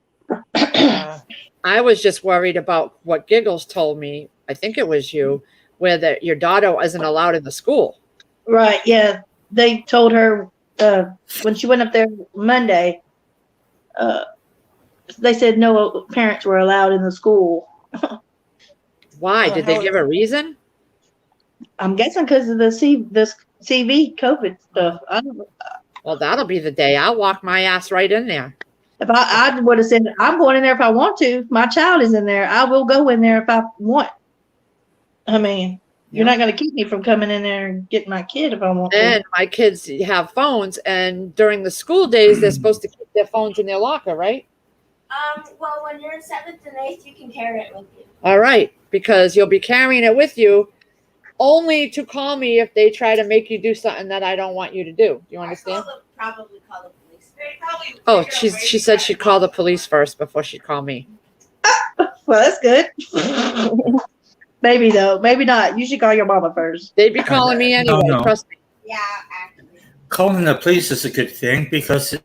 I was just worried about what Giggles told me. I think it was you, where your daughter wasn't allowed in the school. Right. Yeah. They told her when she went up there Monday, they said no parents were allowed in the school. Why? Did they give a reason? I'm guessing because of the CV COVID stuff. Well, that'll be the day. I'll walk my ass right in there. If I would have said, I'm going in there if I want to. My child is in there. I will go in there if I want. I mean, you're not going to keep me from coming in there and getting my kid if I want to. And my kids have phones, and during the school days, they're supposed to keep their phones in their locker, right? Well, when you're in 7th and 8th, you can carry it with you. All right, because you'll be carrying it with you only to call me if they try to make you do something that I don't want you to do. You understand? Probably call the police. Oh, she said she'd call the police first before she'd call me. Well, that's good. Maybe though, maybe not. You should call your mama first. They'd be calling me anyway. No. Trust me. Yeah, actually. Calling the police is a good thing because it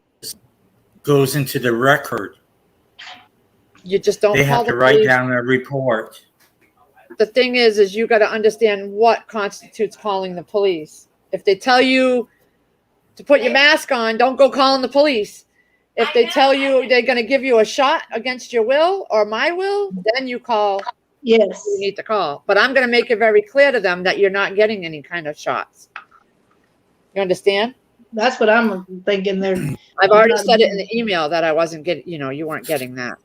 goes into the record. You just don't. They call have the to write police. down a report. The thing is you got to understand what constitutes calling the police. If they tell you to put your mask on, don't go calling the police. If they tell you they're going to give you a shot against your will or my will, then you call. Yes. You need to call. But I'm going to make it very clear to them that you're not getting any kind of shots. You understand? That's what I'm thinking there. I've already said it in the email that I wasn't getting, you weren't getting that.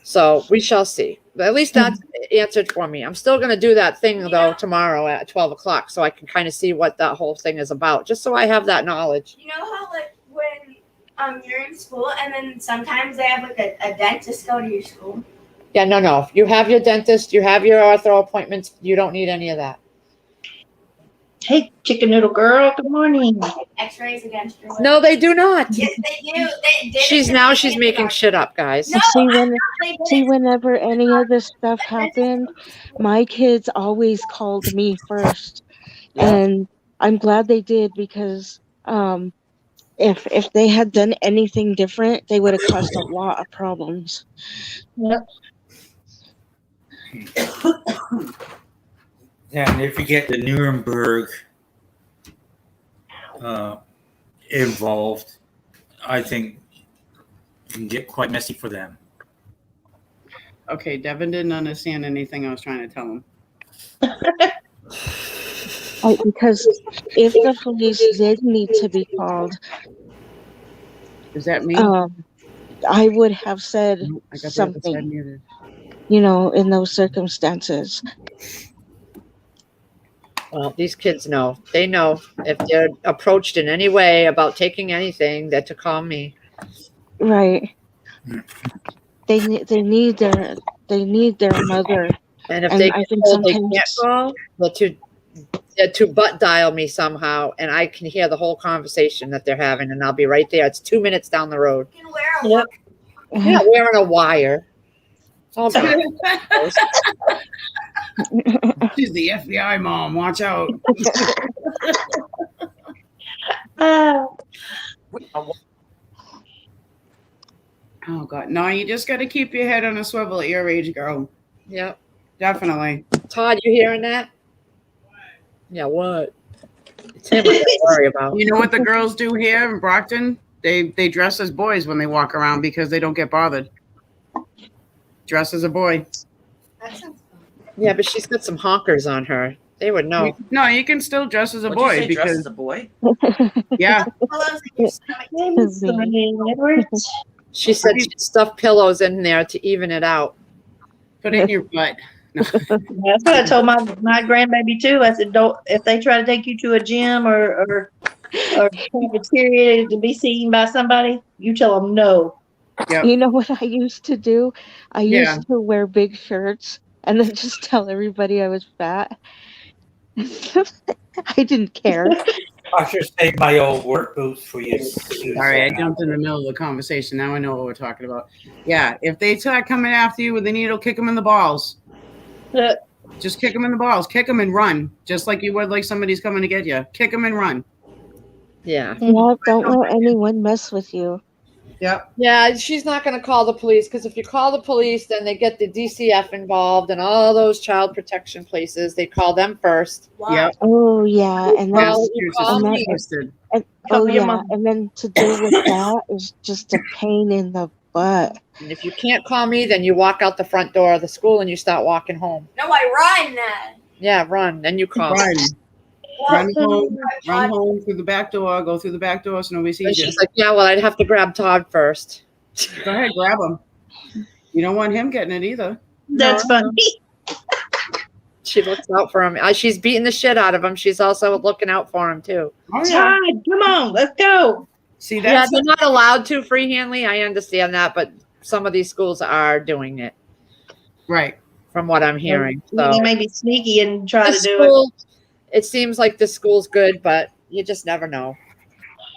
So we shall see. But at least that's answered for me. I'm still going to do that thing, though, tomorrow at 12 o'clock so I can kind of see what that whole thing is about, just so I have that knowledge. You know how, like, when you're in school and then sometimes they have, like, a dentist go to your school? Yeah, no. If you have your dentist, you have your ortho appointments, you don't need any of that. Hey, chicken noodle girl, good morning. X-rays against your will. No, they do not. Yes, they do. They did She's making shit up, guys. No, whenever any of this stuff happened, my kids always called me first. Yeah. And I'm glad they did, because if they had done anything different, they would have caused a lot of problems. Yep. And if you get the Nuremberg involved, I think it can get quite messy for them. Okay, Devin didn't understand anything I was trying to tell him. Because if the police did need to be called, Is that me? I would have said I got the other side something, muted. in those circumstances. Well, these kids know. They know if they're approached in any way about taking anything, that to call me. Right. They need their mother And if And they I get think told they can't sometimes call, they're to butt dial me somehow, and I can hear the whole conversation that they're having, and I'll be right there. It's 2 minutes down the road. You can wear a Yep. Yeah, wearing a wire. Oh, God. She's the FBI mom. Watch out. Oh God, no! You just got to keep your head on a swivel at your age, girl. Yep. Definitely. Todd, you hearing that? Yeah, what? It's him I gotta worry about. You know what the girls do here in Brockton? They dress as boys when they walk around because they don't get bothered. Dress as a boy. That sounds fun. Yeah, but she's got some honkers on her. They would know. No, you can still dress as a What'd you boy say, dress because as a boy? yeah. Pillows in your stomach. She said she'd stuff pillows in there to even it out. Put it in your butt. No. That's what I told my grandbaby too. I said, don't, if they try to take you to a gym or cafeteria to be seen by somebody, you tell them no. Yep. You know what I used to do? I Yeah. used to wear big shirts and then just tell everybody I was fat. I didn't care. I should save my old work boots for you. Sorry, I jumped in the middle of the conversation. Now I know what we're talking about. Yeah, if they start coming after you with a needle, kick them in the balls. Just kick them in the balls. Kick them and run, just like you would like somebody's coming to get you. Kick them and run. Yeah. Yeah, don't let anyone mess with you. Yep. Yeah, she's not going to call the police because if you call the police, then they get the DCF involved and all those child protection places. They call them first. Yep. Oh yeah, and then Well, you call me. and then to deal with that is just a pain in the butt. And if you can't call me, then you walk out the front door of the school and you start walking home. No, I run. Yeah, run. Then you call. Run home through the back door. Go through the back door so nobody And sees you. she's like, yeah, well, I'd have to grab Todd first. Go ahead, grab him. You don't want him getting it either. That's funny. She looks out for him. She's beating the shit out of him. She's also looking out for him, too. Oh, yeah. Todd, come on, let's go. See, Yeah, they're not allowed to freehandly. I understand that, but some of these schools are doing it. Right. From what I'm hearing. So They may be sneaky and try this to do school, it seems like the school's good, but you just never know.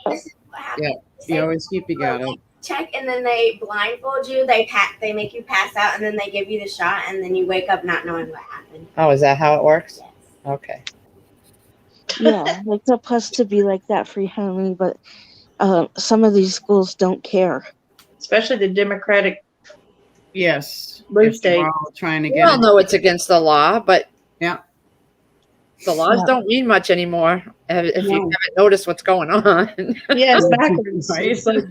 This is what happens. Yeah, you always keep you got it. Check and then they blindfold you. They make you pass out and then they give you the shot and then you wake up not knowing what happened. Oh, is that how it works? Yes. Okay. Yeah, it's supposed to be like that freehandly, but some of these schools don't care. Especially the Democratic Yes. blue If they're state. all trying to We get all it. know it's against the law, but Yeah. the laws Yeah. don't mean much anymore if you No. haven't noticed what's going on. Yeah, it's backwards. Right. It's like,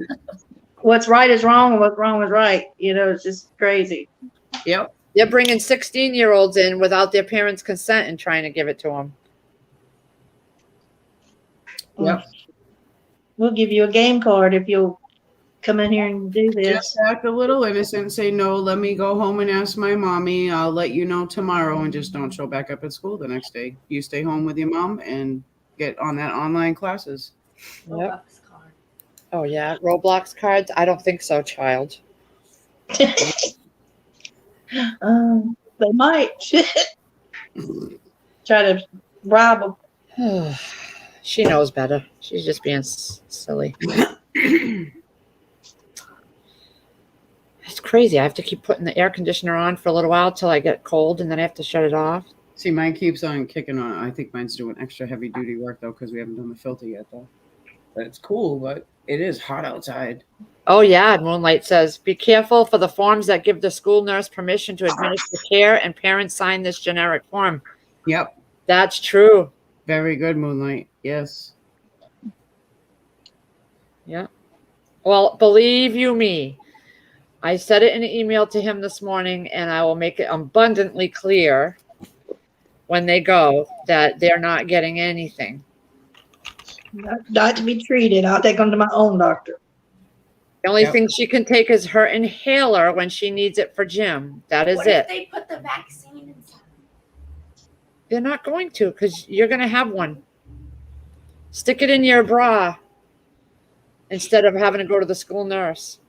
what's right is wrong and what's wrong is right. You know, it's just crazy. Yep. They're bringing 16-year-olds in without their parents' consent and trying to give it to them. Yep. We'll give you a game card if you'll come in here and do this. Just act a little innocent and say, no, let me go home and ask my mommy. I'll let you know tomorrow, and just don't show back up at school the next day. You stay home with your mom and get on that online classes. Yep. Oh, yeah. Roblox cards? I don't think so, child. They might. Try to rob them. She knows better. She's just being silly. It's crazy. I have to keep putting the air conditioner on for a little while till I get cold, and then I have to shut it off. See, mine keeps on kicking on. I think mine's doing extra heavy duty work, though, because we haven't done the filter yet, though. But it's cool, but it is hot outside. Oh, yeah. Moonlight says, be careful for the forms that give the school nurse permission to administer care, and parents sign this generic form. Yep. That's true. Very good, Moonlight. Yes. Yeah. Well, believe you me, I said it in an email to him this morning, and I will make it abundantly clear when they go that they're not getting anything. Not to be treated. I'll take them to my own doctor. The only Yep. thing she can take is her inhaler when she needs it for gym. That is What it. if they put the vaccine inside? They're not going to, because you're going to have one. Stick it in your bra instead of having to go to the school nurse.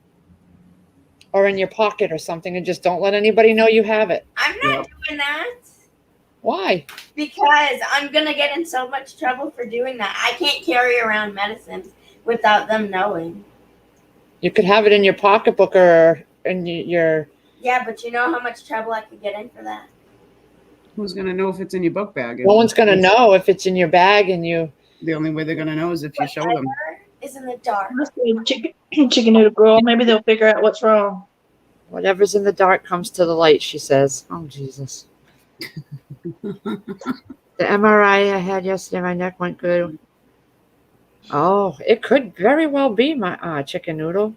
or in your pocket or something, and just don't let anybody know you have it. I'm not doing that. Why? Because I'm going to get in so much trouble for doing that. I can't carry around medicines without them knowing. You could have it in your pocketbook or in your... Yeah, but you know how much trouble I could get in for that? Who's gonna know if it's in your book bag? No one's going to know if it's in your bag and you... The only way they're gonna know is if you show them. Is in the dark. Chicken noodle girl. Maybe they'll figure out what's wrong. Whatever's in the dark comes to the light, she says. Oh, Jesus. The MRI I had yesterday, my neck went good. Oh, it could very well be my chicken noodle.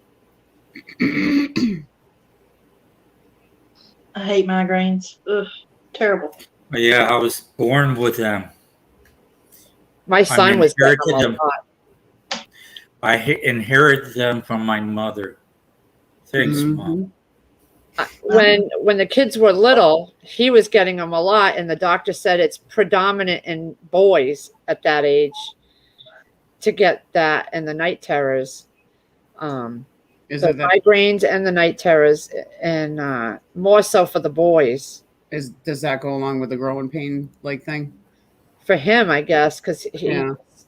I hate migraines. Ugh, terrible. Yeah, I was born with them. My son was inherited them. I inherited them from my mother. Thanks, Mom. When the kids were little, he was getting them a lot, and the doctor said it's predominant in boys at that age to get that and the night terrors. The migraines and the night terrors, and more so for the boys. Does that go along with the growing pain thing? For him, I guess, because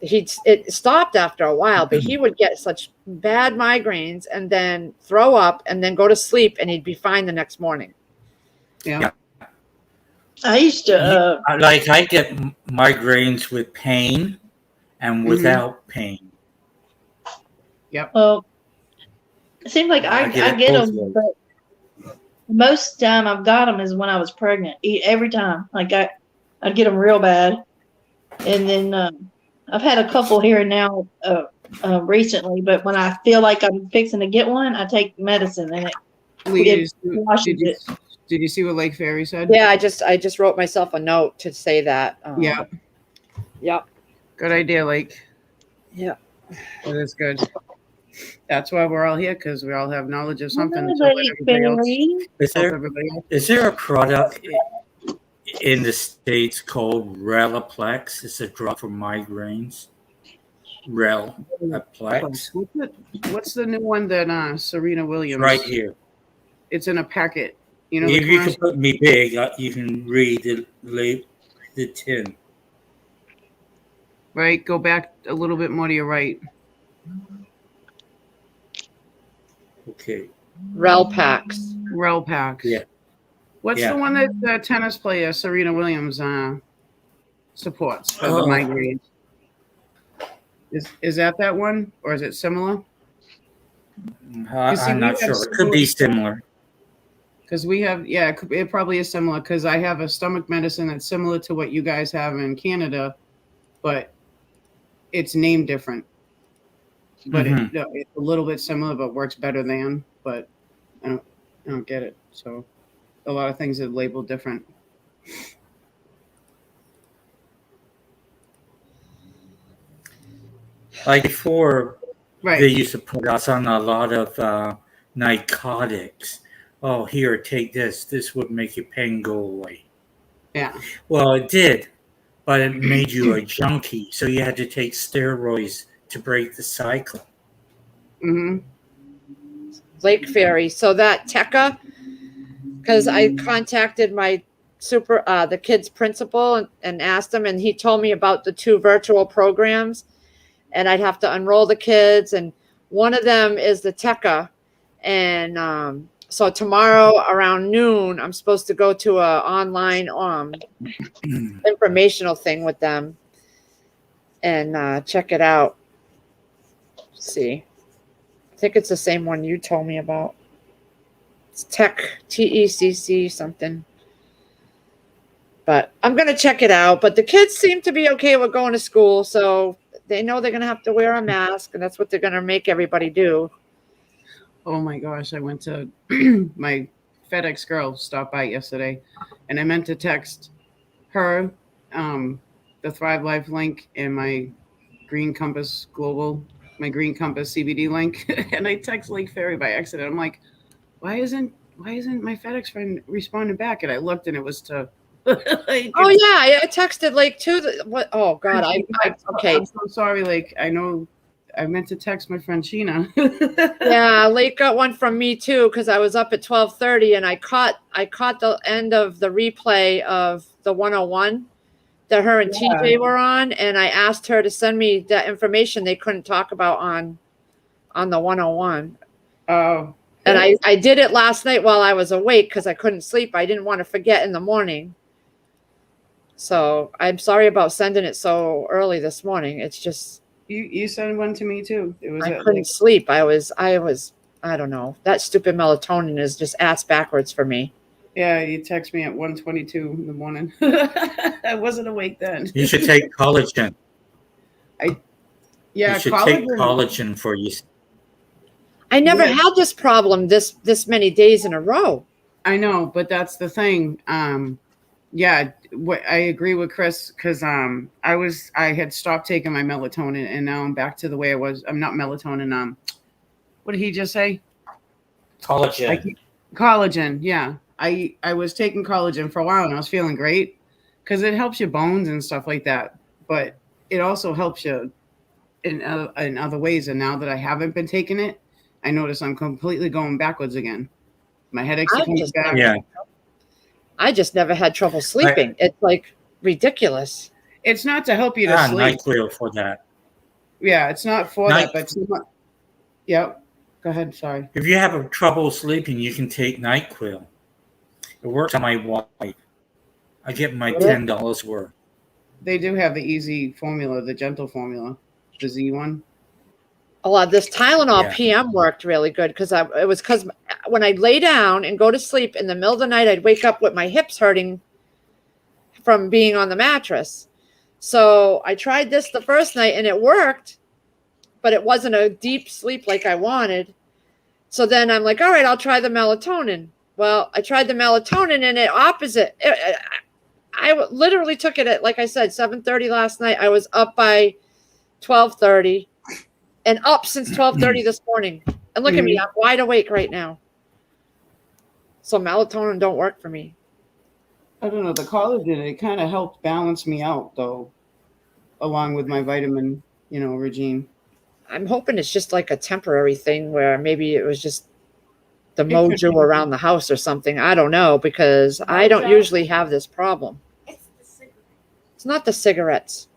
it stopped after a while, but he would get such bad migraines and then throw up and then go to sleep, and he'd be fine the next morning. Yeah. I used to I get migraines with pain and without pain. Yep. Well, it seems like I get them, but most time I've got them is when I was pregnant. Every time, I'd get them real bad, and then I've had a couple here and now recently. But when I feel like I'm fixing to get one, I take medicine, and it washes it. Did you see what Lake Fairy said? Yeah, I just wrote myself a note to say that. Yeah. Yep. Good idea, Lake. Yeah. That is good. That's why we're all here, because we all have knowledge of something. Is there a product in the States called Relaplex? It's a drug for migraines. Relaplex. What's the new one that Serena Williams? Right here. It's in a packet. You know, if you can put me big, you can read the tin. Right. Go back a little bit more to your right. Okay. Relpax. Yeah. What's the one that the tennis player Serena Williams supports for the migraine? Is that one, or is it similar? I'm not sure. It could be similar. Because we have, it probably is similar. Because I have a stomach medicine that's similar to what you guys have in Canada, but it's named different. But it's a little bit similar, but works better than. But I don't get it. So a lot of things are labeled different. Like before, they used to put us on a lot of narcotics. Oh, here, take this. This would make your pain go away. Yeah. Well, it did, but it made you a junkie. So you had to take steroids to break the cycle. Lake Fairy. So that Tekka, because I contacted my the kids' principal and asked him, and he told me about the 2 virtual programs, and I'd have to enroll the kids, and one of them is the Tekka, and so tomorrow around noon, I'm supposed to go to a online informational thing with them and check it out. Let's see. I think it's the same one you told me about. It's TECC something. But I'm going to check it out. But the kids seem to be okay with going to school, so they know they're going to have to wear a mask, and that's what they're going to make everybody do. Oh my gosh, I went to my FedEx girl stopped by yesterday, and I meant to text her the Thrive Life link and my Green Compass CBD link, and I text Lake Fairy by accident. I'm like, why isn't my FedEx friend responding back? And I looked, and it was to I texted Lake too. What? Oh God, okay. I'm so sorry, Lake. I know I meant to text my friend Sheena. Yeah, Lake got one from me too because I was up at 12:30 and I caught the end of the replay of the 101 that her and TJ were on, and I asked her to send me that information they couldn't talk about on the 101. Oh. And I did it last night while I was awake because I couldn't sleep. I didn't want to forget in the morning. So I'm sorry about sending it so early this morning. It's just you sent one to me too. It was I couldn't sleep. I don't know. That stupid melatonin is just ass backwards for me. Yeah, you text me at 1:22 in the morning. I wasn't awake then. You should take collagen. Yeah, you should take collagen for you. I never had this problem this many days in a row. I know, but that's the thing. Yeah, I agree with Chris because I had stopped taking my melatonin and now I'm back to the way I was. I'm not melatonin. What did he just say? Collagen. Collagen. Yeah, I was taking collagen for a while and I was feeling great because it helps your bones and stuff like that. But it also helps you in other ways. And now that I haven't been taking it, I notice I'm completely going backwards again. My headaches are coming back. Yeah. I just never had trouble sleeping. It's like ridiculous. It's not to help you to sleep. NyQuil for that. Yeah, it's not for that, but it's not. Yep. Go ahead. Sorry. If you have trouble sleeping, you can take NyQuil. It works on my wife. I get my $10 worth. They do have the easy formula, the gentle formula, the Z one. A lot of this Tylenol PM worked really good because when I lay down and go to sleep in the middle of the night, I'd wake up with my hips hurting from being on the mattress. So I tried this the first night and it worked, but it wasn't a deep sleep like I wanted. So then I'm like, all right, I'll try the melatonin. Well, I tried the melatonin and it opposite. I literally took it at, like I said, 7:30 last night. I was up by 12:30. And up since 12:30 this morning. And look at me, I'm wide awake right now. So melatonin don't work for me. I don't know. The collagen, it kind of helped balance me out, though, along with my vitamin, regime. I'm hoping it's just like a temporary thing where maybe it was just the mojo around the house or something. I don't know because I don't usually have this problem. It's not the cigarettes.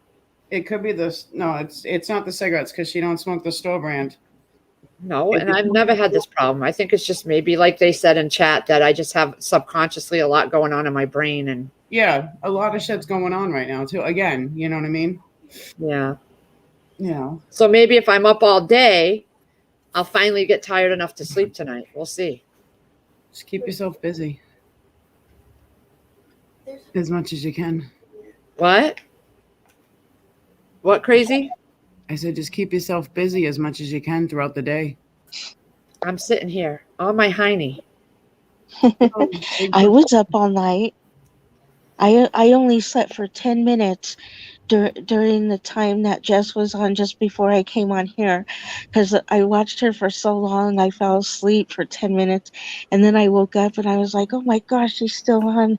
It could be no, it's not the cigarettes because she don't smoke the store brand. No, and I've never had this problem. I think it's just maybe like they said in chat that I just have subconsciously a lot going on in my brain. And yeah, a lot of shit's going on right now too. Again, you know what I mean? Yeah. Yeah. So maybe if I'm up all day, I'll finally get tired enough to sleep tonight. We'll see. Just keep yourself busy as much as you can. What? What, crazy? I said just keep yourself busy as much as you can throughout the day. I'm sitting here on my hiney. I was up all night. I only slept for 10 minutes during the time that Jess was on just before I came on here because I watched her for so long. I fell asleep for 10 minutes and then I woke up and I was like, oh my gosh, she's still on.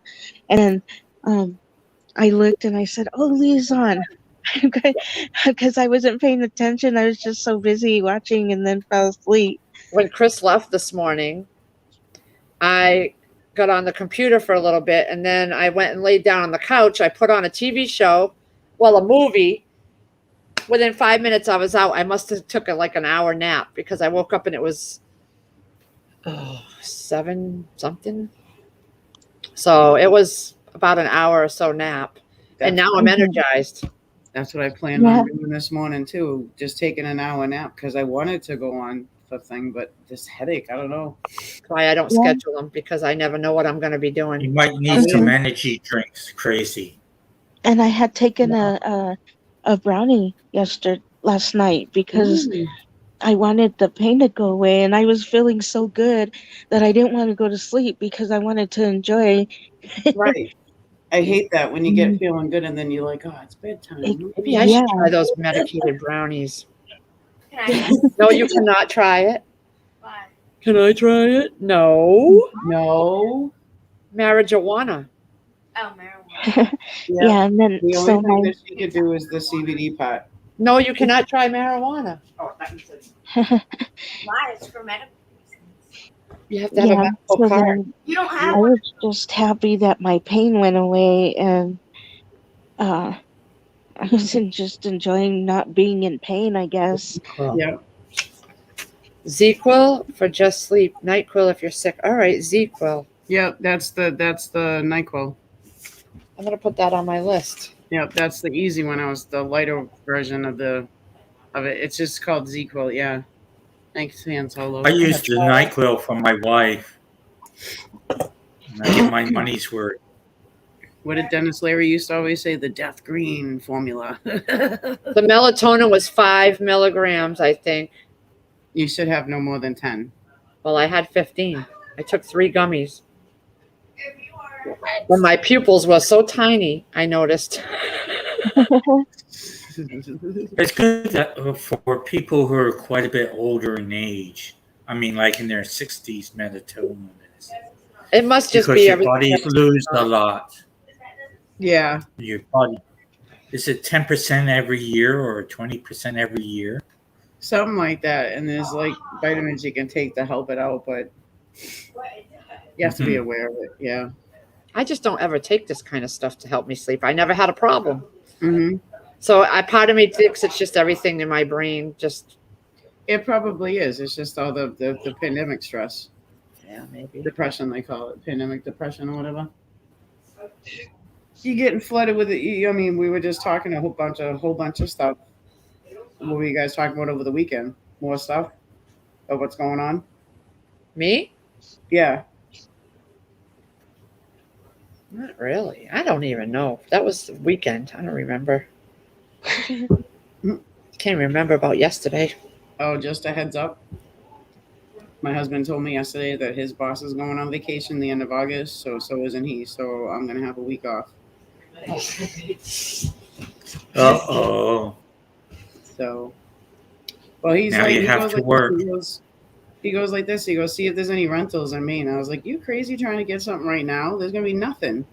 And then I looked and I said, oh, Lee's on. Because I wasn't paying attention. I was just so busy watching and then fell asleep. When Chris left this morning, I got on the computer for a little bit and then I went and laid down on the couch. I put on a TV show, a movie. Within 5 minutes I was out. I must have took an hour nap because I woke up and it was 7 something. So it was about an hour or so nap. And now I'm energized. That's what I planned on doing this morning too. Just taking an hour nap because I wanted to go on the thing, but this headache, I don't know. That's why I don't schedule them because I never know what I'm going to be doing. You might need some energy drinks. Crazy. And I had taken a brownie last night because I wanted the pain to go away, and I was feeling so good that I didn't want to go to sleep because I wanted to enjoy. Right. I hate that when you get feeling good and then you're like, oh, it's bedtime. Maybe I should try those medicated brownies. No, you cannot try it. Why? Can I try it? No. No. Marijuana. Oh, marijuana. Yeah, and then the only thing that she could do is the CBD part. No, you cannot try marijuana. Oh, that you said. Why? It's for medical reasons. You have to have a Yeah, medical so card. then You don't I have one? was just happy that my pain went away, and I was just enjoying not being in pain, I guess. Yep. ZQL for just sleep. NyQuil if you're sick. All right, ZQL. Yep. That's the NyQuil. I'm gonna put that on my list. Yep. That's the easy one. I was the lighter version of it. It's just called ZQL. Yeah. Thanks, Han Solo. I use the NyQuil for my wife. And I get my money's worth. What did Dennis Leary used to always say? The death green formula. The melatonin was 5 milligrams, I think. You should have no more than 10. Well, I had 15. I took 3 gummies. When my pupils were so tiny, I noticed. It's good that, for people who are quite a bit older in age. I mean, like in their 60s, melatonin is. It must just Because be your everything. body loses a lot. Yeah. Your body. Is it 10% every year or 20% every year? Something like that. And there's like vitamins you can take to help it out, but you have to be aware of it. Yeah. I just don't ever take this kind of stuff to help me sleep. I never had a problem. Mm-hmm. So part of me thinks it's just everything in my brain. It probably is. It's just all the pandemic stress. Yeah, maybe. Depression, they call it. Pandemic depression or whatever. You're getting flooded with it. I mean, we were just talking a whole bunch of stuff. What were you guys talking about over the weekend? More stuff of what's going on? Me? Yeah. Not really. I don't even know. That was the weekend. I don't remember. Can't remember about yesterday. Oh, just a heads up. My husband told me yesterday that his boss is going on vacation the end of August, so isn't he. So I'm going to have a week off. Uh-oh. So, well, he's Now like, you he have goes to like work. this. He goes like this. He goes, see if there's any rentals in Maine. I was like, you crazy trying to get something right now? There's going to be nothing.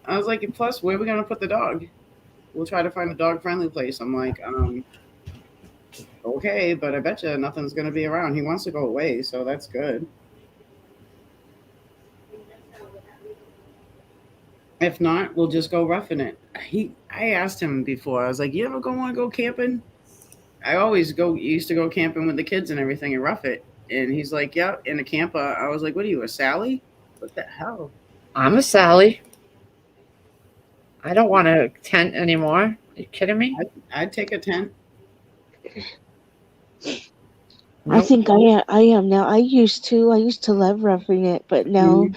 I was like, plus, where are we going to put the dog? We'll try to find a dog-friendly place. I'm like, okay, but I bet you nothing's going to be around. He wants to go away, so that's good. If not, we'll just go roughing it. I asked him want to go camping? I used to go camping with the kids and everything and rough it. And he's like, yeah, in a camper. I was like, what are you, a Sally? What the hell? I'm a Sally. I don't want a tent anymore. Are you kidding me? I'd take a tent. I think I am now. I used to love roughing it, but now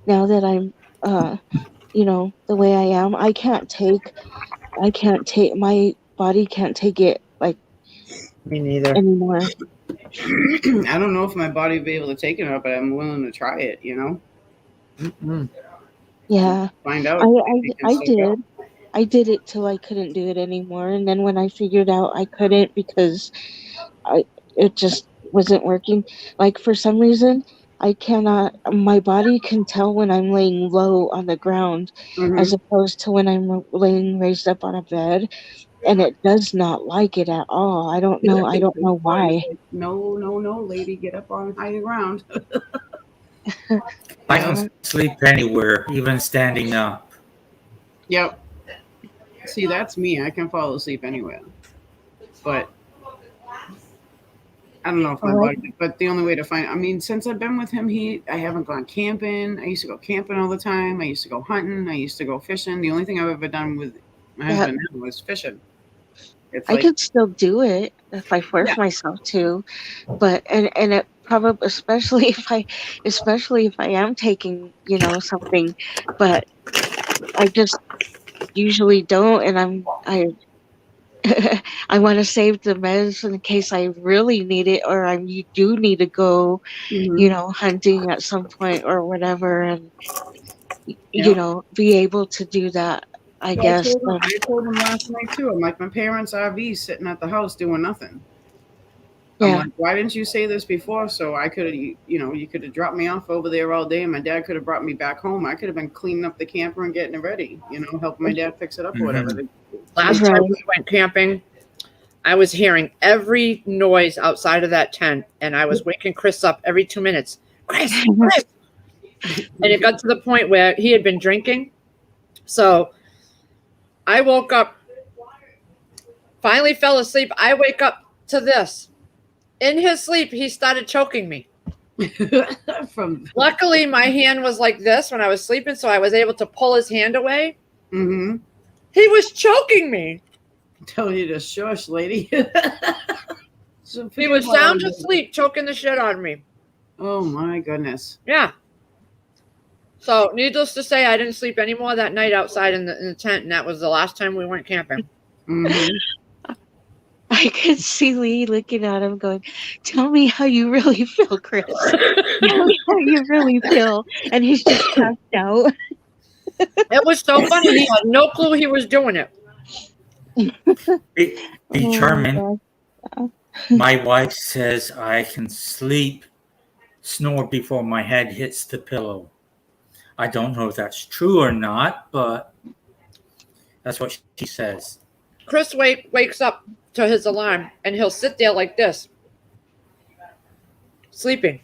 that I'm the way I am, I can't take my body can't take it like me neither anymore. I don't know if my body would be able to take it up, but I'm willing to try it, Yeah. Find out. I did it till I couldn't do it anymore, and then when I figured out I couldn't because it just wasn't working. Like for some reason, my body can tell when I'm laying low on the ground as opposed to when I'm laying raised up on a bed, and it does not like it at all. I don't know why. No, lady, get up on higher ground. I don't sleep anywhere, even standing up. Yep. See, that's me. I can fall asleep anywhere. But I don't know if my body, but the only way to since I've been with him, I haven't gone camping. I used to go camping all the time. I used to go hunting. I used to go fishing. The only thing I've ever done with my husband was fishing. I could still do it if I force myself to, but and it probably especially if I am taking something, but I just usually don't, and I want to save the meds in case I really need it, or you do need to go, hunting at some point or whatever, and be able to do that. I guess. I told him last night too. I'm like, my parents' RV sitting at the house doing nothing. I'm like, why didn't you say this before? So I could have, you could have dropped me off over there all day, and my dad could have brought me back home. I could have been cleaning up the camper and getting it ready, helping my dad fix it up or whatever. Last time we went camping, I was hearing every noise outside of that tent, and I was waking Chris up every 2 minutes. Chris, Chris. And it got to the point where he had been drinking. So I woke up, finally fell asleep. I wake up to this. In his sleep, he started choking me. Luckily, my hand was like this when I was sleeping, so I was able to pull his hand away. Mm-hmm. He was choking me. Telling you to shush, lady. So He was sound asleep, choking the shit out of me. Oh my goodness. Yeah. So, needless to say, I didn't sleep anymore that night outside in the tent, and that was the last time we went camping. Mm-hmm. I could see Lee looking at him going, tell me how you really feel, Chris. Tell me how you really feel. And he's just passed out. It was so funny. He had no clue he was doing it. Be charming. My wife says I can snore before my head hits the pillow. I don't know if that's true or not, but that's what she says. Chris wakes up to his alarm, and he'll sit there like this, sleeping.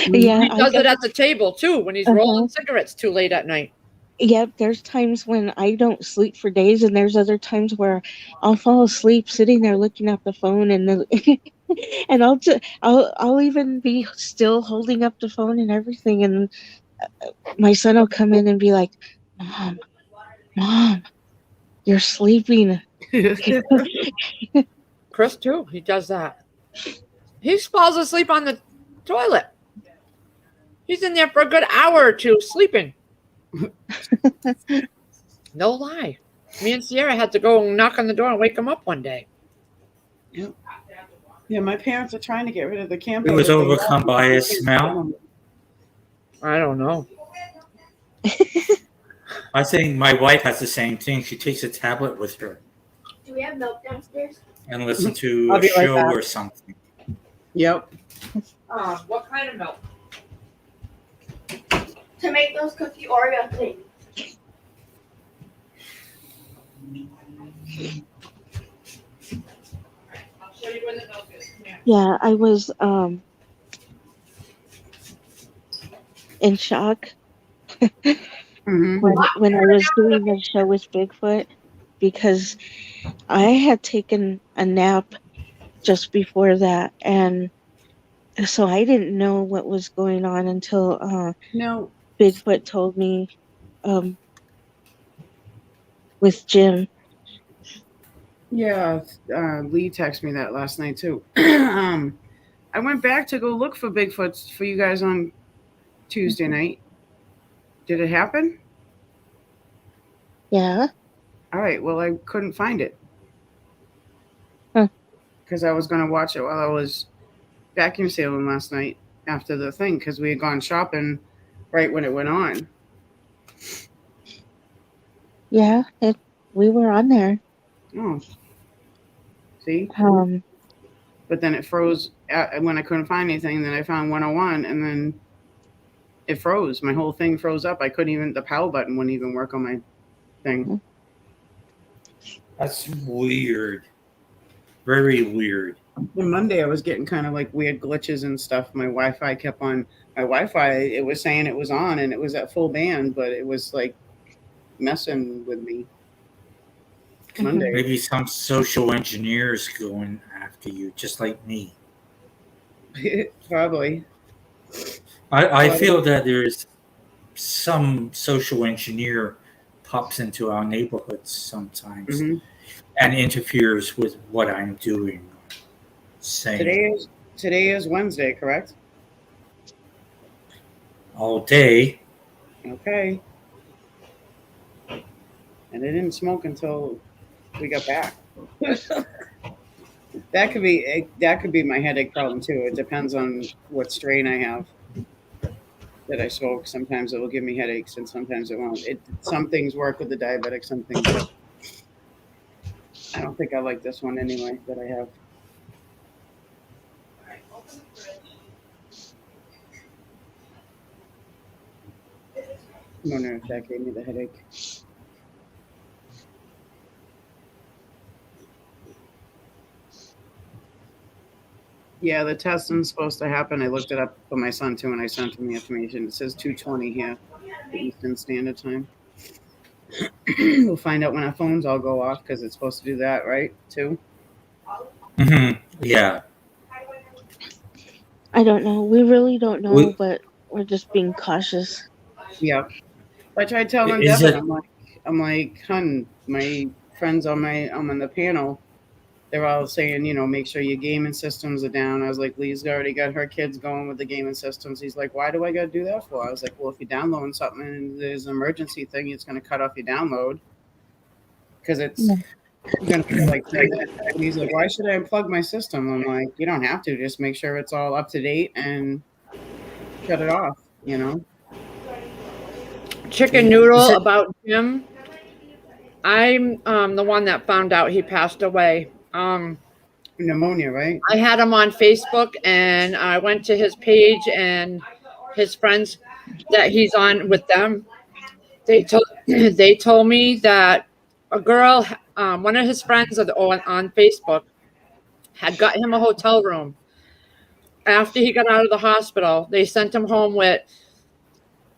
Yeah, He does it at the table, too, when he's rolling cigarettes too late at night. Yep, there's times when I don't sleep for days, and there's other times where I'll fall asleep sitting there looking at the phone, and and I'll even be still holding up the phone and everything, and my son will come in and be like, Mom, you're sleeping. Chris, too, he does that. He falls asleep on the toilet. He's in there for a good hour or two sleeping. No lie. Me and Sierra had to go knock on the door and wake him up one day. Yep. Yeah, my parents are trying to get rid of the camper. It was overcome by a smell. I don't know. I think my wife has the same thing. She takes a tablet with her Do we have milk downstairs? and listen to I'll a be right show back. or something. Yep. What kind of milk? To make those cookie Oreo things. I'll show you where the milk is. Come here. Yeah, I was in shock when I was doing the show with Bigfoot, because I had taken a nap just before that, and so I didn't know what was going on until No. Bigfoot told me with Jim. Yeah, Lee texted me that last night too. I went back to go look for Bigfoots for you guys on Tuesday night. Did it happen? Yeah. All right. Well, I couldn't find it Huh. because I was going to watch it while I was vacuum sealing last night after the thing, because we had gone shopping right when it went on. Yeah, we were on there. Oh, see? But then it froze when I couldn't find anything. Then I found 101, and then it froze. My whole thing froze up. I couldn't even, the power button wouldn't even work on my thing. That's weird. Very weird. And Monday I was getting kind of like weird glitches and stuff. My Wi-Fi kept on. My Wi-Fi, it was saying it was on and it was at full band, but it was like messing with me. Monday. Maybe some social engineers going after you, just like me. Probably. I feel that there's some social engineer pops into our neighborhoods sometimes and interferes with what I'm doing. Saying Today is Wednesday, correct? all day. Okay. And they didn't smoke until we got back. That could be my headache problem too. It depends on what strain I have that I smoke. Sometimes it will give me headaches and sometimes it won't. Some things work with the diabetic, some things don't. I don't think I like this one anyway that I have. I wonder if that gave me the headache. Yeah, the testing's supposed to happen. I looked it up for my son too, and I sent him the information. It says 2:20 here, Eastern Standard Time. We'll find out when our phones all go off because it's supposed to do that, right? Too. Yeah. I don't know. We really don't know, We, but we're just being cautious. Yeah. I tried telling is Devin, it? I'm like, hun, my friends on the panel, they're all saying, make sure your gaming systems are down. I was like, Lee's already got her kids going with the gaming systems. He's like, why do I got to do that for? I was like, well, if you're downloading something and there's an emergency thing, it's going to cut off your download because it's going to be like 3 minutes. And he's like, why should I unplug my system? I'm like, you don't have to. Just make sure it's all up to date and shut it off, Chicken noodle about Jim. I'm the one that found out he passed away. Pneumonia, right? I had him on Facebook, and I went to his page, and his friends that he's on with them. They told me that a girl, one of his friends on Facebook, had got him a hotel room. After he got out of the hospital, they sent him home with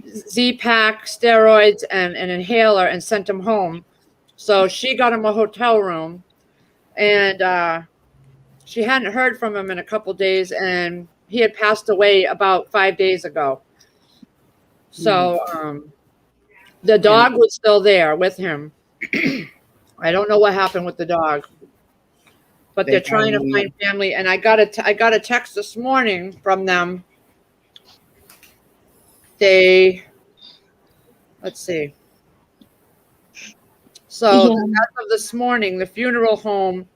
Z-Pack, steroids, and an inhaler, and sent him home. So she got him a hotel room, and she hadn't heard from him in a couple days, and he had passed away about 5 days ago. So the dog was still there with him. I don't know what happened with the dog, but they're trying to find family. And I got a text this morning from them. Let's see. So as of this morning, the funeral home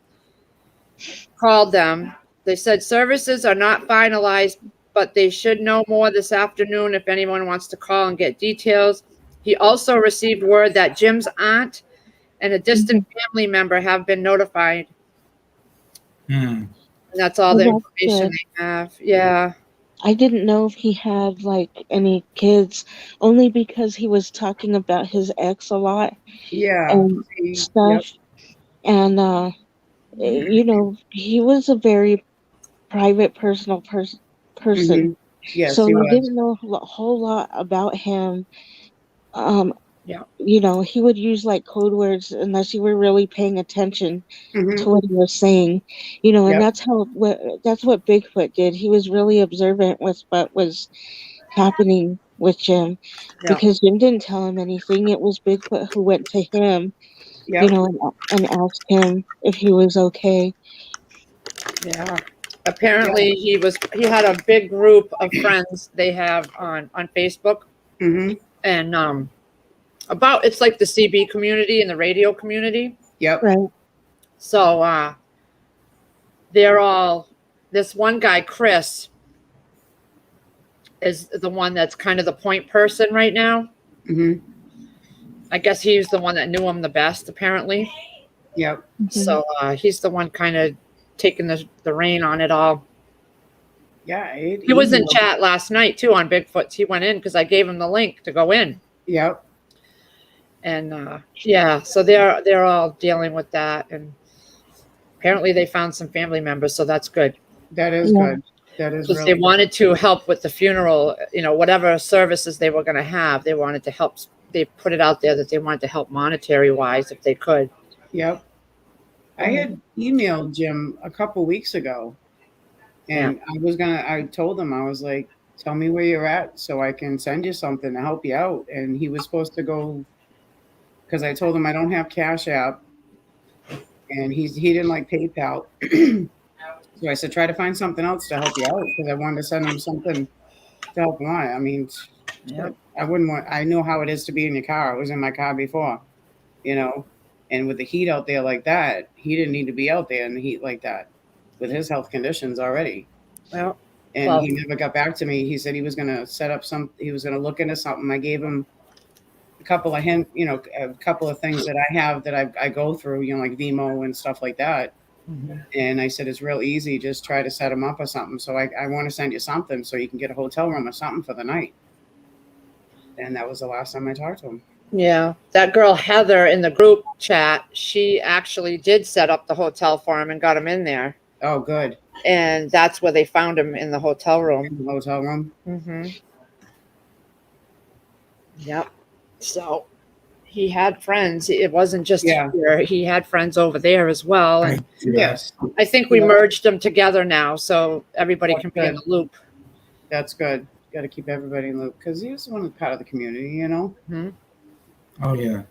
called them. They said services are not finalized, but they should know more this afternoon if anyone wants to call and get details. He also received word that Jim's aunt and a distant family member have been notified. And that's all the information they have. Yeah. I didn't know if he had like any kids, only because he was talking about his ex a lot. Yeah. And stuff. Yep. And he was a very private, personal person. Mm-hmm. Yes, so he I was. didn't know a whole lot about him. Yeah. He would use like code words unless you were really paying attention to what he was saying. And that's what Bigfoot did. He was really observant with what was happening with Jim. Because Jim didn't tell him anything. It was Bigfoot who went to him, and asked him if he was okay. Yeah. Apparently he had a big group of friends they have on Facebook. And it's like the CB community and the radio community. Yep. Right. So they're all, this one guy, Chris, is the one that's kind of the point person right now. I guess he's the one that knew him the best, apparently. Yep. So he's the one kind of taking the reign on it all. Yeah. He was in chat last night too on Bigfoot's. He went in because I gave him the link to go in. Yep. And so they're all dealing with that, and apparently they found some family members, so that's good. That is good. That is because really they wanted to help with the funeral. Whatever services they were going to have, they wanted to help. They put it out there that they wanted to help monetary wise if they could. Yep. I had emailed Jim a couple weeks ago, and I told him, I was like, tell me where you're at so I can send you something to help you out. And he was supposed to go, because I told him I don't have Cash App, and he didn't like PayPal. So I said, try to find something else to help you out, because I wanted to send him something to help him out. I mean, I know how it is to be in your car. I was in my car before, and with the heat out there like that, he didn't need to be out there in the heat like that with his health conditions already. And he never got back to me. He said he was going to he was going to look into something. I gave him a couple of a couple of things that I have that I go through, like Vimo and stuff like that. And I said, it's real easy. Just try to set him up or something. So I want to send you something so you can get a hotel room or something for the night. And that was the last time I talked to him. Yeah. That girl, Heather, in the group chat, she actually did set up the hotel for him and got him in there. Oh, good. And that's where they found him, in the hotel room. In the hotel room. Mm-hmm. Yep. So he had friends. It wasn't just here. He had friends over there as well. And Yes. I think we merged them together now, so everybody can be in the loop. That's good. Got to keep everybody in the loop because he was one part of the community, you know. Mm-hmm. Oh yeah,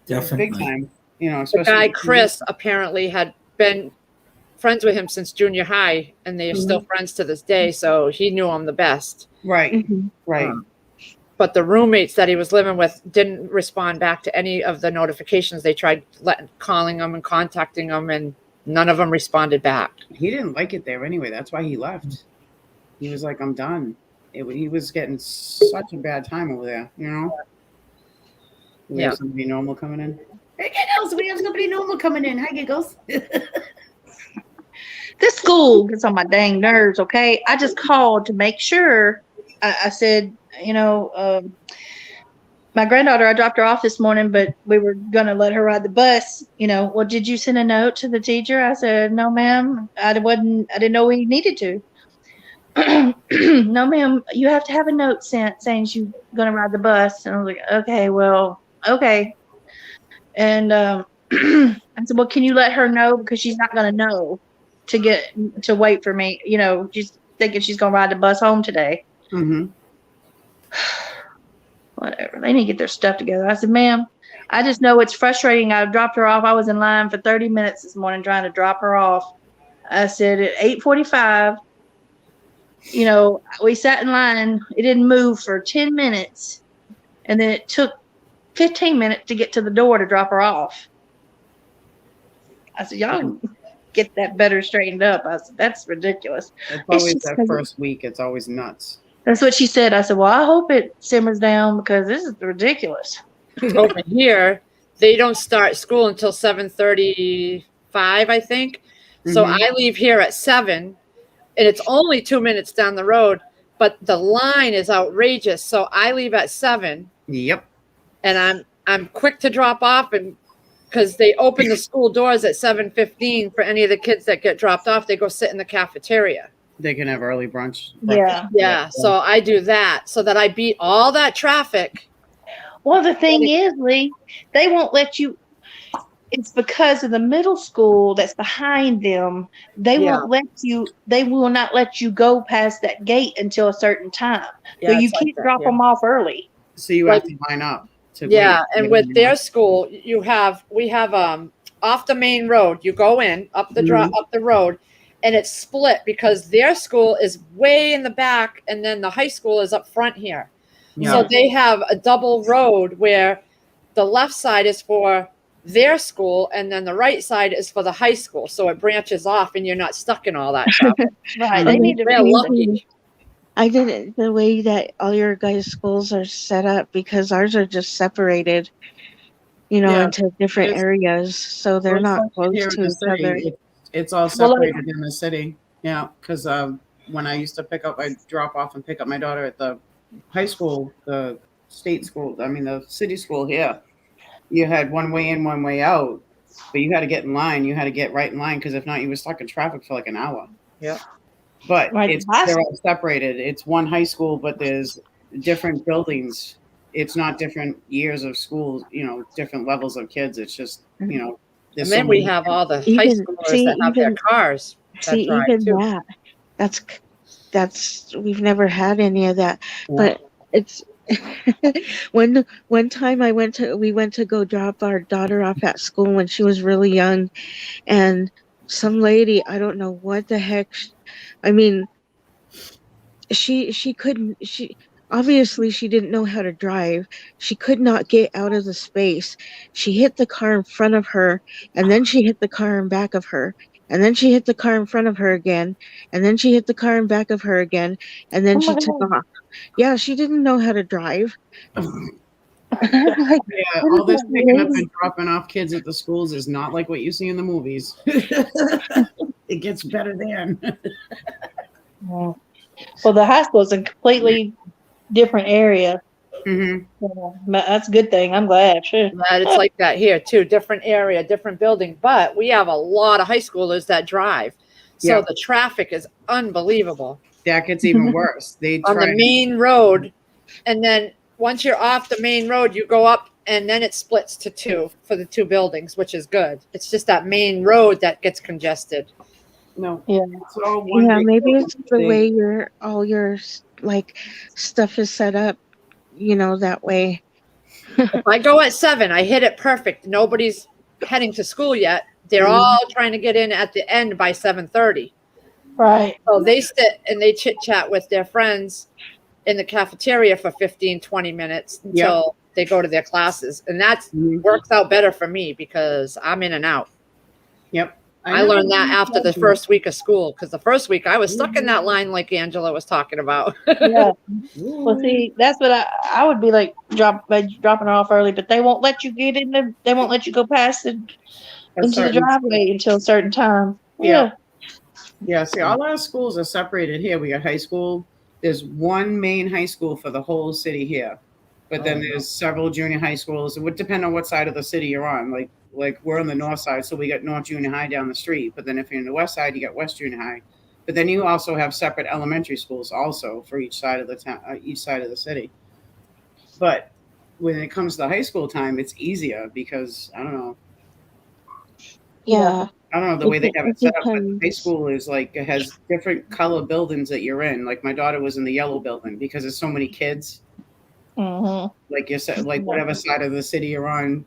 definitely. Big time. You know, The guy Chris apparently had been friends with him since junior high, and they are still friends to this day. So he knew him the best. Right. Right. But the roommates that he was living with didn't respond back to any of the notifications. They tried calling them and contacting them, and none of them responded back. He didn't like it there anyway. That's why he left. He was like, I'm done. He was getting such a bad time over there, you know? We have somebody normal coming in. Hey, Giggles, we have somebody normal coming in. Hi, Giggles. This school gets on my dang nerves, okay? I just called to make sure. I said, you know, my granddaughter, I dropped her off this morning, but we were going to let her ride the bus. You know, well, did you send a note to the teacher? I said, no, ma'am. I didn't know we needed to. No, ma'am, you have to have a note sent saying you're going to ride the bus. And I was like, okay, well, okay. And I said, well, can you let her know? Because she's not going to know to wait for me. You know, just thinking she's going to ride the bus home today. Mm-hmm. Whatever. They need to get their stuff together. I said, ma'am, I just know it's frustrating. I dropped her off. I was in line for 30 minutes this morning trying to drop her off. I said at 8:45, you know, we sat in line. It didn't move for 10 minutes. And then it took 15 minutes to get to the door to drop her off. I said, y'all get that better straightened up. I said, that's ridiculous. It's always that first week. It's always nuts. That's what she said. I said, well, I hope it simmers down because this is ridiculous. Over here, they don't start school until 7:35, I think. So I leave here at 7, and it's only 2 minutes down the road, but the line is outrageous. So I leave at 7. Yep. And I'm quick to drop off, and because they open the school doors at 7:15 for any of the kids that get dropped off, they go sit in the cafeteria. They can have early brunch. Yeah. So I do that so that I beat all that traffic. Well, the thing is, Lee, they won't let you. It's because of the middle school that's behind them. They won't let you. They will not let you go past that gate until a certain time. So you can't drop them off early. So you have to line up. And with their school, we have off the main road. You go in up the road. And it's split because their school is way in the back, and then the high school is up front here. Yeah. So they have a double road where the left side is for their school, and then the right side is for the high school. So it branches off, and you're not stuck in all that traffic. Right? They need to be lucky. I did it the way that all your guys' schools are set up because ours are just separated, you know, into different areas, so they're not close to each other. It's all separated in the city. Yeah, because when I used to drop off and pick up my daughter at the high school, the state school, the city school here, you had one way in, one way out, but you had to get in line. You had to get right in line because if not, you were stuck in traffic for like an hour. Yeah. But they're all separated. It's one high school, but there's different buildings. It's not different years of schools, you know, different levels of kids. It's just, you know, and then we have all the high schoolers that have their cars. That's we've never had any of that. Yeah. But it's one time we went to go drop our daughter off at school when she was really young, and some lady, I don't know what the heck, she couldn't, obviously she didn't know how to drive. She could not get out of the space. She hit the car in front of her, and then she hit the car in back of her, and then she hit the car in front of her again, and then she hit the car in back of her again, and then she took off. Yeah, she didn't know how to drive. All this picking up and dropping off kids at the schools is not like what you see in the movies. It gets better then. Well, the high school is a completely different area. Mm-hmm. But that's a good thing. I'm glad. Sure. It's like that here too. Different area, different building. But we have a lot of high schoolers that drive. So the traffic is unbelievable. That gets even worse. They On try the main road, and then once you're off the main road, you go up, and then it splits to two for the two buildings, which is good. It's just that main road that gets congested. no. Yeah. It's all one Yeah, big maybe it's the thing. way all your like stuff is set up, that way. If I go at 7, I hit it perfect. Nobody's heading to school yet. They're all trying to get in at the end by 7:30. Right. So they sit and they chit chat with their friends in the cafeteria for 15, 20 minutes until they go to their classes. And that works out better for me because I'm in and out. Yep. I learned that after the first week of school, because the first week I was stuck in that line like Angela was talking about. Yeah. Well, see, that's what I would be like dropping her off early, but they won't let you get in the. They won't let you go past into the driveway until a certain time. Yeah. Yeah. See, all our schools are separated here. We got high school. There's one main high school for the whole city here, but then there's several junior high schools. It would depend on what side of the city you're on. Like we're on the north side, so we got North Junior High down the street. But then if you're in the west side, you got West Junior High. But then you also have separate elementary schools also for each side of the town, each side of the city. But when it comes to high school time, it's easier because I don't know. Yeah. I don't know the way they have it set up. But high school is like it has different color buildings that you're in. Like my daughter was in the yellow building because there's so many kids. Like you said, like whatever side of the city you're on.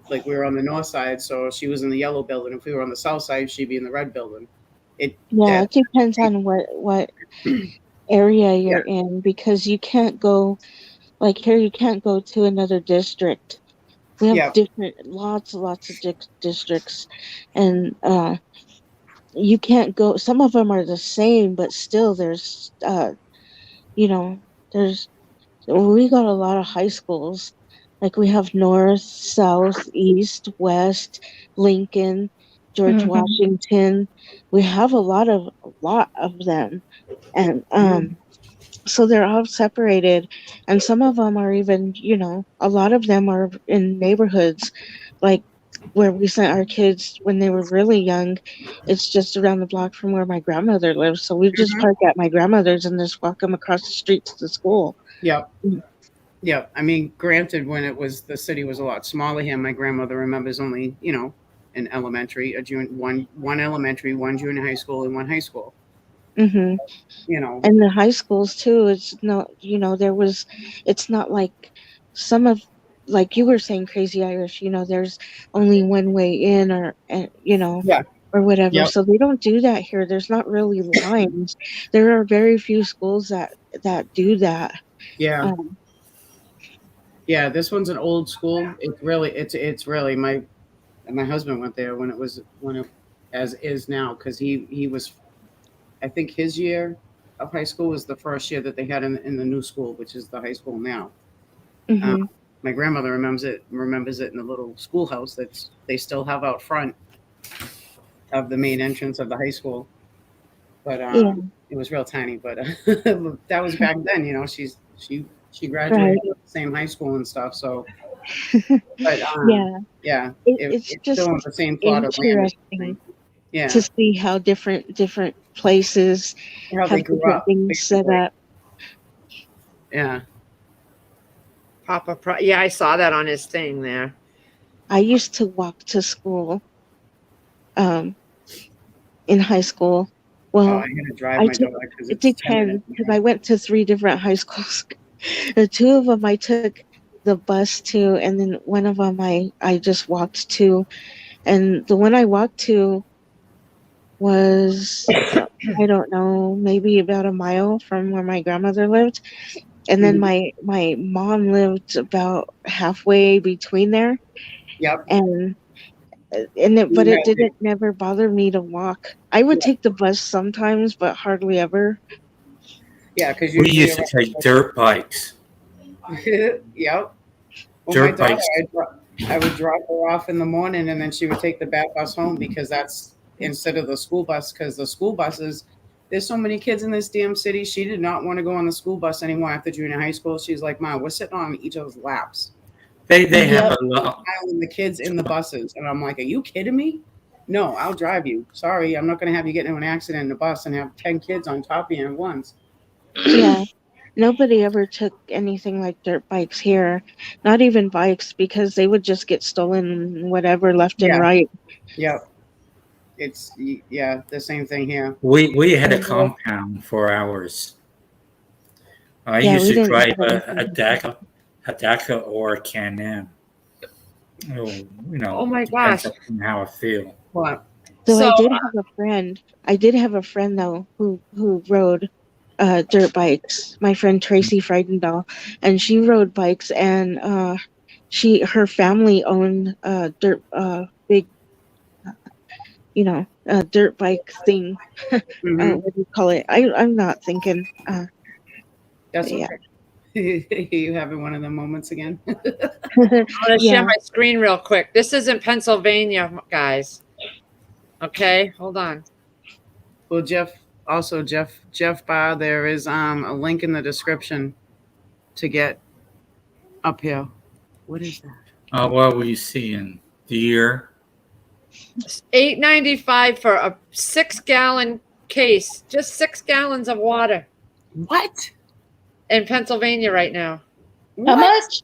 Like we were on the north side, so she was in the yellow building. If we were on the south side, she'd be in the red building. It depends on what area you're in, because you can't go, like here, you can't go to another district. We have lots of districts, and you can't go. Some of them are the same, but still, there's we got a lot of high schools. Like we have North, South, East, West, Lincoln, George Washington. We have a lot of them, and so they're all separated, and some of them are even, a lot of them are in neighborhoods, like where we sent our kids when they were really young. It's just around the block from where my grandmother lives, so we just park at my grandmother's and just walk them across the street to the school. Yep. Yeah, I mean, granted, when the city was a lot smaller here, my grandmother remembers only, an elementary, one elementary, one junior high school, and one high school. And the high schools too. It's not, it's not like some of, like you were saying, Crazy Irish. There's only one way in, or or whatever. Yep. So they don't do that here. There's not really lines. There are very few schools that do that. Yeah. Yeah, this one's an old school. It's really my husband went there when it as is now, because he was, I think his year of high school was the first year that they had in the new school, which is the high school now. My grandmother remembers it in the little schoolhouse that they still have out front of the main entrance of the high school. But it was real tiny. But that was back then. She graduated from the same high school and stuff. So, but it's just still on the same plot of land. Yeah, to see how different places how have they grew different up, things basically. set up. Yeah. I saw that on his thing there. I used to walk to school in high school. Well, I had to drive my daughter because it depends, because I went to 3 different high schools. The 2 of them I took the bus to, and then one of them I just walked to. And the one I walked to was, I don't know, maybe about a mile from where my grandmother lived. And then my mom lived about halfway between there. Yep. But it didn't never bother me to walk. I would take the bus sometimes, but hardly ever. Yeah, because we used to take dirt bikes. Yep. Well, Dirt my daughter, bikes. I would drop her off in the morning, and then she would take the back bus home, because that's instead of the school bus, because the school buses, there's so many kids in this damn city. She did not want to go on the school bus anymore after junior high school. She's like, Mom, we're sitting on each other's laps. They have a lot. The kids in the buses. And I'm like, are you kidding me? No, I'll drive you. Sorry, I'm not going to have you get into an accident in a bus and have 10 kids on top of you at once. Yeah. Nobody ever took anything like dirt bikes here. Not even bikes, because they would just get stolen whatever left and Yeah. right. Yep. It's, yeah, the same thing here. We had a Mhm. compound for ours. I Yeah, used we to didn't drive have a anything. Daca or a Can-Am. Oh my Depends gosh. on how I feel. What? So So I did have a friend. I did have a friend though who rode dirt bikes. My friend Tracy Friedendahl, and she rode bikes, and her family owned dirt big dirt bike thing. Mhm. What do you call it? I'm not thinking. That's Yeah. okay. You having one of the moments again? I'm going to share Yeah. my screen real quick. This is in Pennsylvania, guys. Okay, hold on. Well, Jeff Barr, there is a link in the description to get up here. What is that? What were you seeing? Deer? $8.95 for a 6-gallon case. Just 6 gallons of water What? in Pennsylvania right now. How much?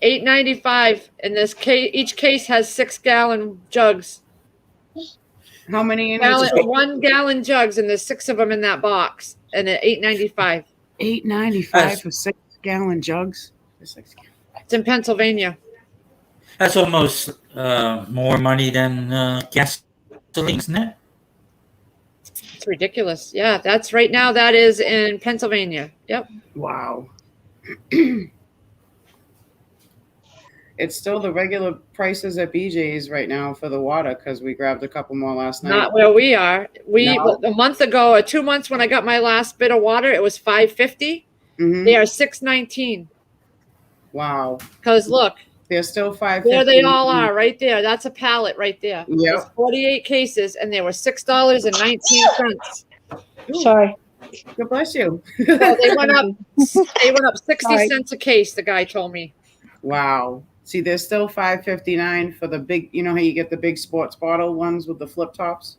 $8.95, and this case, each case has 6-gallon jugs. How many in it? 1 gallon jugs, and there's 6 of them in that box, and at $8.95. $8.95 for 6-gallon jugs. It's in Pennsylvania. That's almost more money than gasoline, isn't it? It's ridiculous. Yeah, that's right now. That is in Pennsylvania. Yep. Wow. It's still the regular prices at BJ's right now for the water because we grabbed a couple more last night. Not where we are. No. A month ago, or 2 months when I got my last bit of water, it was $5.50. Mhm. They are $6.19. Wow. Because look, they're still $5.50. there they all are, right there. That's a pallet right there. Yep. There's 48 cases, and they were $6.19. Sorry. God bless you. So they went up. They went up 60 Sorry. cents a case. The guy told me. Wow. See, they're still $5.59 for the big. You know how you get the big sports bottle ones with the flip tops.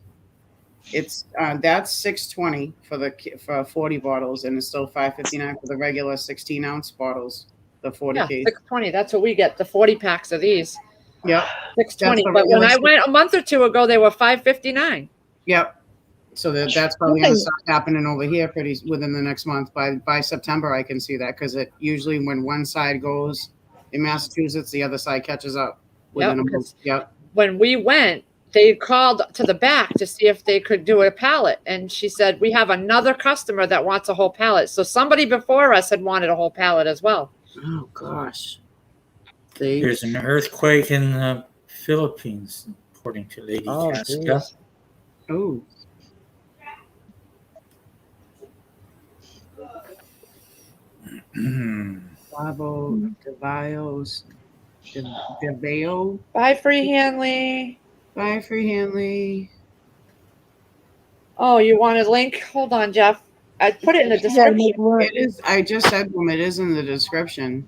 It's that's $6.20 for 40 bottles, and it's still $5.59 for the regular 16-ounce bottles. The 40 Yeah, case. $6.20. That's what we get. The 40 packs of these. Yep. $6.20. the But when regular I went a month or two ago, they were $5.59. Yep. So that's probably going to start happening over here within the next month. By September, I can see that because it usually when one side goes in Massachusetts, the other side catches up within a month. Yep. When we went, they called to the back to see if they could do a pallet. And she said, we have another customer that wants a whole pallet. So somebody before us had wanted a whole pallet as well. Oh, gosh. There's an earthquake in the Philippines, according to Lady Casca. Oh. Bravo, DeVeo. Bye, Free Hanley. Bye, Free Hanley. Oh, you want a link? Hold on, Jeff. I put it in the description. It is. I just said to him, it is in the description.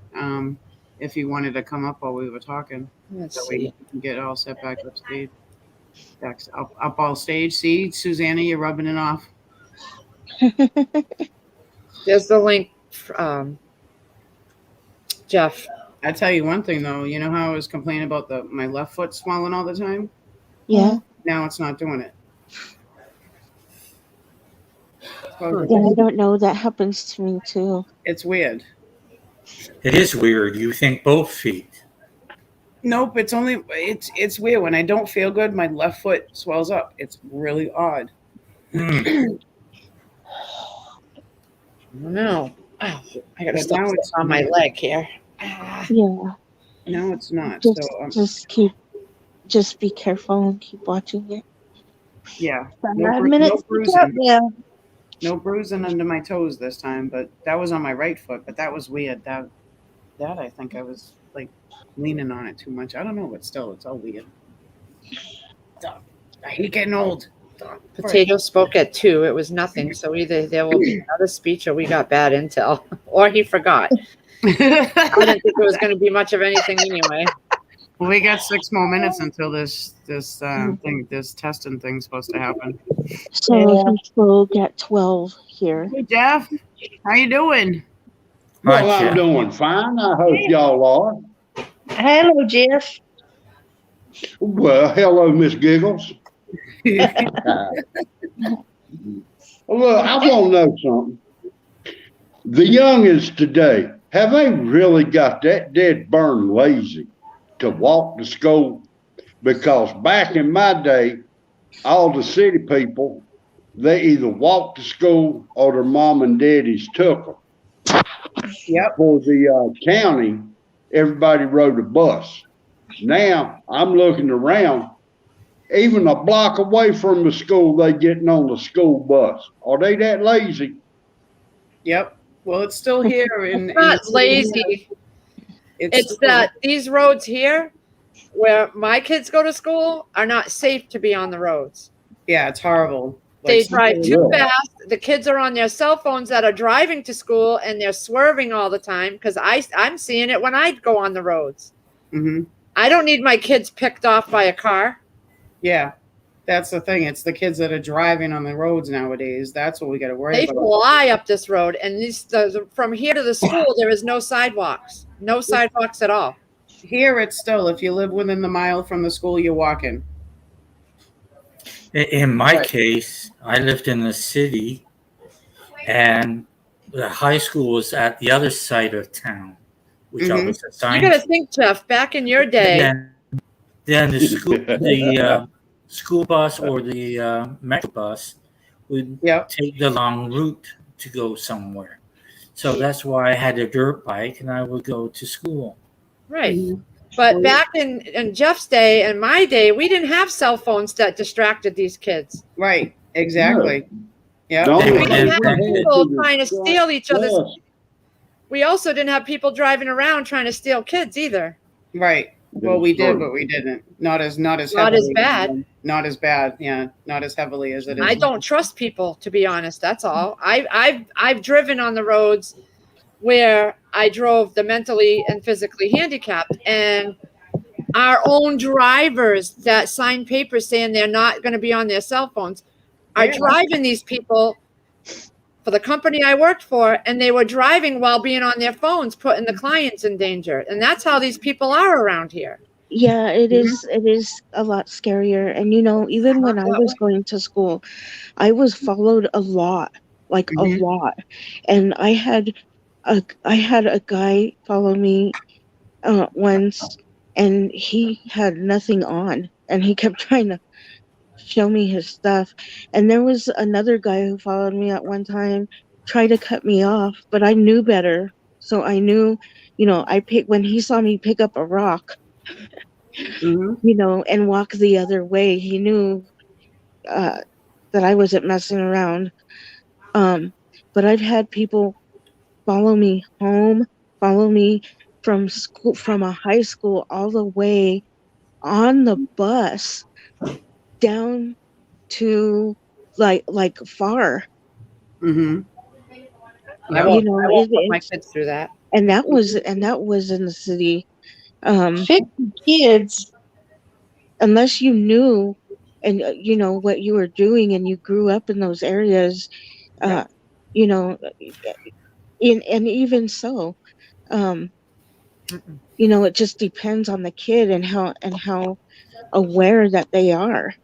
If you wanted to come up while we were talking, Let's we see. can get all set back up stage. Up all stage. See, Susanna, you're rubbing it off. There's the link, Jeff. I tell you one thing though. You know how I was complaining about my left foot swelling all the time? Yeah. Now it's not doing it. Yeah, I don't know. That happens to me too. It's weird. It is weird. You think both feet. Nope, it's weird. When I don't feel good, my left foot swells up. It's really odd. No. Oh, I gotta But stop now it's on my weird. leg here. Yeah. No, it's not. Just be careful and keep watching it. Yeah. 5 No minutes. bruising. Yeah. No bruising under my toes this time, but that was on my right foot. But that was weird. That I think I was like leaning on it too much. I don't know, but still, it's all weird. I hate getting old. Potato spoke at 2. It was nothing. So either there will be another speech or we got bad intel, or he forgot. I didn't think there was going to be much of anything anyway. Well, we got 6 more minutes until this testing thing's supposed to happen. So he spoke at 12 here. Hey, Jeff, how you doing? Well, I'm doing fine. I hope y'all are. Hello, Jeff. Well, hello, Miss Giggles. Look, I want to know something. The youngins today, have they really got that dead burn lazy to walk to school? Because back in my day, all the city people, they either walked to school or their mom and daddies took them. Yep. For the county, everybody rode a bus. Now I'm looking around, even a block away from the school, they getting on the school bus. Are they that lazy? Yep. Well, it's still here. It's not lazy. It's that these roads here, where my kids go to school, are not safe to be on the roads. Yeah, it's horrible. They drive too fast. The kids are on their cell phones that are driving to school, and they're swerving all the time because I'm seeing it when I go on the roads. Mm-hmm. I don't need my kids picked off by a car. Yeah, that's the thing. It's the kids that are driving on the roads nowadays. That's what we got to worry They about. fly up this road, and from here to the school, there is no sidewalks. No sidewalks at all. Here, it's still, if you live within the mile from the school, you're walking. In my case, I lived in the city, and the high school was at the other side of town, which I was assigned. You got to think, Jeff. Back in your day, then the school bus or the metro bus would take the long route to go somewhere. So that's why I had a dirt bike, and I would go to school. right? But back in Jeff's day and my day, we didn't have cell phones that distracted these kids. Right. Exactly. Yeah. We didn't have people trying to steal each other's. We also didn't have people driving around trying to steal kids either. Right. Well, we did, but we didn't. Not as as bad. Not as bad. Yeah. Not as heavily as it is. I don't trust people, to be honest. That's all. I've driven on the roads where I drove the mentally and physically handicapped, and our own drivers that sign papers saying they're not going to be on their cell phones are driving these people for the company I worked for, and they were driving while being on their phones, putting the clients in danger. And that's how these people are around here. Yeah, it is. It is a lot scarier. And even when I was going to school, I was followed a lot, like a lot. And I had a guy follow me once, and he had nothing on, and he kept trying to show me his stuff. And there was another guy who followed me at one time, tried to cut me off, but I knew better. So I knew, when he saw me pick up a rock, and walk the other way, he knew that I wasn't messing around. But I've had people follow me home, follow me from school, from a high school, all the way on the bus down to like far. I won't put my kids through that. And that was in the city. 50 kids. Unless you knew and what you were doing, and you grew up in those areas, and even so, it just depends on the kid and how aware that they are.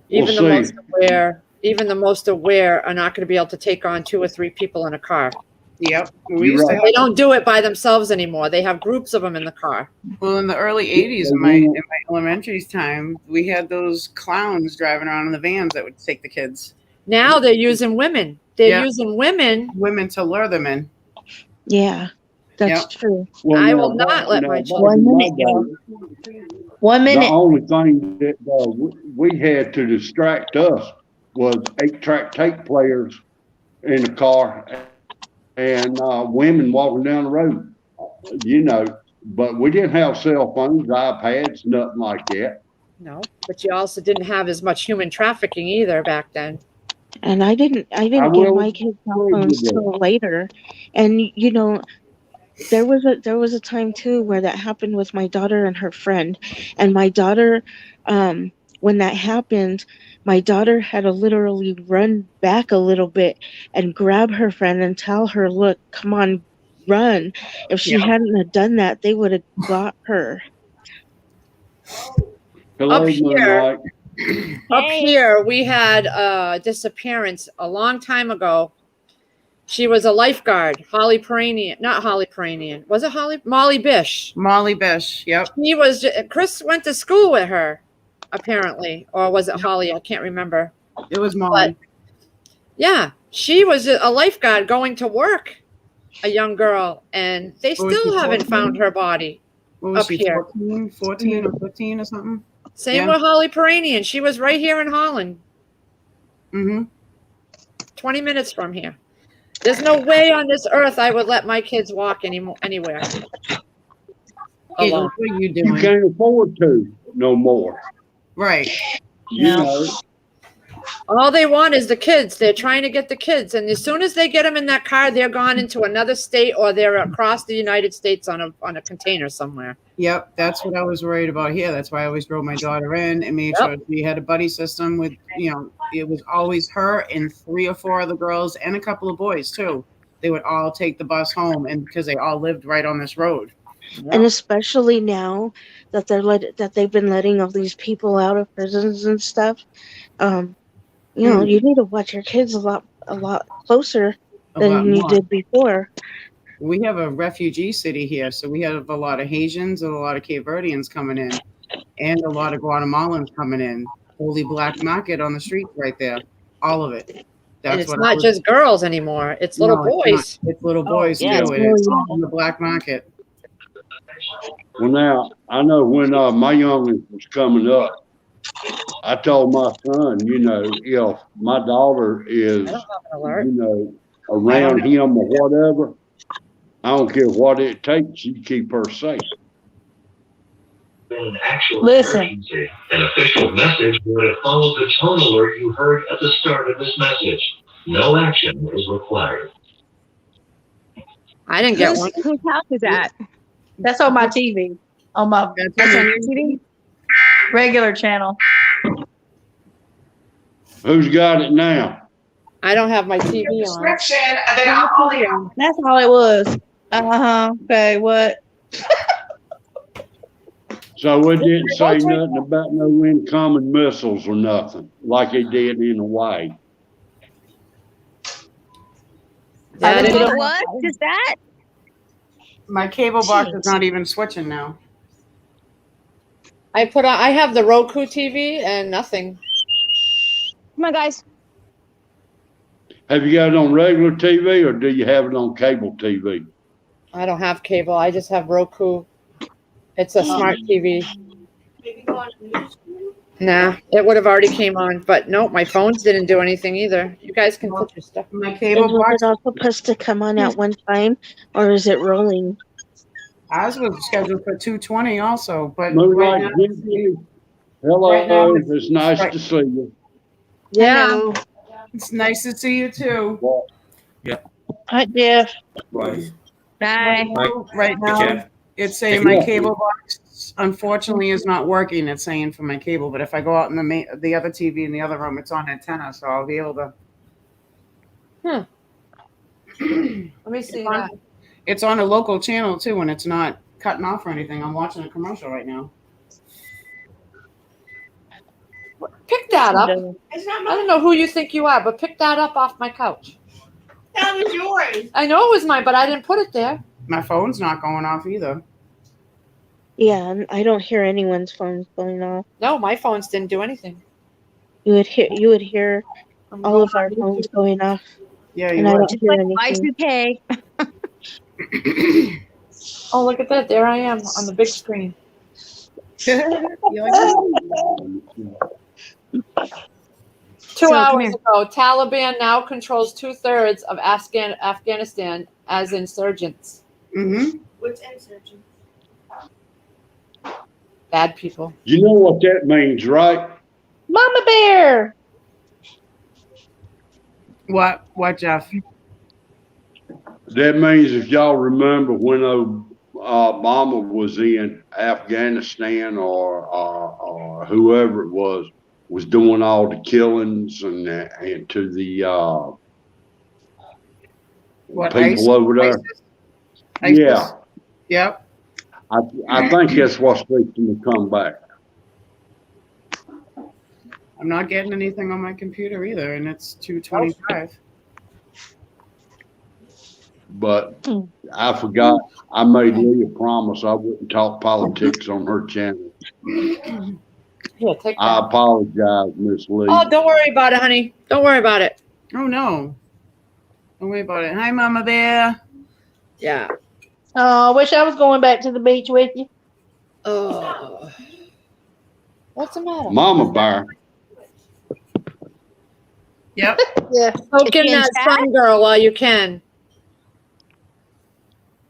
Even the most aware are not going to be able to take on 2 or 3 people in a car. Yep. They don't do it by themselves anymore. They have groups of them in the car. Well, in the early 80s, in my elementary time, we had those clowns driving around in the vans that would take the kids. Now they're using women. They're using women to lure them in. Yeah, that's true. Well, I will not let my The children. only thing that we had to distract us was 8-track tape players in the car and women walking down the road, but we didn't have cell phones, iPads, nothing like that. No, but you also didn't have as much human trafficking either back then. And I didn't get my kids cell phones till later. And there was a time too where that happened with my daughter and her friend, and my daughter, when that happened, my daughter had to literally run back a little bit and grab her friend and tell her, "Look, come on, run." If she hadn't have done that, they would have got her. Hello, Up here, Moonlight. up here, we had a disappearance a long time ago. She was a lifeguard, Holly Peranian, not Holly Peranian. Was it Holly? Molly Bish. Molly Bish. Yep. He was. Chris went to school with her, apparently, or was it Holly? I can't remember. It was Molly. But, yeah, she was a lifeguard going to work, a young girl, and they still haven't found her body. What was up she, here. 14 or 15 or something? Same with Holly Peranian. She was right here in Holland. 20 minutes from here. There's no way on this earth I would let my kids walk anywhere. Alone. What are you doing? You can't afford to no more. Right. You know. All they want is the kids. They're trying to get the kids. And as soon as they get them in that car, they're gone into another state or they're across the United States on a container somewhere. Yep, that's what I was worried about here. That's why I always drove my daughter in and made sure we had a buddy system with, it was always her and 3 or 4 other girls and a couple of boys too. They would all take the bus home, and because they all lived right on this road. And especially now that they've been letting all these people out of prisons and stuff, you need to watch your kids a lot closer than you did before. We have a refugee city here, so we have a lot of Haitians and a lot of Cape Verdeans coming in, and a lot of Guatemalans coming in. Holy black market on the street right there, all of it. That's and it's not just girls anymore; it's little boys. It's little boys too, and it's all in the black market. Well, now I know when my youngest was coming up, I told my son, if my daughter is, around him or whatever, I don't care what it takes, you keep her safe. An actual emergency. An official message would have followed the tone alert you heard at the start of this message. No action is required. I didn't get one. Whose house is that? That's on my TV. That's on your TV? Regular channel. Who's got it now? I don't have my TV on. That's all it was. Okay, what? So it didn't say nothing about no incoming missiles or nothing, like it did in Hawaii. What is that? My cable box is not even switching now. I have the Roku TV and nothing. Come on, guys. Have you got it on regular TV or do you have it on cable TV? I don't have cable. I just have Roku. It's a smart TV. Nah, it would have already came on, but no, my phones didn't do anything either. You guys can put your stuff. My Is cable box. it all supposed to come on at one time, or is it rolling? Ours was scheduled for 2:20 also, but Moonlight, right now, hello, right now it's nice to see you. Yeah. Hello. It's nice to see you too. Yeah. Hi, Jeff. Right. Bye. Right now, it's saying my cable box unfortunately is not working. It's saying for my cable, but if I go out in the other TV in the other room, it's on antenna, so I'll be able to. Let me see that. It's on a local channel too, and it's not cutting off or anything. I'm watching a commercial right now. Pick that up. I don't know who you think you are, but pick that up off my couch. That was yours. I know it was mine, but I didn't put it there. My phone's not going off either. Yeah, and I don't hear anyone's phones going off. No, my phones didn't do anything. You would hear all of our phones going off. Yeah, and I don't hear anything. Y2K. Oh, look at that. There I am on the big screen. 2 hours ago, Taliban now controls 2/3 of Afghanistan as insurgents. Mm-hmm. Which insurgents? Bad people. You know what that means, right? Mama Bear. What, Jeff? That means if y'all remember when Obama was in Afghanistan or whoever it was doing all the killings and to the What, people ISIS? over there. ISIS? Yeah, Yep. I think that's what's fixing to come back. I'm not getting anything on my computer either, and it's 2:25. But I forgot. I made Lee a promise I wouldn't talk politics on her channel. Here, take I that. apologize, Miss Lee. Oh, don't worry about it, honey. Don't worry about it. Oh no. Don't worry about it. Hi, Mama Bear. Yeah. Oh, I wish I was going back to the beach with you. Oh. What's the matter? Mama Bear. Yep. Yeah. Soak in that sun, girl, while you can.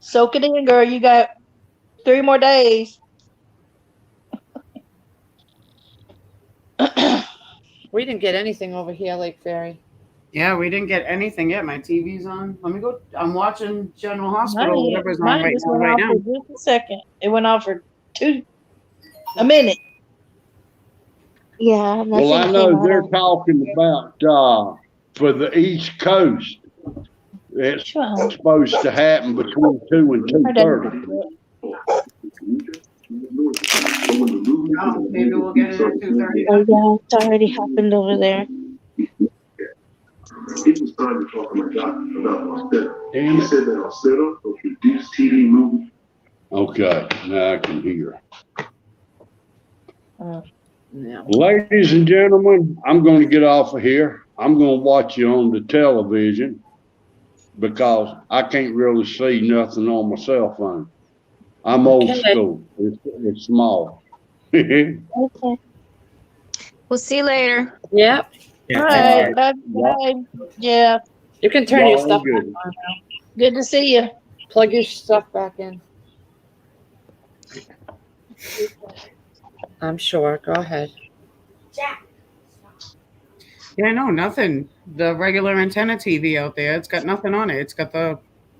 Soak it in, girl. You got 3 more days. We didn't get anything over here, Lake Ferry. Yeah, we didn't get anything yet. My TV's on. Let me go. I'm watching General Hospital, Mine, whatever's on mine right just now. went Right off now. for just a second. It went off for a minute. Yeah, Well, I know they're talking about for the East Coast. It's supposed to happen between 2 and 2:30. Oh, maybe we'll get it at 2:30. Oh, yeah, it's already happened over there. It was time to talk to my doctor about Austedo. Damn He it. said that Austedo will reduce TV movement. Okay, now I can hear. Yeah. Ladies and gentlemen, I'm going to get off of here. I'm going to watch you on the television because I can't really see nothing on my cell phone. I'm old Okay. school. It's small. Okay. We'll see you later. Yep. All right. Bye. Yeah. You can turn your Y'all stuff good. back on now. Good to see you. Plug your stuff back in. I'm sure. Go ahead. Yeah, no, nothing. The regular antenna TV out there, it's got nothing on it. It's got the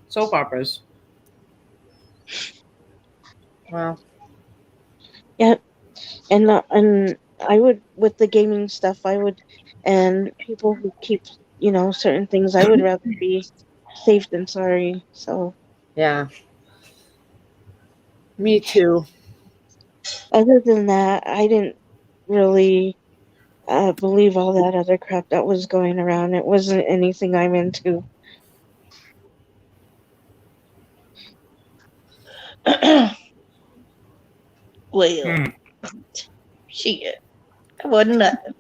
soap operas. Wow. Yeah, and I would, with the gaming stuff, I would, and people who keep, certain things, I would rather be safe than sorry. So Yeah. Me too. other than that, I didn't really believe all that other crap that was going around. It wasn't anything I'm into. Well, shit. That wasn't nothing.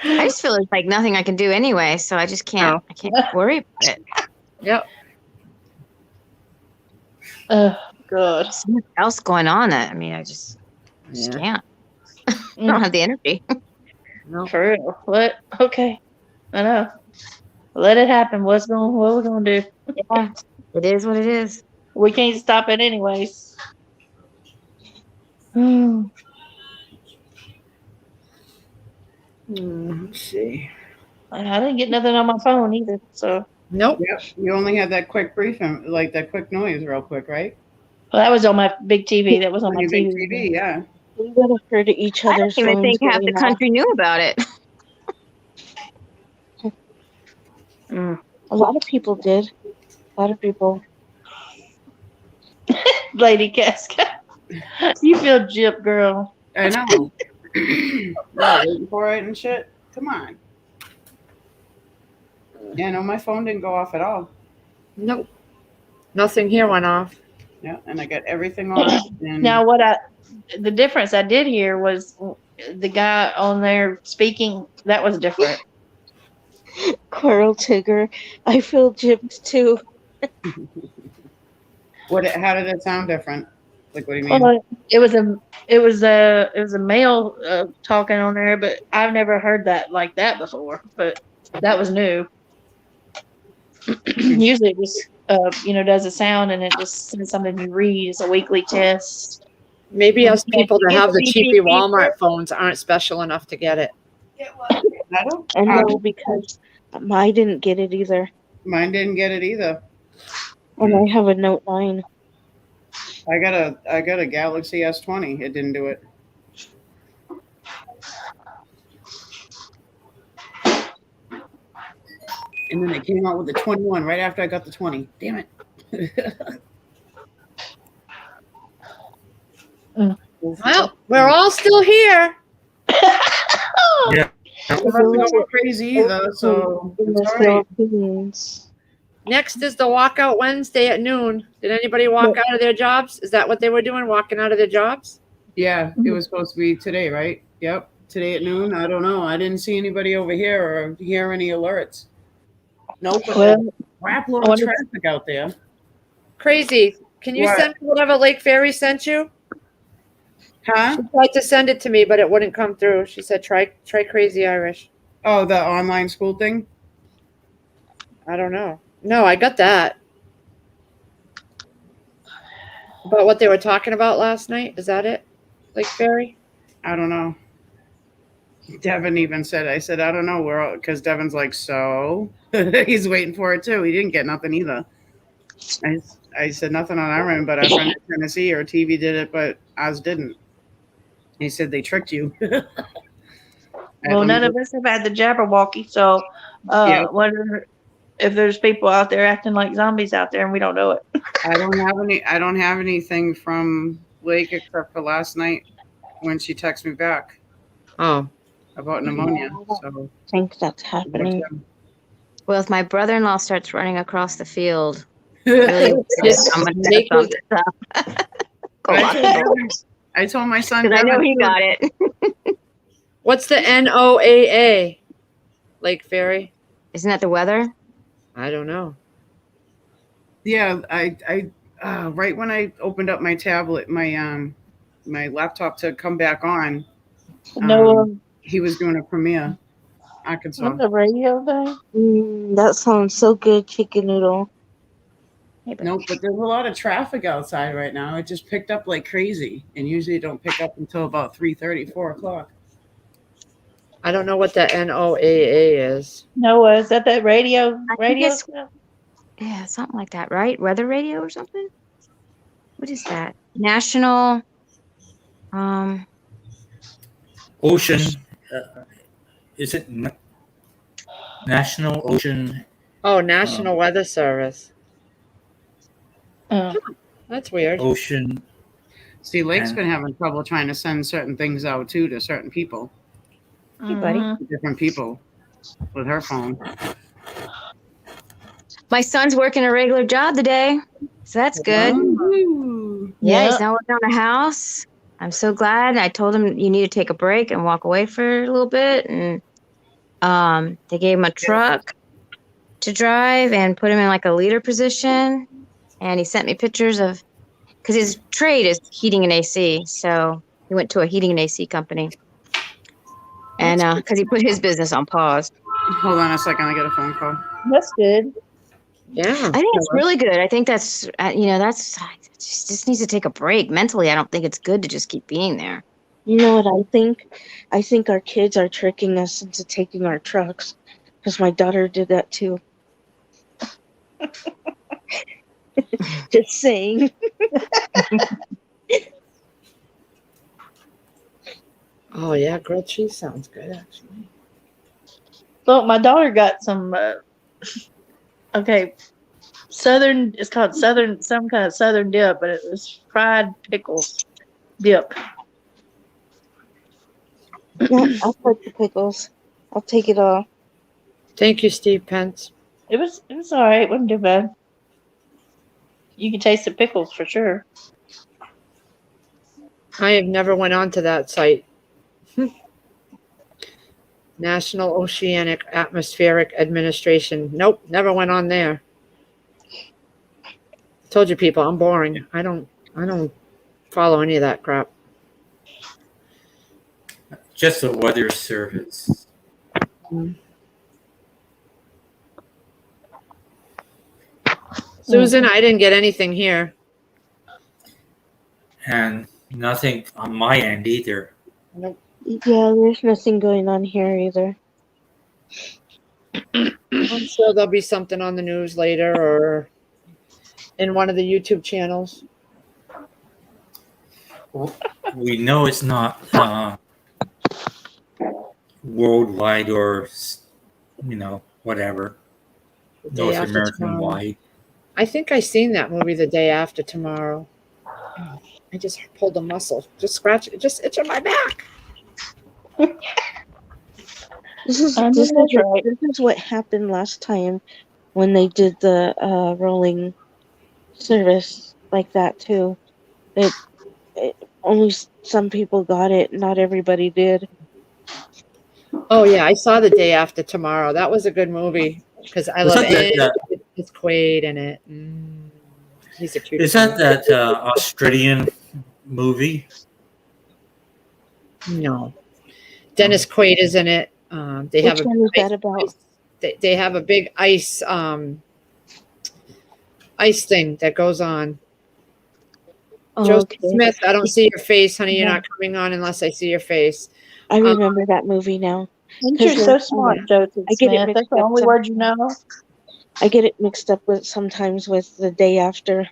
I just feel like nothing I can do anyway, so I just can't. I can't worry about it. Yep. Oh, God. Something else going on. I mean, I just can't. I don't have the energy. No. For real. What? Okay. I know. Let it happen. What we gonna do? Yeah. It is what it is. We can't stop it anyways. Let's see. I didn't get nothing on my phone either. So Nope. Yep. You only had that quick briefing, like that quick noise, real quick, right? well, that was on my big TV. That was on On my your big TV. TV, yeah. We would have heard each I other's don't even phones think half the going off. country knew about it. A lot of people did. A lot of people. Lady Casca. You feel gypped, girl. I know. Yeah, waiting for it and shit. Come on. Yeah, no, my phone didn't go off at all. Nope. Nothing here went off. Yeah, and I got everything on. And Now, the difference I did hear was the guy on there speaking. That was different. Coral Tigger. I feel gypped too. how did it sound different? Like, what do you mean? Well, it was a male talking on there, but I've never heard that like that before. But that was new. Usually it just does a sound and it just says something you read. It's a weekly test. Maybe us people that have the Beep, beep, cheapy beep, Walmart beep. phones aren't special enough to get it. I know because I didn't get it either. Mine didn't get it either. And I have a Note 9. I got a Galaxy S20. It didn't do it. And then they came out with the 21 right after I got the 20. Damn it. Well, we're all still here. Yeah. I'm not going crazy either, so In it's the all right. Philippines. Next is the walkout Wednesday at noon. Did anybody walk out of their jobs? Is that what they were doing, walking out of their jobs? Yeah, it was supposed to be today, right? Yep, today at noon. I don't know. I didn't see anybody over here or hear any alerts. Nope, but Well, crap I load of wonder- traffic out there. Crazy. Can you What? send me whatever Lake Ferry sent you? Huh? She tried to send it to me, but it wouldn't come through. She said, try Crazy Irish. Oh, the online school thing? I don't know. No, I got that. About what they were talking about last night? Is that it? Lake Ferry? I don't know. Devin even said, I said, I don't know, because Devin's like, so? He's waiting for it too. He didn't get nothing either. I said nothing on our end, but our friend in Tennessee or TV did it, but ours didn't. He said they tricked you. Well, none of us have had the Jabberwocky, so Yeah. wonder if there's people out there acting like zombies out there and we don't know it. I don't have anything from Lake except for last night when she texted me back Oh. about pneumonia. So I think that's happening. Well, if my brother-in-law starts running across the field, really, I'm gonna set something up. I told my son, Because I know Devin, he got it. What's the NOAA? Lake Ferry? Isn't that the weather? I don't know. Yeah, I right when I opened up my tablet, my laptop to come back on, he was doing a premiere, Arkansas. On the radio thing? That sounds so good, chicken noodle. Nope, but there's a lot of traffic outside right now. It just picked up like crazy, and usually it don't pick up until about 3:30, 4 o'clock. I don't know what the NOAA is. Noah, is that radio? I think Radio it's- stuff? Yeah, something like that, right? Weather radio or something? What is that? National Ocean. Is it National Ocean? Oh, National Weather Service. Oh. That's weird. Ocean. See, Lake's And- been having trouble trying to send certain things out too to certain people, Hey, buddy. different people, with her phone. My son's working a regular job today, so that's good. Yeah, he's not working on a house. I'm so glad. I told him you need to take a break and walk away for a little bit, and they gave him a truck to drive and put him in like a leader position. And he sent me pictures of, because his trade is heating and AC, so he went to a heating and AC company, and because he put his business on pause. Hold on a second, I get a phone call. That's good. Yeah. I think it's really good. I think that's just needs to take a break mentally. I don't think it's good to just keep being there. You know what I think? I think our kids are tricking us into taking our trucks. Because my daughter did that too. Just saying. Oh, yeah, grilled cheese sounds good, actually. Well, my daughter got some, southern, it's called southern, some kind of southern dip, but it was fried pickles dip. Yeah, I'll take the pickles. I'll take it all. Thank you, Steve Pence. It was all right. It wasn't too bad. You can taste the pickles for sure. I have never went on to that site. National Oceanic Atmospheric Administration. Nope, never went on there. Told you people, I'm boring. I don't follow any of that crap. Just the weather service. Susan, I didn't get anything here. And nothing on my end either. Nope. Yeah, there's nothing going on here either. I'm sure there'll be something on the news later or in one of the YouTube channels. Well, we know it's not worldwide or whatever, The day North after American tomorrow. wide. I think I seen that movie The Day After Tomorrow. Oh, I just pulled a muscle. Just scratch it. Just itching my back. This is I know this is that's what, right. this is what happened last time when they did the rolling service like that too. It only some people got it, not everybody did. Oh yeah, I saw The Day After Tomorrow. That was a good movie because I Was love that it's Quaid in it. He's a cute. is that Australian movie? No, Dennis Quaid is in it. They Which have a one is that about? they have a big ice thing that goes on. Oh, Joseph okay. Smith, I don't see your face, honey. You're Yeah. not coming on unless I see your face. I remember that movie now. You're so smart, Joseph I get it Smith. mixed That's the up only word you know. I get it mixed up with sometimes with The Day After.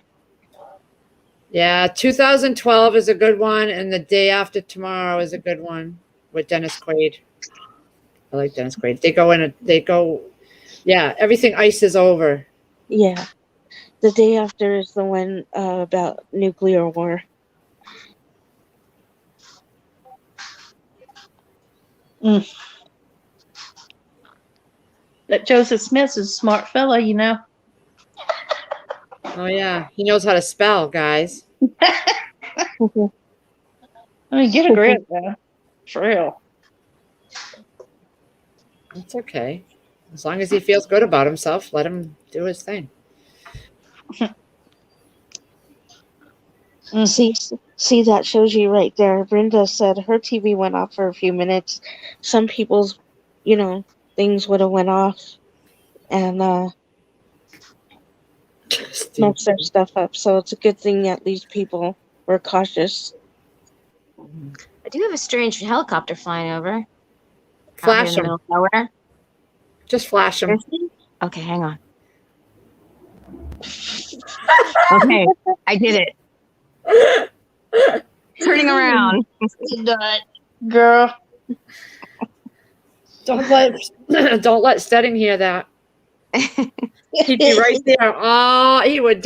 Yeah, 2012 is a good one, and The Day After Tomorrow is a good one with Dennis Quaid. I like Dennis Quaid. Yeah, everything ices over. Yeah. The Day After is the one about nuclear war. That Joseph Smith's a smart fella, you know. Oh yeah, he knows how to spell, guys. I mean, get a grip, though. For real. That's okay. As long as he feels good about himself, let him do his thing. See, that shows you right there. Brenda said her TV went off for a few minutes. Some people's, things would have went off and messed their stuff up. So it's a good thing that these people were cautious. I do have a strange helicopter flying over. Flash out here in the middle of nowhere. Just flash him. Okay, hang on. Okay, I did it. Turning around. Girl. Don't let Stedding hear that. He'd be right there. Oh, he would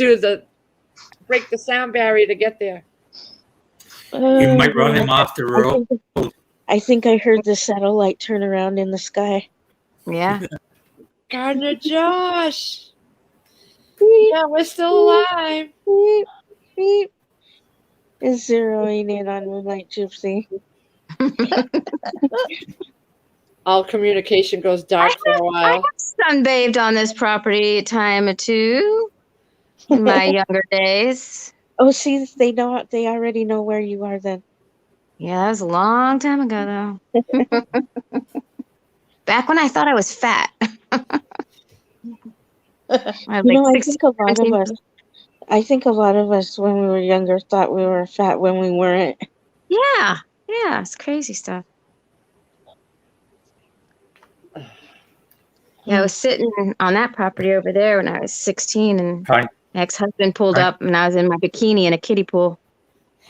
break the sound barrier to get there. You might run him off the road. I think I heard the satellite turn around in the sky. Yeah. Gardner Josh. Yeah, we're still alive. Beep, beep. Is zeroing in on Moonlight Gypsy. All communication goes dark for a while. I have sunbathed on this property a time or two in my younger days. Oh, see, they already know where you are then. Yeah, that was a long time ago, though. Back when I thought I was fat. I think a lot of us when we were younger thought we were fat when we weren't. Yeah, it's crazy stuff. Yeah, I was sitting on that property over there when I was 16, and my ex-husband pulled up, and I was in my bikini in a kiddie pool.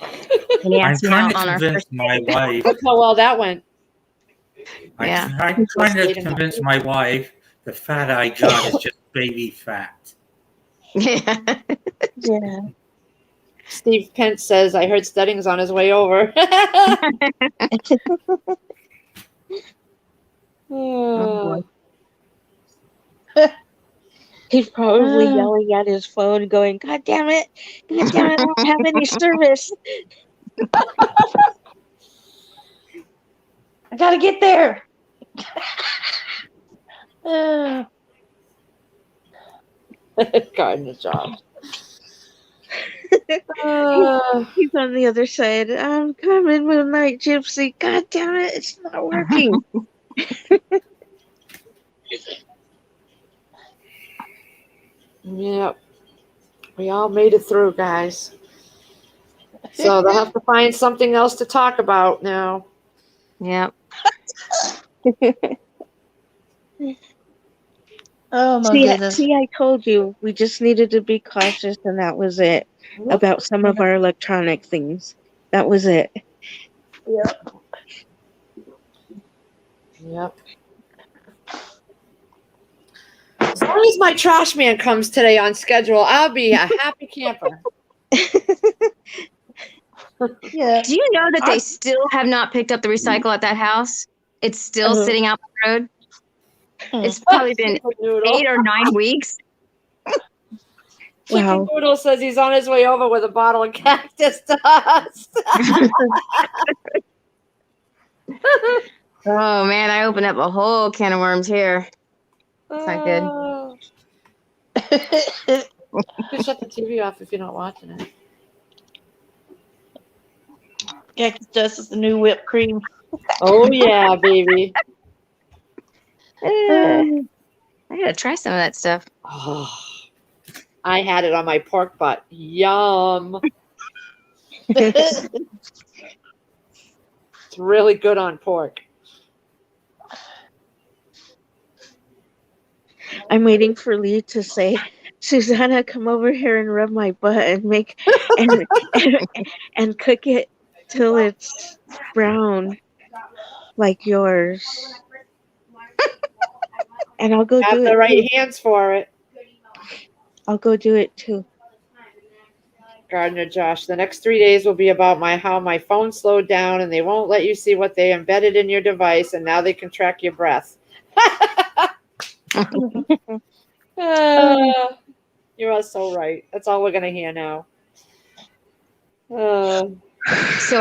And he I'm asked me trying out to on our convince first my wife. Look how well that went. I'm trying to convince my wife the fat I got is just baby fat. Yeah. Yeah. Steve Pence says, I heard Stedding's on his way over. Oh. He's probably yelling at his phone, going, God damn it, I don't have any service. I gotta get there. Gardner Josh. He's on the other side. I'm coming, Moonlight Gypsy. God damn it, it's not working. Yep. We all made it through, guys. So they'll have to find something else to talk about now. Yep. Oh my goodness. See, I told you we just needed to be cautious, and that was it. About some of our electronic things. That was it. Yep. Yep. As long as my trash man comes today on schedule, I'll be a happy camper. Yeah. Do you know that they still have not picked up the recycle at that house? It's still sitting out the road. It's probably been 8 or 9 weeks. Chicken Noodle says he's on his way over with a bottle of cactus dust. Oh man, I opened up a whole can of worms here. It's not good. You can shut the TV off if you're not watching it. Cactus dust is the new whipped cream. Oh yeah, baby. I gotta try some of that stuff. Oh, I had it on my pork butt. Yum. It's really good on pork. I'm waiting for Lee to say, Susanna, come over here and rub my butt and make and cook it till it's brown like yours. And I'll go Have do the it right too. hands for it. I'll go do it too. Gardner Josh, the next 3 days will be about how my phone slowed down and they won't let you see what they embedded in your device, and now they can track your breath. You are so right. That's all we're going to hear now. So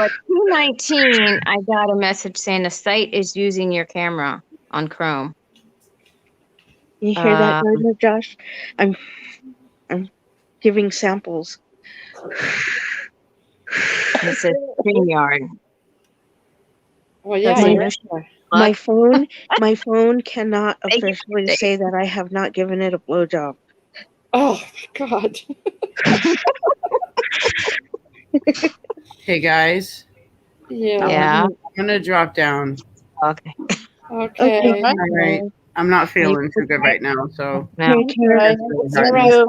at 2:19, I got a message saying the site is using your camera on Chrome. You hear that, Gardner Josh? I'm giving samples. It says StreamYard. Well, yeah, my phone cannot officially say that I have not given it a blowjob. Oh God. Hey guys. Yeah. I'm gonna drop down. Okay. Okay. All right. I'm not feeling too good right now, so. No. That's really hard.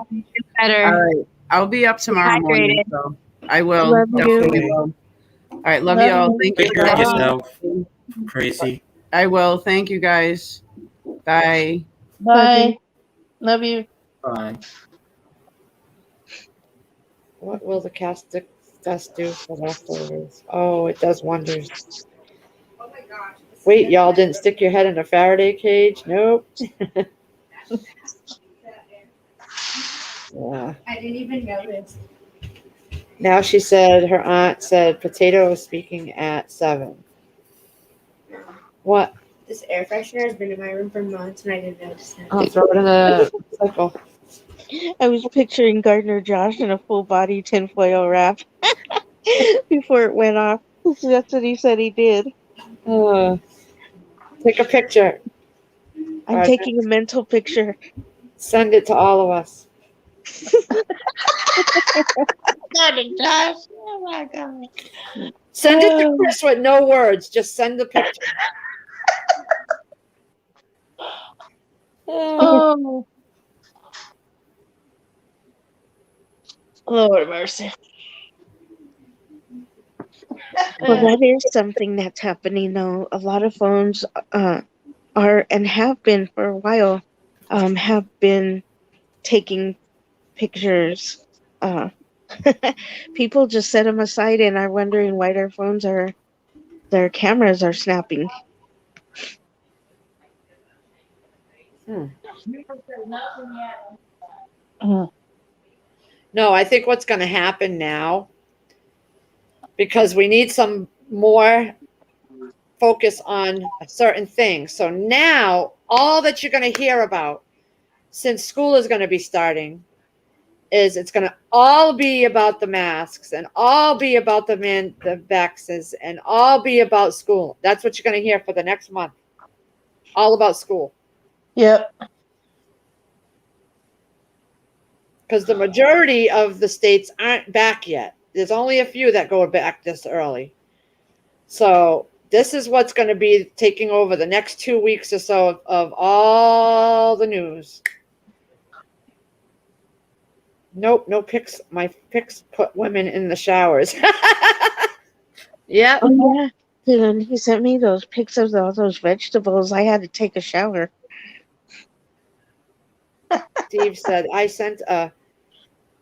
Better. All right. I'll be up tomorrow morning, so I will. Love Definitely you. will. All right. Love Love you all. you. Thank Take you. care of guys. yourself, Crazy. I will. Thank you guys. Bye. Bye. Love you. Bye. What will the cactus dust do for leftovers? Oh, it does wonders. Wait, y'all didn't stick your head in a Faraday cage? Nope. Yeah. I didn't even notice. Now she said her aunt said potato is speaking at 7. What? This air freshener has been in my room for months and I didn't notice it. I'll throw it in the cycle. I was picturing Gardner Josh in a full body tinfoil wrap before it went off. That's what he said he did. Take a picture. I'm taking a mental picture. Send it to all of us. Gardner Josh. Oh my God. Send it to Chris with no words. Just send the picture. Oh. Lord mercy. Well, that is something that's happening, though. A lot of phones are and have been for a while, have been taking pictures. People just set them aside and are wondering why their cameras are snapping. No, I think what's going to happen now, because we need some more focus on certain things. So now all that you're going to hear about, since school is going to be starting, is it's going to all be about the masks and all be about the vaxes and all be about school. That's what you're going to hear for the next month. All about school. Yep. Because the majority of the states aren't back yet. There's only a few that go back this early. So This is what's going to be taking over the next 2 weeks or so of all the news. Nope, no pics. My pics put women in the showers. Yep. Oh yeah. Then he sent me those pics of all those vegetables. I had to take a shower. Steve said, I sent a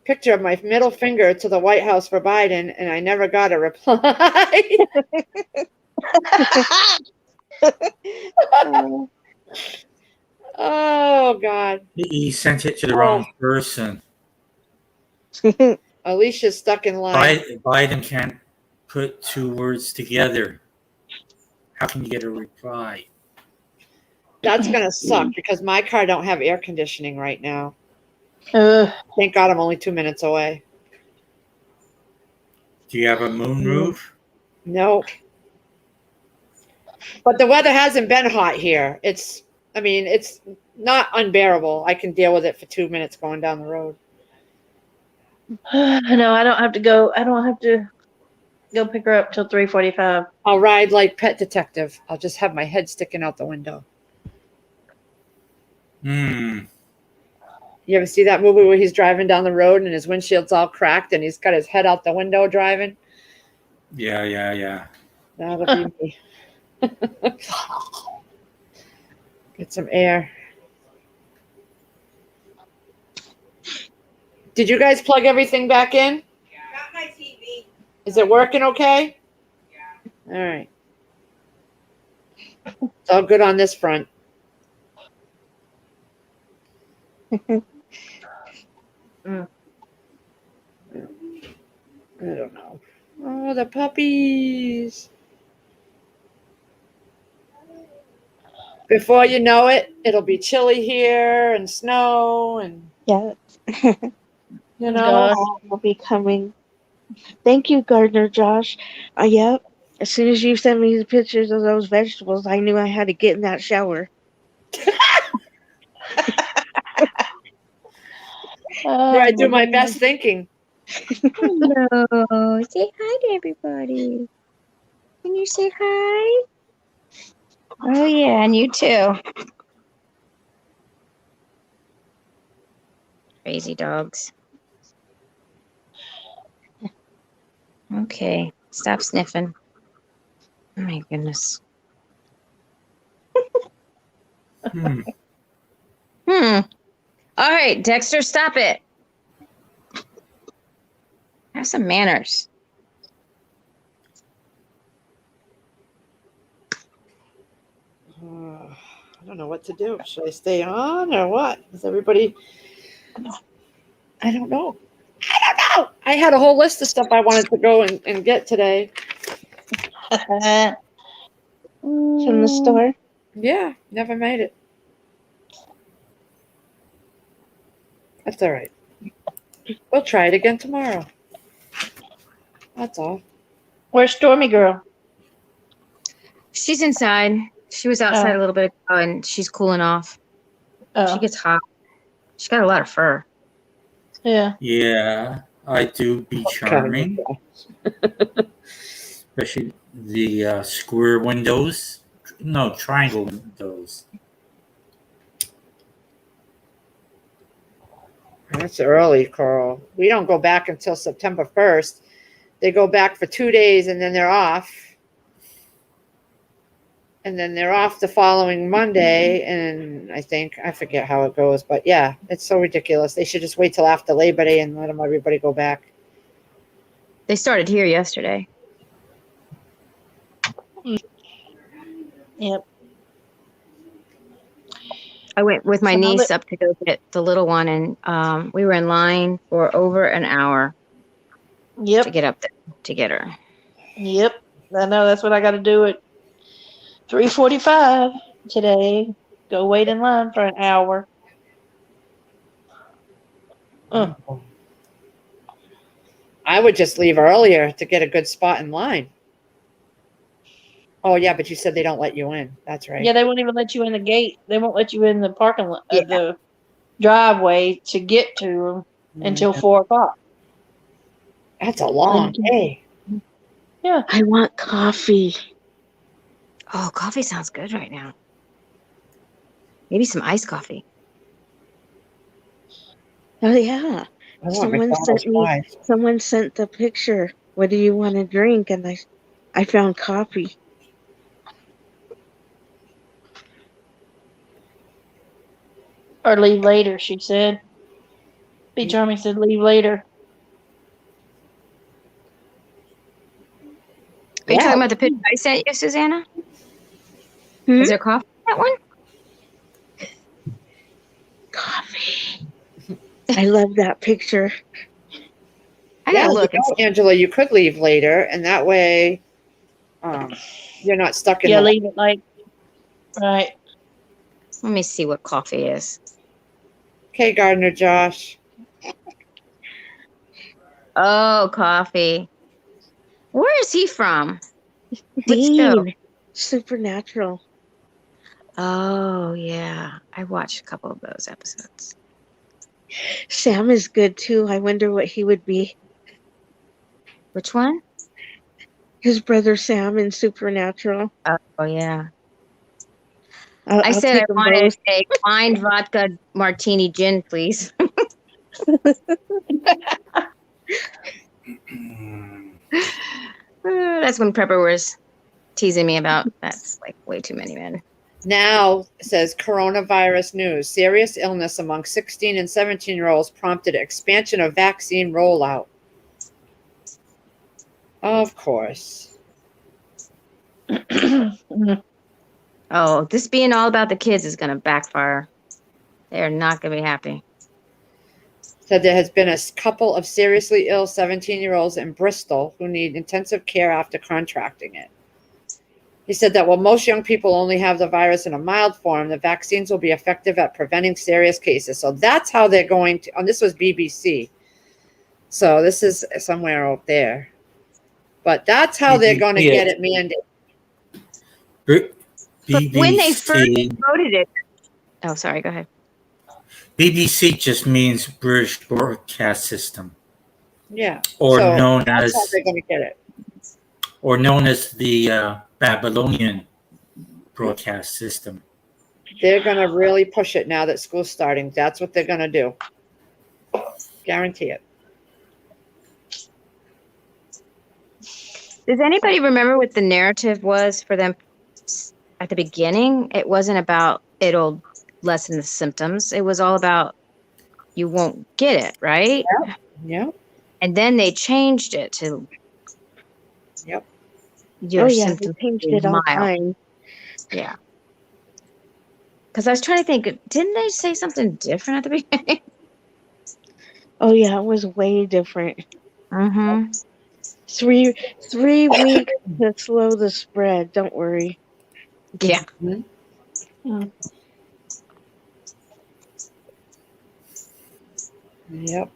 picture of my middle finger to the White House for Biden, and I never got a reply. Oh, God. He sent it to the wrong person. Alicia's stuck in line. Biden can't put two words together. How can you get a reply? That's going to suck because my car don't have air conditioning right now. Thank God I'm only 2 minutes away. Do you have a moonroof? No. But the weather hasn't been hot here. It's not unbearable. I can deal with it for 2 minutes going down the road. No, I don't have to go. I don't have to go pick her up till 3:45. I'll ride like Pet Detective. I'll just have my head sticking out the window. Hmm. You ever see that movie where he's driving down the road and his windshield's all cracked and he's got his head out the window driving? Yeah. That'll be me. Get some air. Did you guys plug everything back in? Got my TV. Is it working okay? Yeah. All right. It's all good on this front. I don't know. Oh, the puppies. Before you know it, it'll be chilly here and snow and Yeah. you know. Will be coming. Thank you, Gardner Josh. Yep. As soon as you sent me the pictures of those vegetables, I knew I had to get in that shower. Where I do my best thinking. Hello. Say hi to everybody. Can you say hi? Oh, yeah, and you too. Crazy dogs. Okay, stop sniffing. Oh, my goodness. Hmm. All right, Dexter, stop it. Have some manners. I don't know what to do. Should I stay on or what? Is everybody? I don't know. I had a whole list of stuff I wanted to go and get today. From the store? Yeah, never made it. That's all right. We'll try it again tomorrow. That's all. Where's Stormy Girl? She's inside. She was outside a little bit ago, and she's cooling off. She gets hot. She's got a lot of fur. Yeah. Yeah, I do be charming. Especially the square windows. No, triangle windows. That's early, Carl. We don't go back until September 1st. They go back for 2 days and then they're off. And then they're off the following Monday. And I forget how it goes. But yeah, it's so ridiculous. They should just wait till after Labor Day and let everybody go back. They started here yesterday. Yep. I went with my niece up to go get the little one, and we were in line for over an hour. Yep. To get up there to get her. Yep. I know that's what I got to do at 3:45 today. Go wait in line for an hour. I would just leave earlier to get a good spot in line. Oh, yeah, but you said they don't let you in. That's right. Yeah, they won't even let you in the gate. They won't let you in the parking lot, the driveway to get to them until 4 o'clock. That's a long day. Yeah. I want coffee. Oh, coffee sounds good right now. Maybe some iced coffee. Oh yeah. I want Someone McDonald's sent me. fries. Someone sent the picture. What do you want to drink? And I found coffee. Or leave later, she said. B. Charming said leave later. Are you talking about the picture I sent you, Susanna? Hmm? Is there coffee in that one? Coffee. I love that picture. I gotta look. You know, Angela, you could leave later, and that way you're not stuck in Yeah, the leave it like right. Let me see what coffee is. Okay, Gardner Josh. Oh, coffee. Where is he from? Which show? Dean. Supernatural. Oh, yeah. I watched a couple of those episodes. Sam is good too. I wonder what he would be. Which one? His brother Sam in Supernatural. Oh, yeah. I'll said I take them wanted both. a wine vodka martini gin, please. That's when Prepper was teasing me about that's like way too many men. Now, it says coronavirus news. Serious illness among 16 and 17-year-olds prompted expansion of vaccine rollout. Of course. Oh, this being all about the kids is going to backfire. They're not going to be happy. Said there has been a couple of seriously ill 17-year-olds in Bristol who need intensive care after contracting it. He said that while most young people only have the virus in a mild form, the vaccines will be effective at preventing serious cases. So that's how they're going to, and this was BBC. So this is somewhere out there. But that's how they're going to get it mandated. But when they first voted it. Oh, sorry, go ahead. BBC just means British Broadcast System. Yeah. Or so known that's as how they're going to get it. Or known as the Babylonian Broadcast System. They're going to really push it now that school's starting. That's what they're going to do. Guarantee it. Does anybody remember what the narrative was for them at the beginning? It wasn't about it'll lessen the symptoms. It was all about you won't get it, right? Yeah. And then they changed it to Yep. Your they symptoms changed will be it all mild. time. Yeah. Because I was trying to think, didn't they say something different at the beginning? Oh yeah, it was way different. Mm-hmm. 3 weeks to slow the spread. Don't worry. Yeah. Mm-hmm. Yep.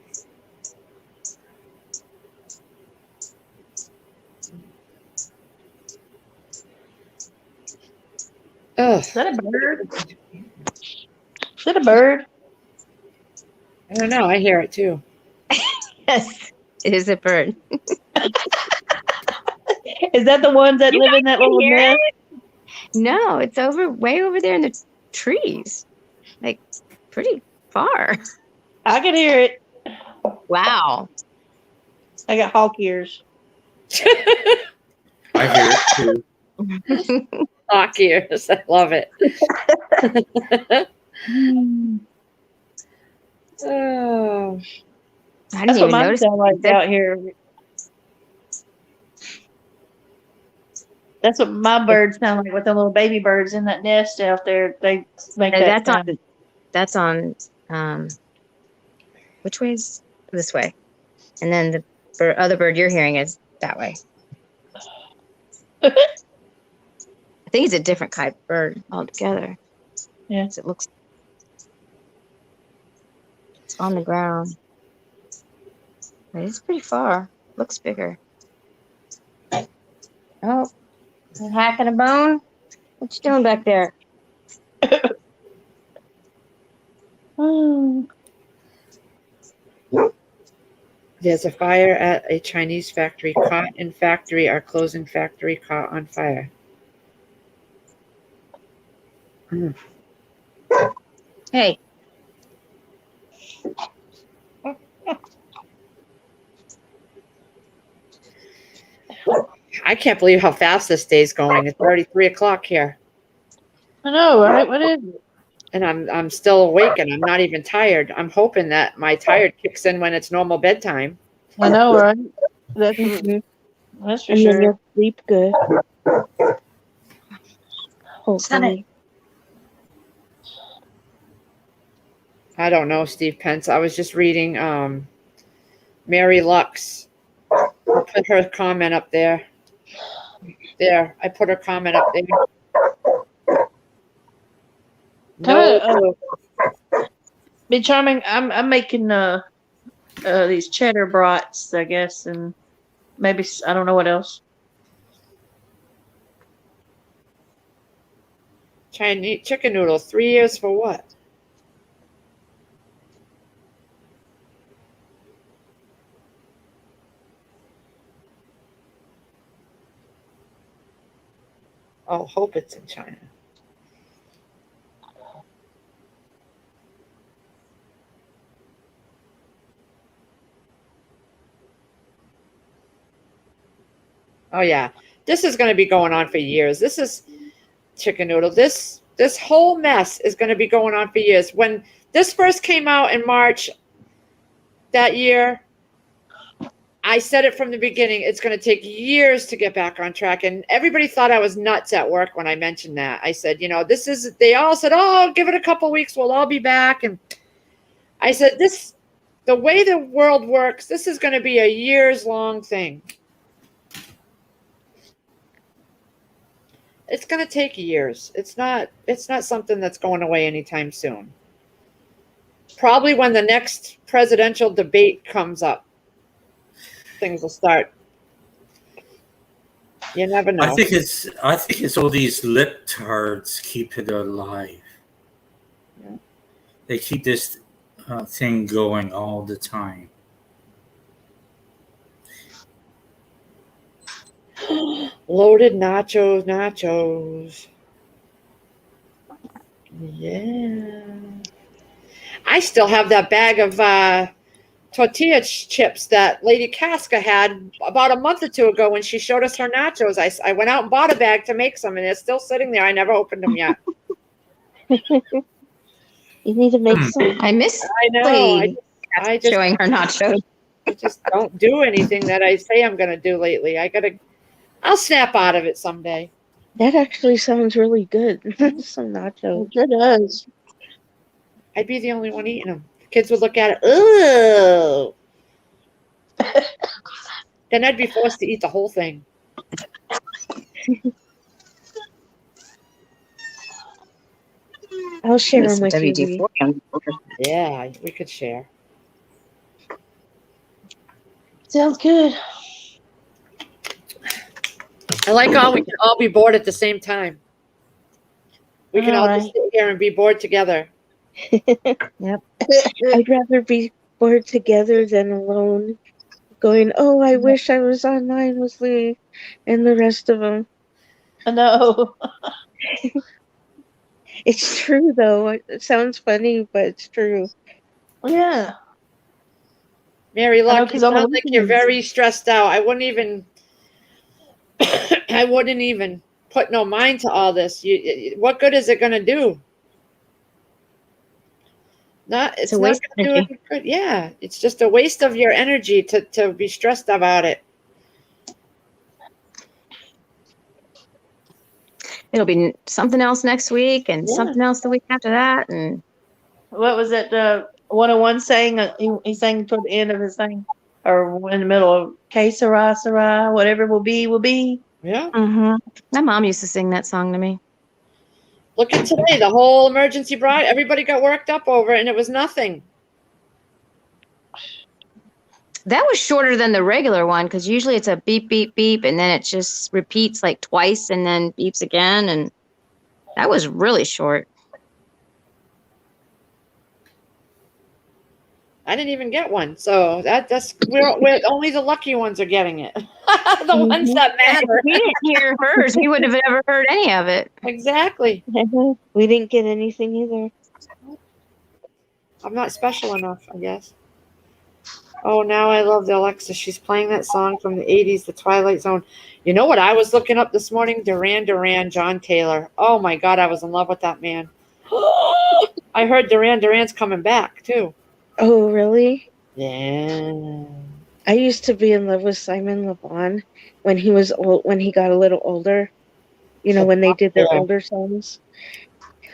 Is that a bird? Is that a bird? I don't know. I hear it too. Yes, it is a bird. Is that the ones that live in that little nest? No, it's way over there in the trees. Like pretty far. I can hear it. Wow. I got hawk ears. I hear it too. Hawk ears. I love it. Oh. I didn't That's what even mine notice sound like out here. That's what my birds sound like with the little baby birds in that nest out there. They make that sound. That's on which way is this way? And then the other bird you're hearing is that way. I think it's a different type of bird altogether. Yeah. It looks it's on the ground. But it's pretty far. Looks bigger. Oh, you hacking a bone? What you doing back there? There's a fire at a Chinese factory. Caught in factory are closing factory. Caught on fire. Hey. I can't believe how fast this day's going. It's already 3 o'clock here. I know, right? What is it? And I'm still awake and I'm not even tired. I'm hoping that my tired kicks in when it's normal bedtime. I know, right? That's for And then sure. you'll sleep good. Hopefully. I don't know, Steve Pence. I was just reading Mary Lux. I'll put her comment up there. There, I put her comment up there. No, Be charming. I'm making these cheddar brats, I guess, and maybe I don't know what else. Chinese chicken noodles. 3 years for what? Oh, hope it's in China. Oh yeah, this is going to be going on for years. This is chicken noodle. This whole mess is going to be going on for years. When this first came out in March that year, I said it from the beginning. It's going to take years to get back on track, and everybody thought I was nuts at work when I mentioned that. I said, you know, this is. They all said, "Oh, give it a couple weeks. We'll all be back." And I said, "This, the way the world works, this is going to be a years-long thing." It's going to take years. It's not something that's going away anytime soon. Probably when the next presidential debate comes up, things will start. You never know. I think it's all these lip tards keep it alive. Yeah. They keep this thing going all the time. Loaded nachos. Yeah. I still have that bag of tortilla chips that Lady Casca had about a month or two ago when she showed us her nachos. I went out and bought a bag to make some, and they're still sitting there. I never opened them yet. You need to make some. I miss I know. I just showing her nachos. I just don't do anything that I say I'm going to do lately. I'll snap out of it someday. That actually sounds really good. Some nachos. It sure does. I'd be the only one eating them. The kids would look at it. Ooh. Then I'd be forced to eat the whole thing. I'll share them with you. WD-40. Yeah, we could share. Sounds good. I like how we can all be bored at the same time. We can all just sit here and be bored together. Yep. I'd rather be bored together than alone. Going, oh, I wish I was online with Lee and the rest of them. I know. It's true, though. It sounds funny, but it's true. Yeah. Mary Luck, you because on the sound like you're weekends- very stressed out. I wouldn't even put no mind to all this. What good is it going to do? It's a not waste going of to do energy. any good. Yeah, it's just a waste of your energy to be stressed about it. It'll be something else next week and Yeah. something else the week after that. And What was that 101 saying? He sang toward the end of his thing, or in the middle of "Que sera, sera, whatever will be, will be." Yeah. My mom used to sing that song to me. Look at today, the whole emergency bride. Everybody got worked up over it, and it was nothing. That was shorter than the regular one because usually it's a beep, beep, beep, and then it just repeats like twice and then beeps again. And that was really short. I didn't even get one. So that's we're only the lucky ones are getting it. The ones that If matter. we didn't hear hers, we would have never heard any of it. Exactly. We didn't get anything either. I'm not special enough, I guess. Oh, now I love the Alexa. She's playing that song from the 80s, The Twilight Zone. You know what I was looking up this morning? Duran Duran, John Taylor. Oh my God, I was in love with that man. I heard Duran Duran's coming back too. Oh, really? Yeah. I used to be in love with Simon Le Bon when he was old, when he got a little older. You know, when they did their Yeah. older songs.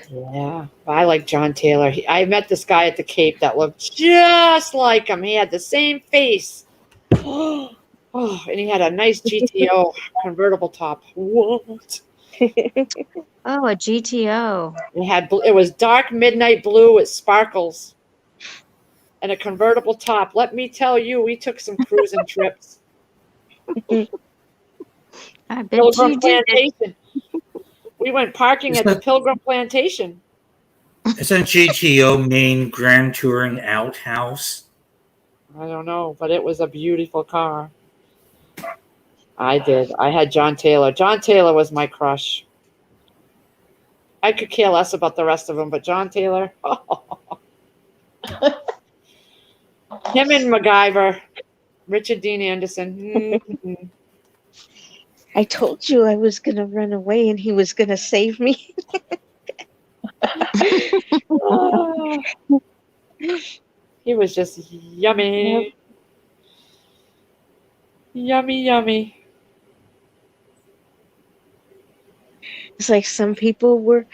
Yeah, I like John Taylor. I met this guy at the Cape that looked just like him. He had the same face. Oh, and he had a nice GTO convertible top. What? Oh, a GTO. It was dark midnight blue with sparkles and a convertible top. Let me tell you, we took some cruising trips. I bet Pilgrim you did. Plantation. We went parking at the Pilgrim Plantation. Isn't GTO mean Grand Touring Outhouse? I don't know, but it was a beautiful car. I did. I had John Taylor. John Taylor was my crush. I could care less about the rest of them, but John Taylor. Him and MacGyver. Richard Dean Anderson. I told you I was going to run away and he was going to save me. Oh. He was just yummy. Yep. Yummy, yummy. It's like some people were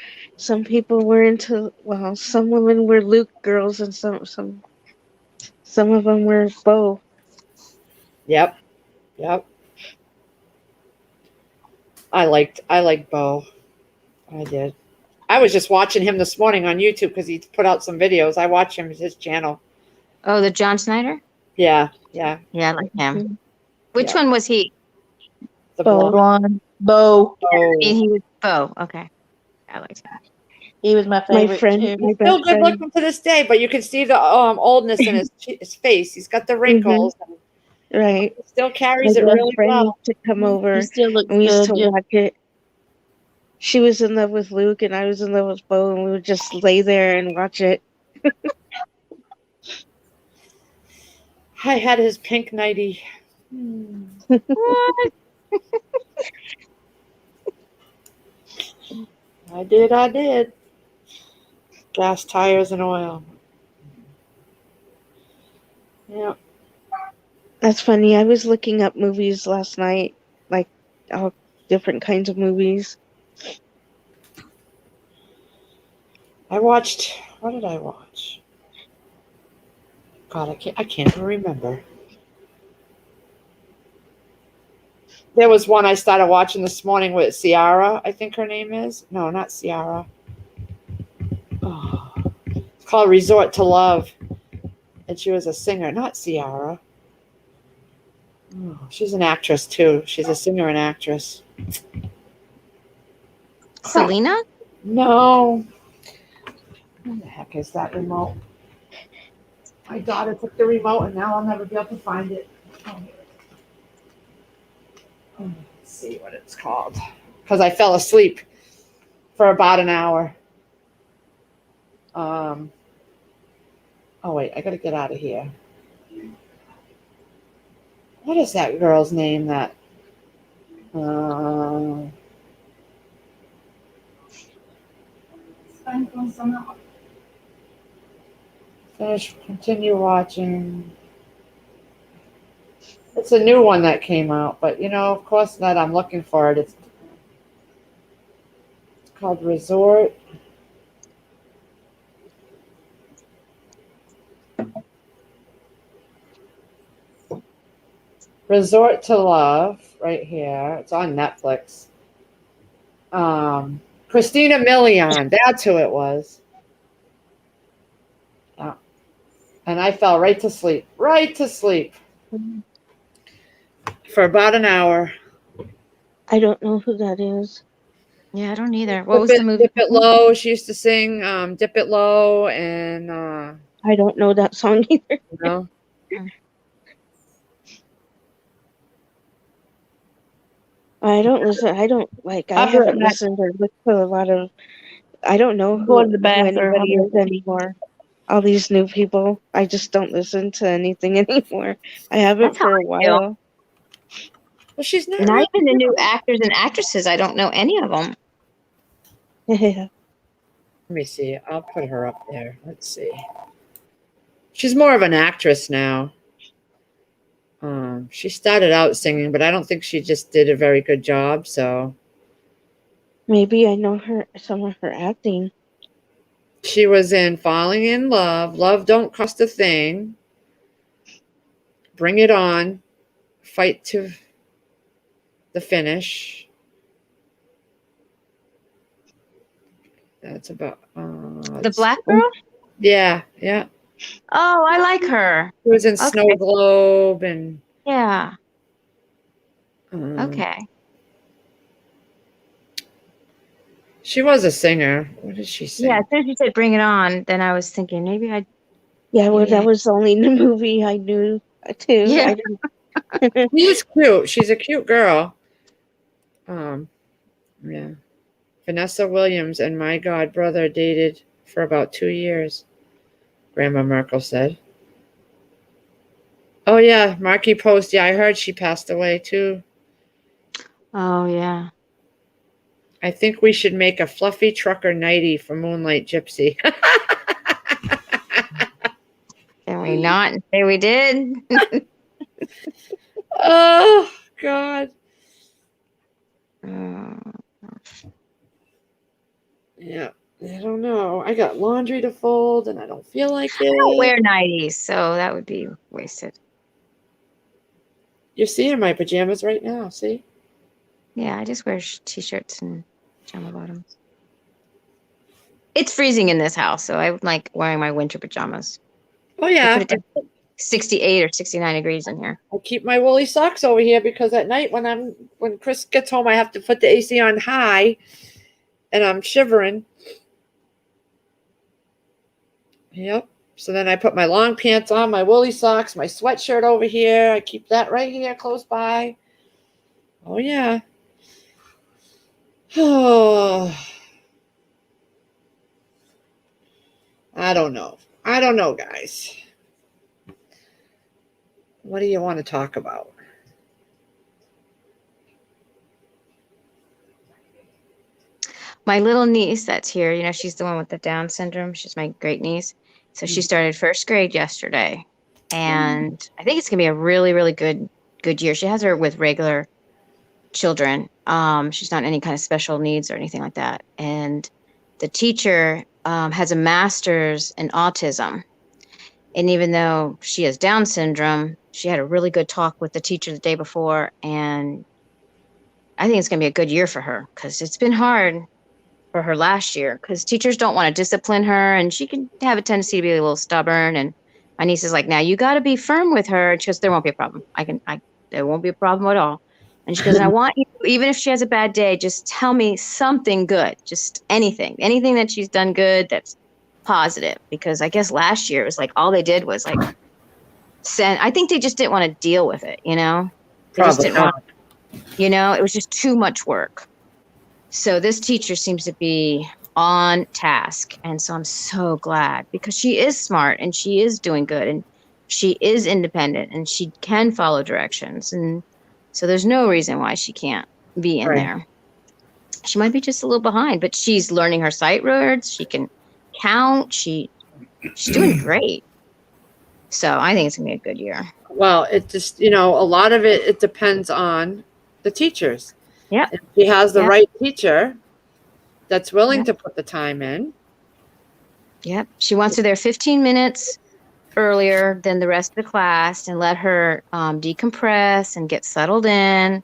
into, well, some women were Luke girls and some of them were Bo. Yep. I liked Bo. I did. I was just watching him this morning on YouTube because he put out some videos. I watch his channel. Oh, the John Snyder? Yeah. Yeah, I like him. Which Yeah. one was he? The blonde Bo. He was Bo. Okay. I liked him. He was my favorite too. He's still good looking to this day, but you can see the oldness in his face. He's got the wrinkles. And Right. he still carries My it really friend well. used to come over He still looks and we used good, to yeah. watch it. She was in love with Luke and I was in love with Bo and we would just lay there and watch it. I had his pink nightie. What? I did. Gas, tires, and oil. Yeah. That's funny. I was looking up movies last night, like all different kinds of movies. What did I watch? God, I can't even remember. There was one I started watching this morning with Ciara, I think her name is. No, not Ciara. Oh, it's called Resort to Love. And she was a singer, not Ciara. Oh, she's an actress too. She's a singer and actress. Selena? No. Where the heck is that remote? My daughter took the remote and now I'll never be able to find it. Let's see what it's called. Because I fell asleep for about an hour. Oh wait, I gotta get out of here. What is that girl's name that continue watching. It's a new one that came out, but of course not. I'm looking for it. It's called Resort. Resort to Love, right here. It's on Netflix. Christina Milian, that's who it was. Yeah. And I fell right to sleep. For about an hour. I don't know who that is. Yeah, I don't either. What was the movie? Dip It Low. She used to sing Dip It Low and I don't know that song either. No. I don't listen. I don't like. I I'll be right haven't back. listened or looked to a lot of. I don't know I'm going to the who bathroom. anybody is anymore. All these new people. I just don't listen to anything anymore. I haven't That's how for a I feel. while. Well, she's not Not really even the new new. actors and actresses. I don't know any of them. Yeah. Let me see. I'll put her up there. Let's see. She's more of an actress now. She started out singing, but I don't think she just did a very good job. So Maybe I know her. Some of her acting. she was in Falling in Love, Love Don't Cost a Thing, Bring It On, Fight to the Finish. That's about The black girl? Yeah. Oh, I like her. She was in Okay. Snow Globe and Yeah. Okay. She was a singer. What did she sing? Yeah, as soon as you said "Bring It On," then I was thinking maybe I. Yeah, well, maybe that was the only movie I knew too. Yeah. I didn't. She was cute. She's a cute girl. Yeah. Vanessa Williams and my god brother dated for about 2 years, Grandma Merkel said. Oh yeah, Marky Post. Yeah, I heard she passed away too. Oh yeah. I think we should make a fluffy trucker nightie for Moonlight Gypsy. Can we not say we did? Oh God. Yeah, I don't know. I got laundry to fold and I don't feel like I don't it. wear nighties, so that would be wasted. You're seeing my pajamas right now, see? Yeah, I just wear t-shirts and pajama bottoms. It's freezing in this house, so I like wearing my winter pajamas. Oh We yeah. put it down 68 or 69 degrees in here. I keep my woolly socks over here because at night when Chris gets home, I have to put the AC on high and I'm shivering. Yep. So then I put my long pants on, my woolly socks, my sweatshirt over here. I keep that right here close by. Oh yeah. Oh. I don't know, guys. What do you want to talk about? My little niece that's here, she's the one with the Down syndrome. She's my great niece. So she started first grade yesterday. And I think it's going to be a really, really good year. She has her with regular children. She's not any kind of special needs or anything like that. And the teacher has a master's in autism. And even though she has Down syndrome, she had a really good talk with the teacher the day before. And I think it's going to be a good year for her because it's been hard for her last year because teachers don't want to discipline her and she can have a tendency to be a little stubborn. And my niece is like, now you got to be firm with her. She goes, there won't be a problem. There won't be a problem at all. And she goes, and I want you, even if she has a bad day, just tell me something good, just anything that she's done good that's positive. Because I guess last year it was like all they did was like I think they just didn't want to deal with it, They just didn't want, it was just too much work. So this teacher seems to be on task. And so I'm so glad because she is smart and she is doing good and she is independent and she can follow directions. And so there's no reason why she can't be in there. She might be just a little behind, but she's learning her sight words. She can count. She's doing great. So I think it's going to be a good year. Well, it just, a lot of it depends on the teachers. Yeah. If she has the right teacher that's willing to put the time in. Yep. She wants her there 15 minutes earlier than the rest of the class and let her decompress and get settled in.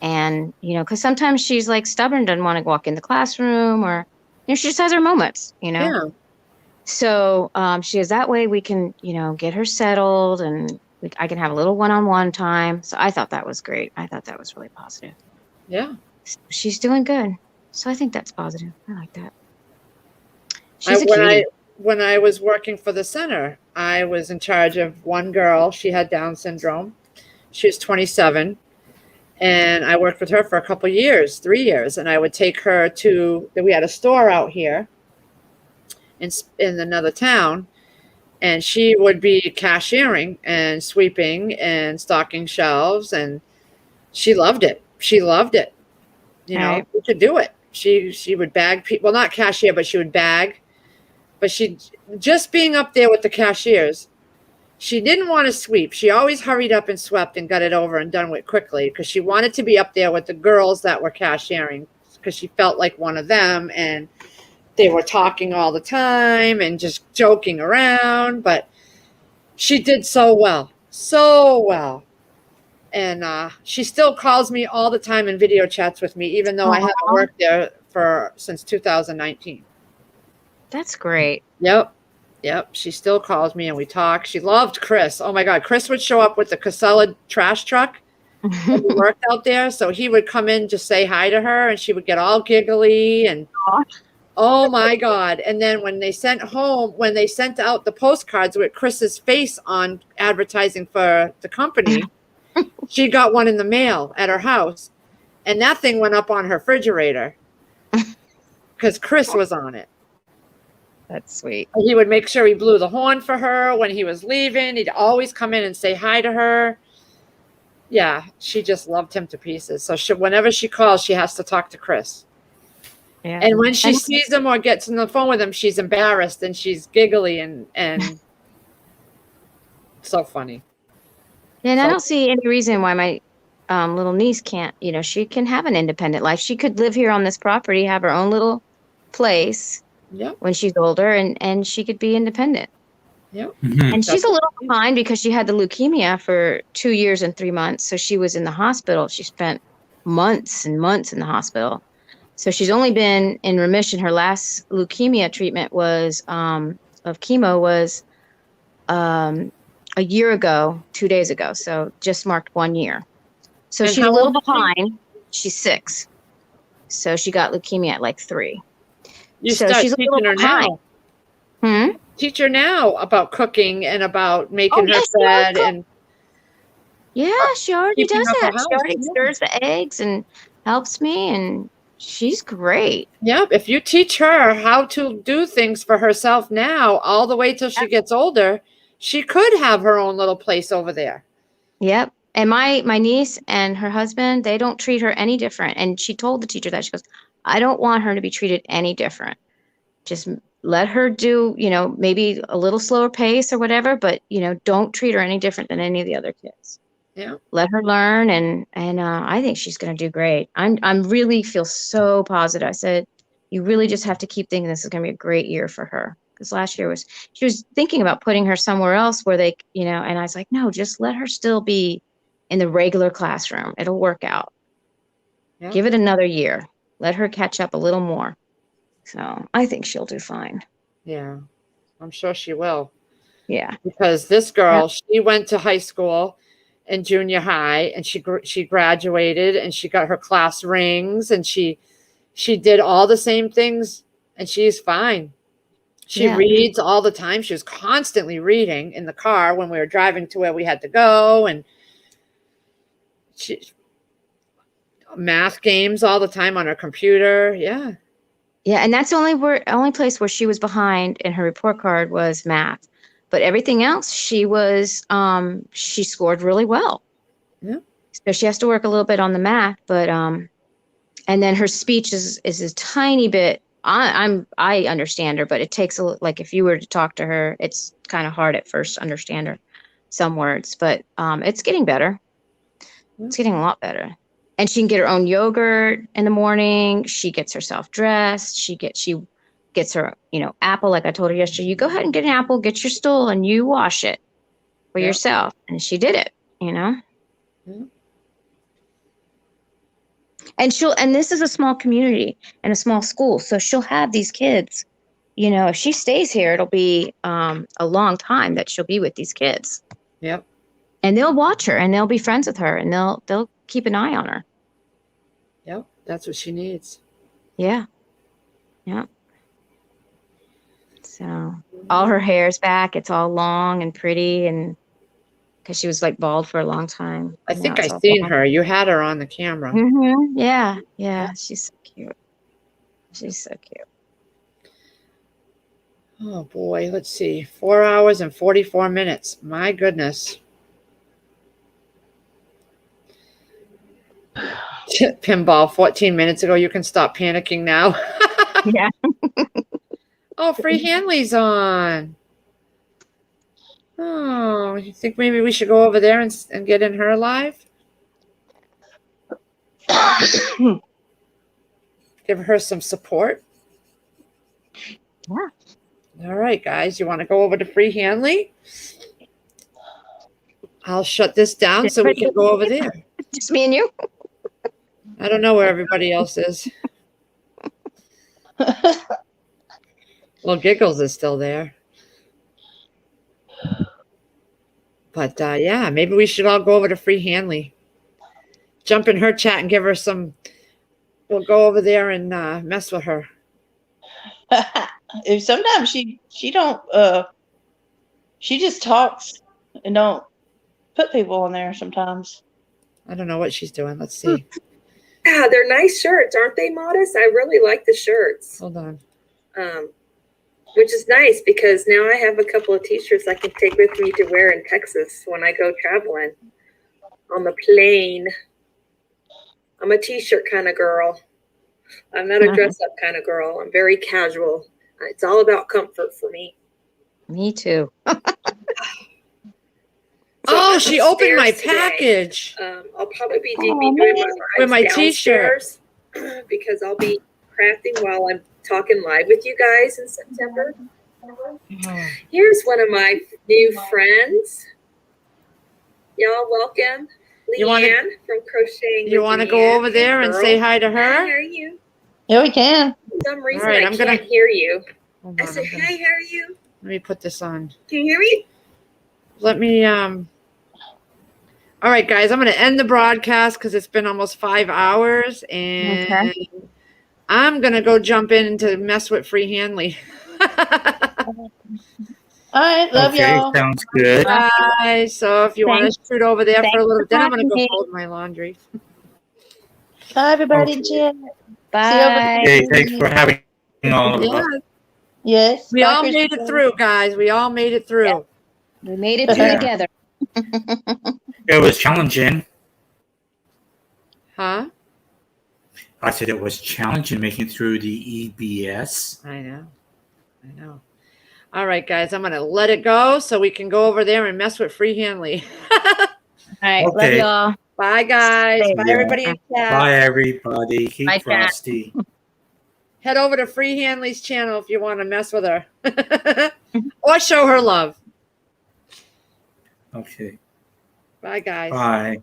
And, because sometimes she's like stubborn, doesn't want to walk in the classroom or, she just has her moments, Yeah. So she is that way we can, get her settled and I can have a little one-on-one time. So I thought that was great. I thought that was really positive. Yeah. She's doing good. So I think that's positive. I like that. She's a cutie. when I was working for the center, I was in charge of one girl. She had Down syndrome. She was 27. And I worked with her for a couple years, 3 years. And I would take her to, we had a store out here in another town. And she would be cashiering and sweeping and stocking shelves. And she loved it. She loved it. You know, Right. she could do it. She would bag people, well, not cashier, but she would bag. But she, just being up there with the cashiers, she didn't want to sweep. She always hurried up and swept and got it over and done with quickly because she wanted to be up there with the girls that were cashiering because she felt like one of them, and they were talking all the time and just joking around. But she did so well, so well. And she still calls me all the time in video chats with me, even though I haven't worked there since 2019. That's great. Yep. She still calls me and we talk. She loved Chris. Oh my God. Chris would show up with the Casella trash truck when we worked out there. So he would come in, just say hi to her, and she would get all giggly and oh my God. And then when they sent out the postcards with Chris's face on advertising for the company, she got one in the mail at her house. And that thing went up on her refrigerator because Chris was on it. That's sweet. He would make sure he blew the horn for her when he was leaving. He'd always come in and say hi to her. Yeah, she just loved him to pieces. So whenever she calls, she has to talk to Chris. Yeah. And when she sees him or gets on the phone with him, she's embarrassed and she's giggly and so funny. And I don't see any reason why my little niece can't, she can have an independent life. She could live here on this property, have her own little place when she's older, and she could be independent. Yep. And she's a little behind because she had the leukemia for 2 years and 3 months. So she was in the hospital. She spent months and months in the hospital. So she's only been in remission. Her last leukemia treatment was of chemo was a year ago, 2 days ago. So just marked 1 year. So And she's how a little old is she? behind. She's 6. So she got leukemia at like 3. You So start she's a teaching little her behind. now. Teach her now about cooking and about making her fed and Yeah, she already keeping does up that. the She house. already Yeah. stirs the eggs and helps me, and she's great. Yep. If you teach her how to do things for herself now, all the way till she gets older, she could have her own little place over there. Yep. And my niece and her husband, they don't treat her any different. And she told the teacher that. She goes, I don't want her to be treated any different. Just let her do, maybe a little slower pace or whatever, but, don't treat her any different than any of the other kids. Yeah. Let her learn, and I think she's going to do great. I'm really feel so positive. I said, you really just have to keep thinking this is going to be a great year for her. Because last year she was thinking about putting her somewhere else where they, and I was like, no, just let her still be in the regular classroom. It'll work out. Yeah. Give it another year. Let her catch up a little more. So I think she'll do fine. Yeah. I'm sure she will. Yeah. Because this girl, she went to high school and junior high, and she graduated and she got her class rings, and she did all the same things, and she's fine. She reads all the time. She was constantly reading in the car when we were driving to where we had to go, and math games all the time on her computer. Yeah. Yeah, and that's the only place where she was behind in her report card was math. But everything else, she scored really well. Yeah. So she has to work a little bit on the math, but and then her speech is a tiny bit. I understand her, but it takes like if you were to talk to her, it's kind of hard at first to understand her some words, but it's getting better. It's getting a lot better. And she can get her own yogurt in the morning. She gets herself dressed. She gets her, apple. Like I told her yesterday, you go ahead and get an apple, get your stool, and you wash it for yourself. And she did it, Yeah. And this is a small community and a small school. So she'll have these kids, if she stays here, it'll be a long time that she'll be with these kids. Yep. And they'll watch her and they'll be friends with her and they'll keep an eye on her. Yep. That's what she needs. Yeah. Yeah. So all her hair's back. It's all long and pretty, and because she was like bald for a long time. I Now think it's I all seen long. her. You had her on the camera. Yeah, yeah. She's so cute. She's so cute. Oh boy, let's see. 4 hours and 44 minutes. My goodness. Pinball 14 minutes ago. You can stop panicking now. Yeah. Oh, Free Hanley's on. Oh, you think maybe we should go over there and get in her live? Give her some support. Yeah. All right, guys. You want to go over to Free Hanley? I'll shut this down so we can go over there. Just me and you? I don't know where everybody else is. Well, Giggles is still there. But yeah, maybe we should all go over to Free Hanley. Jump in her chat and give her some. We'll go over there and mess with her. If sometimes she don't she just talks and don't put people on there sometimes. I don't know what she's doing. Let's see. Yeah, they're nice shirts, aren't they, Modest? I really like the shirts. Hold on. Which is nice because now I have a couple of t-shirts I can take with me to wear in Texas when I go traveling on the plane. I'm a t-shirt kind of girl. I'm not a dress-up kind of girl. I'm very casual. It's all about comfort for me. Me too. Oh, she opened my Upstairs today. Package. I'll probably be doing my lives With my t-shirt. downstairs because I'll be crafting while I'm talking live with you guys in September. Here's one of my new friends. Y'all welcome. Leanne from Crocheting. You want to go over there and say hi to Hi, her? how are you? Yeah, we can. For some reason, All right, I I'm can't gonna- hear you. Hold I on, said, I'm gonna- hey, how are you? Let me put this on. Can you hear me? Let me All right, guys, I'm going to end the broadcast because it's been almost 5 hours, and I'm going to go jump in to mess with Free Hanley. All right, love y'all. Sounds good. Bye. So if you want to shoot over there for a little bit, then I'm going to go Thanks. fold my laundry. Bye, everybody. Okay. Chat. Bye. Hey, thanks for having all of us. Yes. We Bye, all made it Christopher. through, guys. We all made it through. We made it through Yeah. together. It was challenging. Huh? I said it was challenging making it through the EBS. I know. All right, guys, I'm going to let it go so we can go over there and mess with Free Hanley. All right. Love Okay. y'all. Bye, guys. Bye, Yeah. everybody in chat. Bye, everybody. Keep Bye, chat. frosty. Head over to Free Hanley's channel if you want to mess with her or show her love. Okay. Bye, guys. Bye.